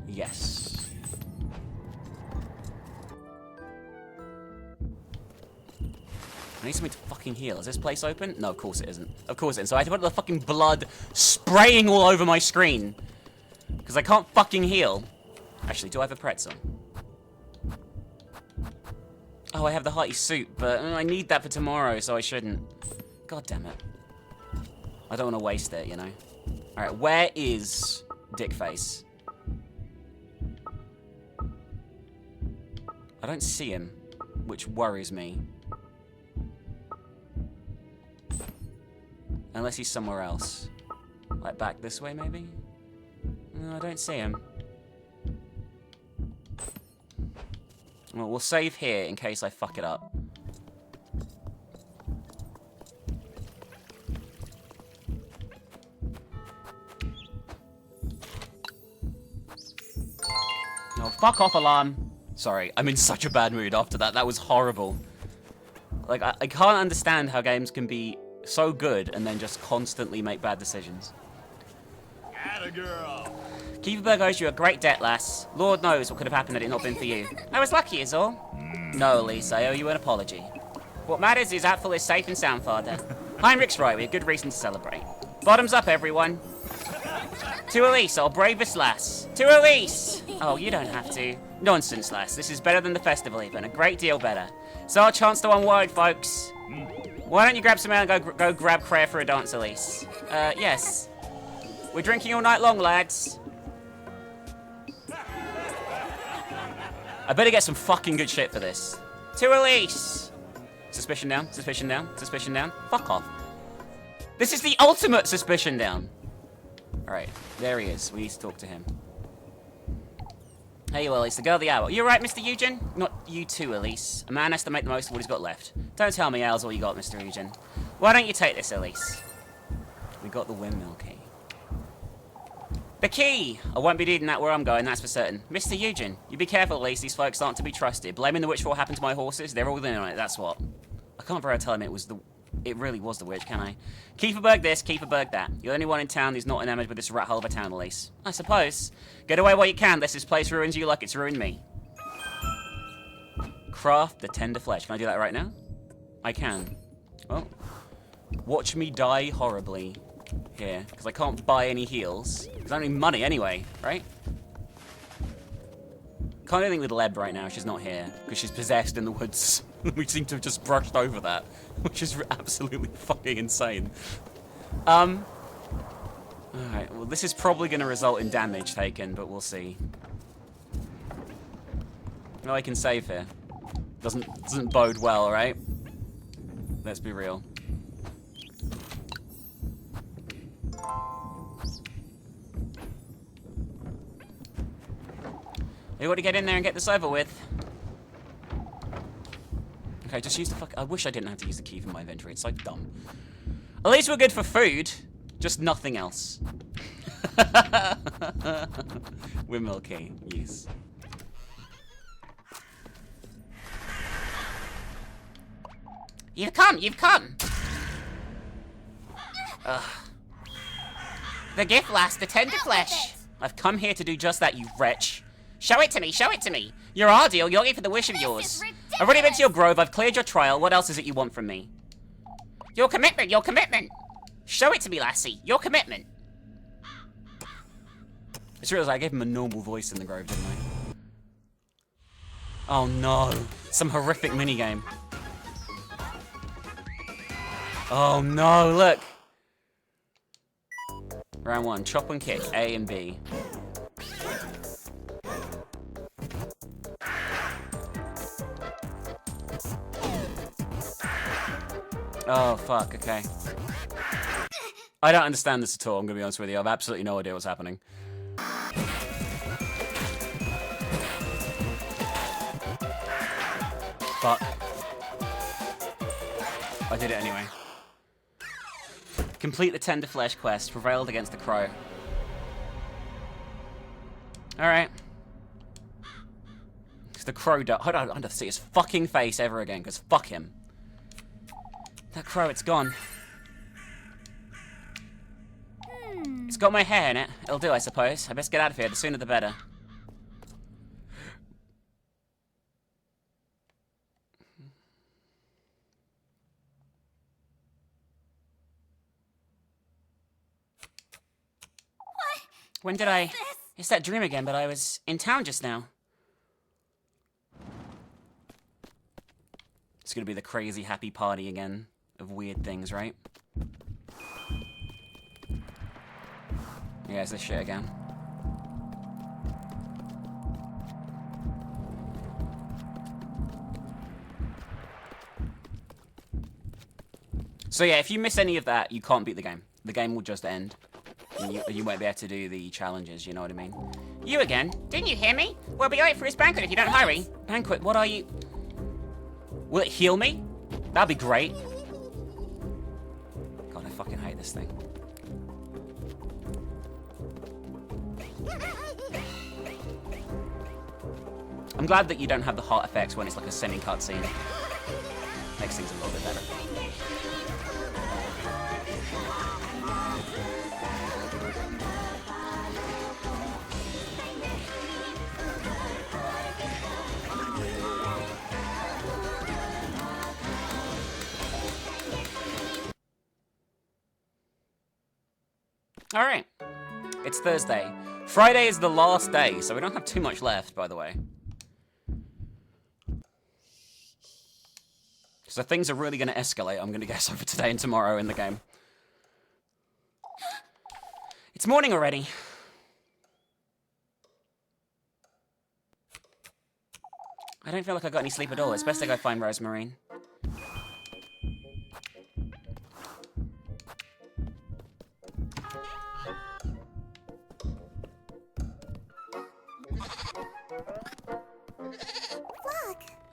Yes. I need something to fucking heal. Is this place open? No, of course it isn't. Of course it isn't. So I had to put the fucking blood spraying all over my screen. Because I can't fucking heal. Actually, do I have a pretzel? Oh, I have the hearty soup, but I need that for tomorrow, so I shouldn't. God damn it. I don't want to waste it, you know? Alright, where is Dickface? I don't see him, which worries me. Unless he's somewhere else. Like back this way, maybe? No, I don't see him. Well, we'll save here in case I fuck it up. Oh, fuck off, alarm. Sorry, I'm in such a bad mood after that. That was horrible. Like, I can't understand how games can be so good and then just constantly make bad decisions. Atta girl. Kieferberg owes you a great debt, lass. Lord knows what could have happened had it not been for you. I was lucky, is all. No, Elise, I owe you an apology. What matters is Apfel is safe and sound, Father. Heinrich's right, we have good reason to celebrate. Bottoms up, everyone. To Elise, our bravest lass. To Elise! Oh, you don't have to. Nonsense, lass. This is better than the festival even. A great deal better. It's our chance to unwind, folks. Why don't you grab some ale and go grab Claire for a dance, Elise? Yes. We're drinking all night long, lads. I better get some fucking good shit for this. To Elise! Suspicion down, suspicion down, suspicion down. Fuck off. This is the ultimate suspicion down. Alright, there he is. We need to talk to him. Hey, Elise, the girl of the hour. You alright, Mr. Eugen? Not you too, Elise. A man has to make the most of what he's got left. Don't tell me ale's all you got, Mr. Eugen. Why don't you take this, Elise? We got the windmill key. The key! I won't be needing that where I'm going, that's for certain. Mr. Eugen, you be careful, Elise. These folks aren't to be trusted. Blaming the witch for what happened to my horses, they're all in on it, that's what. I can't very well tell him it really was the witch, can I? Kieferberg this, Kieferberg that. You're the only one in town who's not enamored with this rat hole of a town, Elise. I suppose. Get away while you can, lest this place ruins you like it's ruined me. Craft the tender flesh. Can I do that right now? I can. Well, watch me die horribly here, because I can't buy any heals. Because I don't need money anyway, right? Can't do anything with Leb right now, she's not here, because she's possessed in the woods. We seem to have just brushed over that, which is absolutely fucking insane. Alright, well this is probably going to result in damage taken, but we'll see. No, I can save here. Doesn't bode well, right? Let's be real. You got to get in there and get this over with. Okay, just use the fuck. I wish I didn't have to use the key for my inventory. It's so dumb. At least we're good for food. Just nothing else. Windmill key. Yes. You've come, you've come! Ugh. The gift lasts, the tender flesh. I've come here to do just that, you wretch. Show it to me, show it to me. You're our deal, you're here for the wish of yours. I've already been to your grove, I've cleared your trial, what else is it you want from me? Your commitment, your commitment! Show it to me, lassie, your commitment. I just realized I gave him a normal voice in the grove, didn't I? Oh no, some horrific minigame. Oh no, look! Round 1, chop and kick, A and B. Oh, fuck, okay. I don't understand this at all, I'm gonna be honest with you. I have absolutely no idea what's happening. Fuck. I did it anyway. Complete the Tender Flesh quest. Prevailed against the crow. Alright. Because the crow I don't want to see his fucking face ever again, because fuck him. That crow, it's gone. It's got my hair in it. It'll do, I suppose. I best get out of here. The sooner the better. When did I... It's that dream again, but I was in town just now. It's gonna be the crazy happy party again of weird things, right? Yeah, it's this shit again. So yeah, if you miss any of that, you can't beat the game. The game will just end. And you won't be able to do the challenges, you know what I mean? You again? Didn't you hear me? We'll be late for his banquet if you don't hurry. Banquet, what are you... Will it heal me? That'd be great. God, I fucking hate this thing. I'm glad that you don't have the heart effects when it's like a semi-cutscene. Makes things a little bit better. Alright. It's Thursday. Friday is the last day, so we don't have too much left, by the way. So things are really going to escalate, I'm going to guess, over today and tomorrow in the game. It's morning already. I don't feel like I got any sleep at all. It's best to go find Rosemarine.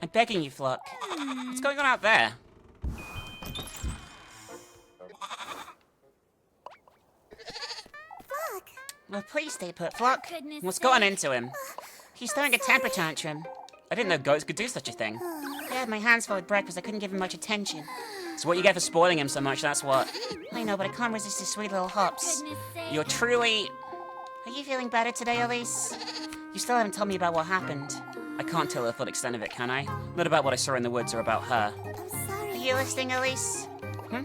I'm begging you, Flock. What's going on out there? Flock! Well, please stay put, Flock. What's gotten into him? He's throwing a temper tantrum. I didn't know goats could do such a thing. I had my hands full with breakfast. I couldn't give him much attention. It's what you get for spoiling him so much, that's what. I know, but I can't resist his sweet little hops. You're truly... Are you feeling better today, Elise? You still haven't told me about what happened. I can't tell the full extent of it, can I? Not about what I saw in the woods or about her. I'm sorry. Are you listening, Elise? Hmm?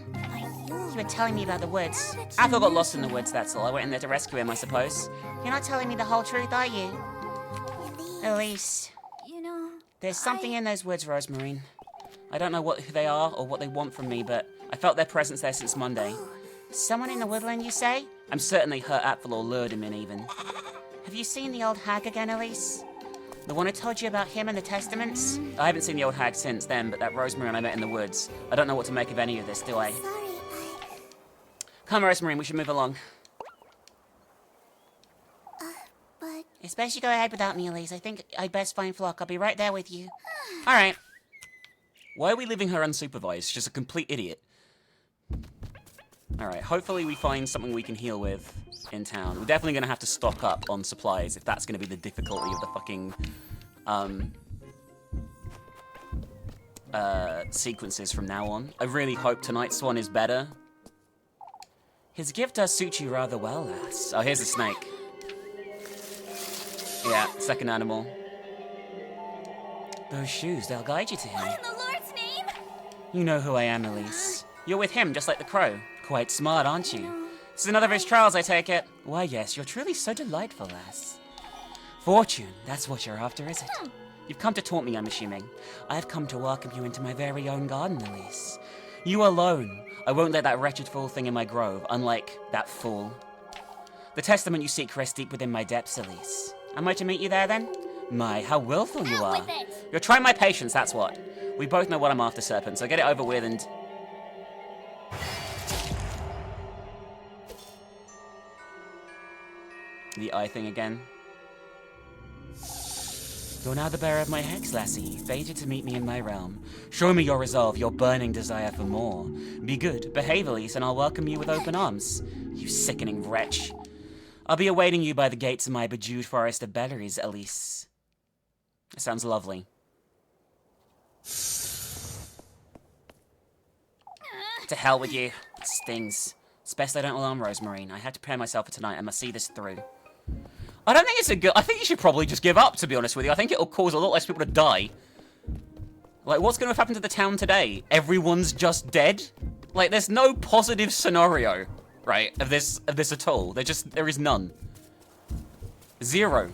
You were telling me about the woods. Athel got lost in the woods, that's all. I went in there to rescue him, I suppose. You're not telling me the whole truth, are you? Elise. You know, There's something in those woods, Rosemarine. I don't know who they are or what they want from me, but I felt their presence there since Monday. Someone in the woodland, you say? I'm certain they hurt Athel or lured him in, even. Have you seen the old hag again, Elise? The one who told you about him and the testaments? I haven't seen the old hag since then, but that Rosemarine I met in the woods. I don't know what to make of any of this, do I? Come, Rosemarine, we should move along. But... It's best you go ahead without me, Elise. I think I'd best find Flock. I'll be right there with you. Alright. Why are we leaving her unsupervised? She's a complete idiot. Alright, hopefully we find something we can heal with in town. We're definitely going to have to stock up on supplies if that's going to be the difficulty of the fucking, sequences from now on. I really hope tonight's one is better. His gift does suit you rather well, lass. Oh, here's the snake. Yeah, second animal. Those shoes, they'll guide you to him. What in the Lord's name? You know who I am, Elise. You're with him, just like the crow. Quite smart, aren't you? This is another of his trials, I take it. Why, yes, you're truly so delightful, lass. Fortune, that's what you're after, is it? You've come to taunt me, I'm assuming. I've come to welcome you into my very own garden, Elise. You alone. I won't let that wretched fool thing in my grove, unlike that fool. The testament you seek rests deep within my depths, Elise. Am I to meet you there, then? My, how willful you are. With it. You're trying my patience, that's what. We both know what I'm after, Serpent, so get it over with and... The eye thing again. You're now the bearer of my hex, lassie, fated to meet me in my realm. Show me your resolve, your burning desire for more. Be good, behave, Elise, and I'll welcome you with open arms. You sickening wretch. I'll be awaiting you by the gates of my bejewed forest of berries, Elise. It sounds lovely. To hell with you. It stings. It's best I don't alarm Rosemarine. I had to prepare myself for tonight. I must see this through. I don't think it's a good... I think you should probably just give up, to be honest with you. I think it'll cause a lot less people to die. Like, what's going to happen to the town today? Everyone's just dead? Like, there's no positive scenario, right, of this at all. There is none. Zero.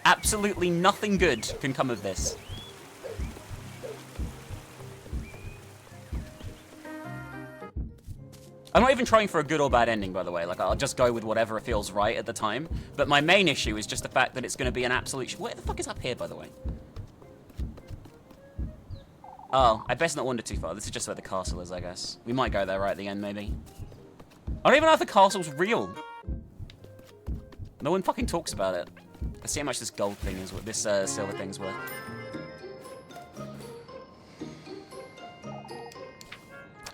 Absolutely nothing good can come of this. I'm not even trying for a good or bad ending, by the way. Like, I'll just go with whatever feels right at the time. But my main issue is just the fact that it's going to be an absolute... What the fuck is up here, by the way? Oh, I best not wander too far. This is just where the castle is, I guess. We might go there right at the end, maybe. I don't even know if the castle's real. No one fucking talks about it. Let's see how much this gold thing is, what this silver thing's worth.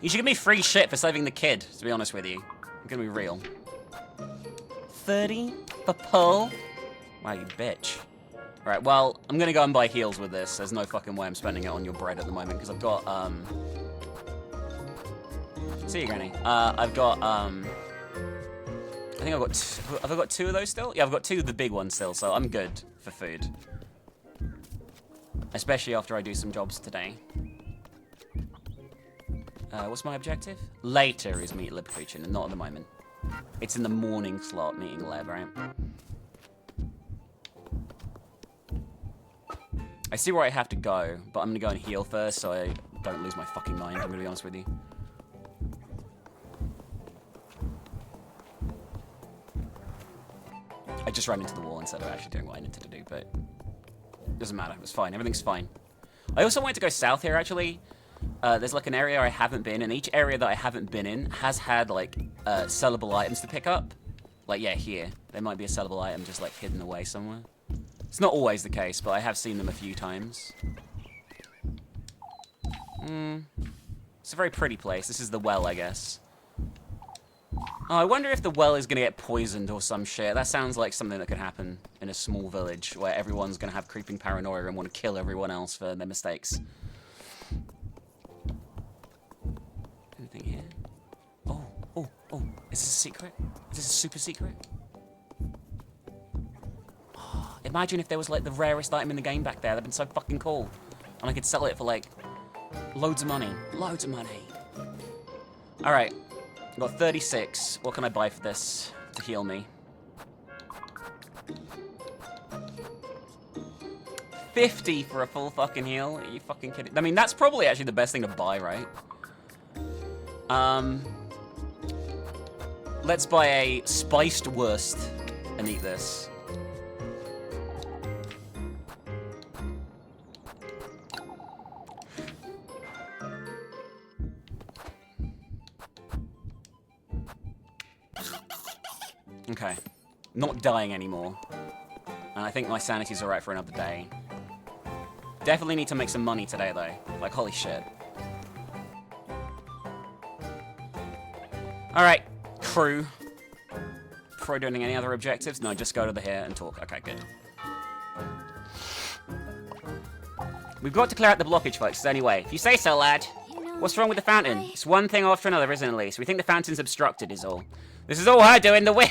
You should give me free shit for saving the kid, to be honest with you. I'm gonna be real. 30 for pull? Wow, you bitch. Right, well, I'm gonna go and buy heals with this. There's no fucking way I'm spending it on your bread at the moment, because I've got, See you, Granny. I've got, I think have I got two of those still? Yeah, I've got two of the big ones still, so I'm good for food. Especially after I do some jobs today. What's my objective? Later is meet Lib Creature, and not at the moment. It's in the morning slot, meeting Leb, right? I see where I have to go, but I'm gonna go and heal first so I don't lose my fucking mind, I'm gonna be honest with you. I just ran into the wall instead of actually doing what I needed to do, but it doesn't matter, it's fine, everything's fine. I also wanted to go south here, actually. There's like an area I haven't been in. Each area that I haven't been in has had like sellable items to pick up. Like, yeah, here. There might be a sellable item just like hidden away somewhere. It's not always the case, but I have seen them a few times. It's a very pretty place. This is the well, I guess. Oh, I wonder if the well is going to get poisoned or some shit. That sounds like something that could happen in a small village where everyone's going to have creeping paranoia and want to kill everyone else for their mistakes. Anything here? Oh. Is this a secret? Is this a super secret? Oh, imagine if there was like the rarest item in the game back there. That'd been so fucking cool. And I could sell it for like loads of money. Loads of money. Alright. I've got 36. What can I buy for this to heal me? 50 for a full fucking heal? Are you fucking kidding? I mean, that's probably actually the best thing to buy, right? Let's buy a spiced wurst and eat this. Okay. Not dying anymore. And I think my sanity's alright for another day. Definitely need to make some money today, though. Like, holy shit. Alright, crew. Before doing any other objectives? No, just go to the here and talk. Okay, good. We've got to clear out the blockage, folks. Anyway, if you say so, lad. What's wrong with the fountain? It's one thing after another, isn't it, Elise? We think the fountain's obstructed, is all. This is all her doing, the wind.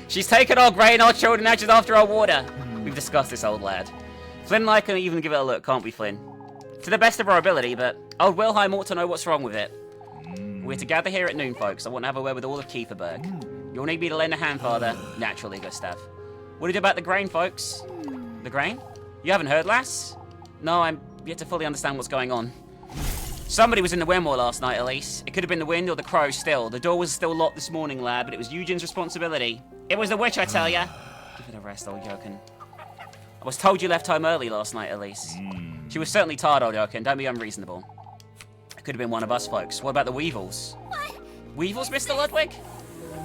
She's taken our grain, our children, now she's after our water. We've discussed this, old lad. Flynn and I can even give it a look, can't we, Flynn? To the best of our ability, but old Wilhelm ought to know what's wrong with it. We're to gather here at noon, folks. I want to have a word with all of Kieferberg. You'll need me to lend a hand, Father. Naturally, Gustav. What do you do about the grain, folks? The grain? You haven't heard, lass? No, I'm yet to fully understand what's going on. Somebody was in the Wemore last night, Elise. It could have been the wind or the crow still. The door was still locked this morning, lad, but it was Eugen's responsibility. It was the witch, I tell ya. Give it a rest, old Jochen. I was told you left home early last night, Elise. She was certainly tired, old Jochen. Don't be unreasonable. It could have been one of us, folks. What about the weevils? What? Weevils, Mr. Ludwig?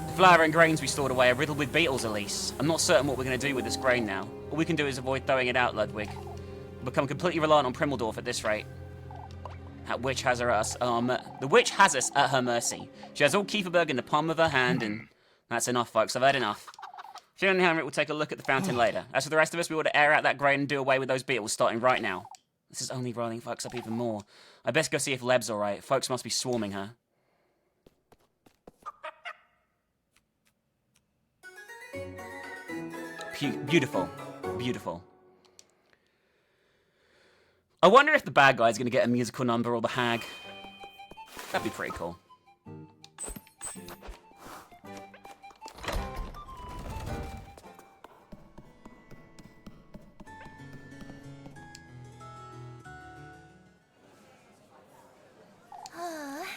The flour and grains we stored away are riddled with beetles, Elise. I'm not certain what we're going to do with this grain now. All we can do is avoid throwing it out, Ludwig. We'll become completely reliant on Primmeldorf at this rate. That witch has the witch has us at her mercy. She has all Kieferberg in the palm of her hand, and that's enough, folks. I've had enough. Fiona and Henrik will take a look at the fountain later. As for the rest of us, we ought to air out that grain and do away with those beetles, starting right now. This is only rolling folks up even more. I best go see if Leb's alright. Folks must be swarming her. Beautiful. Beautiful. I wonder if the bad guy's gonna get a musical number or the hag. That'd be pretty cool.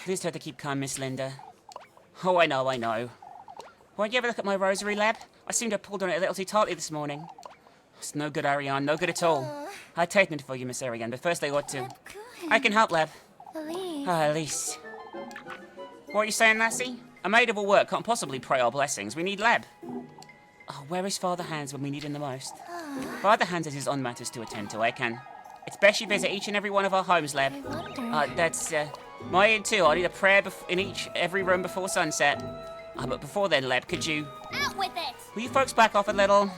Please try to keep calm, Miss Linda. Oh, I know, I know. Won't you ever look at my rosary, Leb? I seem to have pulled on it a little too tightly this morning. It's no good, Ariane, no good at all. I'd taken it for you, Miss Ariane, but first I ought to. I can help, Leb. Elise. Ah, Elise. What are you saying, lassie? A maid of all work can't possibly pray our blessings. We need Leb. Oh, where is Father Hans when we need him the most? Father Hans has his own matters to attend to, I can. It's best you visit each and every one of our homes, Leb. I wonder. That's, mine too. I need a prayer in every room before sunset. But before then, Leb, could you... Out with it! Will you folks back off a little?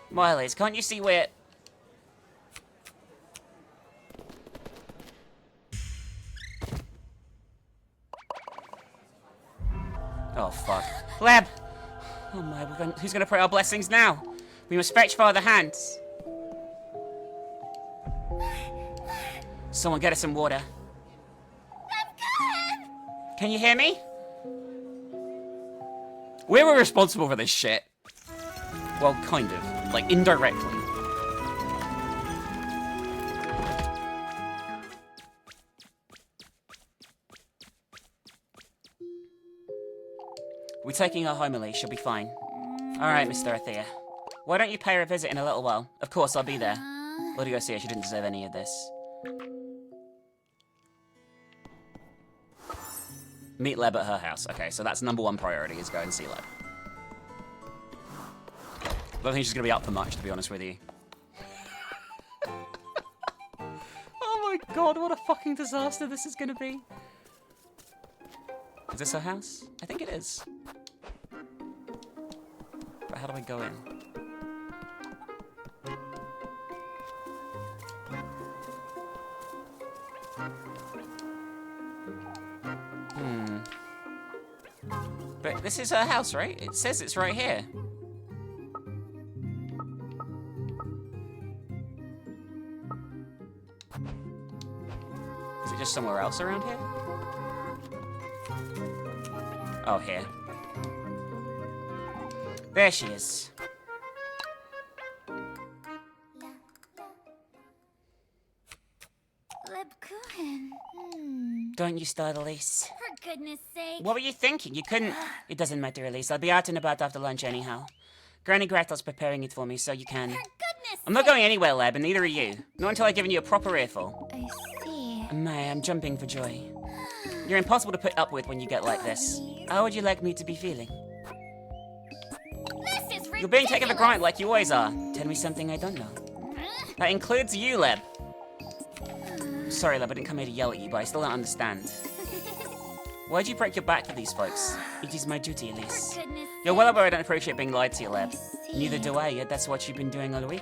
Miles, can't you see where... Oh, fuck. Leb! Oh my, who's gonna pray our blessings now? We must fetch Father Hans. Someone get us some water. Can you hear me? We were responsible for this shit. Well, kind of. Like, indirectly. We're taking her home, Elise. She'll be fine. Alright, Mr. Athea. Why don't you pay her a visit in a little while? Of course, I'll be there. Let her go see her. She didn't deserve any of this. Meet Leb at her house. Okay, so that's #1 priority, is go and see Leb. I don't think she's going to be up for much, to be honest with you. Oh my god, what a fucking disaster this is going to be. Is this her house? I think it is. But how do I go in? But this is her house, right? It says it's right here. Is it just somewhere else around here? Oh, here. There she is. Lebkuchen. Don't you start, Elise. For goodness sake. What were you thinking? You couldn't... It doesn't matter, Elise. I'll be out and about after lunch anyhow. Granny Gretel's preparing it for me, so you can... For goodness I'm not going anywhere, Leb, and neither are you. Not until I've given you a proper earful. I see. May, I'm jumping for joy. You're impossible to put up with when you get like this. How would you like me to be feeling? This is ridiculous. You're being taken for granted like you always are. Tell me something I don't know. That includes you, Leb. Sorry, Leb, I didn't come here to yell at you, but I still don't understand. Why'd you break your back for these folks? It is my duty, Elise. For goodness You're well aware I don't appreciate being lied to, Leb. see. Neither do I, yet that's what you've been doing all week.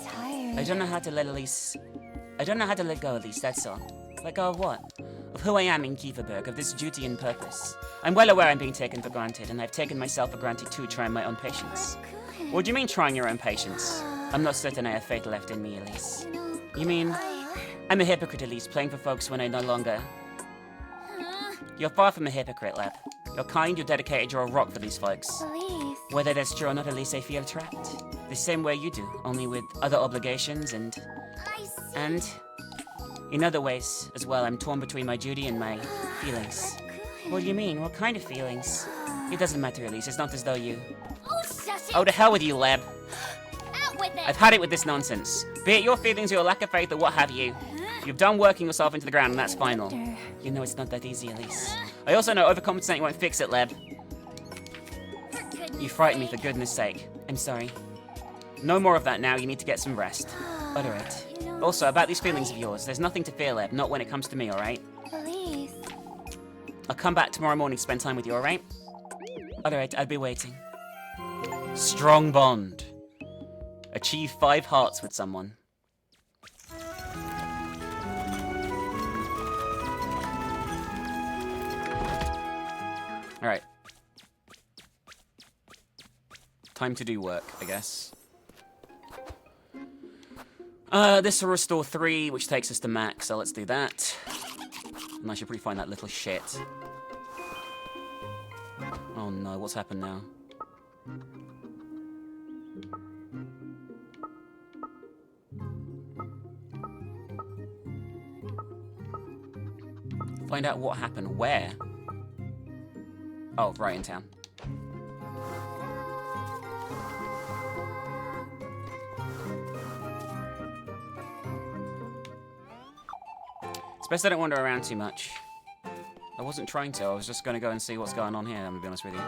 tired. I don't know how to let Elise... I don't know how to let go, at least, that's all. Let go of what? Of who I am in Kieferberg, of this duty and purpose. I'm well aware I'm being taken for granted, and I've taken myself for granted too, trying my own patience. What do you mean, trying your own patience? I'm not certain I have faith left in me, Elise. You mean, I'm a hypocrite, Elise, playing for folks when I no longer... You're far from a hypocrite, Leb. You're kind, you're dedicated, you're a rock for these folks. Elise. Whether that's true or not, Elise, I feel trapped. The same way you do, only with other obligations I see. and in other ways as well. I'm torn between my duty and my feelings. What do you mean? What kind of feelings? It doesn't matter, Elise. It's not as though you... Oh, shush it. Oh, to hell with you, Leb. Out with it. I've had it with this nonsense. Be it your feelings or your lack of faith or what have you. You've done working yourself into the ground and that's final. You know it's not that easy, Elise. I also know overcompensating won't fix it, Leb. For goodness You frighten me sake. for goodness sake. I'm sorry. No more of that now. You need to get some rest. Alright. Also, about these feelings of yours, there's nothing to fear, Leb. Not when it comes to me, alright? Elise. I'll come back tomorrow morning to spend time with you, alright? Alright, I'll be waiting. Strong bond. Achieve 5 hearts with someone. Alright. Time to do work, I guess. This will restore 3, which takes us to max, so let's do that. And I should probably find that little shit. Oh no, what's happened now? Find out what happened where? Oh, right in town. It's best I don't wander around too much. I wasn't trying to, I was just going to go and see what's going on here, I'm going to be honest with you.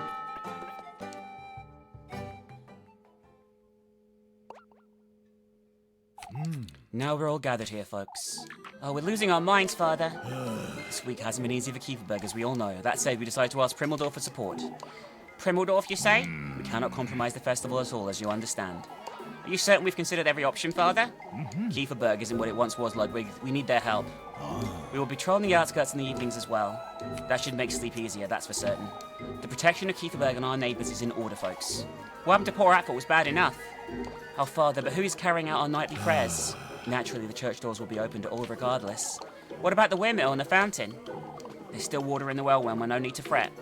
Now we're all gathered here, folks. Oh, we're losing our minds, Father. This week hasn't been easy for Kieferberg, as we all know. That said, we decided to ask Primmeldorf for support. Primmeldorf, you say? We cannot compromise the festival at all, as you understand. Are you certain we've considered every option, Father? Kieferberg isn't what it once was, Ludwig. We need their help. We will patrol the outskirts in the evenings as well. That should make sleep easier, that's for certain. The protection of Kieferberg and our neighbours is in order, folks. What happened to poor Atfel was bad enough. Oh, Father, but who is carrying out our nightly prayers? Naturally, the church doors will be open to all regardless. What about the windmill and the fountain? There's still water in the well, Wilma, no need to fret.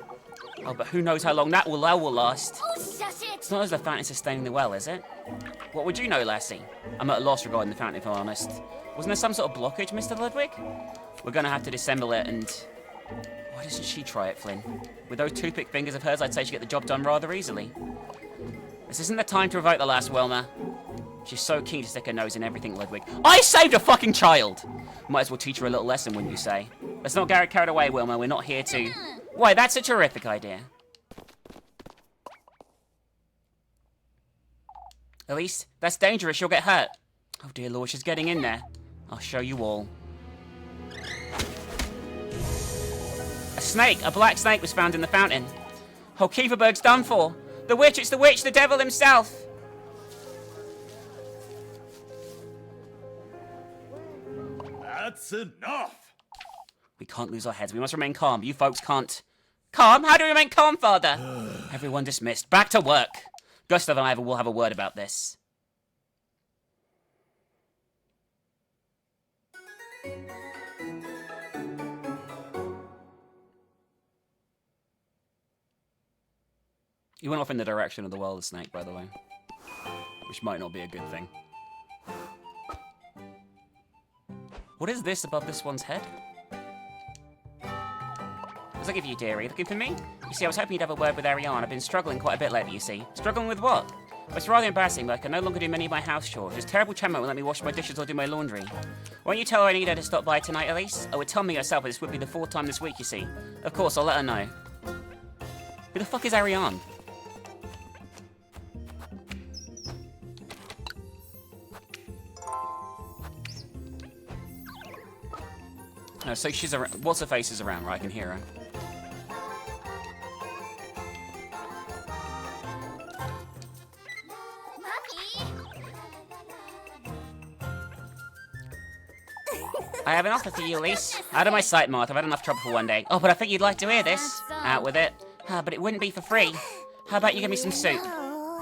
Oh, but who knows how long that will last. Oh, shush it. It's not as the fountain sustaining the well, is it? What would you know, lassie? I'm at a loss regarding the fountain, if I'm honest. Wasn't there some sort of blockage, Mr. Ludwig? We're gonna have to disassemble it and... Why doesn't she try it, Flynn? With those toothpick fingers of hers, I'd say she'd get the job done rather easily. This isn't the time to revoke the last, Wilma. She's so keen to stick her nose in everything, Ludwig. I saved a fucking child! Might as well teach her a little lesson, wouldn't you say? Let's not get carried away, Wilma. We're not here to... Why, that's a terrific idea. Elise, that's dangerous. You'll get hurt. Oh dear Lord, she's getting in there. I'll show you all. A snake, a black snake, was found in the fountain. Oh, Kieferberg's done for. The witch, it's the witch, the devil himself. That's enough. We can't lose our heads. We must remain calm. You folks can't. Calm? How do we remain calm, Father? Everyone dismissed. Back to work. Gustav and I will have a word about this. He went off in the direction of the well of the snake, by the way. Which might not be a good thing. What is this above this one's head? I was looking for you, dearie. Looking for me? You see, I was hoping you'd have a word with Ariane. I've been struggling quite a bit lately, you see. Struggling with what? Well, it's rather embarrassing, but I can no longer do many of my house chores. This terrible tremor won't let me wash my dishes or do my laundry. Won't you tell her I need her to stop by tonight, Elise? Oh, tell me yourself, but this would be the 4th time this week, you see. Of course, I'll let her know. Who the fuck is Ariane? No, so she's around. What's her face is around, right? I can hear her. Puppy. I have an offer for you, Elise. Out of my sight, Martha. I've had enough trouble for one day. Oh, but I think you'd like to hear this. Out with it. But it wouldn't be for free. How about you give me some soup?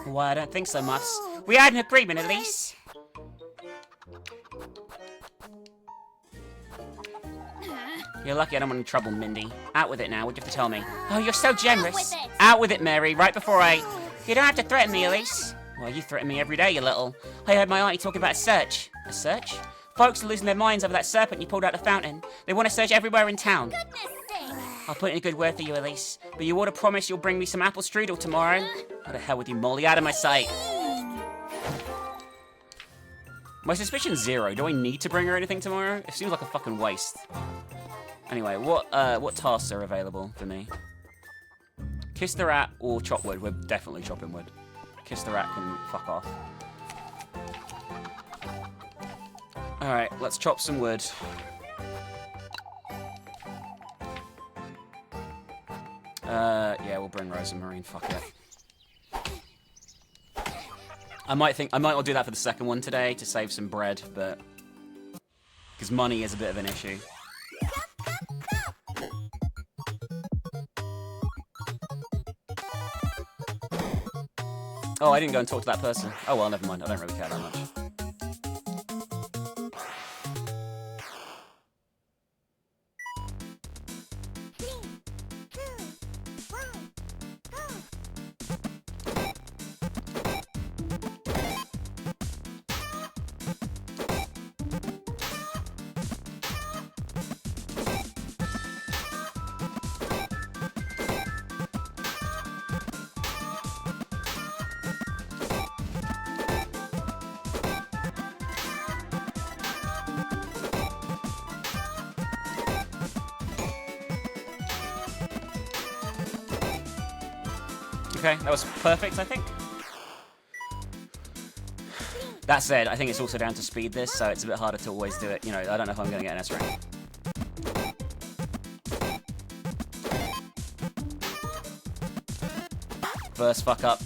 Why, I don't think so, Muffs. We had an agreement, Elise. You're lucky I don't want any trouble, Mindy. Out with it now. What do you have to tell me? Oh, you're so generous. Out with it, Mary. Right before I... You don't have to threaten me, Elise. Well, you threaten me every day, you little... I heard my auntie talking about a search. A search? Folks are losing their minds over that serpent you pulled out the fountain. They want to search everywhere in town. I'll put in a good word for you, Elise. But you ought to promise you'll bring me some apple strudel tomorrow. What the hell with you, Molly? Out of my sight. My suspicion's 0. Do I need to bring her anything tomorrow? It seems like a fucking waste. Anyway, what tasks are available for me? Kiss the rat or chop wood? We're definitely chopping wood. Kiss the rat can fuck off. Alright, let's chop some wood. Yeah, we'll bring Rose and Marine, fuck it. I might well do that for the second one today to save some bread, but... Because money is a bit of an issue. Oh, I didn't go and talk to that person. Oh well, never mind. I don't really care that much. Okay, that was perfect, I think. That said, I think it's also down to speed this, so it's a bit harder to always do it. You know, I don't know if I'm going to get an S rank. First fuck up.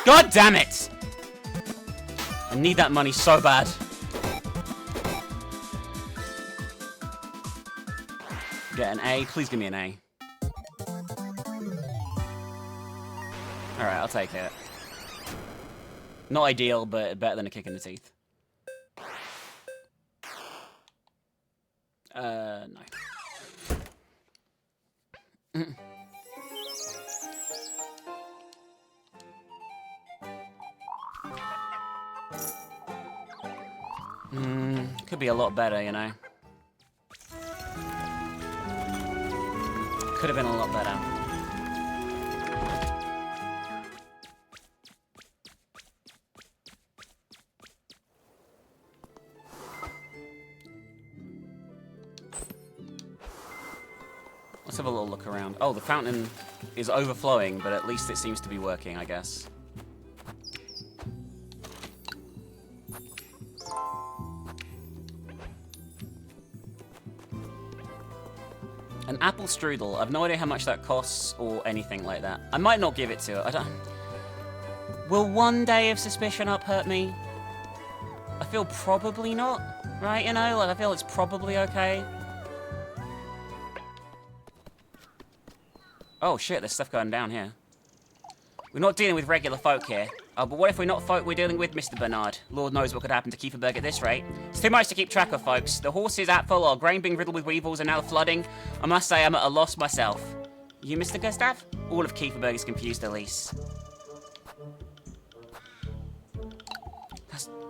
God damn it! I need that money so bad. Get an A. Please give me an A. Alright, I'll take it. Not ideal, but better than a kick in the teeth. No. Could be a lot better, you know. Could have been a lot better. Let's have a little look around. Oh, the fountain is overflowing, but at least it seems to be working, I guess. An apple strudel. I've no idea how much that costs or anything like that. I might not give it to her. I don't... Will one day of suspicion up hurt me? I feel probably not, right? You know, like I feel it's probably okay. Oh shit, there's stuff going down here. We're not dealing with regular folk here. Oh, but what if we're not folk we're dealing with, Mr. Bernard? Lord knows what could happen to Kieferberg at this rate. It's too much to keep track of, folks. The horses at full, our grain being riddled with weevils, and now the flooding. I must say I'm at a loss myself. You, Mr. Gustav? All of Kieferberg is confused, Elise.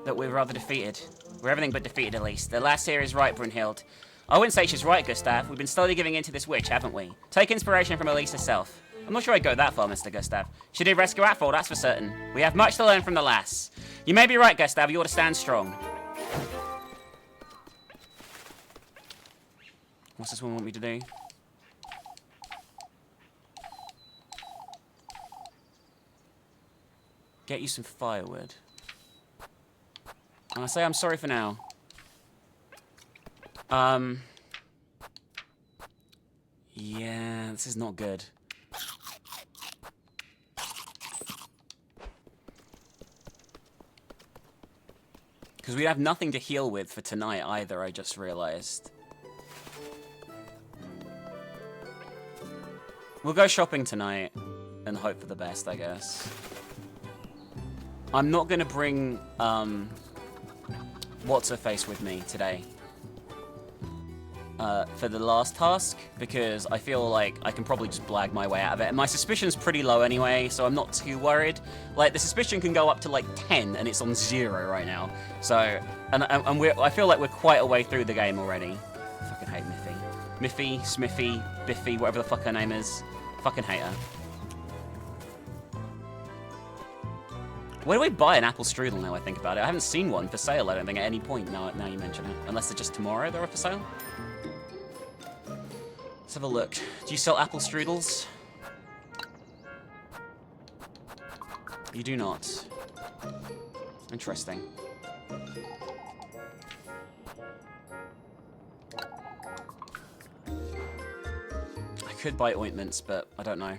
That we're rather defeated. We're everything but defeated, Elise. The lass here is right, Brunhild. I wouldn't say she's right, Gustav. We've been slowly giving in to this witch, haven't we? Take inspiration from Elise herself. I'm not sure I'd go that far, Mr. Gustav. She did rescue Atfall, that's for certain. We have much to learn from the lass. You may be right, Gustav. You ought to stand strong. What's this one want me to do? Get you some firewood. And I say I'm sorry for now. Yeah, this is not good. Because we have nothing to heal with for tonight either, I just realized. We'll go shopping tonight and hope for the best, I guess. I'm not going to bring, What's-Her-Face with me today. For the last task, because I feel like I can probably just blag my way out of it. And my suspicion's pretty low anyway, so I'm not too worried. Like, the suspicion can go up to, like, 10, and it's on 0 right now. So, I feel like we're quite a way through the game already. I fucking hate Miffy. Miffy, Smithy, Biffy, whatever the fuck her name is. Fucking hate her. Where do we buy an apple strudel now I think about it? I haven't seen one for sale, I don't think, at any point now you mention it. Unless they're just tomorrow they're for sale. Let's have a look. Do you sell apple strudels? You do not. Interesting. I could buy ointments, but I don't know.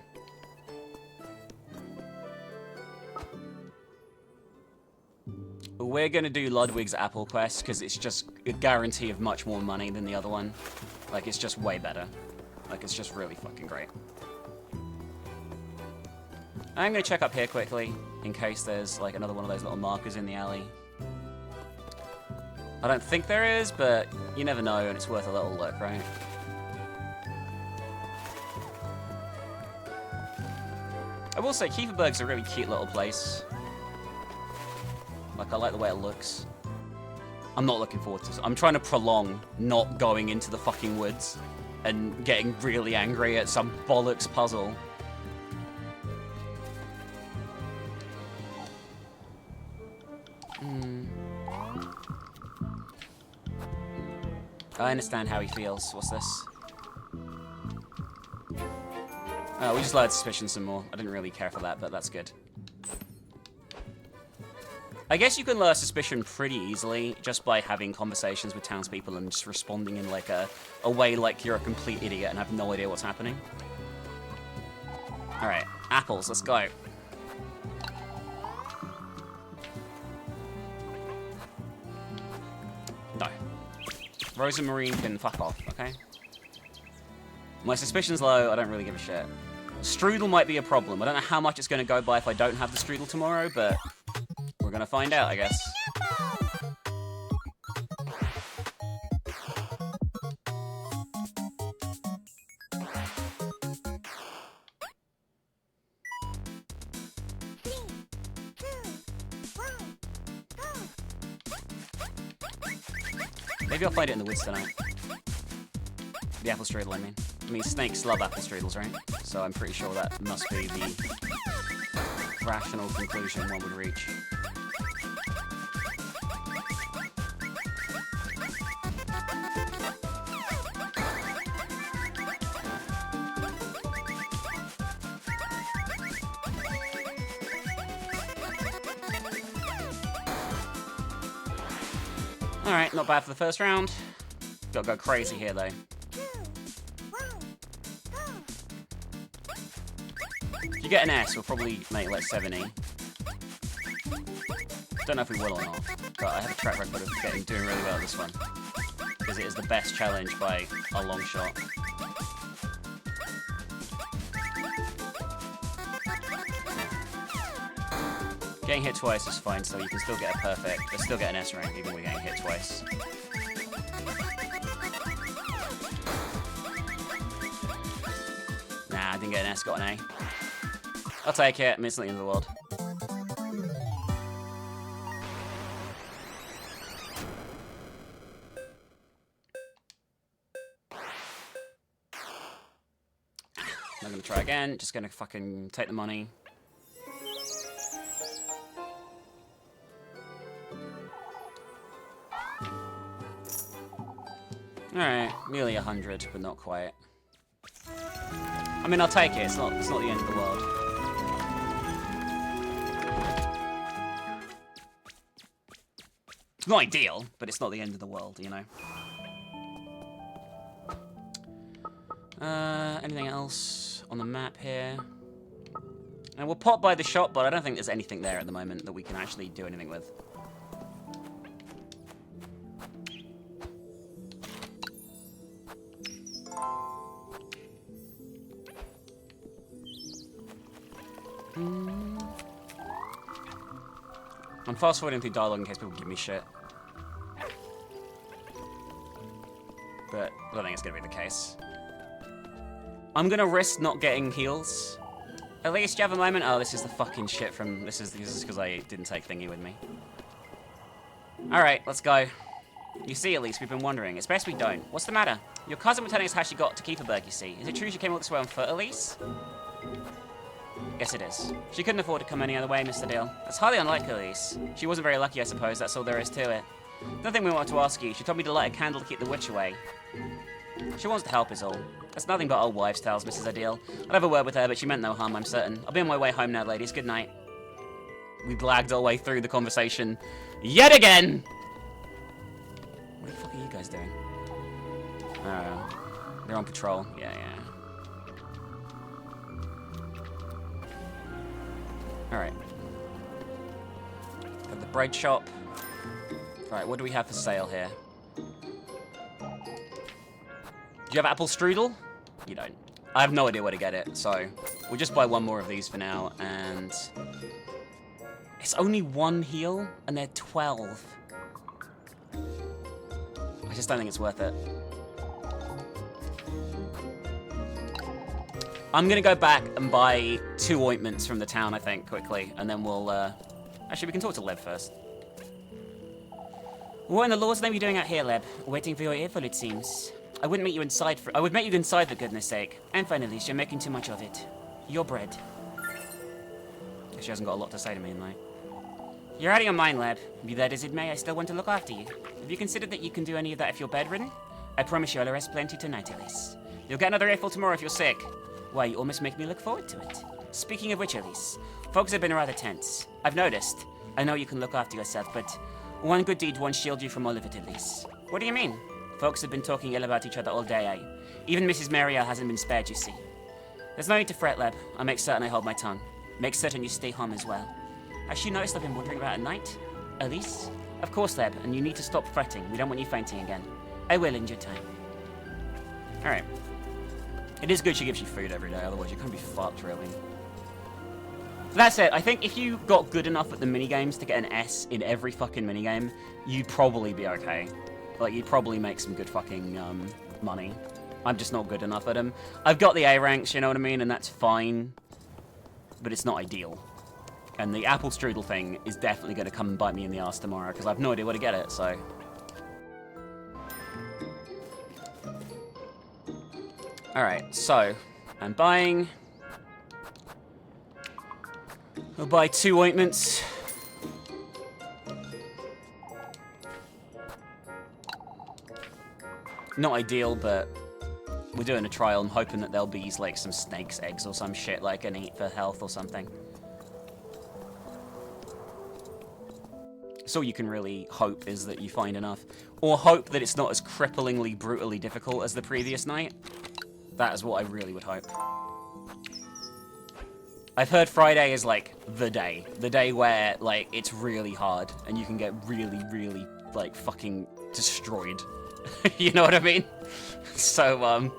We're gonna do Ludwig's Apple Quest because it's just a guarantee of much more money than the other one. Like, it's just way better. Like, it's just really fucking great. I'm gonna check up here quickly in case there's like another one of those little markers in the alley. I don't think there is, but you never know, and it's worth a little look, right? I will say, Kieferberg's a really cute little place. Like, I like the way it looks. I'm not looking forward to this. I'm trying to prolong not going into the fucking woods and getting really angry at some bollocks puzzle. I understand how he feels. What's this? Oh, we just lowered suspicion some more. I didn't really care for that, but that's good. I guess you can lower suspicion pretty easily just by having conversations with townspeople and just responding in like a way like you're a complete idiot and have no idea what's happening. Alright, apples, let's go. No. Rosa Marine can fuck off, okay? My suspicion's low, I don't really give a shit. Strudel might be a problem. I don't know how much it's going to go by if I don't have the strudel tomorrow, but we're going to find out, I guess. Maybe I'll find it in the woods tonight. The apple strudel, I mean. I mean, snakes love apple strudels, right? So I'm pretty sure that must be the rational conclusion one would reach. Alright, not bad for the first round. Gotta go crazy here, though. If you get an S, we'll probably make like 70. Don't know if we will or not, but I have a track record of doing really well at this one. Because it is the best challenge by a long shot. Getting hit twice is fine, so you can still get a perfect, but still get an S rank even when getting hit twice. Nah, I didn't get an S, got an A. I'll take it, I mean, it's not the end of the world. I'm gonna try again, just gonna fucking take the money. Alright, nearly 100, but not quite. I mean, I'll take it, it's not the end of the world. It's not ideal, but it's not the end of the world, you know? Anything else on the map here? And we'll pop by the shop, but I don't think there's anything there at the moment that we can actually do anything with. I'm fast forwarding through dialogue in case people give me shit. But I don't think it's gonna be the case. I'm gonna risk not getting heals. At least you have a moment. Oh, this is the fucking shit from. This is because I didn't take thingy with me. Alright, let's go. You see, at least we've been wondering. It's best we don't. What's the matter? Your cousin was telling us how she got to Keeperberg, you see. Is it true she came all this way on foot, Elise? Yes, it is. She couldn't afford to come any other way, Mr. Deal. That's highly unlikely, Elise. She wasn't very lucky, I suppose. That's all there is to it. Nothing we wanted to ask you. She told me to light a candle to keep the witch away. She wants to help is all. That's nothing but old wives' tales, Mrs. Adil. I'll have a word with her, but she meant no harm, I'm certain. I'll be on my way home now, ladies. Good night. We lagged our way through the conversation yet again! What the fuck are you guys doing? They're on patrol. Yeah. Alright. Got the bread shop. Alright, what do we have for sale here? Do you have apple strudel? You don't. I have no idea where to get it, so we'll just buy one more of these for now, and it's only one heal, and they're 12. I just don't think it's worth it. I'm gonna go back and buy 2 ointments from the town, I think, quickly, and then we'll, actually, we can talk to Leb first. What in the Lord's name are you doing out here, Leb? Waiting for your earful, it seems. I would meet you inside for goodness sake. And finally, you're making too much of it. Your bread. She hasn't got a lot to say to me, mate. You're out of your mind, lad. Be that as it may, I still want to look after you. Have you considered that you can do any of that if you're bedridden? I promise you I'll rest plenty tonight, Elise. You'll get another earful tomorrow if you're sick. Why, you almost make me look forward to it. Speaking of which, Elise, folks have been rather tense. I've noticed. I know you can look after yourself, but one good deed won't shield you from all of it, Elise. What do you mean? Folks have been talking ill about each other all day, eh? Even Mrs. Mariel hasn't been spared, you see. There's no need to fret, Leb. I'll make certain I hold my tongue. Make certain you stay home as well. Has she noticed I've been wandering about at night? Elise? Of course, Leb, and you need to stop fretting. We don't want you fainting again. I will in due time. Alright. It is good she gives you food every day, otherwise you're gonna be fucked, really. That said, I think if you got good enough at the minigames to get an S in every fucking minigame, you'd probably be okay. Like, you'd probably make some good fucking, money. I'm just not good enough at them. I've got the A ranks, you know what I mean, and that's fine. But it's not ideal. And the apple strudel thing is definitely going to come and bite me in the ass tomorrow, because I have no idea where to get it, so... Alright, so... I'm buying... I'll buy 2 ointments. Not ideal, but we're doing a trial. I'm hoping that there'll be, like, some snake's eggs or some shit, like, an eat for health or something. So all you can really hope is that you find enough. Or hope that it's not as cripplingly, brutally difficult as the previous night. That is what I really would hope. I've heard Friday is, like, the day. The day where, like, it's really hard and you can get really, really, like, fucking destroyed. You know what I mean? So,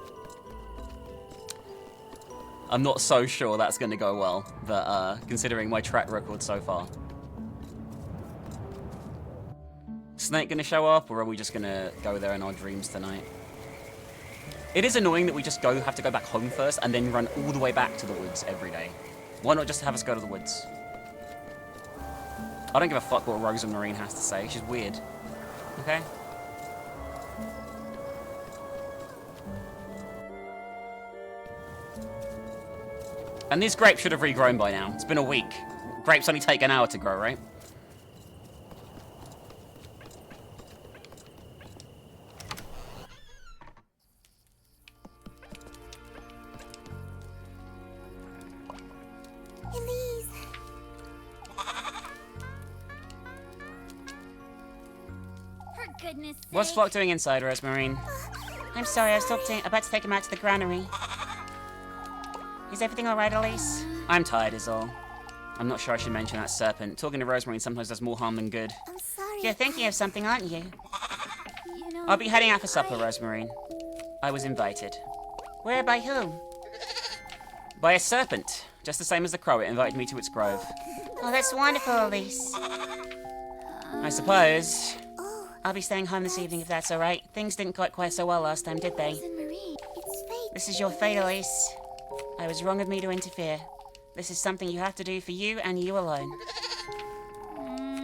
I'm not so sure that's going to go well, but, considering my track record so far. Snake gonna show up, or are we just gonna go there in our dreams tonight? It is annoying that we just have to go back home first, and then run all the way back to the woods every day. Why not just have us go to the woods? I don't give a fuck what Rose and Marine has to say, she's weird. Okay? And these grapes should have regrown by now. It's been a week. Grapes only take an hour to grow, right? Elise. For goodness sake. What's Flock doing inside, Rosemarine? I'm sorry, I was about to take him out to the granary. Is everything alright, Elise? I'm tired is all. I'm not sure I should mention that serpent. Talking to Rosemary sometimes does more harm than good. I'm sorry. You're thinking of something, aren't you? You know, I'll be heading out for supper, Rosemary. I was invited. Where, by whom? By a serpent. Just the same as the crow, it invited me to its grove. Oh, that's wonderful, Elise. I suppose. I'll be staying home this evening if that's alright. Things didn't go quite so well last time, did they? Cousin Marie, it's fate. This is your fate, Elise. I was wrong of me to interfere. This is something you have to do for you and you alone.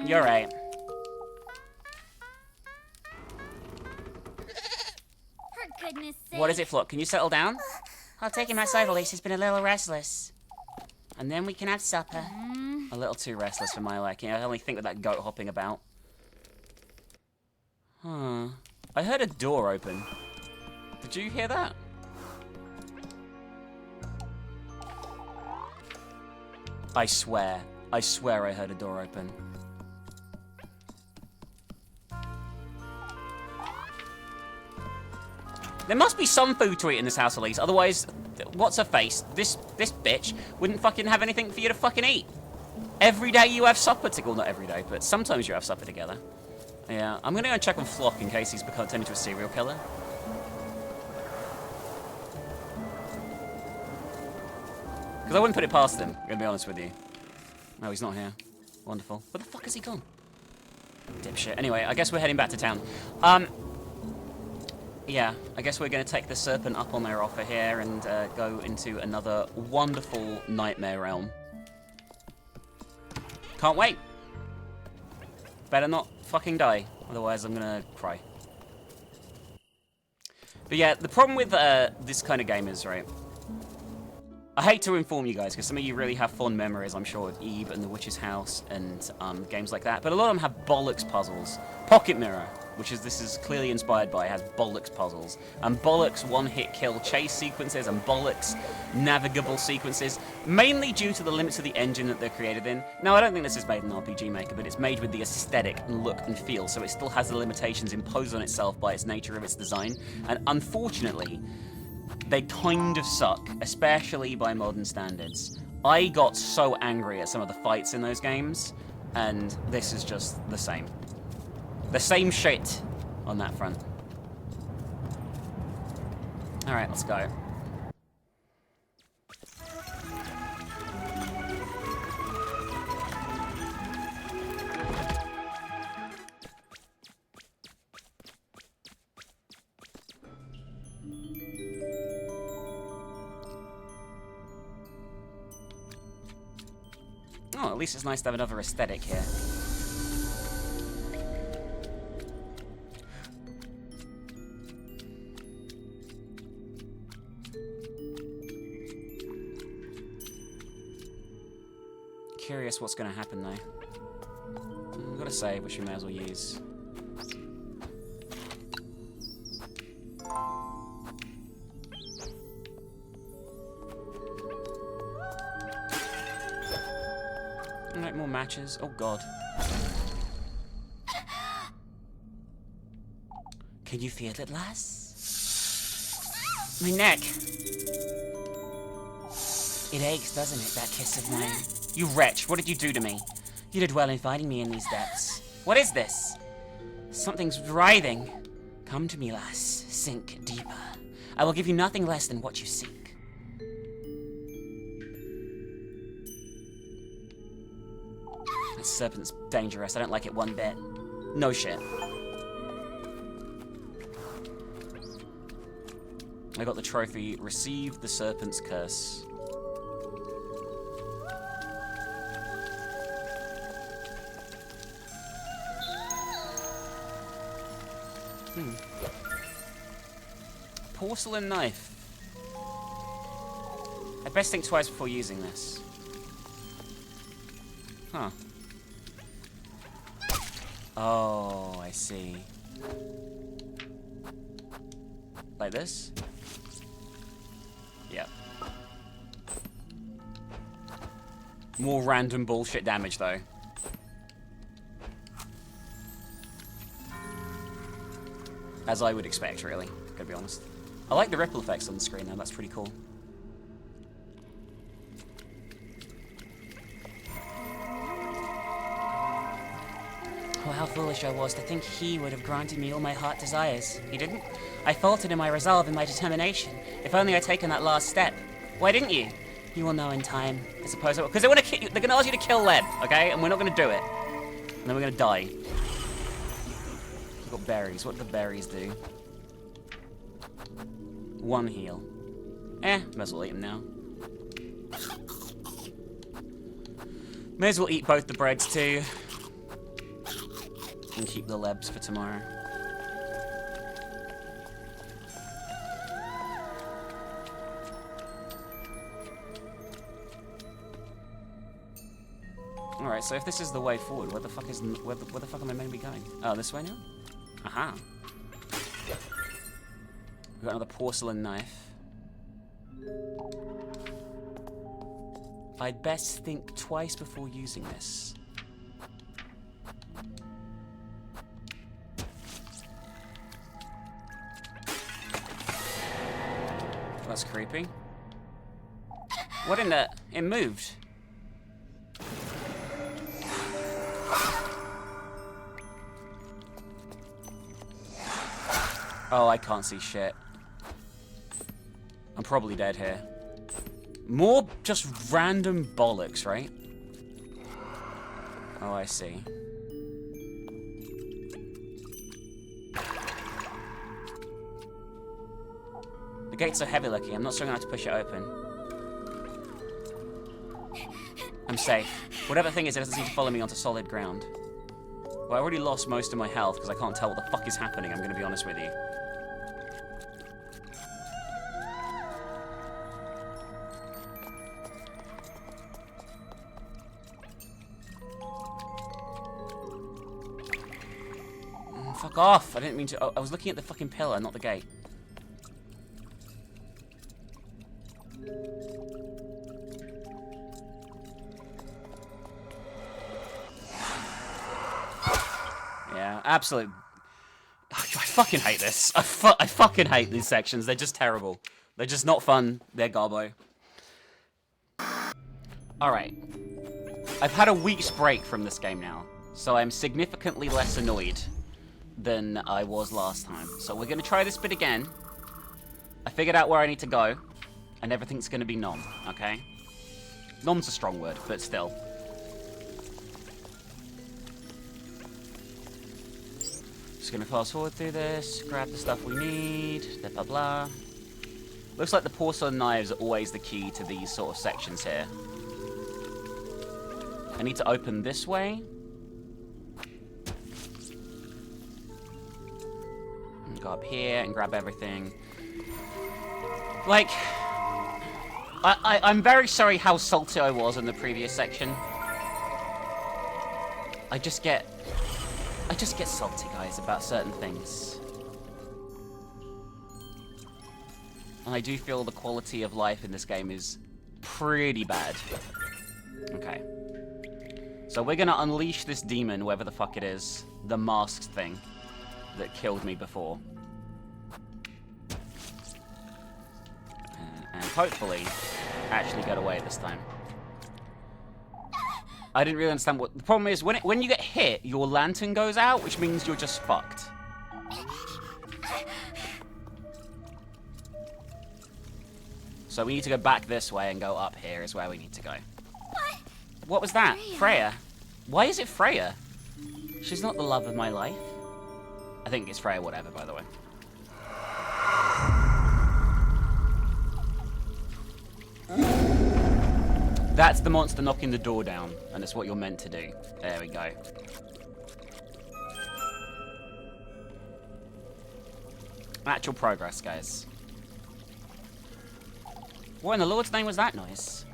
You're right. For goodness sake. What is it, Flock? Can you settle down? I'll take him outside, Elise. He's been a little restless. And then we can have supper. A little too restless for my liking. I only think with that goat hopping about. Huh. I heard a door open. Did you hear that? I swear I heard a door open. There must be some food to eat in this house, Elise. Otherwise, what's her face? This bitch wouldn't fucking have anything for you to fucking eat. Every day you have supper together. Well, not every day, but sometimes you have supper together. Yeah, I'm gonna go and check on Flock in case he's turned into a serial killer. Because I wouldn't put it past him, I'm gonna be honest with you. No, he's not here. Wonderful. Where the fuck has he gone? Dipshit. Anyway, I guess we're heading back to town. Yeah, I guess we're gonna take the serpent up on their offer here and go into another wonderful nightmare realm. Can't wait. Better not fucking die, otherwise I'm gonna cry. But yeah, the problem with this kind of game is, right, I hate to inform you guys, because some of you really have fond memories, I'm sure, of Eve and the Witch's House and games like that, but a lot of them have bollocks puzzles. Pocket Mirror, which is this is clearly inspired by, has bollocks puzzles. And bollocks one-hit kill chase sequences and bollocks navigable sequences, mainly due to the limits of the engine that they're created in. Now, I don't think this is made in RPG Maker, but it's made with the aesthetic and look and feel, so it still has the limitations imposed on itself by its nature of its design. And unfortunately, they kind of suck, especially by modern standards. I got so angry at some of the fights in those games, and this is just the same. The same shit on that front. Alright, let's go. Oh, at least it's nice to have another aesthetic here. Curious what's going to happen though. I've got a save, which we may as well use. Alright, more matches. Oh god. Can you feel it, lass? My neck. It aches, doesn't it, that kiss of mine? You wretch, what did you do to me? You did well inviting me in these depths. What is this? Something's writhing. Come to me, lass. Sink deeper. I will give you nothing less than what you seek. That serpent's dangerous. I don't like it one bit. No shit. I got the trophy. Receive the serpent's curse. Porcelain knife. I'd best think twice before using this. Huh. Oh, I see. Like this? Yep. More random bullshit damage, though. As I would expect, really, gotta be honest. I like the ripple effects on the screen, though. That's pretty cool. Oh, how foolish I was to think he would have granted me all my heart desires. He didn't. I faltered in my resolve and my determination. If only I'd taken that last step. Why didn't you? You will know in time. I suppose I will. Because they're going to ask you to kill Leb, okay? And we're not going to do it. And then we're going to die. We've got berries. What do the berries do? 1 heal. May as well eat them now. May as well eat both the breads too. And keep the lebs for tomorrow. Alright, so if this is the way forward, where the fuck am I meant to be going? Oh, this way now? Aha. We've got another porcelain knife. I'd best think twice before using this. That's creepy. What in the... It moved. Oh, I can't see shit. I'm probably dead here. More just random bollocks, right? Oh, I see. The gates are heavy looking. I'm not sure I'm going to have to push it open. I'm safe. Whatever thing is, it doesn't seem to follow me onto solid ground. Well, I already lost most of my health because I can't tell what the fuck is happening, I'm going to be honest with you. Fuck off! I didn't mean to... I was looking at the fucking pillar, not the gate. Yeah, absolute... I fucking hate this. I fucking hate these sections. They're just terrible. They're just not fun. They're garbo. Alright. I've had a week's break from this game now, so I'm significantly less annoyed than I was last time. So we're going to try this bit again. I figured out where I need to go, and everything's going to be nom, okay? Nom's a strong word, but still. Just going to fast forward through this, grab the stuff we need, blah blah blah. Looks like the porcelain knives are always the key to these sort of sections here. I need to open this way. Go up here and grab everything. Like, I'm very sorry how salty I was in the previous section. I just get salty, guys, about certain things. And I do feel the quality of life in this game is pretty bad. Okay. So we're gonna unleash this demon, whatever the fuck it is. The masked thing that killed me before. And hopefully actually get away this time. I didn't really understand what... The problem is, when you get hit, your lantern goes out, which means you're just fucked. So we need to go back this way and go up here is where we need to go. What was that? Freya. Why is it Freya? She's not the love of my life. I think it's Freya whatever, by the way. That's the monster knocking the door down, and it's what you're meant to do. There we go. Actual progress, guys. What in the Lord's name was that noise?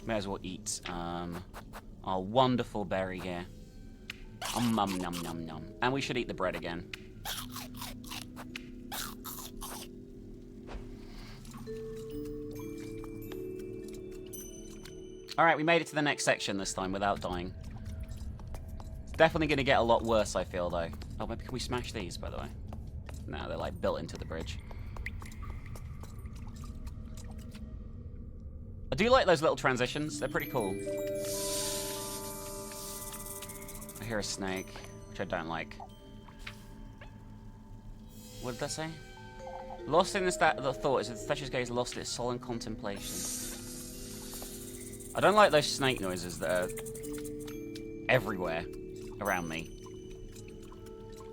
May as well eat our wonderful berry here. Num num num num. And we should eat the bread again. Alright, we made it to the next section this time without dying. definitely going to get a lot worse, I feel, though. Oh, maybe can we smash these, by the way? No, they're, like, built into the bridge. I do like those little transitions. They're pretty cool. I hear a snake, which I don't like. What did that say? Lost in the thought is that the statue's gaze lost its solemn contemplation. I don't like those snake noises that are everywhere around me.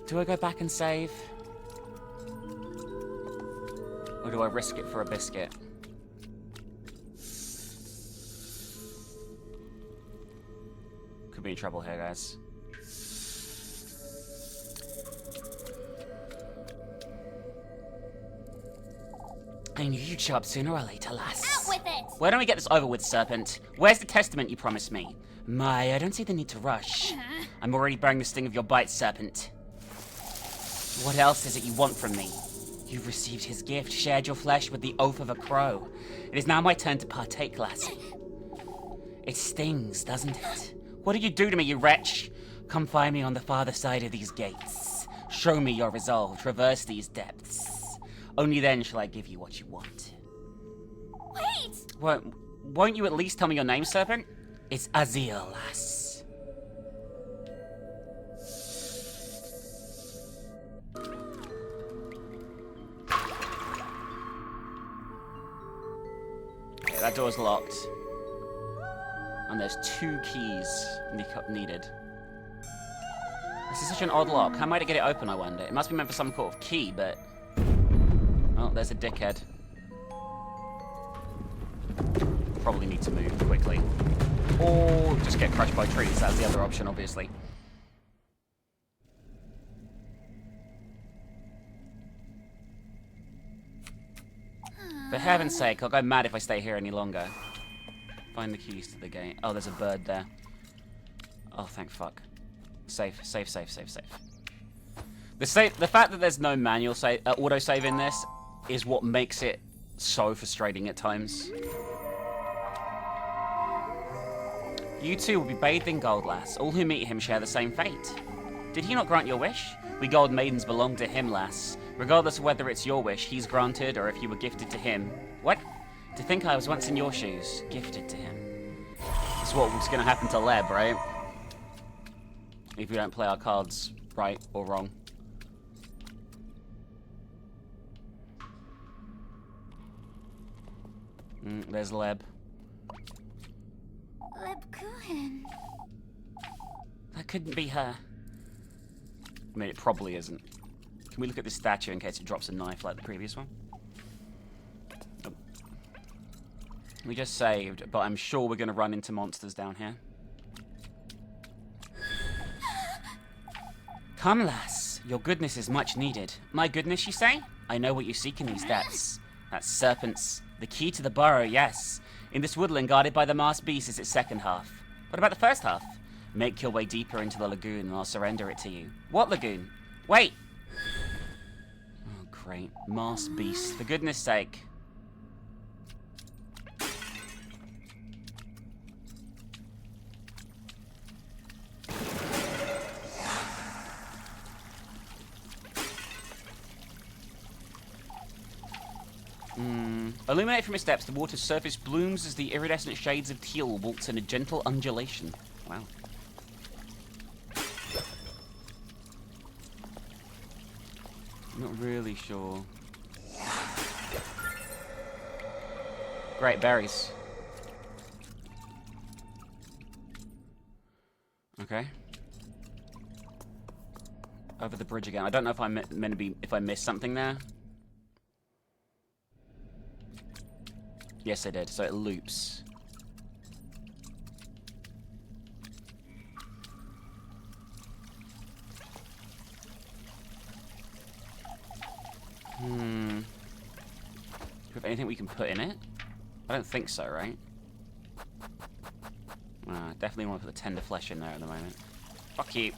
Do I go back and save? Or do I risk it for a biscuit? Could be in trouble here, guys. I knew you'd show up sooner or later, lass. Out with it! Why don't we get this over with, Serpent? Where's the testament you promised me? My, I don't see the need to rush. I'm already bearing the sting of your bite, Serpent. What else is it you want from me? You've received his gift, shared your flesh with the oath of a crow. It is now my turn to partake, lassie. It stings, doesn't it? What did you do to me, you wretch? Come find me on the farther side of these gates. Show me your resolve, traverse these depths. Only then shall I give you what you want. Wait! Won't you at least tell me your name, Serpent? It's Azil, lass. Okay, that door's locked. And there's 2 keys needed. This is such an odd lock. How am I to get it open, I wonder? It must be meant for some sort of key, but... Oh, there's a dickhead. Probably need to move quickly. Or just get crushed by trees. That's the other option, obviously. For heaven's sake, I'll go mad if I stay here any longer. Find the keys to the gate. Oh, there's a bird there. Oh, thank fuck. Safe. The fact that there's no manual autosave in this is what makes it so frustrating at times. You two will be bathed in gold, lass. All who meet him share the same fate. Did he not grant your wish? We gold maidens belong to him, lass. Regardless of whether it's your wish he's granted or if you were gifted to him. What? To think I was once in your shoes, gifted to him. That's what's gonna happen to Leb, right? If we don't play our cards right or wrong. There's Leb. Lebkuchen. That couldn't be her. I mean, it probably isn't. Can we look at this statue in case it drops a knife like the previous one? Oh. We just saved, but I'm sure we're going to run into monsters down here. Come, lass. Your goodness is much needed. My goodness, you say? I know what you seek in these depths. That's serpents. The key to the burrow, yes. In this woodland guarded by the masked beast is its second half. What about the first half? Make your way deeper into the lagoon and I'll surrender it to you. What lagoon? Wait! Oh, great. Masked beast. For goodness sake. Illuminate from its depths, the water's surface blooms as the iridescent shades of teal waltz in a gentle undulation. Wow. Not really sure. Great berries. Okay. Over the bridge again. I don't know if I'm meant to be, if I missed something there. Yes, I did. So it loops. Do we have anything we can put in it? I don't think so, right? Definitely want to put the tender flesh in there at the moment. Fuck you.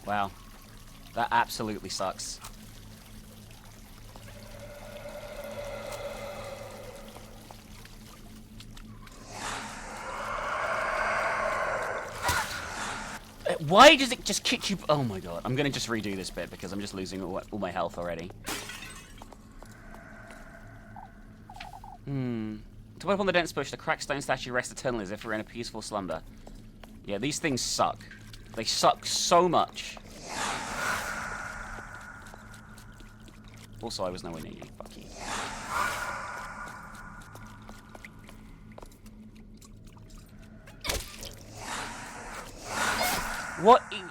Wow. That absolutely sucks. Why does it just kick you? Oh my god. I'm gonna just redo this bit because I'm just losing all my health already. To wait upon the dense bush, the cracked stone statue rests eternally as if we're in a peaceful slumber. Yeah, these things suck. They suck so much. Also, I was nowhere near you. Fuck you. What? I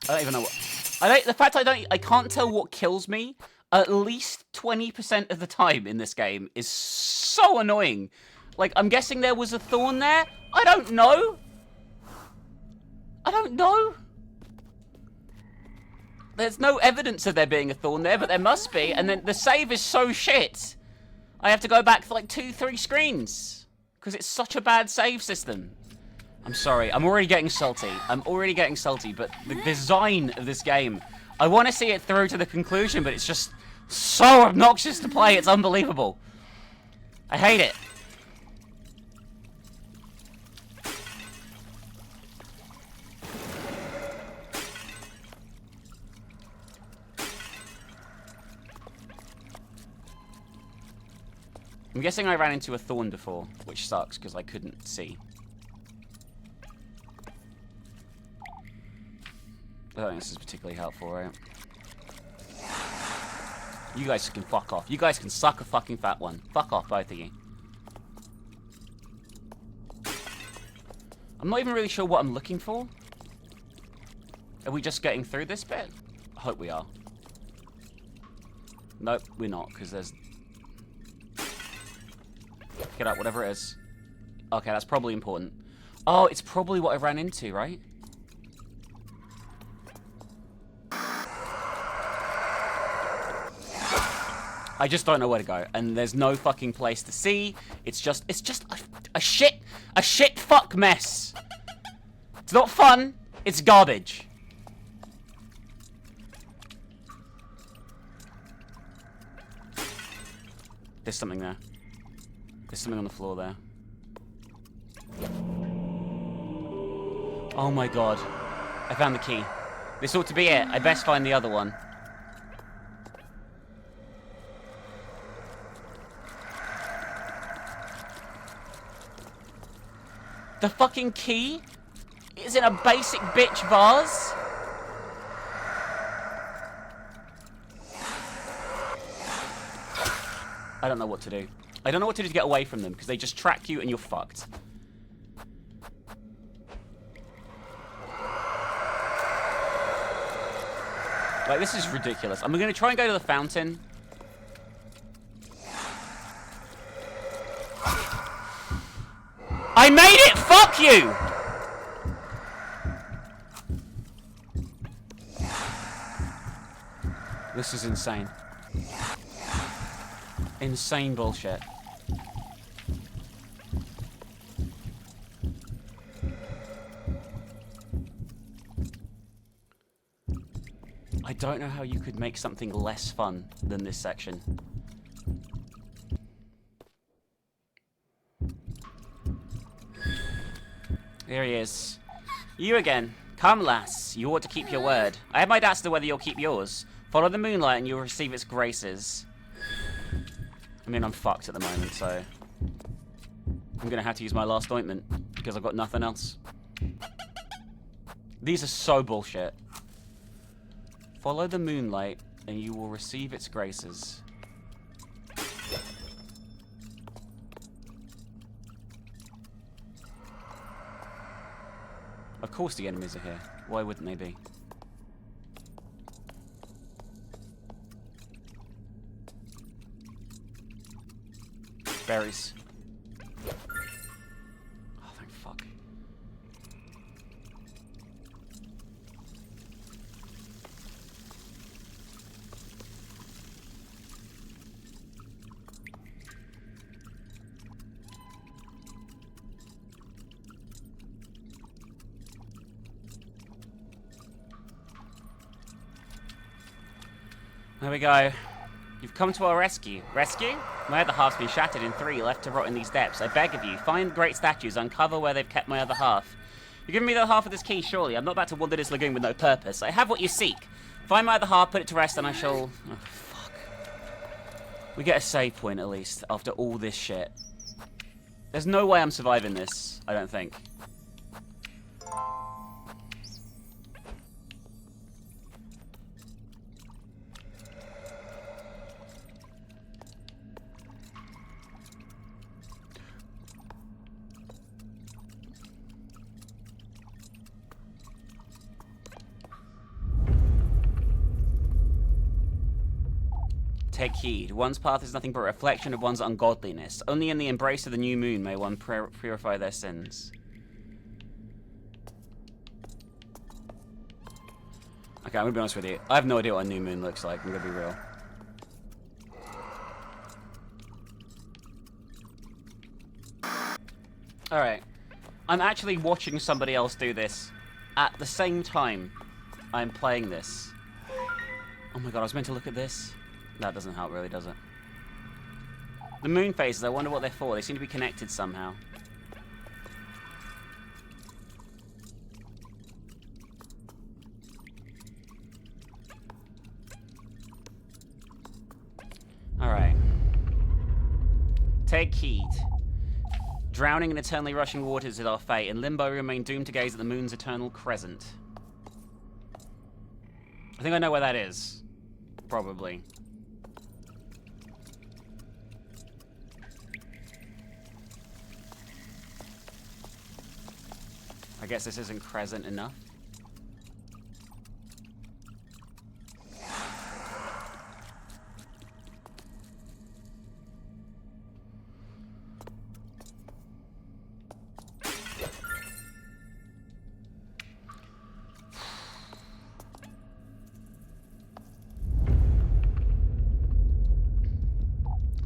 don't even know what. The fact I can't tell what kills me at least 20% of the time in this game is so annoying. Like, I'm guessing there was a thorn there. I don't know. I don't know. There's no evidence of there being a thorn there, but there must be. And then the save is so shit. I have to go back for like 2-3 screens because it's such a bad save system. I'm sorry. I'm already getting salty. But the design of this game, I want to see it through to the conclusion, but it's just so obnoxious to play. It's unbelievable. I hate it. I'm guessing I ran into a thorn before, which sucks because I couldn't see. I don't think this is particularly helpful, right? You guys can fuck off. You guys can suck a fucking fat one. Fuck off, both of you. I'm not even really sure what I'm looking for. Are we just getting through this bit? I hope we are. Nope, we're not, because there's... Get up, whatever it is. Okay, that's probably important. Oh, it's probably what I ran into, right? I just don't know where to go, and there's no fucking place to see. It's just a shit fuck mess. It's not fun. It's garbage. There's something there. There's something on the floor there. Oh my god. I found the key. This ought to be it. I best find the other one. The fucking key is in a basic bitch vase. I don't know what to do. I don't know what to do to get away from them because they just track you and you're fucked. Like, this is ridiculous. I'm going to try and go to the fountain. I made it! Fuck you! This is insane. Insane bullshit. I don't know how you could make something less fun than this section. Here he is. You again. Come, lass. You ought to keep your word. I have my doubts as to whether you'll keep yours. Follow the moonlight and you'll receive its graces. I mean, I'm fucked at the moment, so... I'm gonna have to use my last ointment, because I've got nothing else. These are so bullshit. Follow the moonlight and you will receive its graces. Of course the enemies are here. Why wouldn't they be? Berries. Oh, thank fuck. There we go. You've come to our rescue. Rescue? My other half's been shattered in 3, left to rot in these depths. I beg of you, find great statues, uncover where they've kept my other half. You're giving me the other half of this key, surely. I'm not about to wander this lagoon with no purpose. I have what you seek. Find my other half, put it to rest, and I shall... Oh, fuck. We get a save point, at least, after all this shit. There's no way I'm surviving this, I don't think. Take heed. One's path is nothing but a reflection of one's ungodliness. Only in the embrace of the new moon may one purify their sins. Okay, I'm gonna be honest with you. I have no idea what a new moon looks like. I'm gonna be real. Alright. I'm actually watching somebody else do this at the same time I'm playing this. Oh my god, I was meant to look at this. That doesn't help really, does it? The moon phases, I wonder what they're for. They seem to be connected somehow. Alright. Take heed. Drowning in eternally rushing waters is our fate. In limbo, we remain doomed to gaze at the moon's eternal crescent. I think I know where that is. Probably. I guess this isn't crescent enough.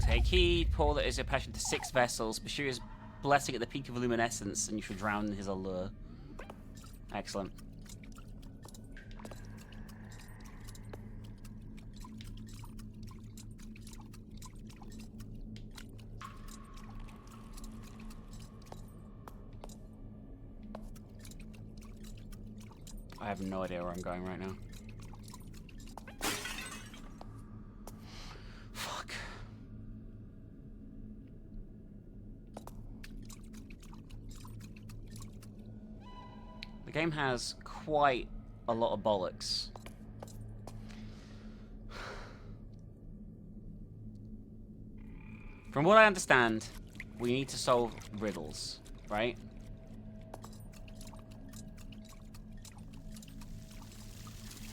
Take heed, pour that is your passion to 6 vessels, pursue his blessing at the peak of luminescence, and you shall drown in his allure. Excellent. I have no idea where I'm going right now. Fuck. The game has quite a lot of bollocks. From what I understand, we need to solve riddles, right?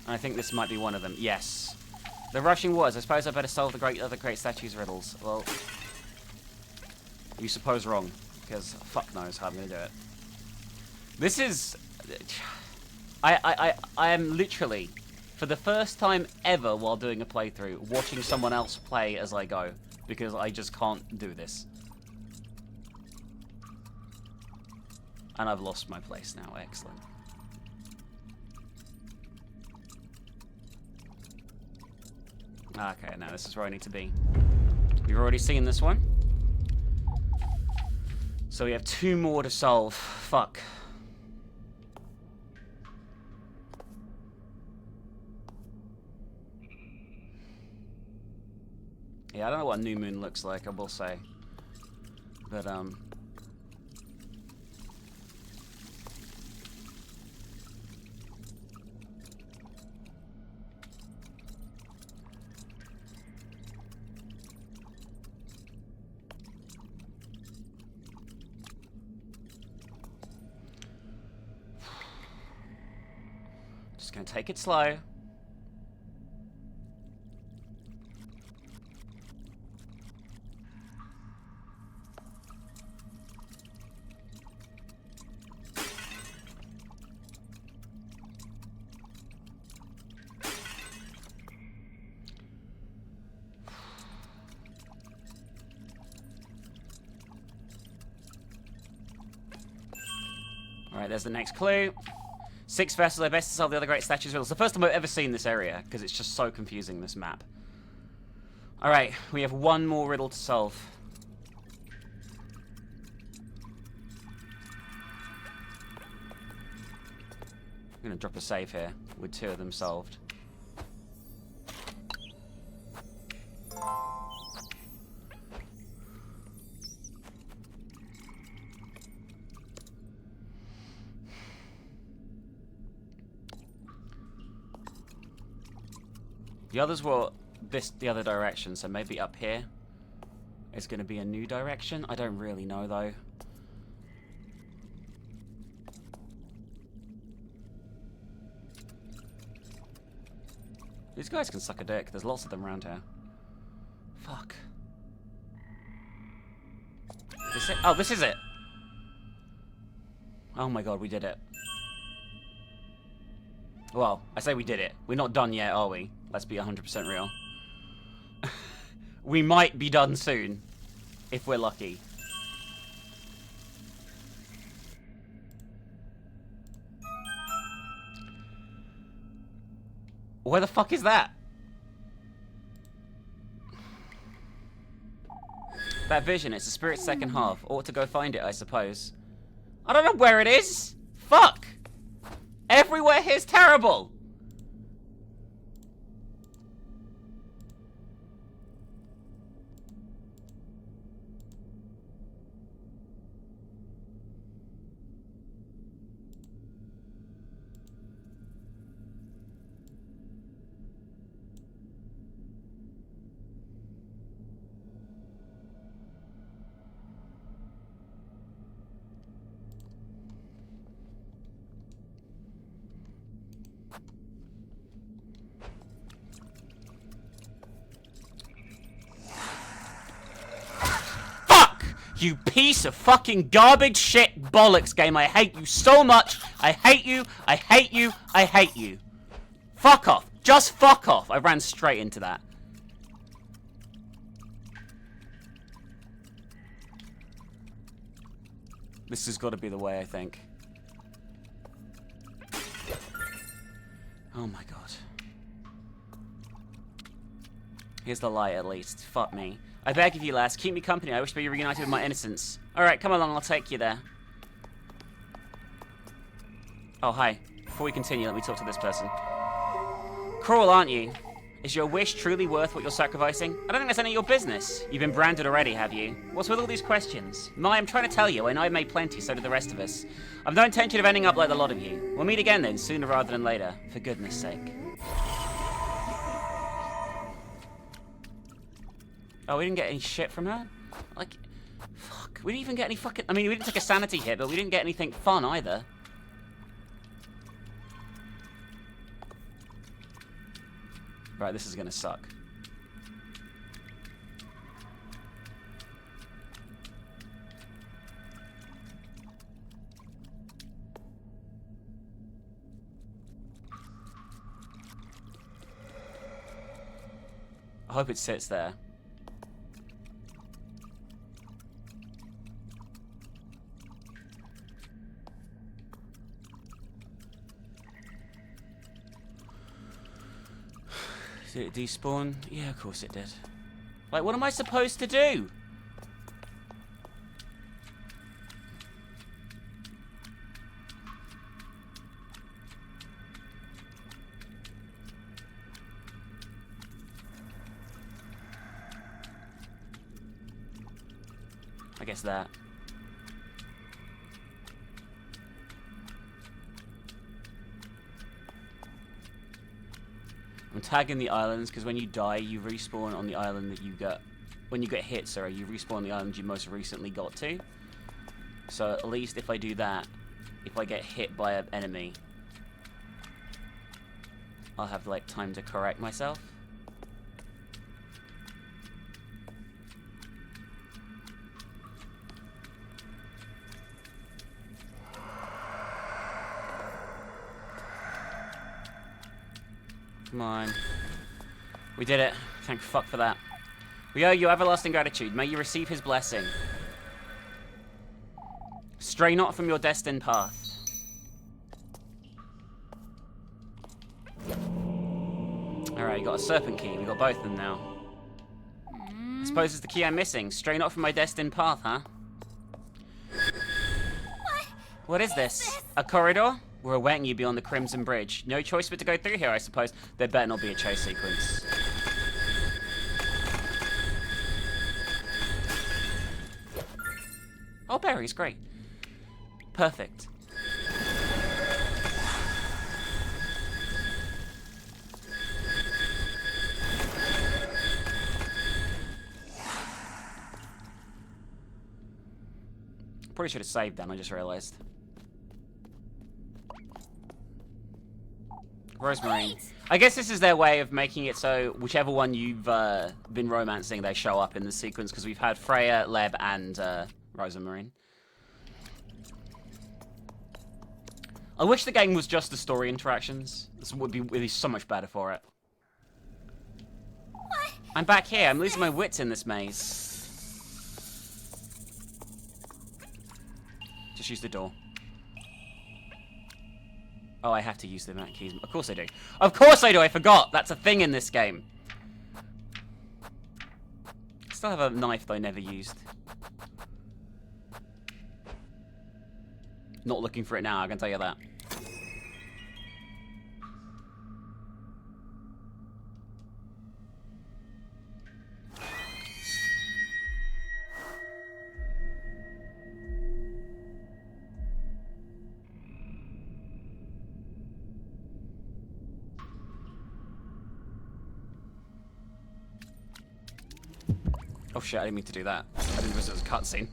And I think this might be one of them. Yes. The rushing waters. I suppose I better solve the other great statues' riddles. Well, you suppose wrong, because fuck knows how I'm going to do it. This is... I am literally, for the first time ever while doing a playthrough, watching someone else play as I go, because I just can't do this. And I've lost my place now. Excellent. Okay, now this is where I need to be. You've already seen this one. So we have 2 more to solve. Fuck. Yeah, I don't know what a new moon looks like, I will say. But, just gonna take it slow. Alright, there's the next clue. 6 vessels, I best to solve the other great statues riddles. The first time I've ever seen this area, because it's just so confusing, this map. Alright, we have one more riddle to solve. I'm gonna drop a save here, with 2 of them solved. The others were the other direction, so maybe up here is going to be a new direction. I don't really know, though. These guys can suck a dick. There's lots of them around here. Fuck. This it? Oh, this is it! Oh my god, we did it. Well, I say we did it. We're not done yet, are we? Let's be 100% real. We might be done soon, if we're lucky. Where the fuck is that? That vision, it's the spirit's second half. Ought to go find it, I suppose. I don't know where it is! Fuck! Everywhere here's terrible! You piece of fucking garbage shit bollocks game. I hate you so much. I hate you. I hate you. I hate you. Fuck off. Just fuck off. I ran straight into that. This has got to be the way, I think. Oh my god. Here's the light, at least. Fuck me. I beg of you, lass, keep me company. I wish to be reunited with my innocence. Alright, come along, I'll take you there. Oh, hi. Before we continue, let me talk to this person. Cruel, aren't you? Is your wish truly worth what you're sacrificing? I don't think that's any of your business. You've been branded already, have you? What's with all these questions? Mai, I'm trying to tell you, I know I've made plenty, so do the rest of us. I've no intention of ending up like the lot of you. We'll meet again then, sooner rather than later. For goodness sake. Oh, we didn't get any shit from her? Like, fuck. We didn't even get any fucking... I mean, we didn't take a sanity hit, but we didn't get anything fun either. Right, this is gonna suck. I hope it sits there. Did it despawn? Yeah, of course it did. Like, what am I supposed to do? I guess that. I'm tagging the islands because when you die, you respawn on the island that you got. When you get hit, sorry, you respawn on the island you most recently got to. So at least if I do that, if I get hit by an enemy, I'll have like time to correct myself. Come on. We did it. Thank fuck for that. We owe you everlasting gratitude. May you receive his blessing. Stray not from your destined path. Alright, you got a serpent key. We got both of them now. I suppose it's the key I'm missing. Stray not from my destined path, huh? What is this? A corridor? We're awaiting you beyond the Crimson Bridge. No choice but to go through here, I suppose. There better not be a chase sequence. Oh, berries, great. Perfect. Probably should have saved them, I just realized. Rosemary. I guess this is their way of making it so whichever one you've been romancing, they show up in the sequence, because we've had Freya, Leb, and Rosemary. I wish the game was just the story interactions. This would be so much better for it. What? I'm back here. I'm losing my wits in this maze. Just use the door. Oh, I have to use the map keys. Of course I do. Of course I do! I forgot! That's a thing in this game. Still have a knife that I never used. Not looking for it now, I can tell you that. Oh shit, I didn't mean to do that. I didn't realize it was a cutscene.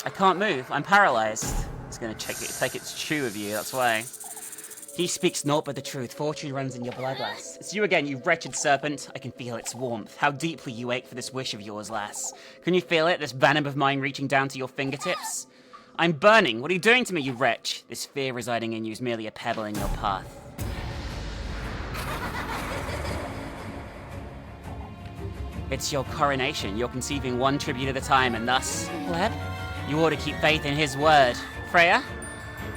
I can't move. I'm paralyzed. It's gonna take its chew of you, that's why. He speaks naught but the truth. Fortune runs in your blood, lass. It's you again, you wretched serpent. I can feel its warmth. How deeply you ache for this wish of yours, lass. Can you feel it, this venom of mine reaching down to your fingertips? I'm burning. What are you doing to me, you wretch? This fear residing in you is merely a pebble in your path. It's your coronation. You're conceiving one tribute at a time, and thus, Leb, you ought to keep faith in his word. Freya,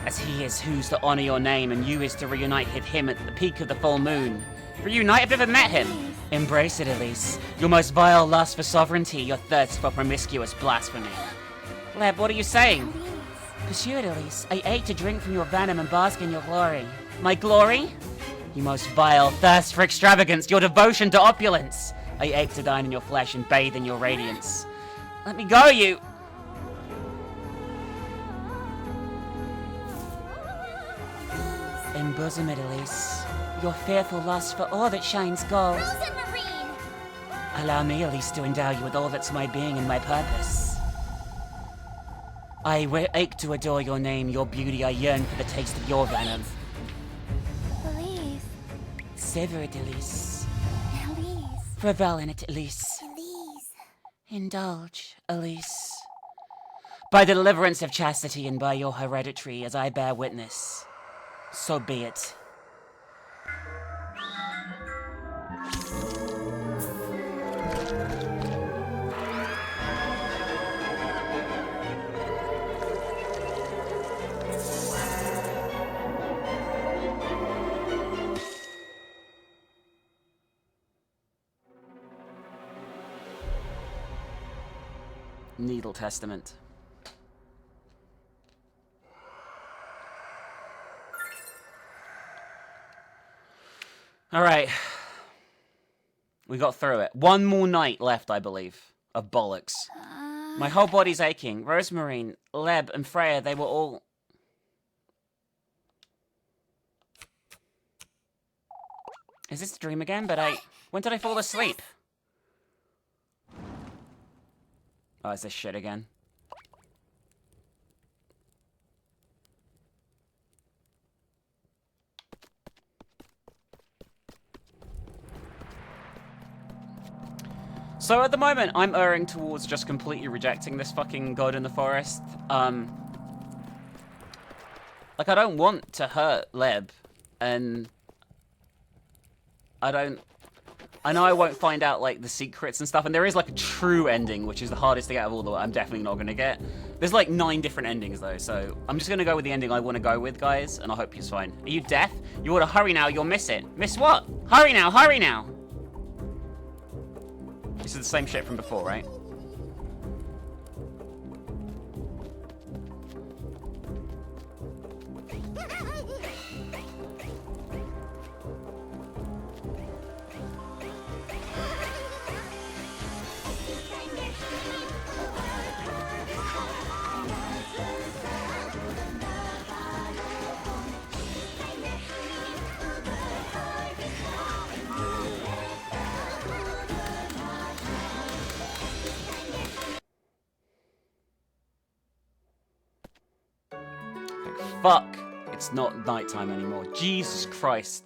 as he is who's to honor your name, and you is to reunite with him at the peak of the full moon. Reunite? I've never met him. Embrace it, Elise. Your most vile lust for sovereignty, your thirst for promiscuous blasphemy. Leb, what are you saying? Pursue it, Elise. I ache to drink from your venom and bask in your glory. My glory? You most vile thirst for extravagance, your devotion to opulence. I ache to dine in your flesh and bathe in your radiance. Let me go, you... Embosom it, Elise. Your fearful lust for all that shines gold. Rosemarine! Allow me, Elise, to endow you with all that's my being and my purpose. I ache to adore your name, your beauty. I yearn for the taste of your venom. Elise. Savor it, Elise. Elise. Revel in it, Elise. Elise. Indulge, Elise. By the deliverance of chastity and by your hereditary, as I bear witness, so be it. Needle Testament. Alright. We got through it. One more night left, I believe, of bollocks. My whole body's aching. Rosemary, Leb, and Freya, they were all... Is this a dream again? But when did I fall asleep? Oh, is this shit again? So at the moment, I'm erring towards just completely rejecting this fucking god in the forest. Like, I don't want to hurt Leb, and I don't I know I won't find out, like, the secrets and stuff, and there is, like, a true ending, which is the hardest to get out of all the way. I'm definitely not going to get. There's, like, 9 different endings, though, so I'm just going to go with the ending I want to go with, guys, and I hope you're fine. Are you deaf? You ought to hurry now, you'll miss it. Miss what? Hurry now, hurry now! This is the same shit from before, right? Fuck. It's not nighttime anymore. Jesus Christ.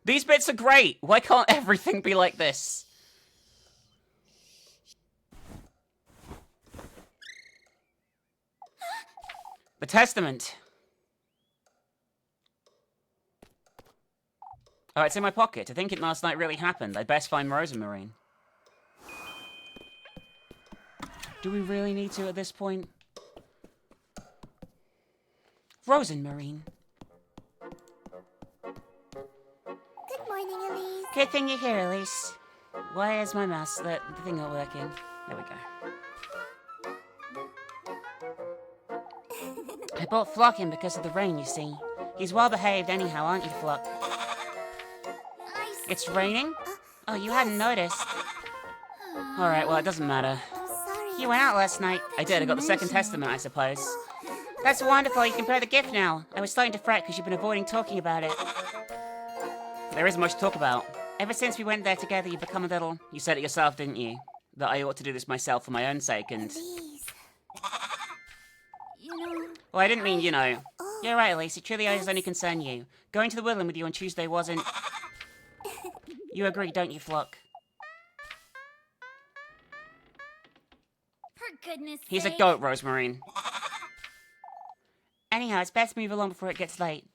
These bits are great. Why can't everything be like this? The Testament. Oh, it's in my pocket. I think it last night really happened. I'd best find Rose and Marine. Do we really need to at this point? Rose and Marine. Good morning, Elise. Good thing you're here, Elise. Why is my mouse, the thing not working? There we go. I brought Flock in because of the rain, you see. He's well behaved anyhow, aren't you, Flock? It's raining? Oh, you hadn't noticed. Alright, well, it doesn't matter. I'm sorry. You went out last night. I did. I got the Second Testament, I suppose. That's wonderful, you can play the gift now. I was starting to fret because you've been avoiding talking about it. There isn't much to talk about. Ever since we went there together, you've become a little... You said it yourself, didn't you? That I ought to do this myself for my own sake, and... Elise. You know... Well, I didn't mean, you know... Oh, You're right, Elise, it truly does only concern you. Going to the woodland with you on Tuesday wasn't... You agree, don't you, Flock? for goodness sake. He's a goat, Rosemarine. Anyhow, it's best to move along before it gets late.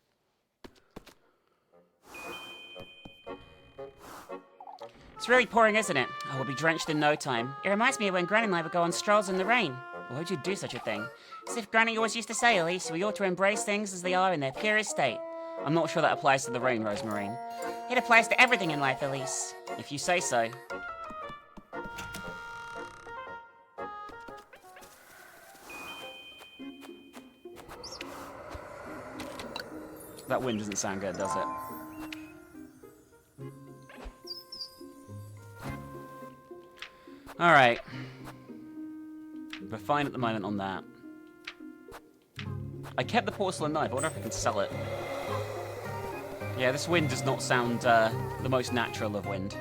It's really pouring, isn't it? I will be drenched in no time. It reminds me of when Granny and I would go on strolls in the rain. Why would you do such a thing? As if Granny always used to say, Elise, we ought to embrace things as they are in their purest state. I'm not sure that applies to the rain, Rosemarine. It applies to everything in life, Elise. If you say so. That wind doesn't sound good, does it? Alright. We're fine at the moment on that. I kept the porcelain knife. I wonder if I can sell it. Yeah, this wind does not sound the most natural of wind.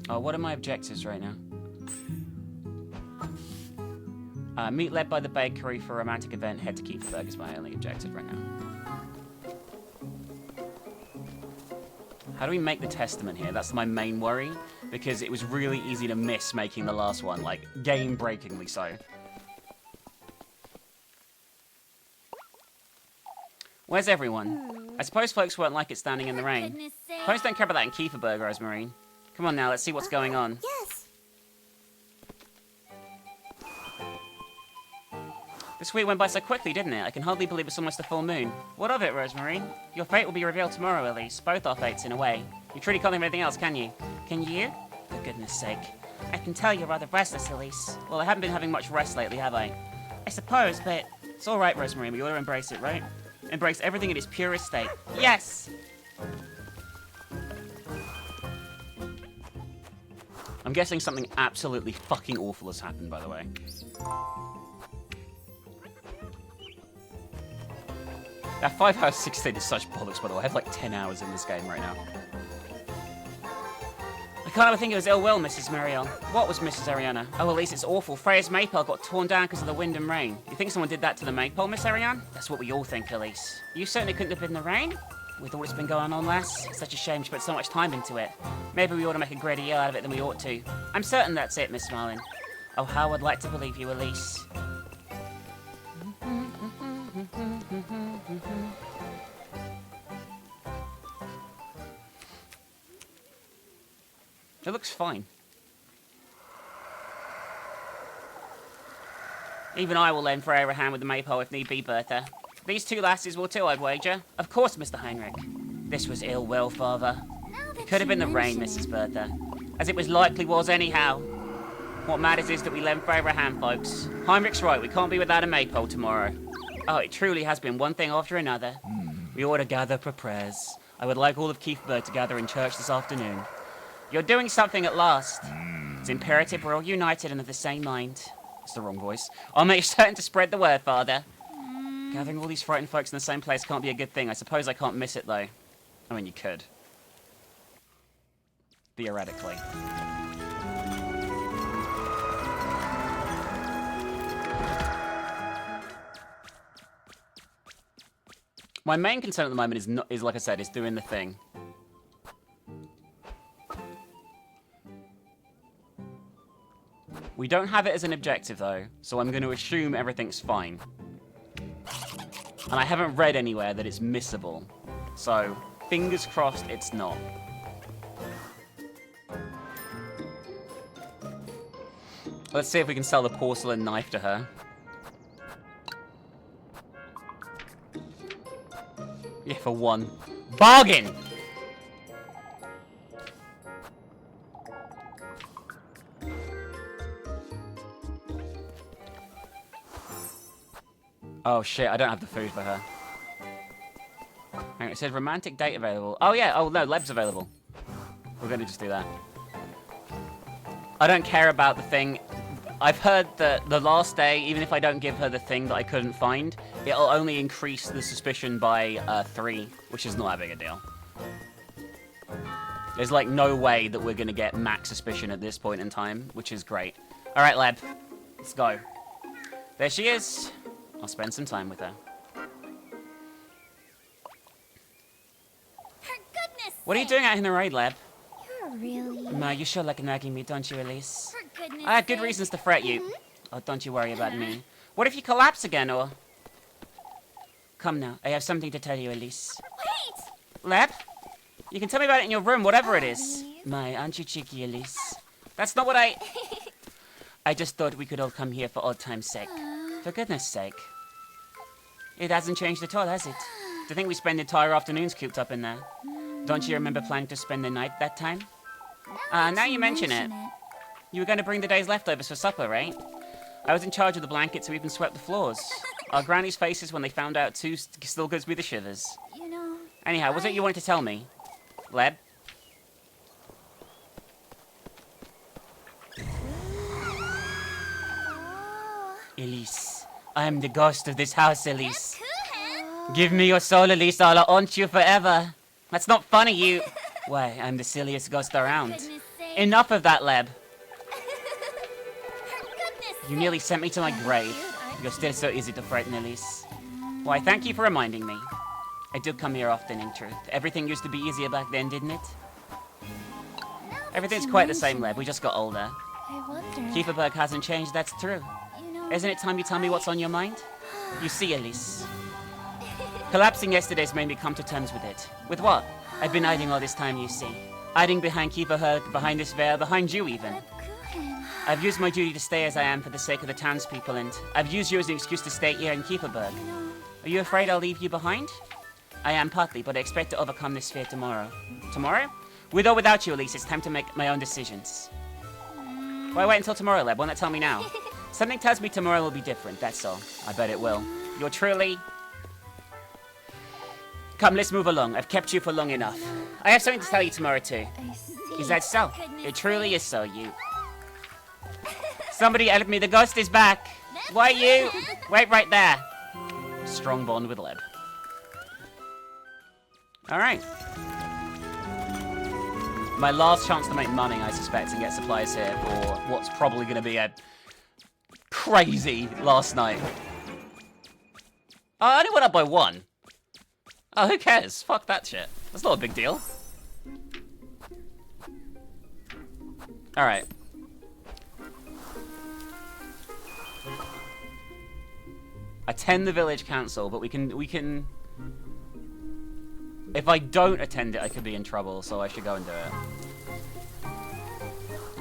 Oh, what are my objectives right now? Meet led by the bakery for a romantic event. Head to Kieferberg is my only objective right now. How do we make the testament here? That's my main worry, because it was really easy to miss making the last one, like, game-breakingly so. Where's everyone? I suppose folks won't like it standing in the rain. Goodness sake. Folks don't care about that in Kieferberg, Rosemarine. Come on now, let's see what's going on. Yes. This week went by so quickly, didn't it? I can hardly believe it's almost a full moon. What of it, Rosemarine? Your fate will be revealed tomorrow, Elise. Both our fates, in a way. You truly can't think of anything else, can you? Can you? For goodness sake. I can tell you're rather restless, Elise. Well, I haven't been having much rest lately, have I? I suppose, but... It's alright, Rosemarine. We ought to embrace it, right? Embrace everything in its purest state. Yes! I'm guessing something absolutely fucking awful has happened, by the way. That 5 hours 16 is such bollocks, by the way. I have like 10 hours in this game right now. I can't ever think it was ill will, Mrs. Marielle. What was Mrs. Ariana? Oh, at least it's awful. Freya's maypole got torn down because of the wind and rain. You think someone did that to the maypole, Miss Ariane? That's what we all think, Elise. You certainly couldn't have been the rain. With all that's been going on, lass, it's such a shame she put so much time into it. Maybe we ought to make a greater deal out of it than we ought to. I'm certain that's it, Miss Marlin. Oh, how I'd like to believe you, Elise. It looks fine. Even I will lend Freya a hand with the maypole if need be, Bertha. These two lasses will too, I'd wager. Of course, Mr. Heinrich. This was ill will, Father. Could have been the rain, Mrs. Bertha. As it was likely was anyhow. What matters is that we lend Freya a hand, folks. Heinrich's right, we can't be without a maypole tomorrow. Oh, it truly has been one thing after another. We ought to gather for prayers. I would like all of Keithburg to gather in church this afternoon. You're doing something at last. It's imperative we're all united and of the same mind. It's the wrong voice. I'll make certain to spread the word, Father. Gathering all these frightened folks in the same place can't be a good thing. I suppose I can't miss it, though. I mean, you could. Theoretically. My main concern at the moment is like I said, is doing the thing. We don't have it as an objective though, so I'm going to assume everything's fine. And I haven't read anywhere that it's missable. So, fingers crossed it's not. Let's see if we can sell the porcelain knife to her. Yeah, for 1. Bargain! Oh shit, I don't have the food for her. Hang on, it says romantic date available. Oh yeah, oh no, Leb's available. We're gonna just do that. I don't care about the thing. I've heard that the last day, even if I don't give her the thing that I couldn't find, it'll only increase the suspicion by 3, which is not that big a deal. There's like no way that we're gonna get max suspicion at this point in time, which is great. Alright, Leb. Let's go. There she is. I'll spend some time with her. For goodness What are you doing out in the raid, Leb? You're really... Ma, you sure like nagging me, don't you, Elise? For goodness I have good sake. reasons to fret you. Oh, don't you worry about me. What if you collapse again, or... Come now, I have something to tell you, Elise. Wait! Leb? You can tell me about it in your room, whatever it is. Please. My, aren't you cheeky, Elise? That's not what I... I just thought we could all come here for old time's sake. For goodness sake. It hasn't changed at all, has it? To think we spend entire afternoons cooped up in there. Don't you remember planning to spend the night that time? Now you mention it. You were going to bring the day's leftovers for supper, right? I was in charge of the blankets who even swept the floors. Our granny's faces when they found out too still gives me the shivers. You know... Anyhow, was it you wanted to tell me? Leb? Oh, Elise. I am the ghost of this house, Elise. cool. Give me your soul, Elise, I'll haunt you forever. That's not funny, you... Why, I'm the silliest ghost around. Goodness sake. Enough of that, Leb. For goodness You nearly sent me to my grave. Dude, I'm You're still so easy to frighten, Elise. Why, thank you for reminding me. I do come here often, in truth. Everything used to be easier back then, didn't it? Everything's quite the same, Leb. We just got older. I wonder... Kieferberg hasn't changed, that's true. You know... Isn't it time you tell me what's on your mind? You see, Elise. Collapsing yesterday's made me come to terms with it. With what? I've been hiding all this time, you see. Hiding behind Kieferberg, behind this veil, behind you even. Cool. I've used my duty to stay as I am for the sake of the townspeople, and I've used you as an excuse to stay here in Kieferberg. You know... Are you afraid I'll leave you behind? I am partly, but I expect to overcome this fear tomorrow. Tomorrow? With or without you, Elise, it's time to make my own decisions. Why wait until tomorrow, Leb? Why not tell me now? Something tells me tomorrow will be different, that's all. I bet it will. You're truly... Come, let's move along. I've kept you for long enough. I have something to tell you tomorrow, too. I see. Is that so? Goodness It truly is so, you... Somebody help me, the ghost is back! Why you? Wait right there! Strong bond with Leb. Alright. My last chance to make money, I suspect, and get supplies here for what's probably going to be a crazy last night. Oh, I only went up by 1. Oh, who cares? Fuck that shit. That's not a big deal. Alright. Attend the village council, but we can... If I don't attend it, I could be in trouble, so I should go and do it.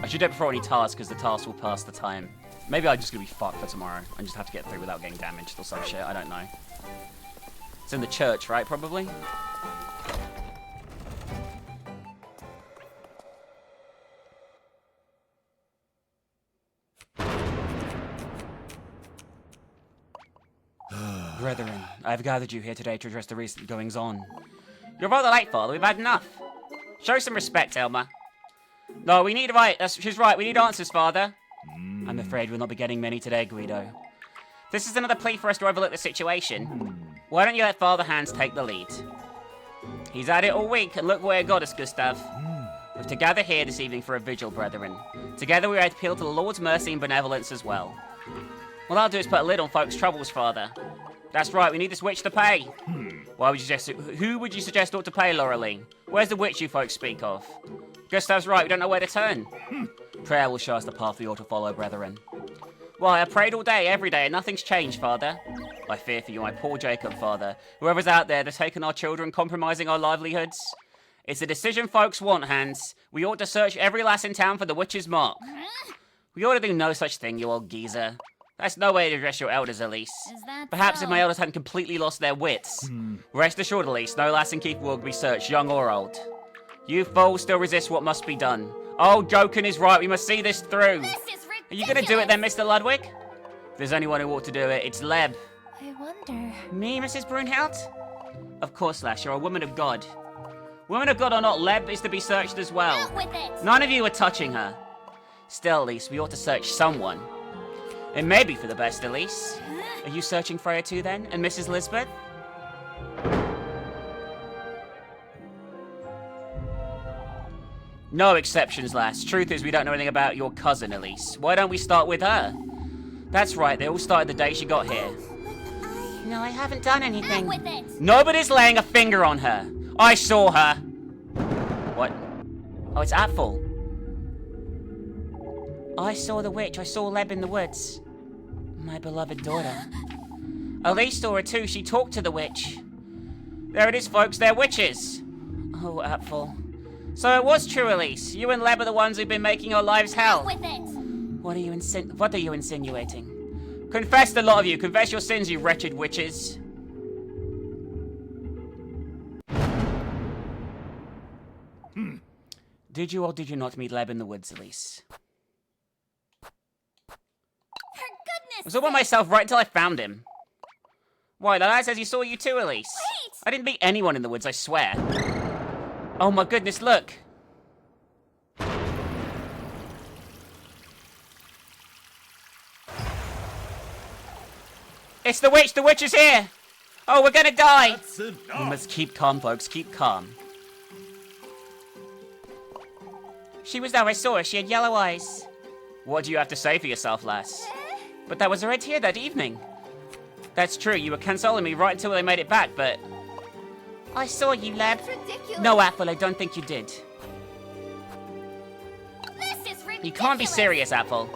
I should do it before any tasks, because the tasks will pass the time. Maybe I'm just going to be fucked for tomorrow, and just have to get through without getting damaged or some shit, I don't know. It's in the church, right, probably? Brethren, I have gathered you here today to address the recent goings-on. You're rather late, Father. We've had enough. Show some respect, Elmer. No, we need she's right. We need answers, Father. I'm afraid we'll not be getting many today, Guido. This is another plea for us to overlook the situation. Why don't you let Father Hans take the lead? He's at it all week, and look where it got us, Gustav. We're to gather here this evening for a vigil, brethren. Together we appeal to the Lord's mercy and benevolence as well. What I'll do is put a lid on folks' troubles, Father. That's right, we need this witch to pay. Who would you suggest ought to pay, Laureline? Where's the witch you folks speak of? Gustav's right, we don't know where to turn. Prayer will show us the path we ought to follow, brethren. Why, I prayed all day, every day, and nothing's changed, Father. I fear for you, my poor Jacob, Father. Whoever's out there that's taken our children, compromising our livelihoods. It's a decision folks want, Hans. We ought to search every lass in town for the witch's mark. We ought to do no such thing, you old geezer. That's no way to address your elders, Elise. Perhaps so? if my elders hadn't completely lost their wits. Rest assured, Elise, no lass in keeping will be searched, young or old. You fools still resist what must be done. Oh, Jokin is right, we must see this through. This is ridiculous. Are you gonna do it then, Mr. Ludwig? If there's anyone who ought to do it, it's Leb. I wonder. Me, Mrs. Brunhild? Of course, lass, you're a woman of God. Woman of God or not, Leb is to be searched as well. Out with it. None of you are touching her. Still, Elise, we ought to search someone. It may be for the best, Elise. Are you searching Freya too, then? And Mrs. Lisbeth? No exceptions, lass. Truth is, we don't know anything about your cousin, Elise. Why don't we start with her? That's right, they all started the day she got here. No, I haven't done Out anything. with it. Nobody's laying a finger on her. I saw her. What? Oh, it's Atful. I saw the witch. I saw Leb in the woods. My beloved daughter. Elise saw her too. She talked to the witch. There it is, folks. They're witches. Oh, Atful. So it was true, Elise. You and Leb are the ones who've been making our lives hell. Out with it. What are you insinuating? Confess, the lot of you. Confess your sins, you wretched witches. Did you or did you not meet Leb in the woods, Elise? For goodness I was all by myself right until I found him. Why, the lad says he saw you too, Elise. Wait! I didn't meet anyone in the woods, I swear. Oh my goodness, look. It's the witch! The witch is here! Oh, we're gonna die! That's We enough. must keep calm, folks. Keep calm. She was there, I saw her. She had yellow eyes. What do you have to say for yourself, lass? But that was right here that evening. That's true. You were consoling me right until they made it back, but... I saw you, Leb. It's ridiculous. No, Apple, I don't think you did. This is ridiculous. You can't be serious, Apple.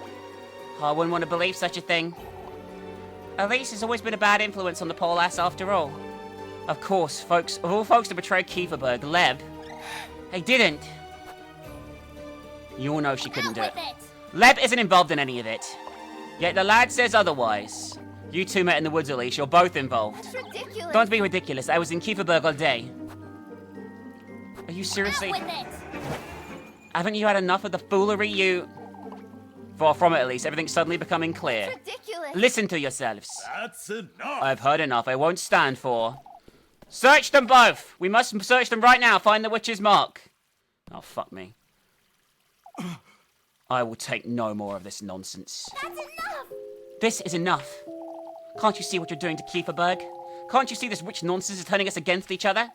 I wouldn't want to believe such a thing. Elise has always been a bad influence on the poor lass after all. Of course, folks. Of all folks to betray Kieferberg, Leb... He didn't. You all know she couldn't Out do it. with it. Leb isn't involved in any of it. Yet the lad says otherwise. You two met in the woods, Elise. You're both involved. It's ridiculous. Don't be ridiculous. I was in Kieferberg all day. Are you Out seriously... with it. Haven't you had enough of the foolery you... Far from it, at least. Everything's suddenly becoming clear. It's ridiculous. Listen to yourselves. That's enough. I've heard enough. I won't stand for... Search them both! We must search them right now. Find the witch's mark. Oh, fuck me. I will take no more of this nonsense. That's enough. This is enough. Can't you see what you're doing to Kieferberg? Can't you see this witch nonsense is turning us against each other?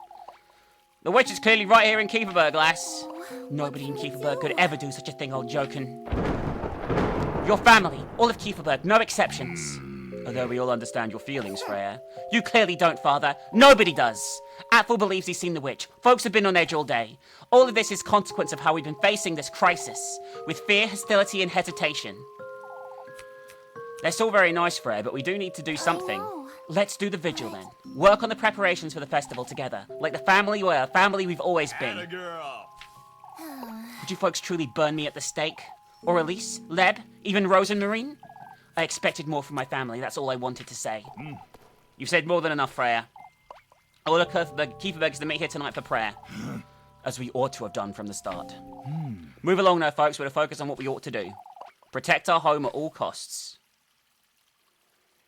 The witch is clearly right here in Kieferberg, lass. Nobody in Kieferberg could ever do such a thing, old jokin'. Your family, all of Kieferberg, no exceptions. Although we all understand your feelings, Freya. You clearly don't, Father. Nobody does. Atful believes he's seen the witch. Folks have been on edge all day. All of this is consequence of how we've been facing this crisis. With fear, hostility, and hesitation. That's all very nice, Freya, but we do need to do something. Let's do the vigil then. Work on the preparations for the festival together. Like the family we've always been. Girl. Would you folks truly burn me at the stake? Or Elise, Leb, even Rose and Marine? I expected more from my family, that's all I wanted to say. You've said more than enough, Freya. I will occur for the Kieferbergs to meet here tonight for prayer. As we ought to have done from the start. Move along now, folks, we're to focus on what we ought to do. Protect our home at all costs.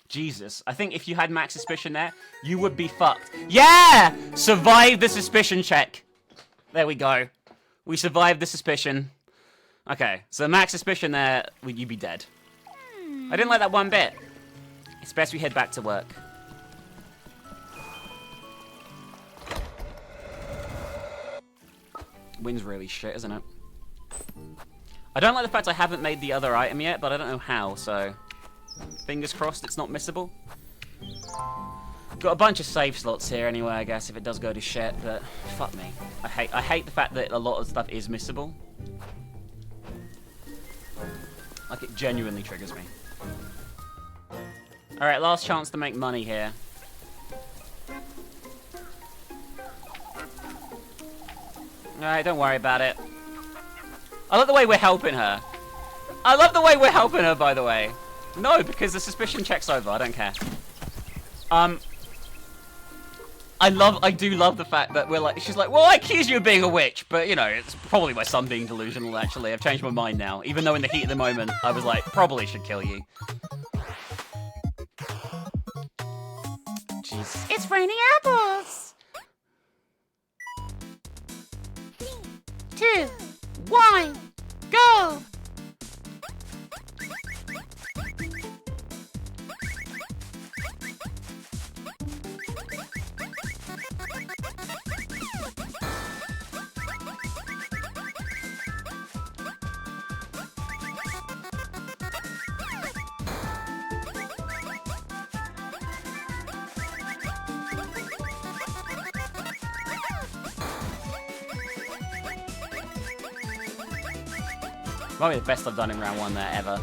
Jesus, I think if you had max suspicion there, you would be fucked. Yeah! Survive the suspicion check. There we go. We survived the suspicion. Okay, so max suspicion there, you'd be dead. I didn't like that one bit. It's best we head back to work. Wind's really shit, isn't it? I don't like the fact I haven't made the other item yet, but I don't know how, so... Fingers crossed it's not missable. Got a bunch of save slots here anyway, I guess, if it does go to shit, but fuck me. I hate the fact that a lot of stuff is missable. Like, it genuinely triggers me. Alright, last chance to make money here. Alright, don't worry about it. I love the way we're helping her. I love the way we're helping her, by the way. No, because the suspicion check's over. I don't care. I do love the fact that we're like, she's like, well, I accuse you of being a witch, but you know, it's probably my son being delusional, actually. I've changed my mind now. Even though in the heat of the moment, I was like, probably should kill you. Jeez. It's raining apples! 2, 1, go! Probably the best I've done in round 1 there ever.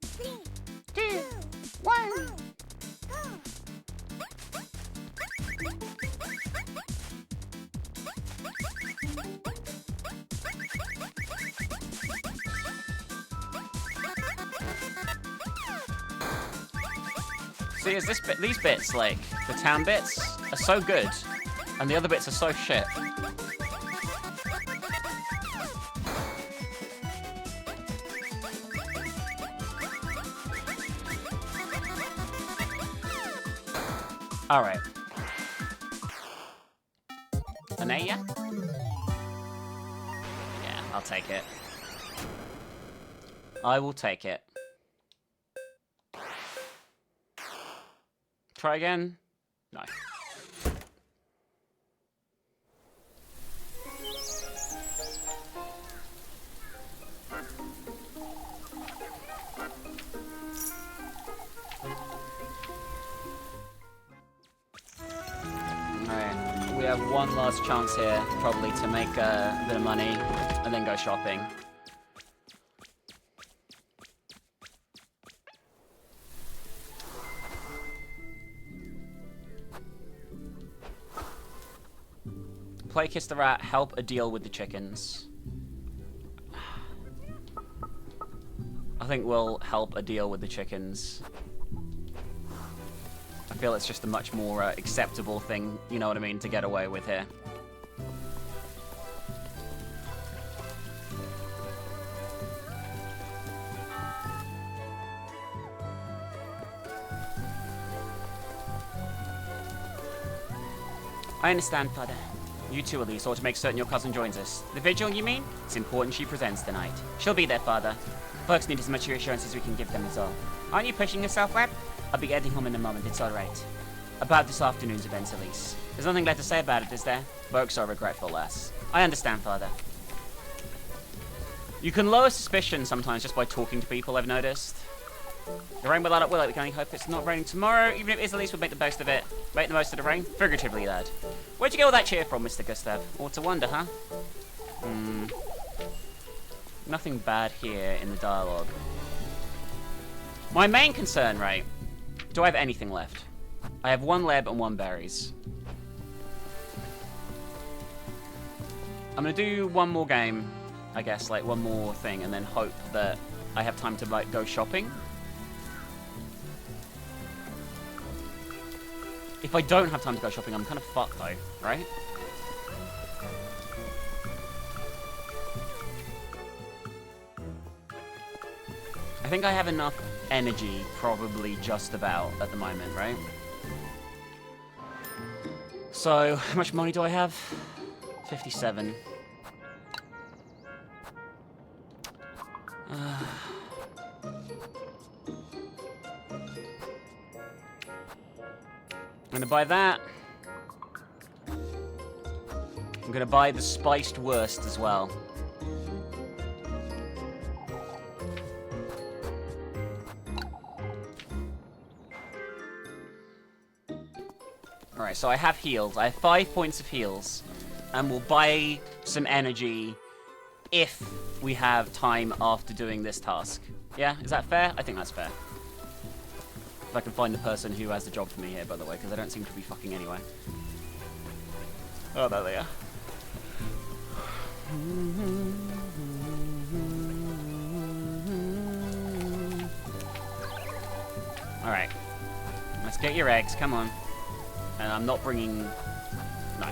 3, 2, 1, go! See, is this bit, these bits, like, the town bits, are so good, and the other bits are so shit. Alright. An A, yeah? Yeah, I'll take it. I will take it. Try again? No. Alright, we have one last chance here, probably, to make a bit of money, and then go shopping. Play Kiss the Rat, help a deal with the chickens. I think we'll help a deal with the chickens. I feel it's just a much more acceptable thing, you know what I mean, to get away with here. I understand, Father. You too, Elise, ought to make certain your cousin joins us. The vigil, you mean? It's important she presents tonight. She'll be there, Father. Folks need as much reassurance as we can give them is all. Aren't you pushing yourself, Web? I'll be heading home in a moment, it's alright. About this afternoon's events, Elise. There's nothing left to say about it, is there? Folks are regretful, lass. I understand, Father. You can lower suspicion sometimes just by talking to people, I've noticed. The rain will light up well, we can only hope it's not raining tomorrow. Even if it is, at least we'll make the most of it. Make the most of the rain? Figuratively, lad. Where'd you get all that cheer from, Mr. Gustav? Or to wonder, huh? Nothing bad here in the dialogue. My main concern, right? Do I have anything left? I have 1 leb and 1 berries. I'm gonna do 1 more game, I guess, like 1 more thing, and then hope that I have time to like go shopping. If I don't have time to go shopping, I'm kind of fucked though, right? I think I have enough energy, probably just about, at the moment, right? So, how much money do I have? 57. I'm gonna buy that. I'm gonna buy the spiced wurst as well. Alright, so I have heals. I have 5 points of heals. And we'll buy some energy if we have time after doing this task. Yeah? Is that fair? I think that's fair. If I can find the person who has the job for me here, by the way, because I don't seem to be fucking anywhere. Oh, there they are. Alright. Let's get your eggs, come on. And I'm not bringing... No.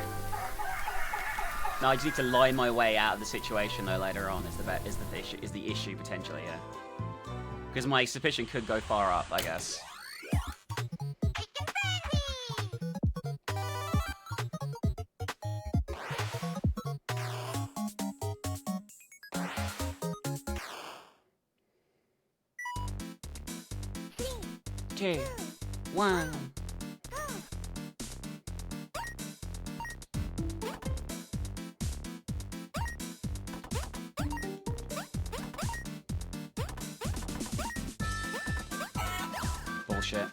No, I just need to lie my way out of the situation, though, later on, is the issue, potentially, yeah. Because my suspicion could go far up, I guess. Two, one. Bullshit.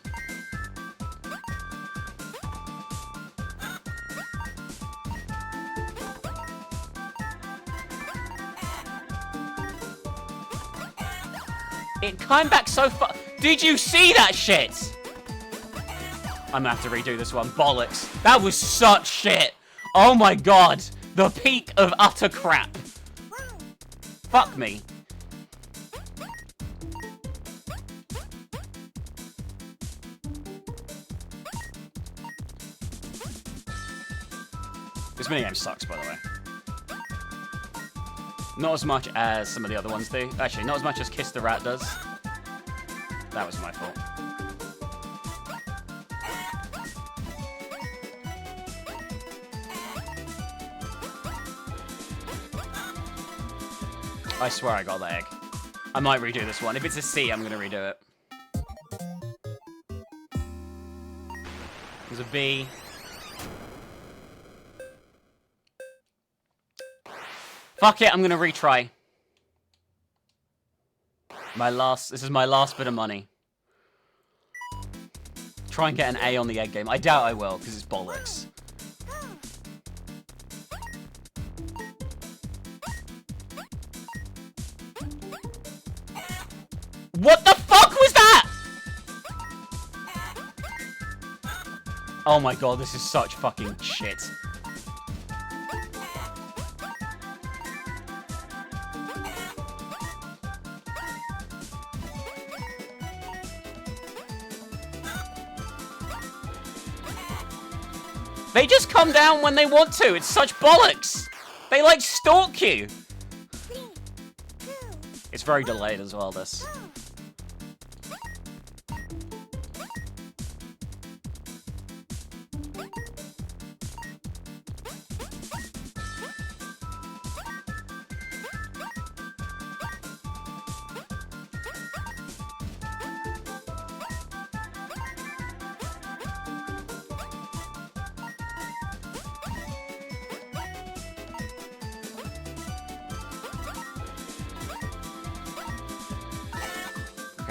It came back so far. Did you see that shit? I'm gonna have to redo this one. Bollocks. That was such shit. Oh my god. The peak of utter crap. Fuck me. This minigame sucks, by the way. Not as much as some of the other ones do. Actually, not as much as Kiss the Rat does. That was my fault. I swear I got that egg. I might redo this one. If it's a C, I'm gonna redo it. There's a B. Fuck it, I'm gonna retry. This is my last bit of money. Try and get an A on the egg game. I doubt I will, because it's bollocks. What the fuck was that? Oh my god, this is such fucking shit. They just come down when they want to. It's such bollocks. They like stalk you. It's very delayed as well, this.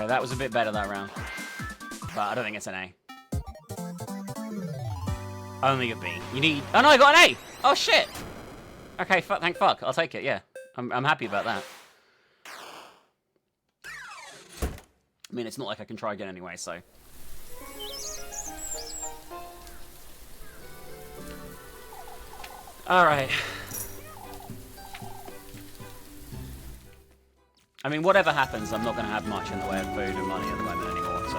Okay, that was a bit better that round. But I don't think it's an A. Only a B. You need... Oh no, I got an A! Oh shit! Okay, thank fuck. I'll take it, yeah. I'm happy about that. I mean, it's not like I can try again anyway, so... Alright. I mean, whatever happens, I'm not going to have much in the way of food and money at the moment anymore, so...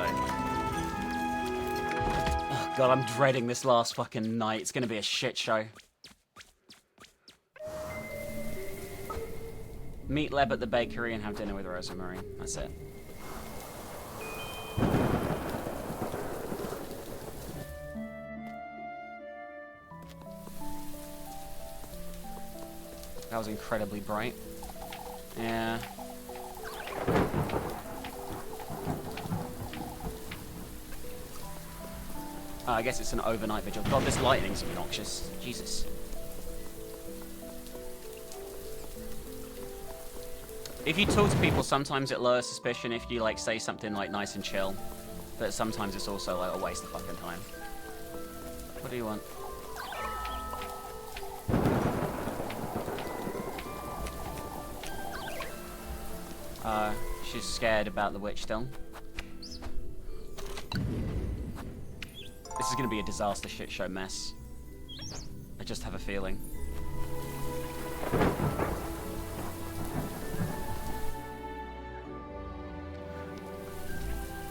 Oh god, I'm dreading this last fucking night. It's going to be a shit show. Meet Leb at the bakery and have dinner with Rosemary. That's it. That was incredibly bright. Yeah. Oh, I guess it's an overnight vigil. God, this lighting's obnoxious. Jesus. If you talk to people, sometimes it lowers suspicion if you, like, say something, like, nice and chill. But sometimes it's also, like, a waste of fucking time. What do you want? She's scared about the witch still. This is gonna be a disaster shit show mess. I just have a feeling.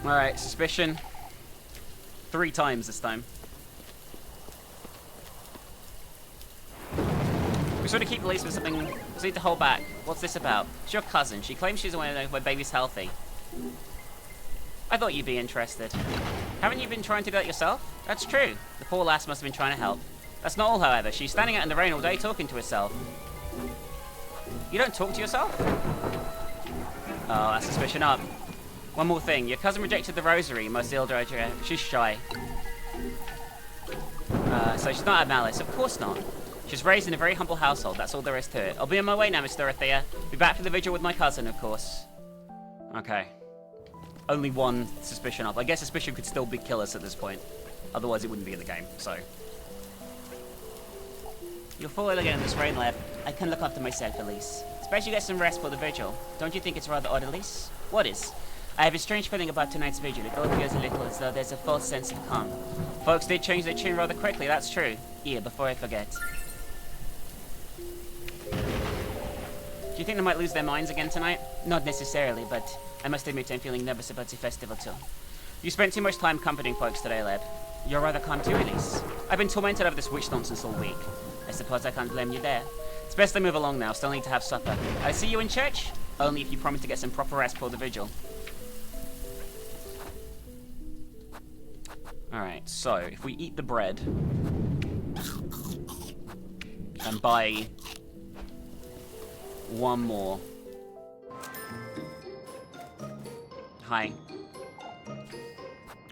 Alright, suspicion. 3 times this time. We sort of keep the lease with something we need to hold back. What's this about? It's your cousin. She claims she's aware if my baby's healthy. I thought you'd be interested. Haven't you been trying to do that yourself? That's true. The poor lass must have been trying to help. That's not all, however. She's standing out in the rain all day talking to herself. You don't talk to yourself? Oh, that's suspicion up. One more thing. Your cousin rejected the rosary. Most ill director. She's shy. So she's not at malice. Of course not. She's raised in a very humble household. That's all there is to it. I'll be on my way now, Miss Dorothea. Be back for the vigil with my cousin, of course. Okay. Only one suspicion up. I guess suspicion could still kill us at this point. Otherwise, it wouldn't be in the game, so. You'll fall ill again in this rain, Leb. I can look after myself, Elise. Suppose you get some rest for the vigil. Don't you think it's rather odd, Elise? What is? I have a strange feeling about tonight's vigil. It all feels a little as though there's a false sense of calm. Folks did change their tune rather quickly, that's true. Here, before I forget. Do you think they might lose their minds again tonight? Not necessarily, but I must admit I'm feeling nervous about the festival too. You spent too much time comforting folks today, Leb. You're rather calm too, Elise. I've been tormented over this witch nonsense all week. I suppose I can't blame you there. It's best I move along now, still need to have supper. I see you in church? Only if you promise to get some proper rest for the vigil. Alright, so if we eat the bread and buy one more. Hi.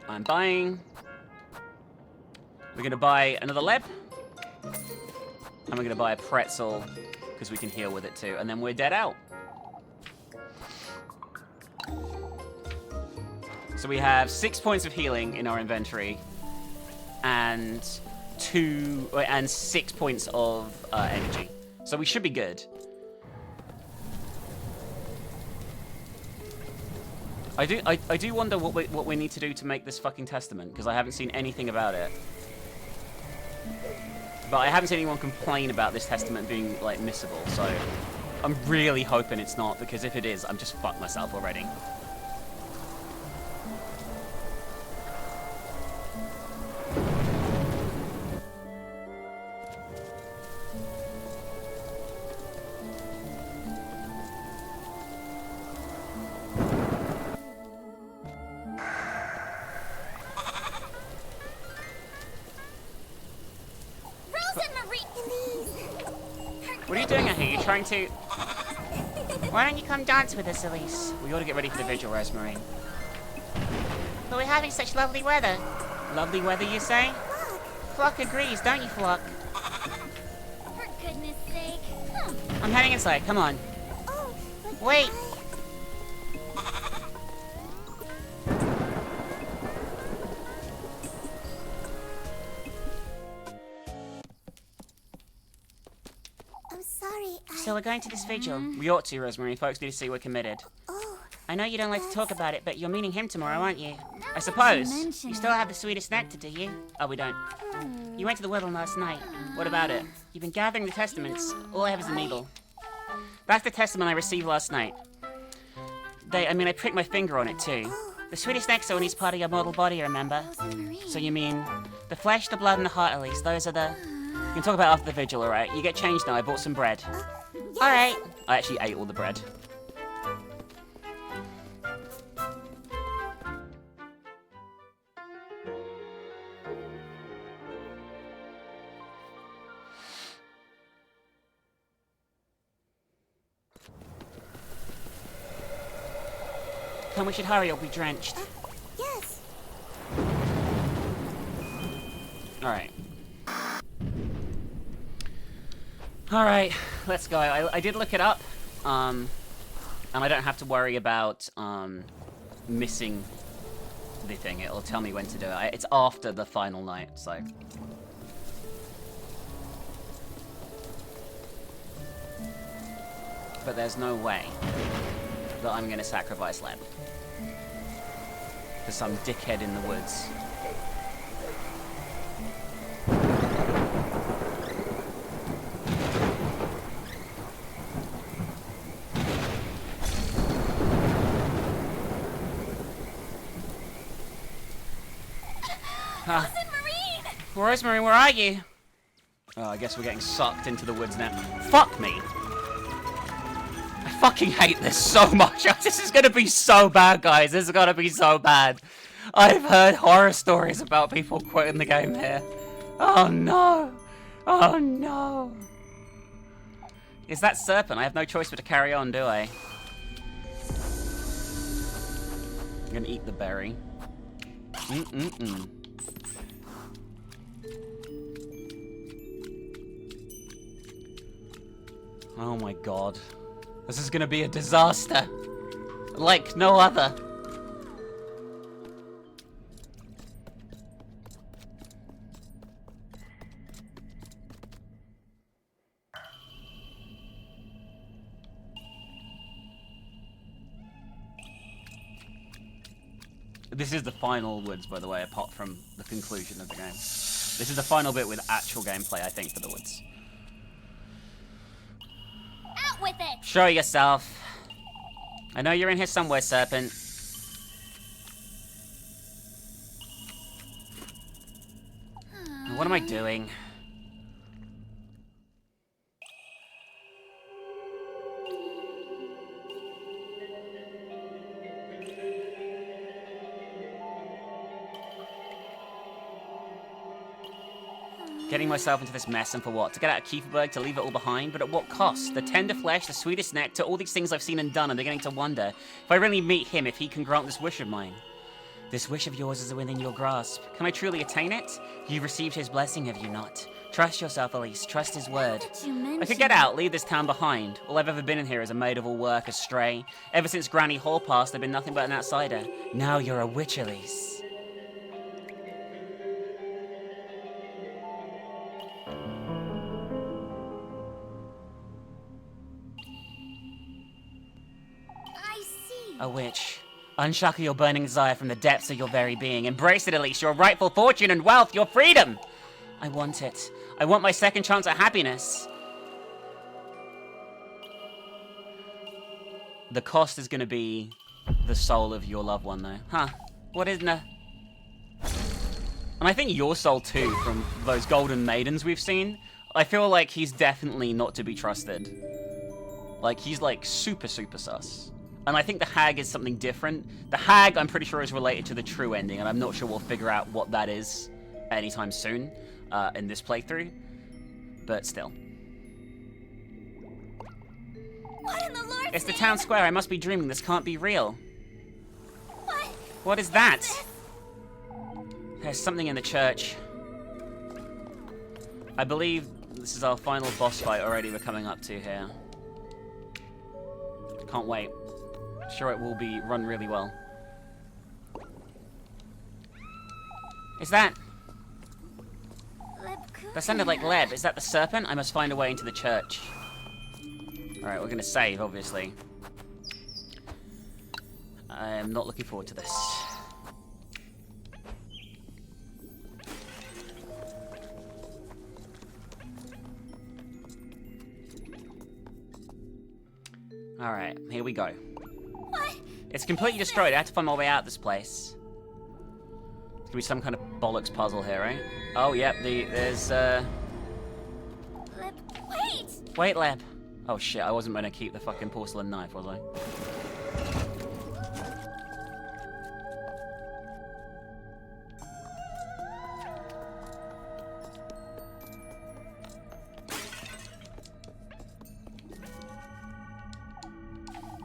I'm buying. We're gonna buy another leb. And we're gonna buy a pretzel because we can heal with it too. And then we're dead out. So we have 6 points of healing in our inventory, and 6 points of energy. So we should be good. I do wonder what we need to do to make this fucking testament, because I haven't seen anything about it. But I haven't seen anyone complain about this testament being like missable. So I'm really hoping it's not, because if it is, I'm just fucked myself already. What are you doing out here? You're trying to... Why don't you come dance with us, Elise? We ought to get ready for the vigil, Rosemary. But we're having such lovely weather. Lovely weather, you say? Flock agrees, don't you, Flock? For goodness sake. I'm heading inside. Come on. Oh, but Wait. going to this vigil. We ought to, Rosemary. Folks need to see we're committed. Oh, I know you don't like to talk about it, but you're meeting him tomorrow, aren't you? I suppose. You still have the sweetest nectar, do you? Oh, we don't. You went to the Woodland last night. What about it? You've been gathering the testaments. All I have is a needle. That's the testament I received last night. I pricked my finger on it, too. The sweetest nectar when he's part of your mortal body, remember? So you mean... The flesh, the blood, and the heart, at least. Those are the... We can talk about after the vigil, alright? You get changed now. I bought some bread. Alright. I actually ate all the bread. Come, we should hurry or we'll be drenched. yes. Alright. Alright, let's go. I did look it up. And I don't have to worry about missing the thing. It'll tell me when to do it. It's after the final night, so... But there's no way that I'm gonna sacrifice Leb for some dickhead in the woods. Rosemary, where are you? Oh, I guess we're getting sucked into the woods now. Fuck me! I fucking hate this so much. This is gonna be so bad, guys. This is gonna be so bad. I've heard horror stories about people quitting the game here. Oh no! Oh no! Is that serpent? I have no choice but to carry on, do I? I'm gonna eat the berry. Oh my god. This is gonna be a disaster. Like no other. This is the final woods, by the way, apart from the conclusion of the game. This is the final bit with actual gameplay, I think, for the woods. Out with it. Show yourself. I know you're in here somewhere, Serpent. What am I doing? Getting myself into this mess, and for what? To get out of Kieferberg, to leave it all behind? But at what cost? The tender flesh, the sweetest nectar, all these things I've seen and done, I'm beginning to wonder if I really meet him, if he can grant this wish of mine. This wish of yours is within your grasp. Can I truly attain it? You've received his blessing, have you not? Trust yourself, Elise. Trust his word. I could get out, leave this town behind. All I've ever been in here is a maid of all work, a stray. Ever since Granny Hall passed, I've been nothing but an outsider. Now you're a witch, Elise. A witch. Unshackle your burning desire from the depths of your very being. Embrace it, Elise, your rightful fortune and wealth, your freedom! I want it. I want my second chance at happiness. The cost is going to be the soul of your loved one, though. Huh. What isn't a... And I think your soul, too, from those golden maidens we've seen. I feel like he's definitely not to be trusted. Like, he's, like, super sus. And I think the hag is something different. The hag, I'm pretty sure, is related to the true ending, and I'm not sure we'll figure out what that is anytime soon in this playthrough. But still. What in the Lord's It's the name? town square. I must be dreaming. This can't be real. What? What is that? There's something in the church. I believe this is our final boss fight already we're coming up to here. Can't wait. Sure, it will be run really well. Is that? That sounded like Leb. Is that the serpent? I must find a way into the church. Alright, we're gonna save, obviously. I'm not looking forward to this. Alright, here we go. What? It's completely destroyed. I have to find my way out of this place. There's gonna be some kind of bollocks puzzle here, right? Oh, yep, there's, Wait! Wait, Leb. Oh, shit, I wasn't gonna keep the fucking porcelain knife, was I?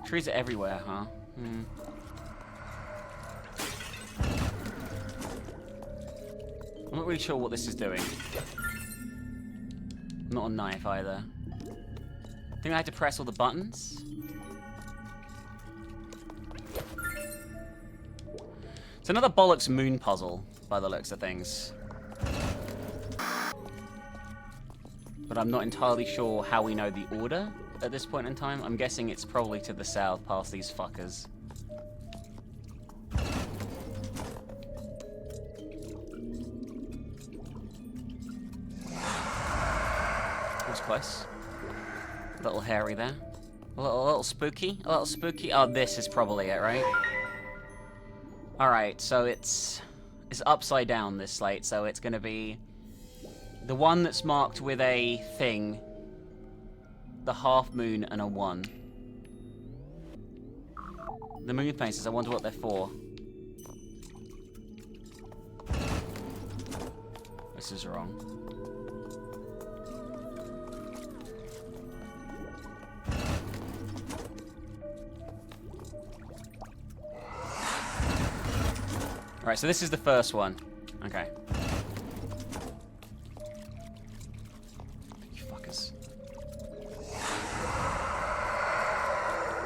Trees are everywhere, huh? Hmm. I'm not really sure what this is doing. Not a knife either. I think I had to press all the buttons. It's another bollocks moon puzzle, by the looks of things. But I'm not entirely sure how we know the order at this point in time. I'm guessing it's probably to the south, past these fuckers. That was close. A little hairy there. A little spooky. A little spooky. Oh, this is probably it, right? Alright, so it's upside down, this slate, so it's gonna be the one that's marked with a thing, the half moon, and a 1. The moon faces, I wonder what they're for. This is wrong. Alright, so this is the first one. Okay. You fuckers.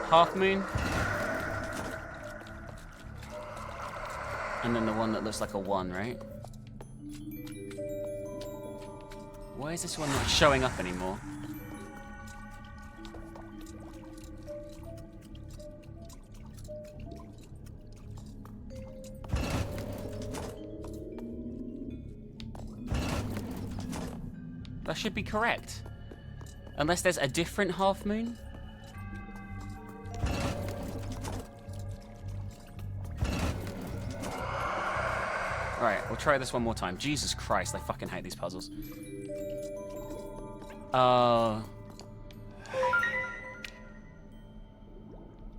Half moon. And then the one that looks like a 1, right? Why is this one not showing up anymore? That should be correct. Unless there's a different half moon? Alright, we'll try this one more time. Jesus Christ, I fucking hate these puzzles.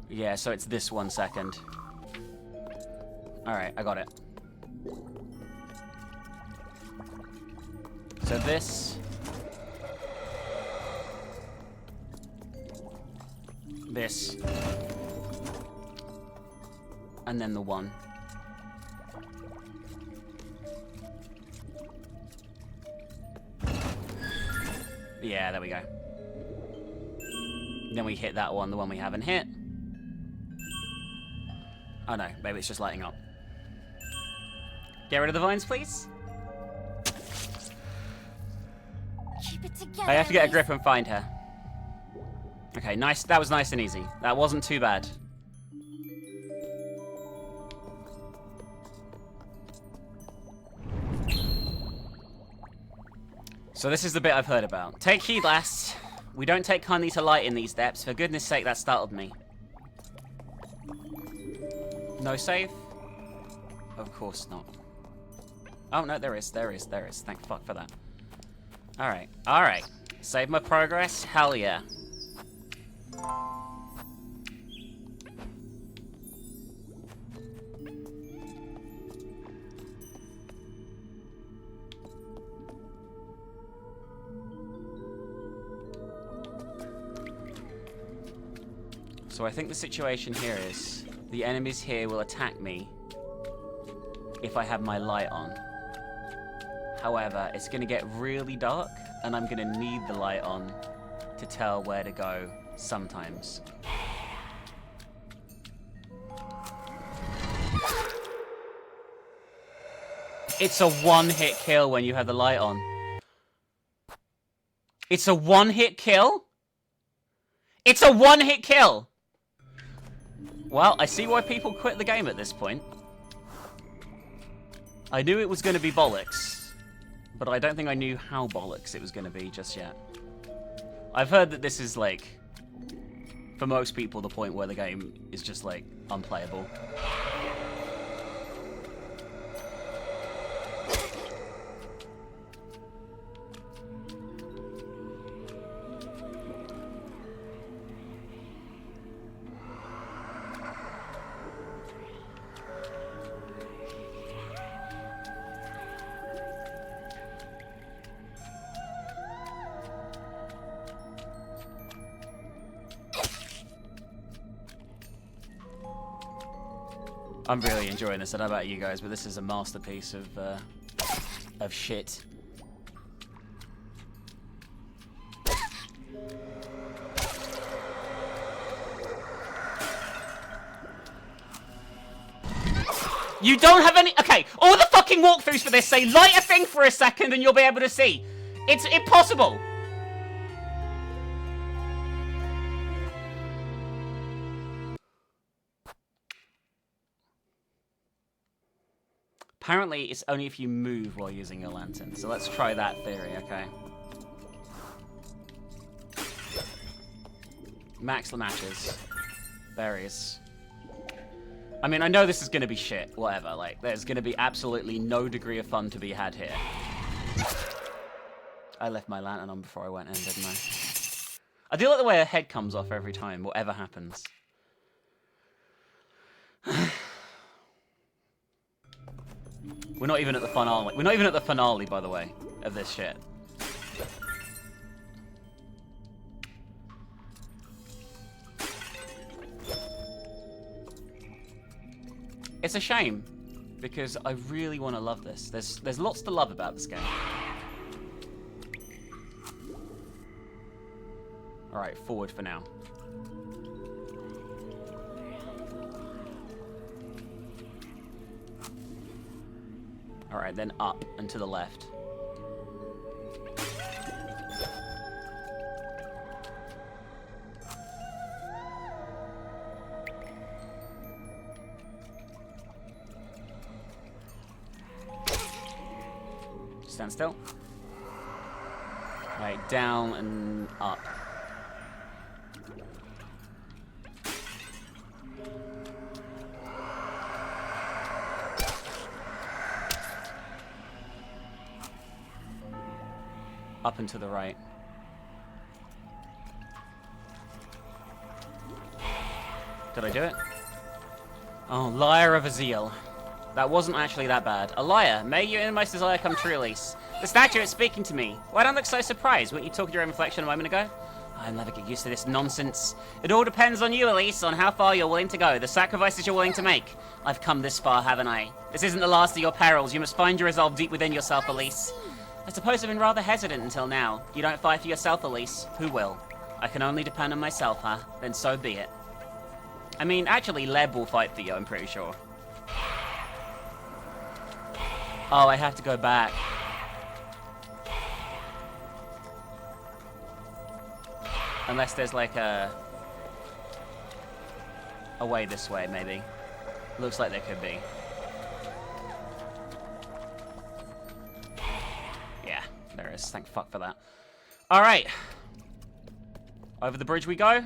Yeah, so it's this 1 second. Alright, I got it. So this... This. And then the 1. Yeah, there we go. Then we hit that one, the one we haven't hit. Oh no, maybe it's just lighting up. Get rid of the vines, please. Keep it together. I have to get a Elise. grip and find her. Okay, nice. That was nice and easy. That wasn't too bad. So this is the bit I've heard about. Take heed, lass. We don't take kindly to light in these depths. For goodness sake, that startled me. No save? Of course not. Oh, no, there is. Thank fuck for that. Alright, alright. Save my progress? Hell yeah. So I think the situation here is the enemies here will attack me if I have my light on. However, it's going to get really dark and I'm going to need the light on to tell where to go sometimes. It's a one-hit kill when you have the light on. It's a one-hit kill? It's a one-hit kill! Well, I see why people quit the game at this point. I knew it was going to be bollocks, but I don't think I knew how bollocks it was going to be just yet. I've heard that this is, like, for most people, the point where the game is just, like, unplayable. I'm really enjoying this. I don't know about you guys, but this is a masterpiece of shit. You don't have any... Okay, all the fucking walkthroughs for this say light a thing for a second and you'll be able to see. It's impossible. Apparently, it's only if you move while using your lantern. So let's try that theory, okay? Max matches. Berries. I mean, I know this is going to be shit. Whatever. Like, there's going to be absolutely no degree of fun to be had here. I left my lantern on before I went in, didn't I? I do like the way her head comes off every time, whatever happens. We're not even at the finale. We're not even at the finale, by the way, of this shit. It's a shame, because I really want to love this. There's lots to love about this game. Alright, forward for now. Alright, then up and to the left. Stand still. Right, down and up. Up and to the right. Did I do it? Oh, liar of a zeal. That wasn't actually that bad. A liar. May your innermost desire come true, Elise. The statue is speaking to me. Why don't look so surprised? Weren't you talking to your own reflection a moment ago? I'll never get used to this nonsense. It all depends on you, Elise, on how far you're willing to go, the sacrifices you're willing to make. I've come this far, haven't I? This isn't the last of your perils. You must find your resolve deep within yourself, Elise. I suppose I've been rather hesitant until now. You don't fight for yourself, Elise. Who will? I can only depend on myself, huh? Then so be it. I mean, actually, Leb will fight for you, I'm pretty sure. Oh, I have to go back. Unless there's like a way this way, maybe. Looks like there could be. Yeah, there is. Thank fuck for that. Alright. Over the bridge we go.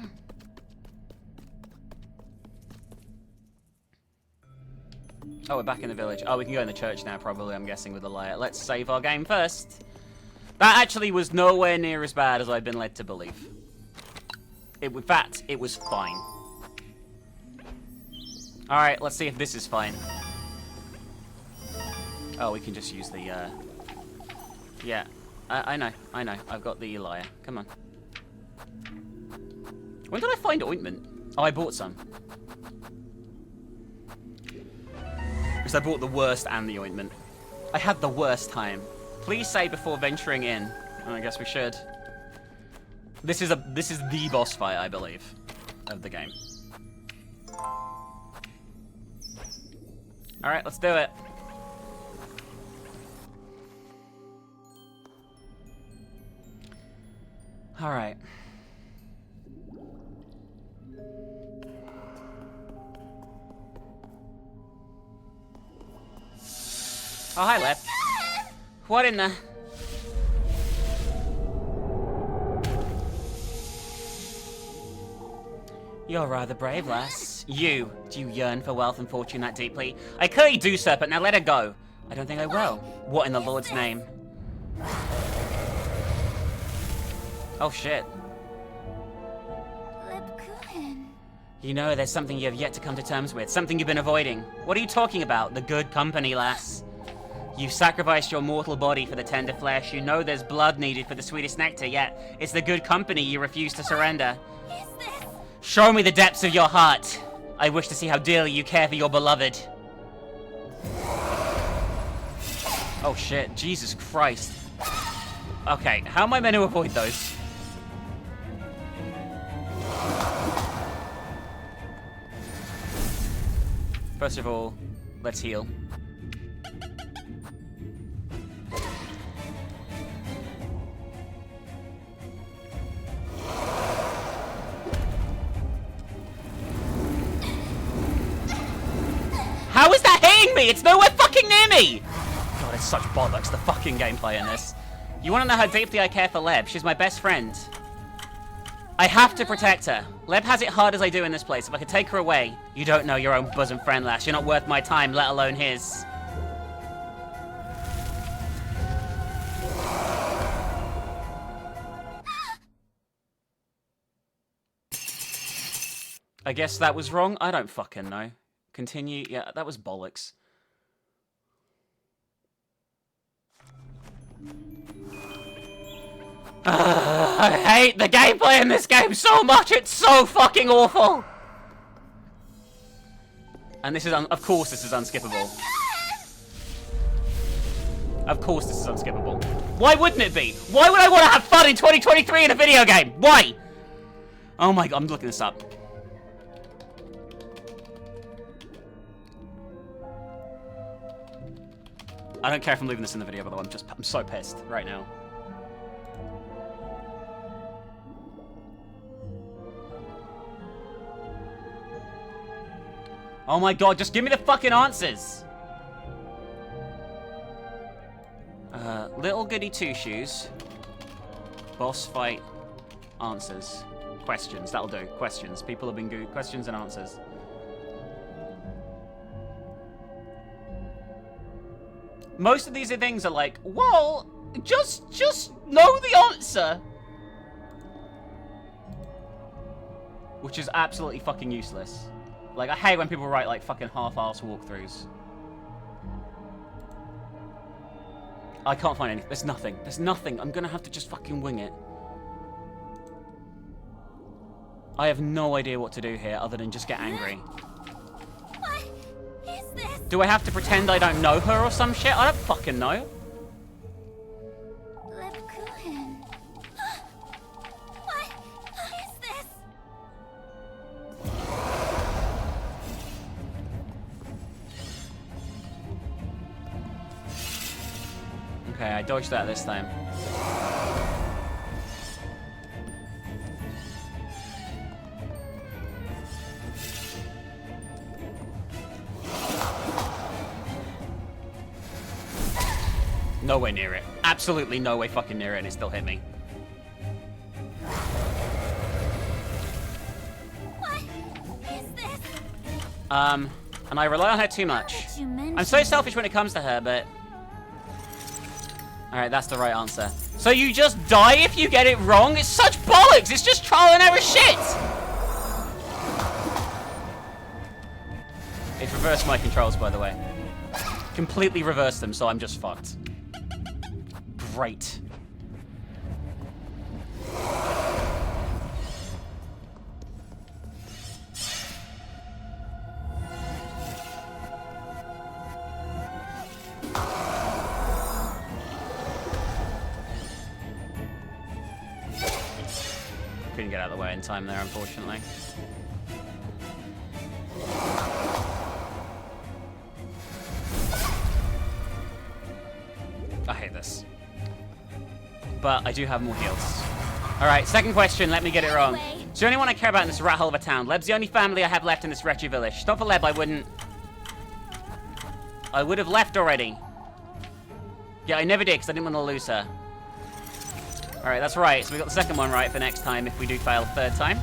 Oh, we're back in the village. Oh, we can go in the church now, probably, I'm guessing, with the liar. Let's save our game first. That actually was nowhere near as bad as I've been led to believe. In fact, it was fine. Alright, let's see if this is fine. Oh, we can just use the, yeah. I know. I've got the liar. Come on. When did I find ointment? Oh, I bought some. Because I bought the worst and the ointment. I had the worst time. Please say before venturing in. Oh, I guess we should. This is the boss fight, I believe, of the game. Alright, let's do it. Alright. Oh, hi, Lep. What in the... You're rather brave, lass. Do you yearn for wealth and fortune that deeply? I clearly do, Serpent. Now let her go. I don't think I will. What in the Lord's name? Oh, shit. You know, there's something you have yet to come to terms with. Something you've been avoiding. What are you talking about? The good company, lass. You've sacrificed your mortal body for the tender flesh. You know there's blood needed for the sweetest nectar, yet it's the good company you refuse to surrender. Show me the depths of your heart. I wish to see how dearly you care for your beloved. Oh shit, Jesus Christ. Okay, how am I meant to avoid those? First of all, let's heal. How is that hitting me? It's nowhere fucking near me! God, it's such bollocks, the fucking gameplay in this. You wanna know how deeply I care for Leb? She's my best friend. I have to protect her. Leb has it hard as I do in this place. If I could take her away... You don't know your own bosom friend, lass. You're not worth my time, let alone his. I guess that was wrong? I don't fucking know. Continue. Yeah, that was bollocks. I hate the gameplay in this game so much. It's so fucking awful. And this is, of course, this is unskippable. Of course, this is unskippable. Why wouldn't it be? Why would I want to have fun in 2023 in a video game? Why? Oh my god, I'm looking this up. I don't care if I'm leaving this in the video, by the way. I'm so pissed right now. Oh my god, just give me the fucking answers! Little Goody Two Shoes. Boss fight. Answers. Questions. That'll do. Questions. People have been good. Questions and answers. Most of these things are like, well, just know the answer. Which is absolutely fucking useless. Like, I hate when people write, like, fucking half-arse walkthroughs. I can't find anything. There's nothing. There's nothing. I'm gonna have to just fucking wing it. I have no idea what to do here other than just get angry. What is this? Do I have to pretend I don't know her or some shit? I don't fucking know. Lebkuchen. What is this? Okay, I dodged that this time. Nowhere near it. Absolutely no way fucking near it, and it still hit me. What is this? And I rely on her too much. Did you mention? I'm so selfish when it comes to her, but... Alright, that's the right answer. So you just die if you get it wrong? It's such bollocks! It's just trial and error shit! It's reversed my controls, by the way. Completely reversed them, so I'm just fucked. Great. Couldn't get out of the way in time there, unfortunately. I hate this. But I do have more heals. Alright, second question, let me get it wrong. Is there anyone I care about in this rat hole of a town? Leb's the only family I have left in this wretched village. Not for Leb, I wouldn't... I would have left already. Yeah, I never did because I didn't want to lose her. Alright, that's right. So we got the second one right for next time if we do fail a third time.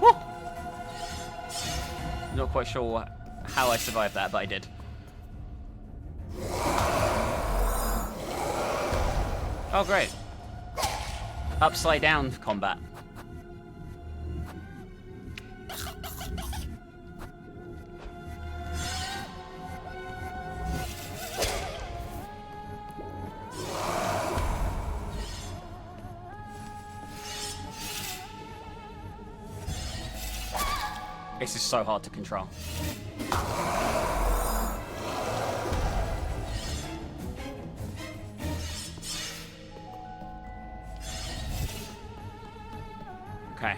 Woo! Not quite sure how I survived that, but I did. Oh, great. Upside down combat. This is so hard to control. Okay.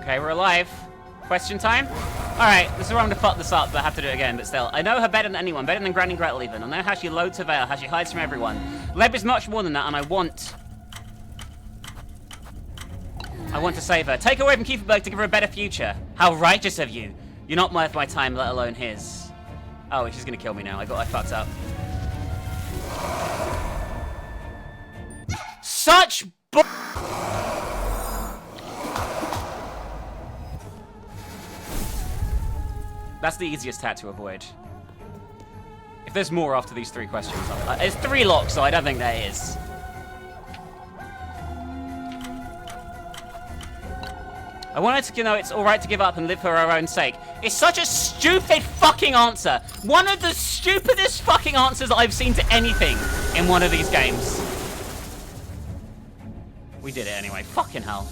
Okay, we're alive. Question time? Alright, this is where I'm gonna fuck this up, but I have to do it again, but still. I know her better than anyone, better than Granny Gretel even. I know how she loads her veil, how she hides from everyone. Leb is much more than that, and I want to save her. Take her away from Kieferberg to give her a better future. How righteous of you. You're not worth my time, let alone his. Oh, she's gonna kill me now. I fucked up. Such bu- That's the easiest tat to avoid. If there's more after these 3 questions, there's 3 locks, so I don't think there is. I wanted to know it's alright to give up and live for our own sake. It's such a stupid fucking answer. One of the stupidest fucking answers I've seen to anything in one of these games. We did it anyway. Fucking hell.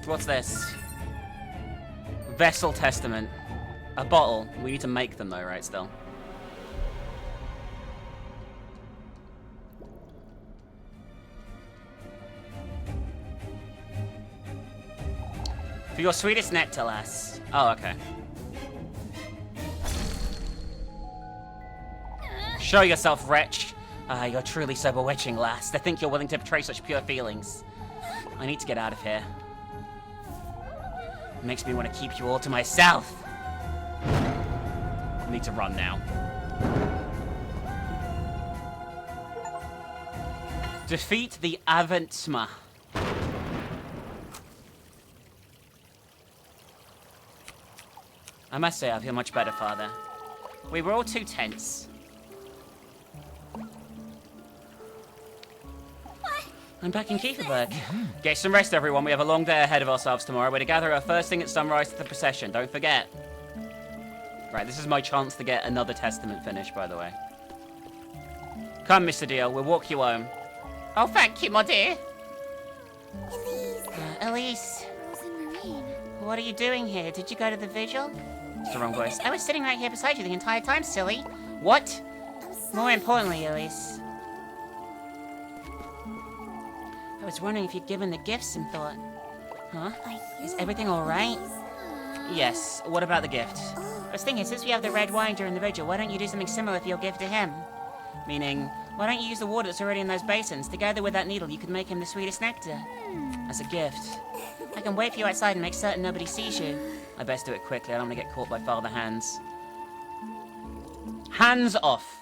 What's this? Vessel Testament. A bottle. We need to make them though, right, still? For your sweetest nectar, lass. Oh, okay. Show yourself, wretch. Ah, you're truly so bewitching, lass. To think you're willing to betray such pure feelings. I need to get out of here. It makes me want to keep you all to myself. I need to run now. Defeat the Aventsma. I must say, I feel much better, Father. We were all too tense. What? I'm back in Kieferberg. Get some rest, everyone. We have a long day ahead of ourselves tomorrow. We're to gather our first thing at sunrise to the procession. Don't forget. Right, this is my chance to get another testament finished, by the way. Come, Mr. Deal. We'll walk you home. Oh, thank you, my dear. Elise. Elise, Rose and Marine. what are you doing here? Did you go to the vigil? It's the wrong voice. I was sitting right here beside you the entire time, silly. What? I'm sorry. More importantly, Elise, I was wondering if you'd given the gifts some thought. Huh? Are you Is everything all right? Yes. What about the gift? I was thinking, since we have the red wine during the vigil, why don't you do something similar for your gift to him? Meaning, Why don't you use the water that's already in those basins? Together with that needle, you could make him the sweetest nectar. as a gift. I can wait for you outside and make certain nobody sees you. I best do it quickly. I don't want to get caught by Father Hands. Hands off.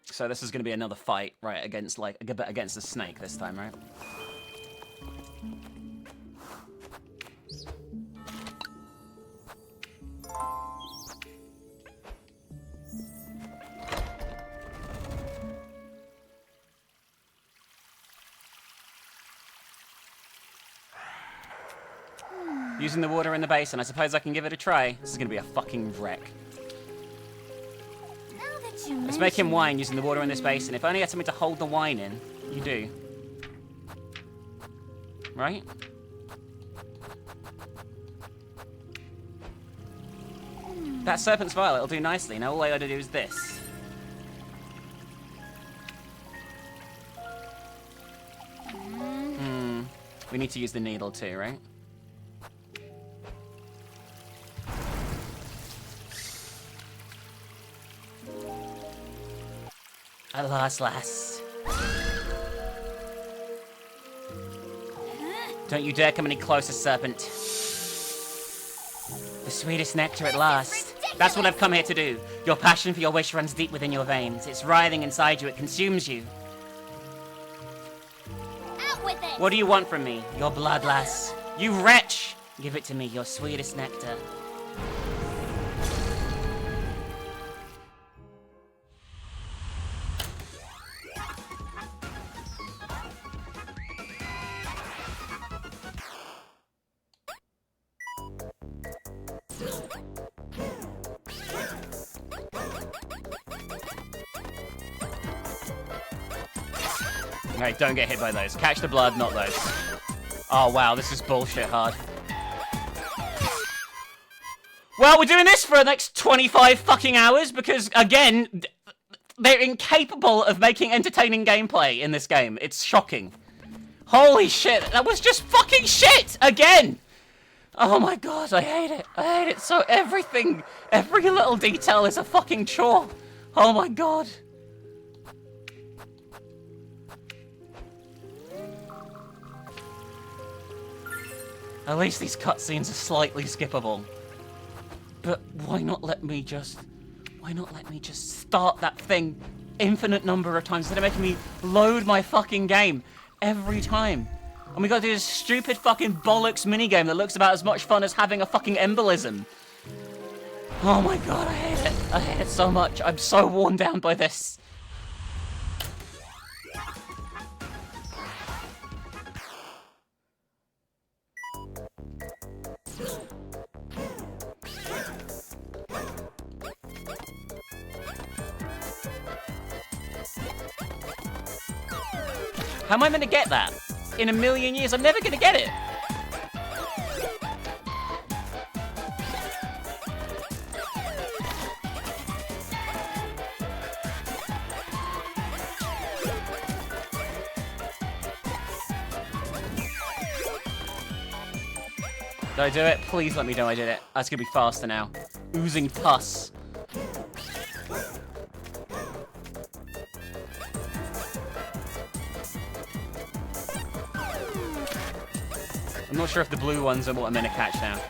So this is going to be another fight, right, against against the snake this time, right? Using the water in the basin, I suppose I can give it a try. This is going to be a fucking wreck. Now that you Let's make him wine using the water in this basin. If only I had something to hold the wine in. You do. Right? That serpent's vial, it'll do nicely. Now all I gotta do is this. We need to use the needle too, right? At last, lass. Don't you dare come any closer, serpent. The sweetest nectar at last. That's what I've come here to do. Your passion for your wish runs deep within your veins. It's writhing inside you. It consumes you. Out with it! What do you want from me? Your blood, lass. You wretch! Give it to me, your sweetest nectar. Alright, don't get hit by those. Catch the blood, not those. Oh wow, this is bullshit hard. Well, we're doing this for the next 25 fucking hours because, again, they're incapable of making entertaining gameplay in this game. It's shocking. Holy shit, that was just fucking shit! Again! Oh my god, I hate it. I hate it. So everything, every little detail is a fucking chore. Oh my god. At least these cutscenes are slightly skippable. But why not let me just start that thing infinite number of times instead of making me load my fucking game every time? And we gotta do this stupid fucking bollocks minigame that looks about as much fun as having a fucking embolism. Oh my god, I hate it. I hate it so much. I'm so worn down by this. How am I gonna get that? In a million years, I'm never gonna get it. Did I do it? Please let me know I did it. That's gonna be faster now. Oozing pus. I'm not sure if the blue ones are what I'm meant to catch now.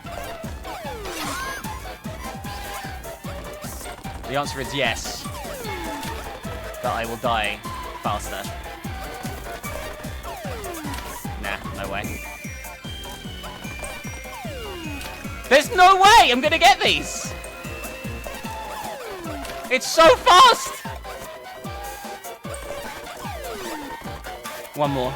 The answer is yes. But I will die faster. Nah, no way. There's no way I'm gonna get these! It's so fast! One more.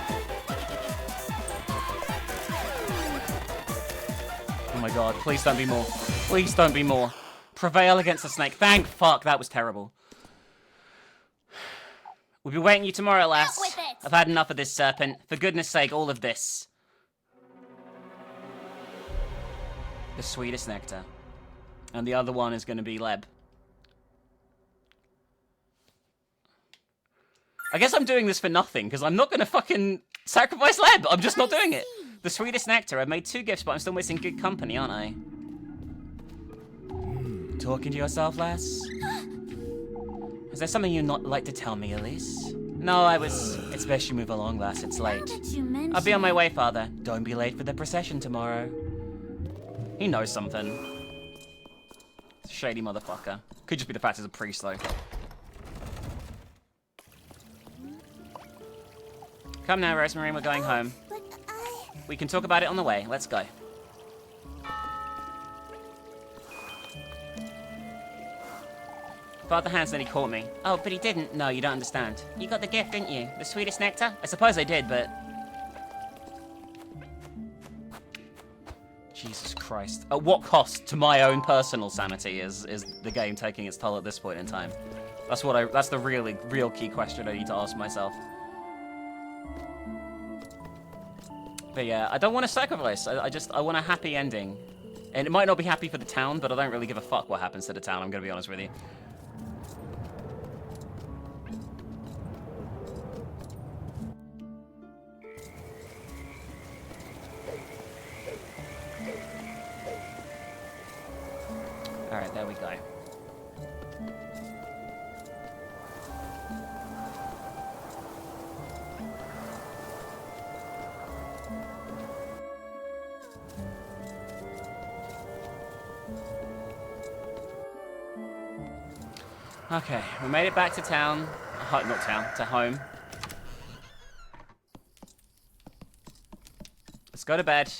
Oh my god, please don't be more. Please don't be more. Prevail against the snake. Thank fuck, that was terrible. We'll be waiting you tomorrow, lass. I've had enough of this, serpent. For goodness sake, all of this. The sweetest nectar. And the other one is going to be Leb. I guess I'm doing this for nothing, because I'm not going to fucking sacrifice Leb. I'm just not doing it. The sweetest nectar. I've made 2 gifts, but I'm still missing good company, aren't I? Talking to yourself, lass? Is there something you'd not like to tell me, Elise? No, it's best you move along, lass. It's late. I'll be on my way, father. Don't be late for the procession tomorrow. He knows something. Shady motherfucker. Could just be the fact he's a priest, though. Come now, Rosemary, we're going home. We can talk about it on the way. Let's go. Father Hans nearly caught me. Oh, but he didn't. No, you don't understand. You got the gift, didn't you? The sweetest nectar? I suppose I did, but... Jesus Christ. At what cost to my own personal sanity is the game taking its toll at this point in time? That's the real key question I need to ask myself. But yeah, I don't want to sacrifice. I want a happy ending. And it might not be happy for the town, but I don't really give a fuck what happens to the town, I'm gonna be honest with you. Alright, there we go. Okay, we made it back to town. Not town, to home. Let's go to bed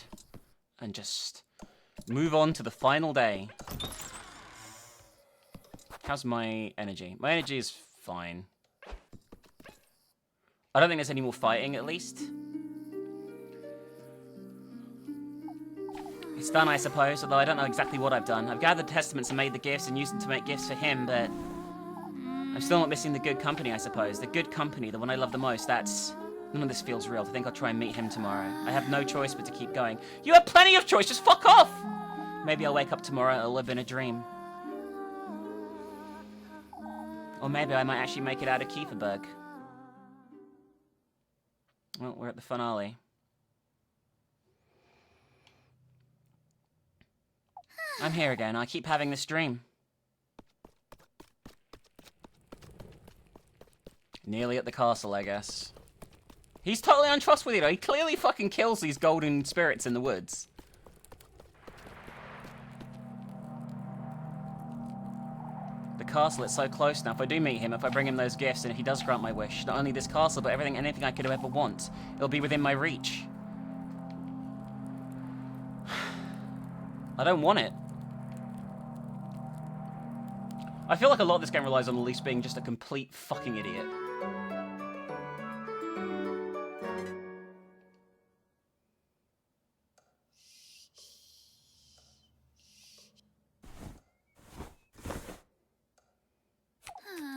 and just move on to the final day. How's my energy? My energy is fine. I don't think there's any more fighting, at least. It's done, I suppose, although I don't know exactly what I've done. I've gathered testaments and made the gifts and used them to make gifts for him, but I'm still not missing the good company, I suppose. The good company, the one I love the most, that's... None of this feels real. I think I'll try and meet him tomorrow. I have no choice but to keep going. You have plenty of choice, just fuck off! Maybe I'll wake up tomorrow and it'll have been a dream. Or maybe I might actually make it out of Kieferberg. Well, we're at the finale. I'm here again. I keep having this dream. Nearly at the castle, I guess. He's totally untrustworthy, though. He clearly fucking kills these golden spirits in the woods. The castle, it's so close now. If I do meet him, if I bring him those gifts, and if he does grant my wish, not only this castle, but anything I could ever want, it'll be within my reach. I don't want it. I feel like a lot of this game relies on Elise being just a complete fucking idiot.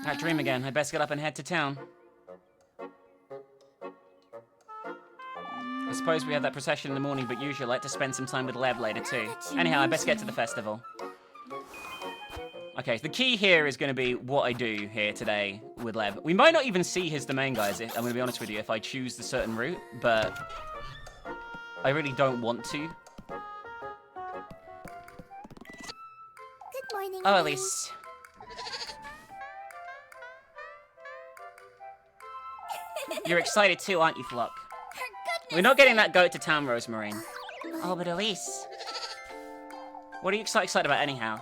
That dream again. I'd best get up and head to town. I suppose we have that procession in the morning, but usually I like to spend some time with Leb later too. Anyhow, I best get to the festival. Okay, the key here is going to be what I do here today with Leb. We might not even see his domain, guys, I'm going to be honest with you, if I choose the certain route, but I really don't want to. Good morning. Oh, Elise. You're excited too, aren't you, Flock? We're not getting that goat to town, Rosemarine. Oh, but Elise, What are you so excited about anyhow?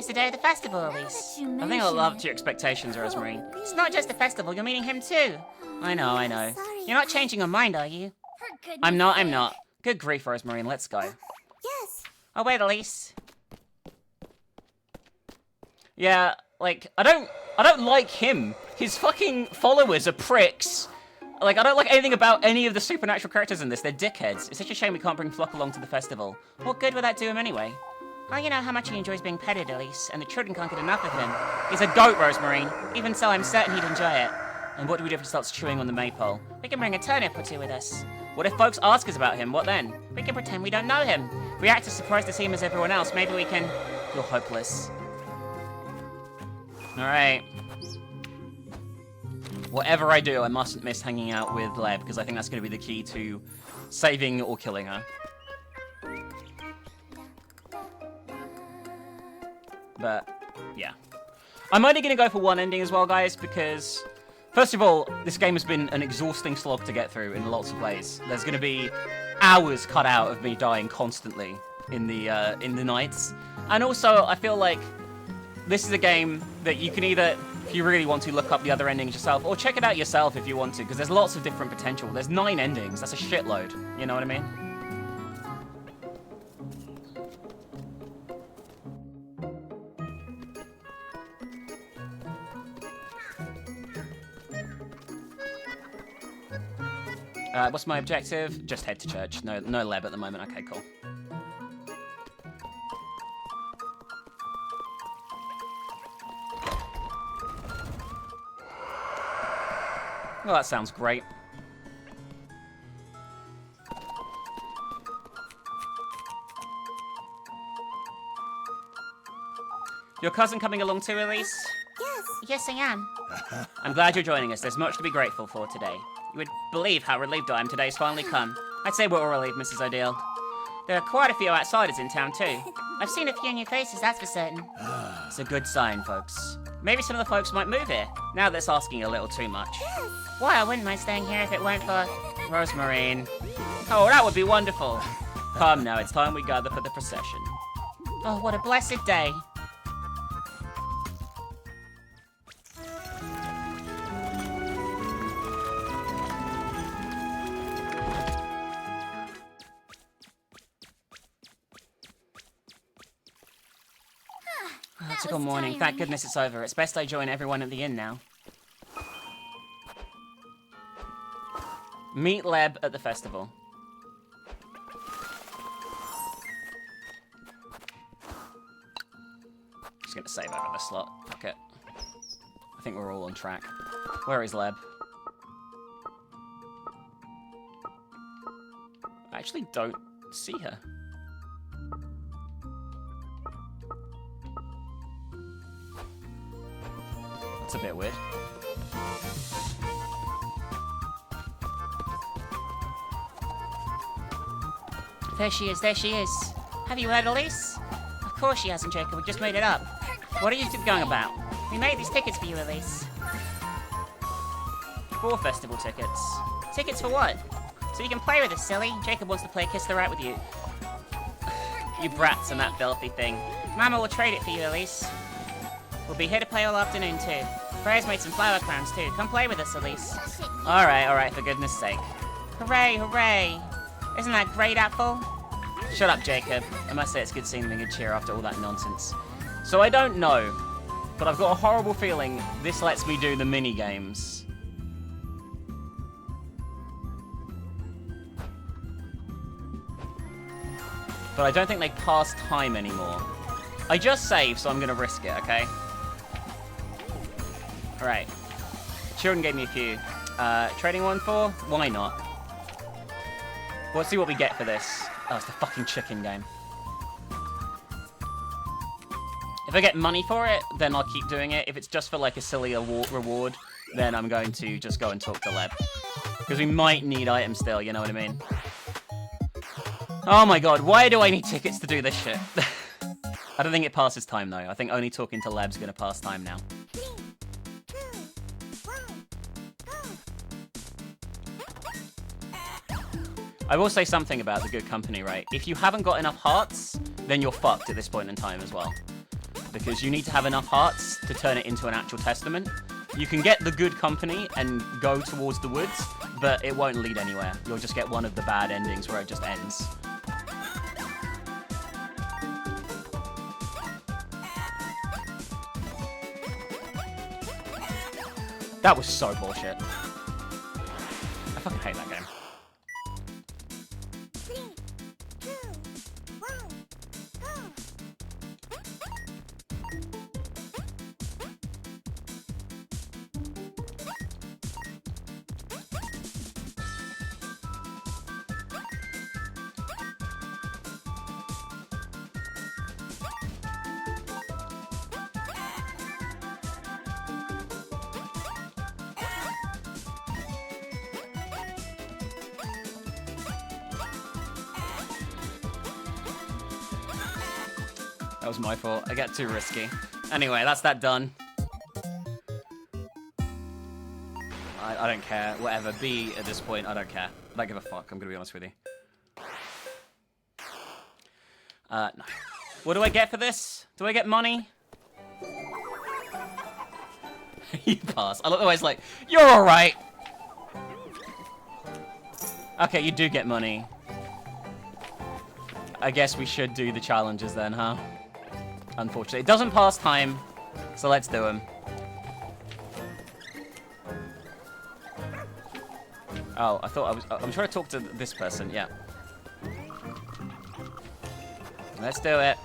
it's the day of the festival, Elise. I think I'll live up to your expectations, Rosemarine. It's not just the festival, you're meeting him too. I know, I know. You're not changing your mind, are you? I'm not. Good grief, Rosemarine, let's go. Yes. Oh, wait, Elise. Yeah, like, I don't like him. His fucking followers are pricks. Like, I don't like anything about any of the supernatural characters in this. They're dickheads. It's such a shame we can't bring Flock along to the festival. What good would that do him anyway? Oh, you know how much he enjoys being petted, Elise, and the children can't get enough of him. He's a goat, Rosemarine. Even so, I'm certain he'd enjoy it. And what do we do if he starts chewing on the maypole? We can bring a turnip or two with us. What if folks ask us about him? What then? We can pretend we don't know him. If we act as surprised to see him as everyone else, maybe we can... You're hopeless. Alright. Whatever I do, I mustn't miss hanging out with Leb, because I think that's going to be the key to saving or killing her. But, yeah. I'm only going to go for one ending as well, guys, because... First of all, this game has been an exhausting slog to get through in lots of ways. There's going to be hours cut out of me dying constantly in the nights. And also, I feel like this is a game that you can either, if you really want to, look up the other endings yourself, or check it out yourself if you want to, because there's lots of different potential. There's 9 endings. That's a shitload. You know what I mean? What's my objective? Just head to church. No Leb at the moment. Okay, cool. Well, that sounds great. Your cousin coming along too, Elise? Yes. Yes, I am. I'm glad you're joining us. There's much to be grateful for today. You would believe how relieved I am today's finally come. I'd say we're all relieved, Mrs. O'Deal. There are quite a few outsiders in town, too. I've seen a few new faces, that's for certain. It's a good sign, folks. Maybe some of the folks might move here. Now that's asking a little too much. Why, I wouldn't mind staying here if it weren't for... Rosemarine. Oh, that would be wonderful. Come now, it's time we gather for the procession. Oh, what a blessed day. It's a good morning. Thank goodness it's over. It's best I join everyone at the inn now. Meet Leb at the festival. Just gonna save over the slot. Fuck it. I think we're all on track. Where is Leb? I actually don't see her. That's a bit weird. There she is, there she is. Have you heard Elise? Of course she hasn't, Jacob. We just made it up. What are you two going about? We made these tickets for you, Elise. 4 festival tickets. Tickets for what? So you can play with us, silly. Jacob wants to play Kiss the Rat with you. You brats and that filthy thing. Mama will trade it for you, Elise. We'll be here to play all afternoon, too. Freya's made some flower crowns, too. Come play with us, Elise. Alright, for goodness sake. Hooray, hooray. Isn't that great, Apple? Shut up, Jacob. I must say it's good seeing them in good cheer after all that nonsense. So I don't know, but I've got a horrible feeling this lets me do the mini-games. But I don't think they pass time anymore. I just saved, so I'm going to risk it, okay? Alright. Children gave me a few. Trading 1-4? Why not? Let's see what we get for this. Oh, it's the fucking chicken game. If I get money for it, then I'll keep doing it. If it's just for like a silly reward, then I'm going to just go and talk to Leb. Because we might need items still, you know what I mean? Oh my god, why do I need tickets to do this shit? I don't think it passes time though. I think only talking to Leb's gonna pass time now. I will say something about the good company, right? If you haven't got enough hearts, then you're fucked at this point in time as well. Because you need to have enough hearts to turn it into an actual testament. You can get the good company and go towards the woods, but it won't lead anywhere. You'll just get one of the bad endings where it just ends. That was so bullshit. I fucking hate that game. That was my fault. I get too risky. Anyway, that's that done. I don't care. Whatever. B at this point, I don't care. I don't give a fuck. I'm gonna be honest with you. No. What do I get for this? Do I get money? You pass. I look always like, you're alright. Okay, you do get money. I guess we should do the challenges then, huh? Unfortunately. It doesn't pass time, so let's do them. Oh, I thought I'm trying to talk to this person, yeah. Let's do it.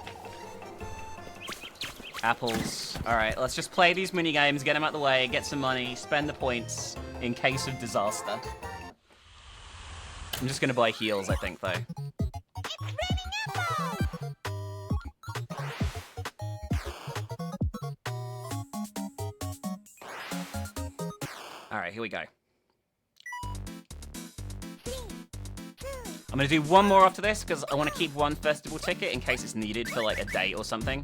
Apples. Alright, let's just play these mini games, get them out the way, get some money, spend the points in case of disaster. I'm just gonna buy heals, I think, though. Alright, here we go. I'm gonna do one more after this, because I want to keep one festival ticket in case it's needed for, like, a date or something.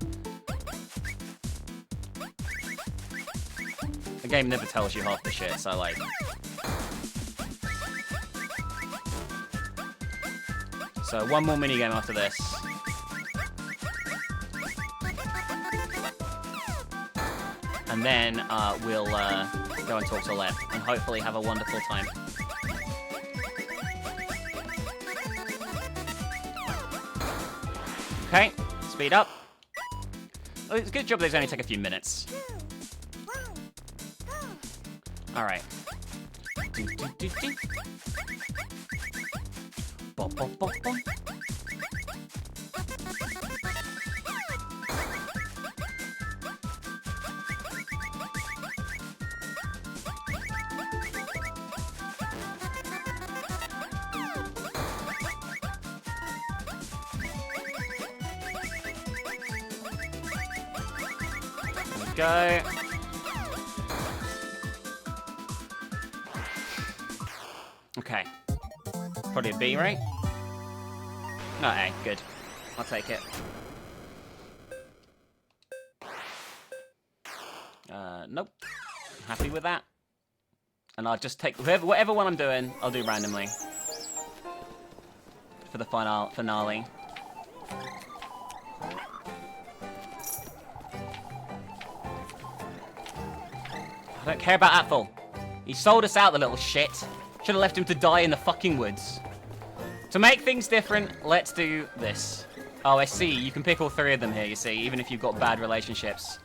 The game never tells you half the shit, so, like... So, one more minigame after this. And then, we'll, go and talk to Lev, and hopefully have a wonderful time. Okay, speed up. It's a good job these only take a few minutes. Alright. Bop, bop, bop, bop. Go. Okay. Probably a B, right? No, A. Good. I'll take it. Nope. Happy with that. And I'll just take whatever one I'm doing, I'll do randomly. For the finale. I don't care about Apple. He sold us out, the little shit. Should have left him to die in the fucking woods. To make things different, let's do this. Oh, I see. You can pick all three of them here, you see, even if you've got bad relationships.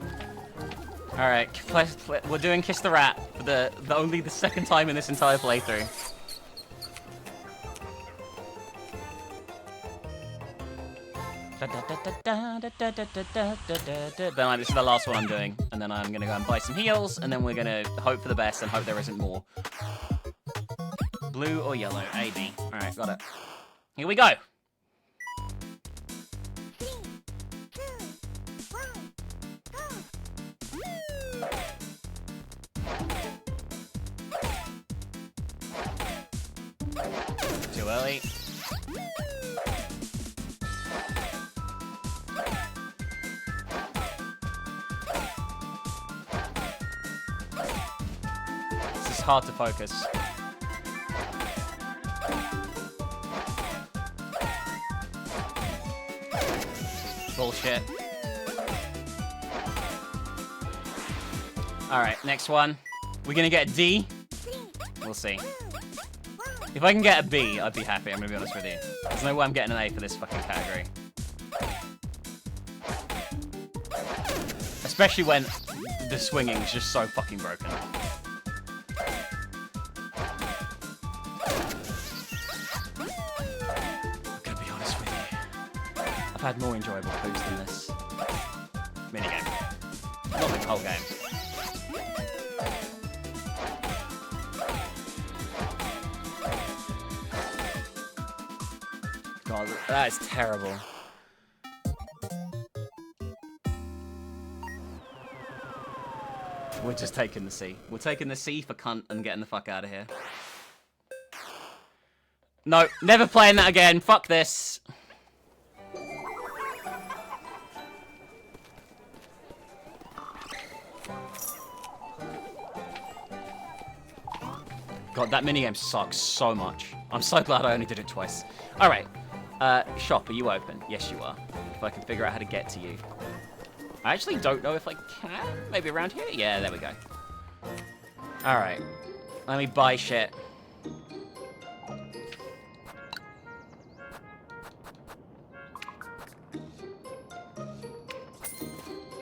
Alright, we're doing Kiss the Rat for only the second time in this entire playthrough. Then this is the last one I'm doing, and then I'm gonna go and buy some heals, and then we're gonna hope for the best and hope there isn't more. Blue or yellow? A, B. Alright, got it. Here we go! Too early. This is hard to focus. Bullshit. Alright, next one. We're gonna get a D. We'll see. If I can get a B, I'd be happy, I'm gonna be honest with you. There's no way I'm getting an A for this fucking category. Especially when the swinging is just so fucking broken. I'm gonna be honest with you. I've had more enjoyable clues than this. Minigame. Not the whole game. God, that is terrible. We're just taking the C. We're taking the C for cunt and getting the fuck out of here. No, never playing that again. Fuck this. God, that minigame sucks so much. I'm so glad I only did it twice. Alright. Shop, are you open? Yes, you are. If I can figure out how to get to you. I actually don't know if I can. Maybe around here? Yeah, there we go. Alright. Let me buy shit.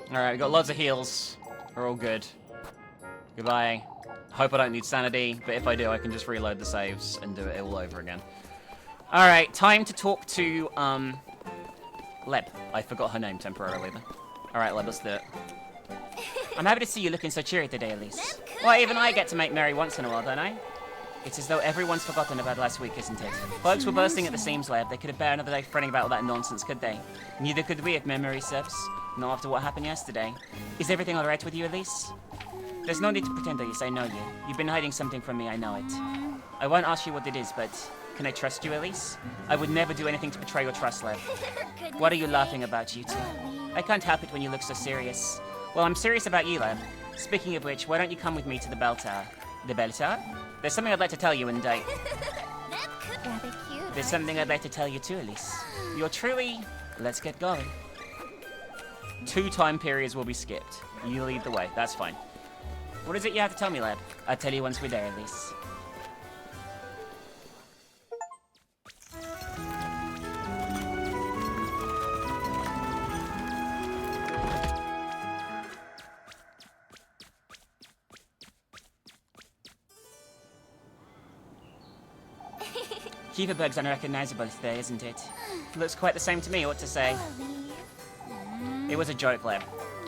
Alright, we got lots of heals. We're all good. Goodbye. Hope I don't need sanity, but if I do, I can just reload the saves and do it all over again. Alright, time to talk to, Leb. I forgot her name temporarily then. Alright, Leb, let's do it. I'm happy to see you looking so cheery today, Elise. Why, even I get to make merry once in a while, don't I? It's as though everyone's forgotten about last week, isn't it? Folks were bursting at the seams, Leb. They could have bare another day fretting about all that nonsense, could they? Neither could we, if memory serves. Not after what happened yesterday. Is everything alright with you, Elise? There's no need to pretend, Elise, I know you. You've been hiding something from me, I know it. I won't ask you what it is, but can I trust you, Elise? I would never do anything to betray your trust, Leb. What are you laughing about, you two? I can't help it when you look so serious. Well, I'm serious about you, Leb. Speaking of which, why don't you come with me to the bell tower? The bell tower? There's something I'd like to tell you, and Rather cute. there's something I'd like to tell you too, Elise. You're truly... Let's get going. 2 time periods will be skipped. You lead the way. That's fine. What is it you have to tell me, Leb? I'll tell you once we're there, Elise. Keeperberg's unrecognizable today, isn't it? Looks quite the same to me, what to say. It was a joke, Leb.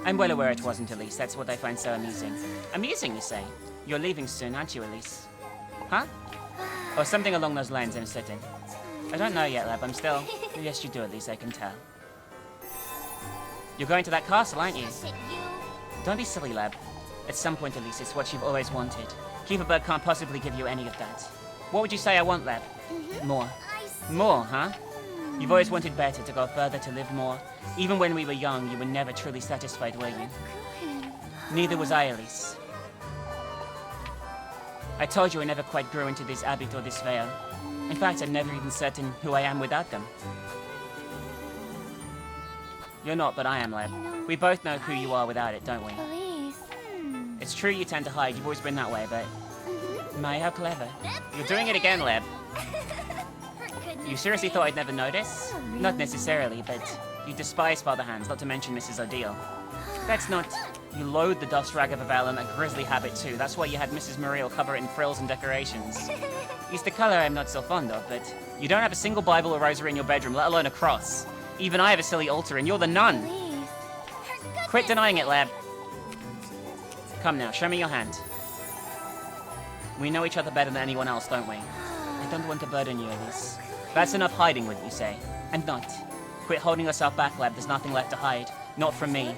I'm well aware it wasn't, Elise. That's what I find so amusing. Amusing, you say? You're leaving soon, aren't you, Elise? Huh? Or something along those lines, I'm certain. I don't know yet, Leb. I'm still... Yes, you do, Elise, I can tell. You're going to that castle, aren't you? Is it you? Don't be silly, Leb. At some point, Elise, it's what you've always wanted. Keeperberg can't possibly give you any of that. What would you say I want, Leb? More. I see. More, huh? You've always wanted better, to go further, to live more. Even when we were young, you were never truly satisfied, were you? Neither was I, Elise. I told you I never quite grew into this habit or this veil. In fact, I'm never even certain who I am without them. You're not, but I am, Leb. We both know who you are without it, don't we? Elise. It's true you tend to hide, you've always been that way, but... My, how clever. You're doing it again, Leb. You seriously thought I'd never notice? Not necessarily, but you despise Father Hands, not to mention Mrs. Odile. That's not... You loathe the dust rag of a veil and that grisly habit too. That's why you had Mrs. Muriel cover it in frills and decorations. It's the colour I'm not so fond of, but you don't have a single Bible or rosary in your bedroom, let alone a cross. Even I have a silly altar and you're the nun. Elise. Quit denying it, Lab. Come now, show me your hand. We know each other better than anyone else, don't we? I don't want to burden you, Elise. That's enough hiding, wouldn't you say? And not. Quit holding yourself back, Lab. There's nothing left to hide. Not from me.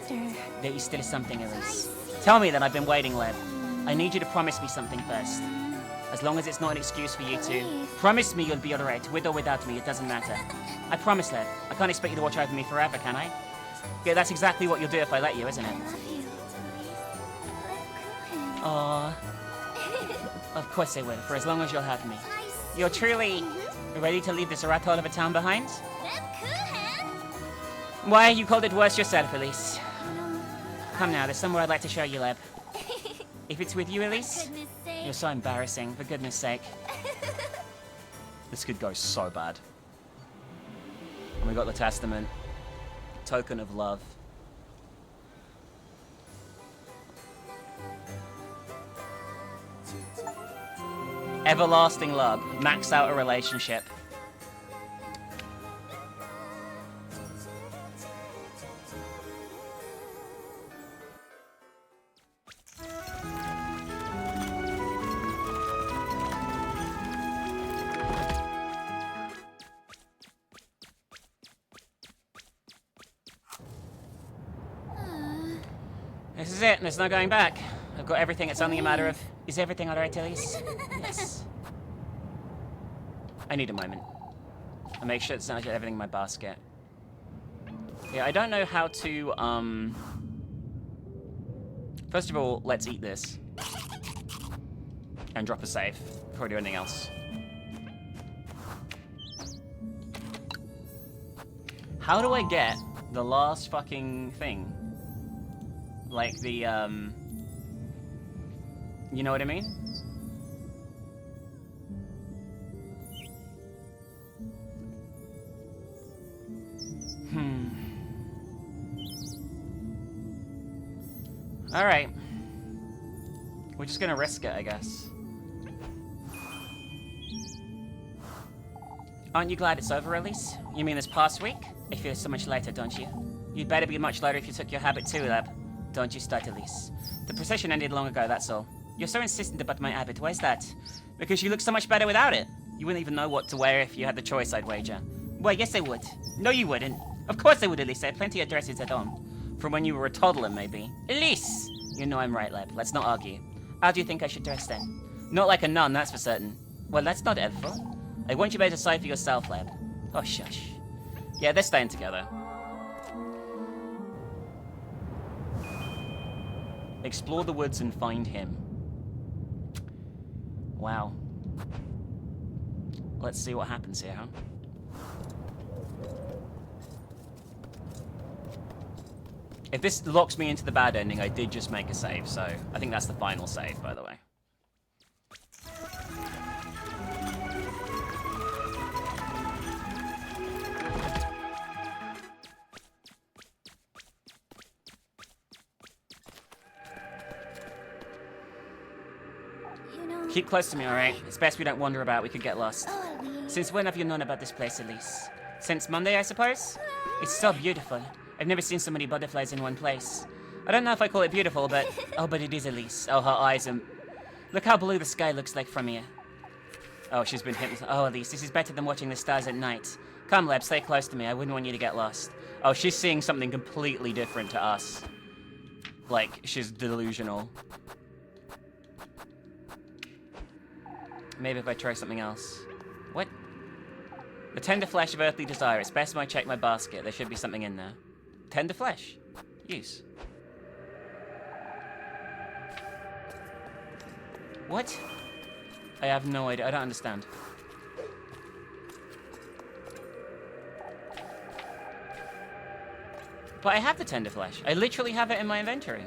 There is still something, Elise. Tell me that I've been waiting, Lab. I need you to promise me something first. As long as it's not an excuse for you to. Promise me you'll be alright, with or without me, it doesn't matter. I promise, Lab. I can't expect you to watch over me forever, can I? Yeah, that's exactly what you'll do if I let you, isn't it? Aww. Of course I will, for as long as you'll have me. You're truly ready to leave this rat hole of a town behind? Why, you called it worse yourself, Elise. Come now, there's somewhere I'd like to show you, Leb. If it's with you, Elise? You're so embarrassing, for goodness sake. This could go so bad. And we got the testament. Token of love. Everlasting love. Max out a relationship. This is it. There's no going back. I've got everything. It's only a matter of... Is everything alright, Elise? Yes. I need a moment. I'll make sure it's not everything in my basket. Yeah, I don't know how to, First of all, let's eat this. And drop a save before I do anything else. How do I get the last fucking thing? Like the, you know what I mean? Alright. We're just gonna risk it, I guess. Aren't you glad it's over, Elise? You mean this past week? I feel so much lighter, don't you? You'd better be much lighter if you took your habit too, Lab. Don't you start, Elise. The procession ended long ago, that's all. You're so insistent about my habit, why's that? Because you look so much better without it. You wouldn't even know what to wear if you had the choice, I'd wager. Well, yes I would. No, you wouldn't. Of course I would, Elise. I have plenty of dresses at home. From when you were a toddler, maybe. Elise! You know I'm right, Leb. Let's not argue. How do you think I should dress then? Not like a nun, that's for certain. Well, that's not helpful. I want you to decide for yourself, Leb. Oh, shush. Yeah, they're staying together. Explore the woods and find him. Wow. Let's see what happens here, huh? If this locks me into the bad ending, I did just make a save, so I think that's the final save, by the way. You know, Keep close to me, alright? It's best we don't wander about, we could get lost. oh, Elise. Since when have you known about this place, Elise? Since Monday, I suppose? It's so beautiful. I've never seen so many butterflies in one place. I don't know if I call it beautiful, but... Oh, but it is Elise. Oh, her eyes are... Look how blue the sky looks like from here. Oh, she's been hypnotized. Oh, Elise, this is better than watching the stars at night. Come, Leb, stay close to me. I wouldn't want you to get lost. Oh, she's seeing something completely different to us. Like, she's delusional. Maybe if I try something else. What? The tender flesh of earthly desire. It's best when I check my basket. There should be something in there. Tender flesh. Use. What? I have no idea. I don't understand. But I have the tender flesh. I literally have it in my inventory.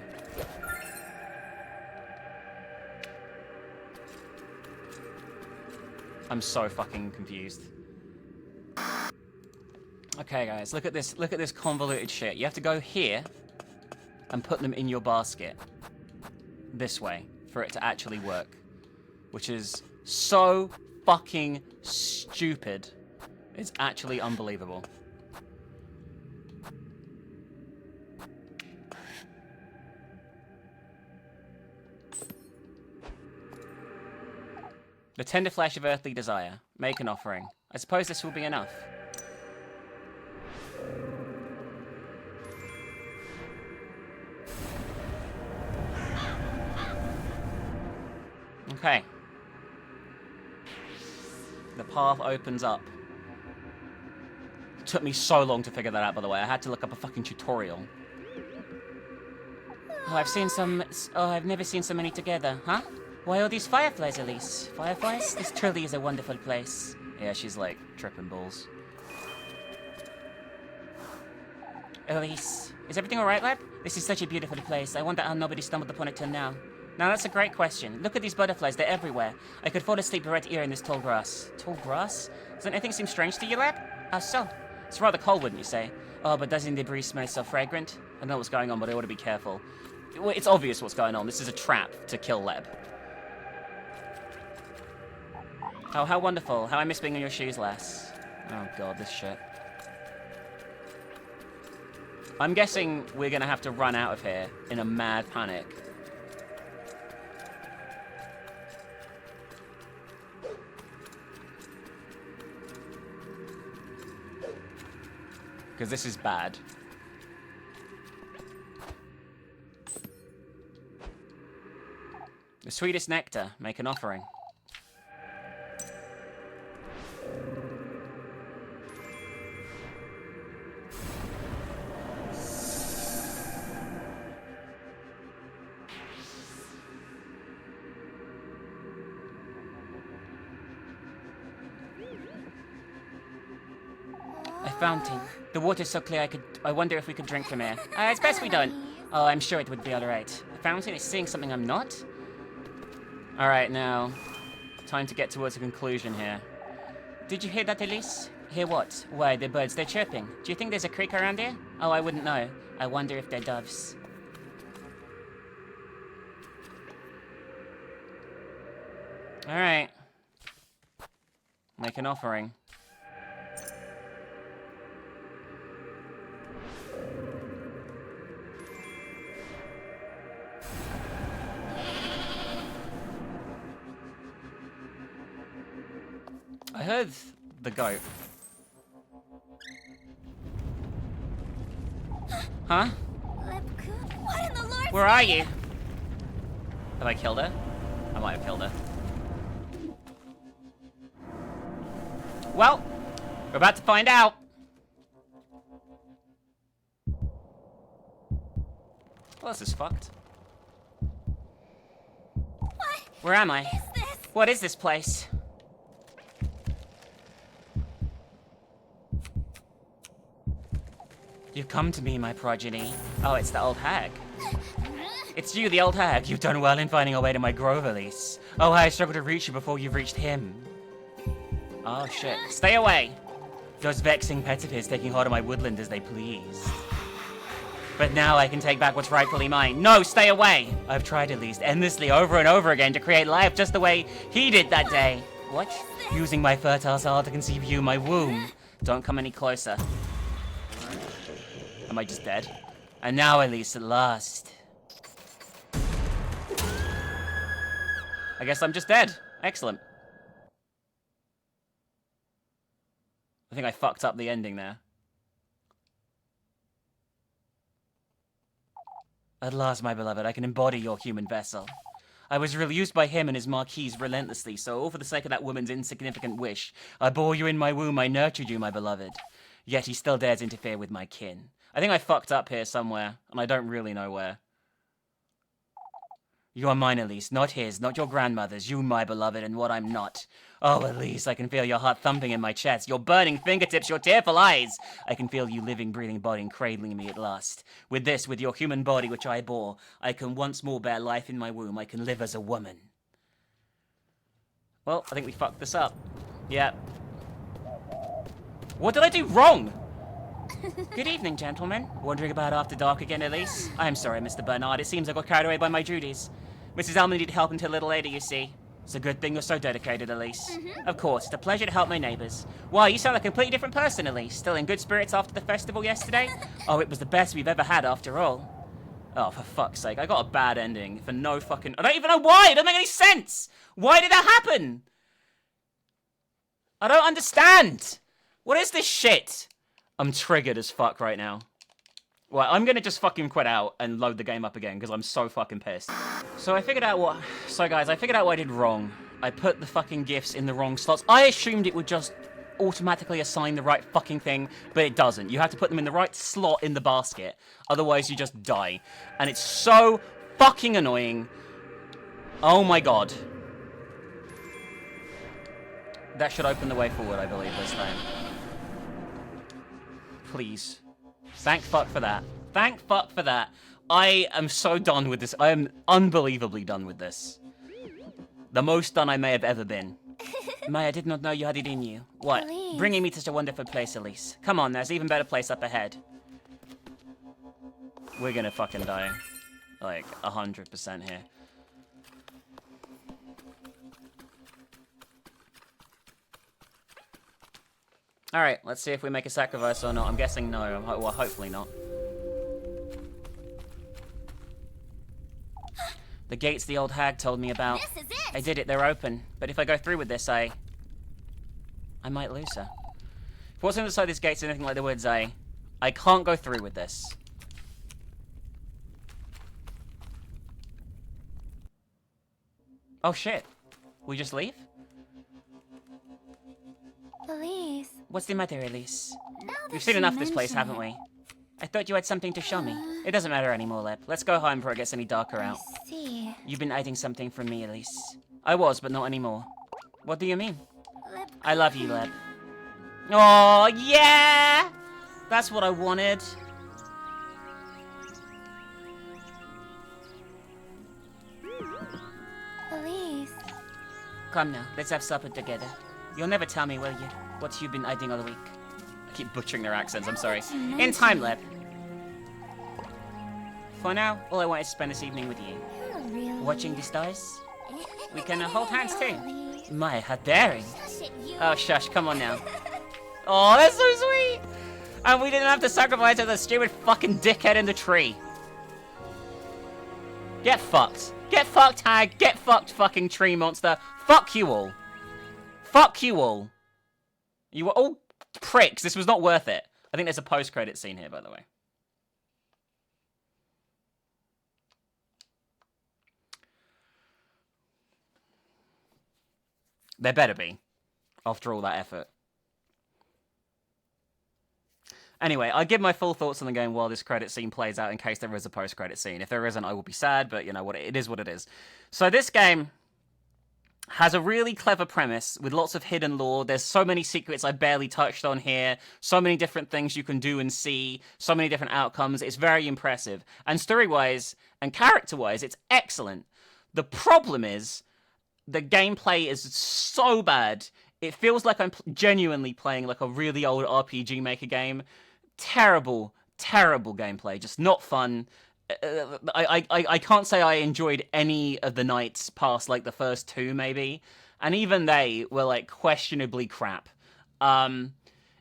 I'm so fucking confused. Okay, guys, look at this. Look at this convoluted shit. You have to go here and put them in your basket. This way, for it to actually work. Which is so fucking stupid. It's actually unbelievable. The tender flesh of earthly desire. Make an offering. I suppose this will be enough. Okay. The path opens up. It took me so long to figure that out, by the way. I had to look up a fucking tutorial. Oh, I've never seen so many together, huh? Why all these fireflies, Elise? Fireflies? This truly is a wonderful place. Yeah, she's like tripping balls. Elise, is everything alright, lad? This is such a beautiful place. I wonder how nobody stumbled upon it till now. Now that's a great question. Look at these butterflies, they're everywhere. I could fall asleep right here in this tall grass. Tall grass? Doesn't anything seem strange to you, lad? How so? It's rather cold, wouldn't you say? Oh, but doesn't the breeze smell so fragrant? I don't know what's going on, but I ought to be careful. It's obvious what's going on. This is a trap to kill Leb. Oh, how wonderful. How I miss being on your shoes, lass. Oh god, this shit. I'm guessing we're gonna have to run out of here in a mad panic. Because this is bad. The sweetest nectar. Make an offering. Fountain. The water's so clear I wonder if we could drink from here. It's best we don't. Oh, I'm sure it would be alright. The fountain is seeing something I'm not? Alright, now. Time to get towards a conclusion here. Did you hear that, Elise? Hear what? Why, the birds, they're chirping. Do you think there's a creek around here? Oh, I wouldn't know. I wonder if they're doves. Alright. Make an offering. I heard the goat. Huh? What in the Lord's Where are you? Have I killed her? I might have killed her. Well, we're about to find out. Well, this is fucked. What Where am I? is this? What is this place? You've come to me, my progeny. Oh, it's the old hag. It's you, the old hag. You've done well in finding a way to my grove, Elise. Oh, I struggled to reach you before you've reached him. Oh, shit. Stay away! Those vexing pets of his taking hold of my woodland as they please. But now I can take back what's rightfully mine. No, stay away! I've tried at least endlessly over and over again to create life just the way he did that day. What? Using my fertile soul to conceive you in my womb. Don't come any closer. Am I just dead? And now, at least, at last. I guess I'm just dead. Excellent. I think I fucked up the ending there. At last, my beloved, I can embody your human vessel. I was used by him and his marquise relentlessly, so all for the sake of that woman's insignificant wish, I bore you in my womb, I nurtured you, my beloved. Yet he still dares interfere with my kin. I think I fucked up here somewhere, and I don't really know where. You are mine, Elise, not his, not your grandmother's, you, my beloved, and what I'm not. Oh, Elise, I can feel your heart thumping in my chest, your burning fingertips, your tearful eyes. I can feel you living, breathing body cradling me at last. With this, with your human body which I bore, I can once more bear life in my womb. I can live as a woman. Well, I think we fucked this up. Yeah. What did I do wrong? Good evening, gentlemen. Wandering about after dark again, Elise? I'm sorry, Mr. Bernard. It seems I got carried away by my duties. Mrs. Elman needed help until a little later, you see. It's a good thing you're so dedicated, Elise. Of course, it's a pleasure to help my neighbours. Wow, you sound like a completely different person, Elise. Still in good spirits after the festival yesterday? Oh, it was the best we've ever had after all. Oh, for fuck's sake, I got a bad ending for no fucking... I don't even know why! It doesn't make any sense! Why did that happen? I don't understand! What is this shit? I'm triggered as fuck right now. Well, I'm gonna just fucking quit out and load the game up again because I'm so fucking pissed. So I figured out what... So guys, I figured out what I did wrong. I put the fucking gifts in the wrong slots. I assumed it would just automatically assign the right fucking thing, but it doesn't. You have to put them in the right slot in the basket. Otherwise, you just die. And it's so fucking annoying. Oh my god. That should open the way forward, I believe, this time. Please. Thank fuck for that. Thank fuck for that. I am so done with this. I am unbelievably done with this. The most done I may have ever been. May, I did not know you had it in you. What? Elise. Bringing me to such a wonderful place, Elise. Come on, there's an even better place up ahead. We're gonna fucking die. Like, 100% here. Alright, let's see if we make a sacrifice or not. I'm guessing no. Well, hopefully not. The gates the old hag told me about. This is it! I did it, they're open. But if I go through with this, I might lose her. If what's inside these gates is anything like the woods, I can't go through with this. Oh shit. We just leave? Elise. What's the matter, Elise? Now that We've seen you enough of this place, mention haven't we? I thought you had something to show me. It doesn't matter anymore, Leb. Let's go home before it gets any darker out. I see. You've been hiding something from me, Elise. I was, but not anymore. What do you mean? Lip- I love you, Leb. Oh yeah! That's what I wanted. Elise. Come now, let's have supper together. You'll never tell me, will you, what you've been hiding all week? I keep butchering their accents, I'm sorry. In time, Leb. For now, all I want is to spend this evening with you. You're really... Watching the stars? We can hold hands too. Elise. My, how daring. Shush it, you. Oh, shush, come on now. Oh, that's so sweet! And we didn't have to sacrifice to the stupid fucking dickhead in the tree. Get fucked. Get fucked, hag. Get fucked, fucking tree monster. Fuck you all. Fuck you all. You were all pricks. This was not worth it. I think there's a post-credit scene here, by the way. There better be, after all that effort. Anyway, I'll give my full thoughts on the game while this credit scene plays out in case there is a post-credit scene. If there isn't, I will be sad, but you know what, it is what it is. So this game has a really clever premise with lots of hidden lore. There's so many secrets I barely touched on here, so many different things you can do and see, so many different outcomes. It's very impressive. And story-wise and character-wise, it's excellent. The problem is, the gameplay is so bad. It feels like I'm genuinely playing like a really old RPG Maker game. Terrible, terrible gameplay. Just not fun. I can't say I enjoyed any of the nights past like the first two, maybe. and even they were like questionably crap.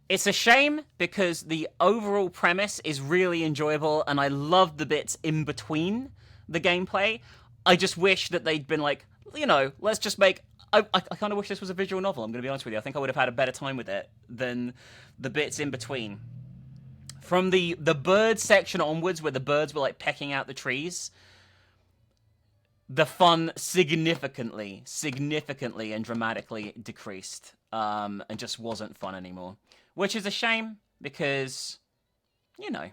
It's a shame because the overall premise is really enjoyable, and I love the bits in between the gameplay. I just wish that they'd been like, you know, let's just make... I kind of wish this was a visual novel, I'm going to be honest with you. I think I would have had a better time with it than the bits in between. From the bird section onwards, where the birds were like pecking out the trees, the fun significantly and dramatically decreased, and just wasn't fun anymore. Which is a shame, because, you know,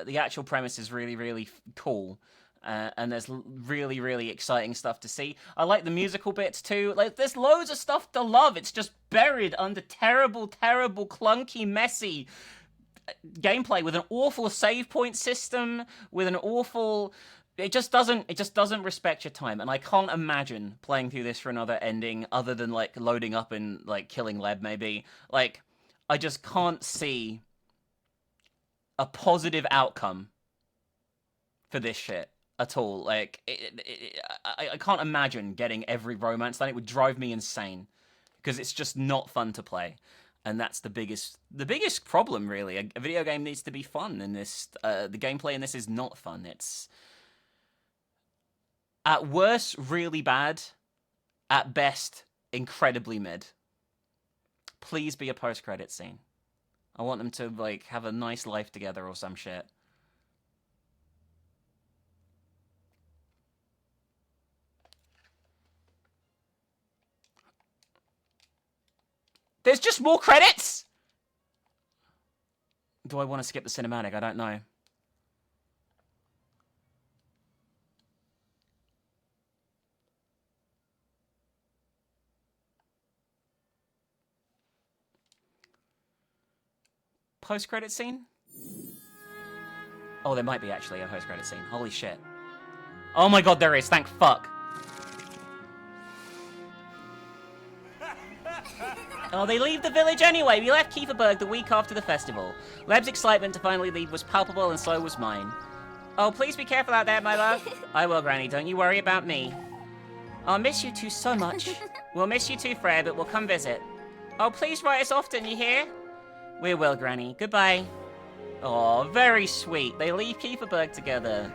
the actual premise is really, really cool. And there's really, really exciting stuff to see. I like the musical bits too. Like, there's loads of stuff to love. It's just buried under terrible, clunky, messy gameplay with an awful save point system, with an awful... It just doesn't respect your time, and I can't imagine playing through this for another ending other than like loading up and like killing Leb maybe. Like, I just can't see a positive outcome for this shit at all. Like, I can't imagine getting every romance done. It would drive me insane because it's just not fun to play. And that's the biggest problem, really. A video game needs to be fun, and this the gameplay in this is not fun. It's at worst really bad, at best incredibly mid. Please be a post-credit scene. I want them to like have a nice life together or some shit. There's just more credits? Do I want to skip the cinematic? I don't know. Post-credit scene? Oh, there might be actually a post-credit scene. Holy shit. Oh my god, there is. Thank fuck. Oh, they leave the village anyway. We left Kieferberg the week after the festival. Leb's excitement to finally leave was palpable, and so was mine. Oh, please be careful out there, my love. I will, Granny. Don't you worry about me. I'll miss you two so much. We'll miss you too, Fred, but we'll come visit. Oh, please write us often, you hear? We will, Granny. Goodbye. Oh, very sweet. They leave Kieferberg together.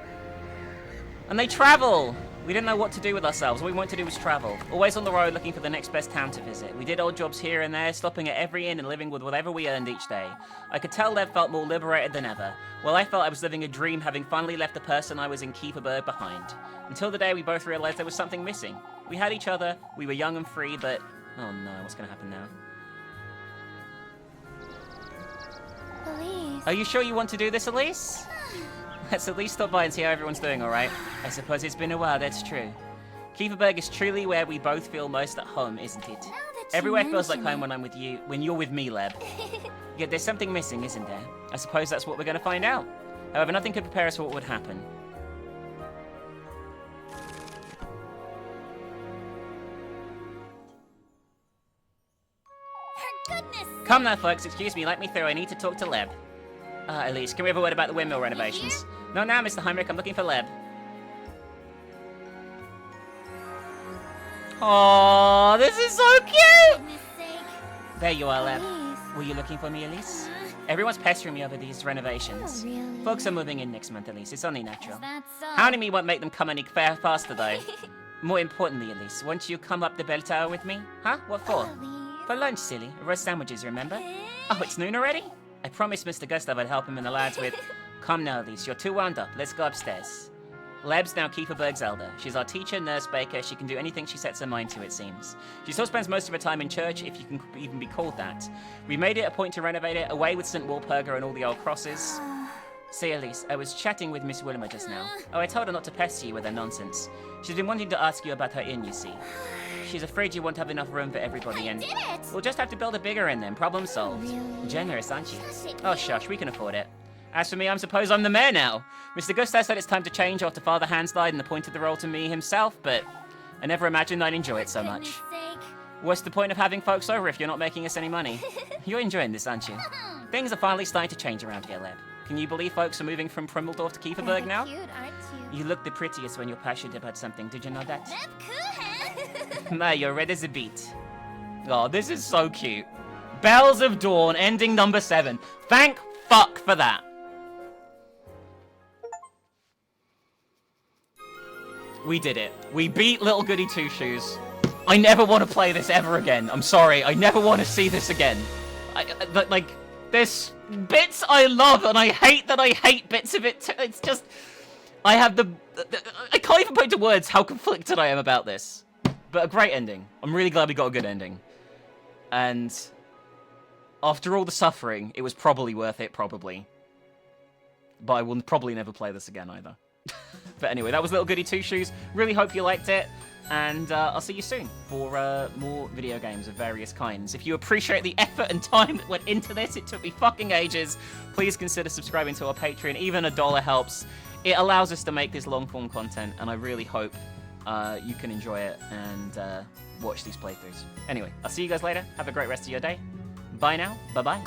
And they travel! We didn't know what to do with ourselves. All we wanted to do was travel. Always on the road looking for the next best town to visit. We did odd jobs here and there, stopping at every inn and living with whatever we earned each day. I could tell Lev felt more liberated than ever. Well, I felt I was living a dream, having finally left the person I was in Kieferberg behind. Until the day we both realized there was something missing. We had each other, we were young and free, but... Oh no, what's gonna happen now? Elise. Are you sure you want to do this, Elise? Let's at least stop by and see how everyone's doing, alright? I suppose it's been a while, that's true. Kieferberg is truly where we both feel most at home, isn't it? Everywhere feels like home when I'm with you, when you're with me, Leb. Yet there's something missing, isn't there? I suppose that's what we're going to find out. However, nothing could prepare us for what would happen. For goodness sake. Come now, folks, excuse me, let me through. I need to talk to Leb. Elise, can we have a word about the windmill renovations? No, now, Mr. Heinrich, I'm looking for Leb. Oh, this is so cute! For goodness sake. There you are, Leb. Elise. Were you looking for me, Elise? Everyone's pestering me over these renovations. Oh, really? Folks are moving in next month, Elise. It's only natural. Is that so? Hounding me won't make them come any faster, though. More importantly, Elise, won't you come up the bell tower with me? Huh? What for? Elise. For lunch, silly. Roast sandwiches, remember? Oh, it's noon already? I promised Mr. Gustav I'd help him and the lads with... Come now, Elise. You're too wound up. Let's go upstairs. Leb's now Kieferberg's elder. She's our teacher, nurse, baker. She can do anything she sets her mind to, it seems. She still spends most of her time in church, if you can even be called that. We made it a point to renovate it, away with St. Walpurga and all the old crosses. Say, Elise, I was chatting with Miss Wilmer just now. Oh, I told her not to pester you with her nonsense. She's been wanting to ask you about her inn, you see. She's afraid you won't have enough room for everybody, and... Did it? We'll just have to build a bigger inn then. Problem solved. Really? Generous, aren't you? Shush it, Oh, shush, we can afford it. As for me, I suppose I'm the mayor now. Mr. Gustav said it's time to change after Father Hans died and appointed the role to me himself, but I never imagined I'd enjoy it so much. Goodness sake. What's the point of having folks over if you're not making us any money? You're enjoying this, aren't you? Things are finally starting to change around here, Leb. Can you believe folks are moving from Primmeldorf to Kieferberg now? Cute, aren't you? You look the prettiest when you're passionate about something, did you know that? That's cool, huh? There, you're red as a beet. Oh, this is so cute. Bells of Dawn, ending number 7. Thank fuck for that. We did it. We beat Little Goody Two Shoes. I never want to play this ever again. I'm sorry. I never want to see this again. Like, there's bits I love, and I hate that I hate bits of it too. It's just... I have I can't even put into words how conflicted I am about this. But a great ending. I'm really glad we got a good ending. And after all the suffering, it was probably worth it, probably. But I will probably never play this again either. But anyway, that was Little Goody Two Shoes. Really hope you liked it. And I'll see you soon for more video games of various kinds. If you appreciate the effort and time that went into this, it took me fucking ages, please consider subscribing to our Patreon. Even $1 helps. It allows us to make this long-form content, and I really hope you can enjoy it and watch these playthroughs. Anyway, I'll see you guys later. Have a great rest of your day. Bye now. Bye-bye.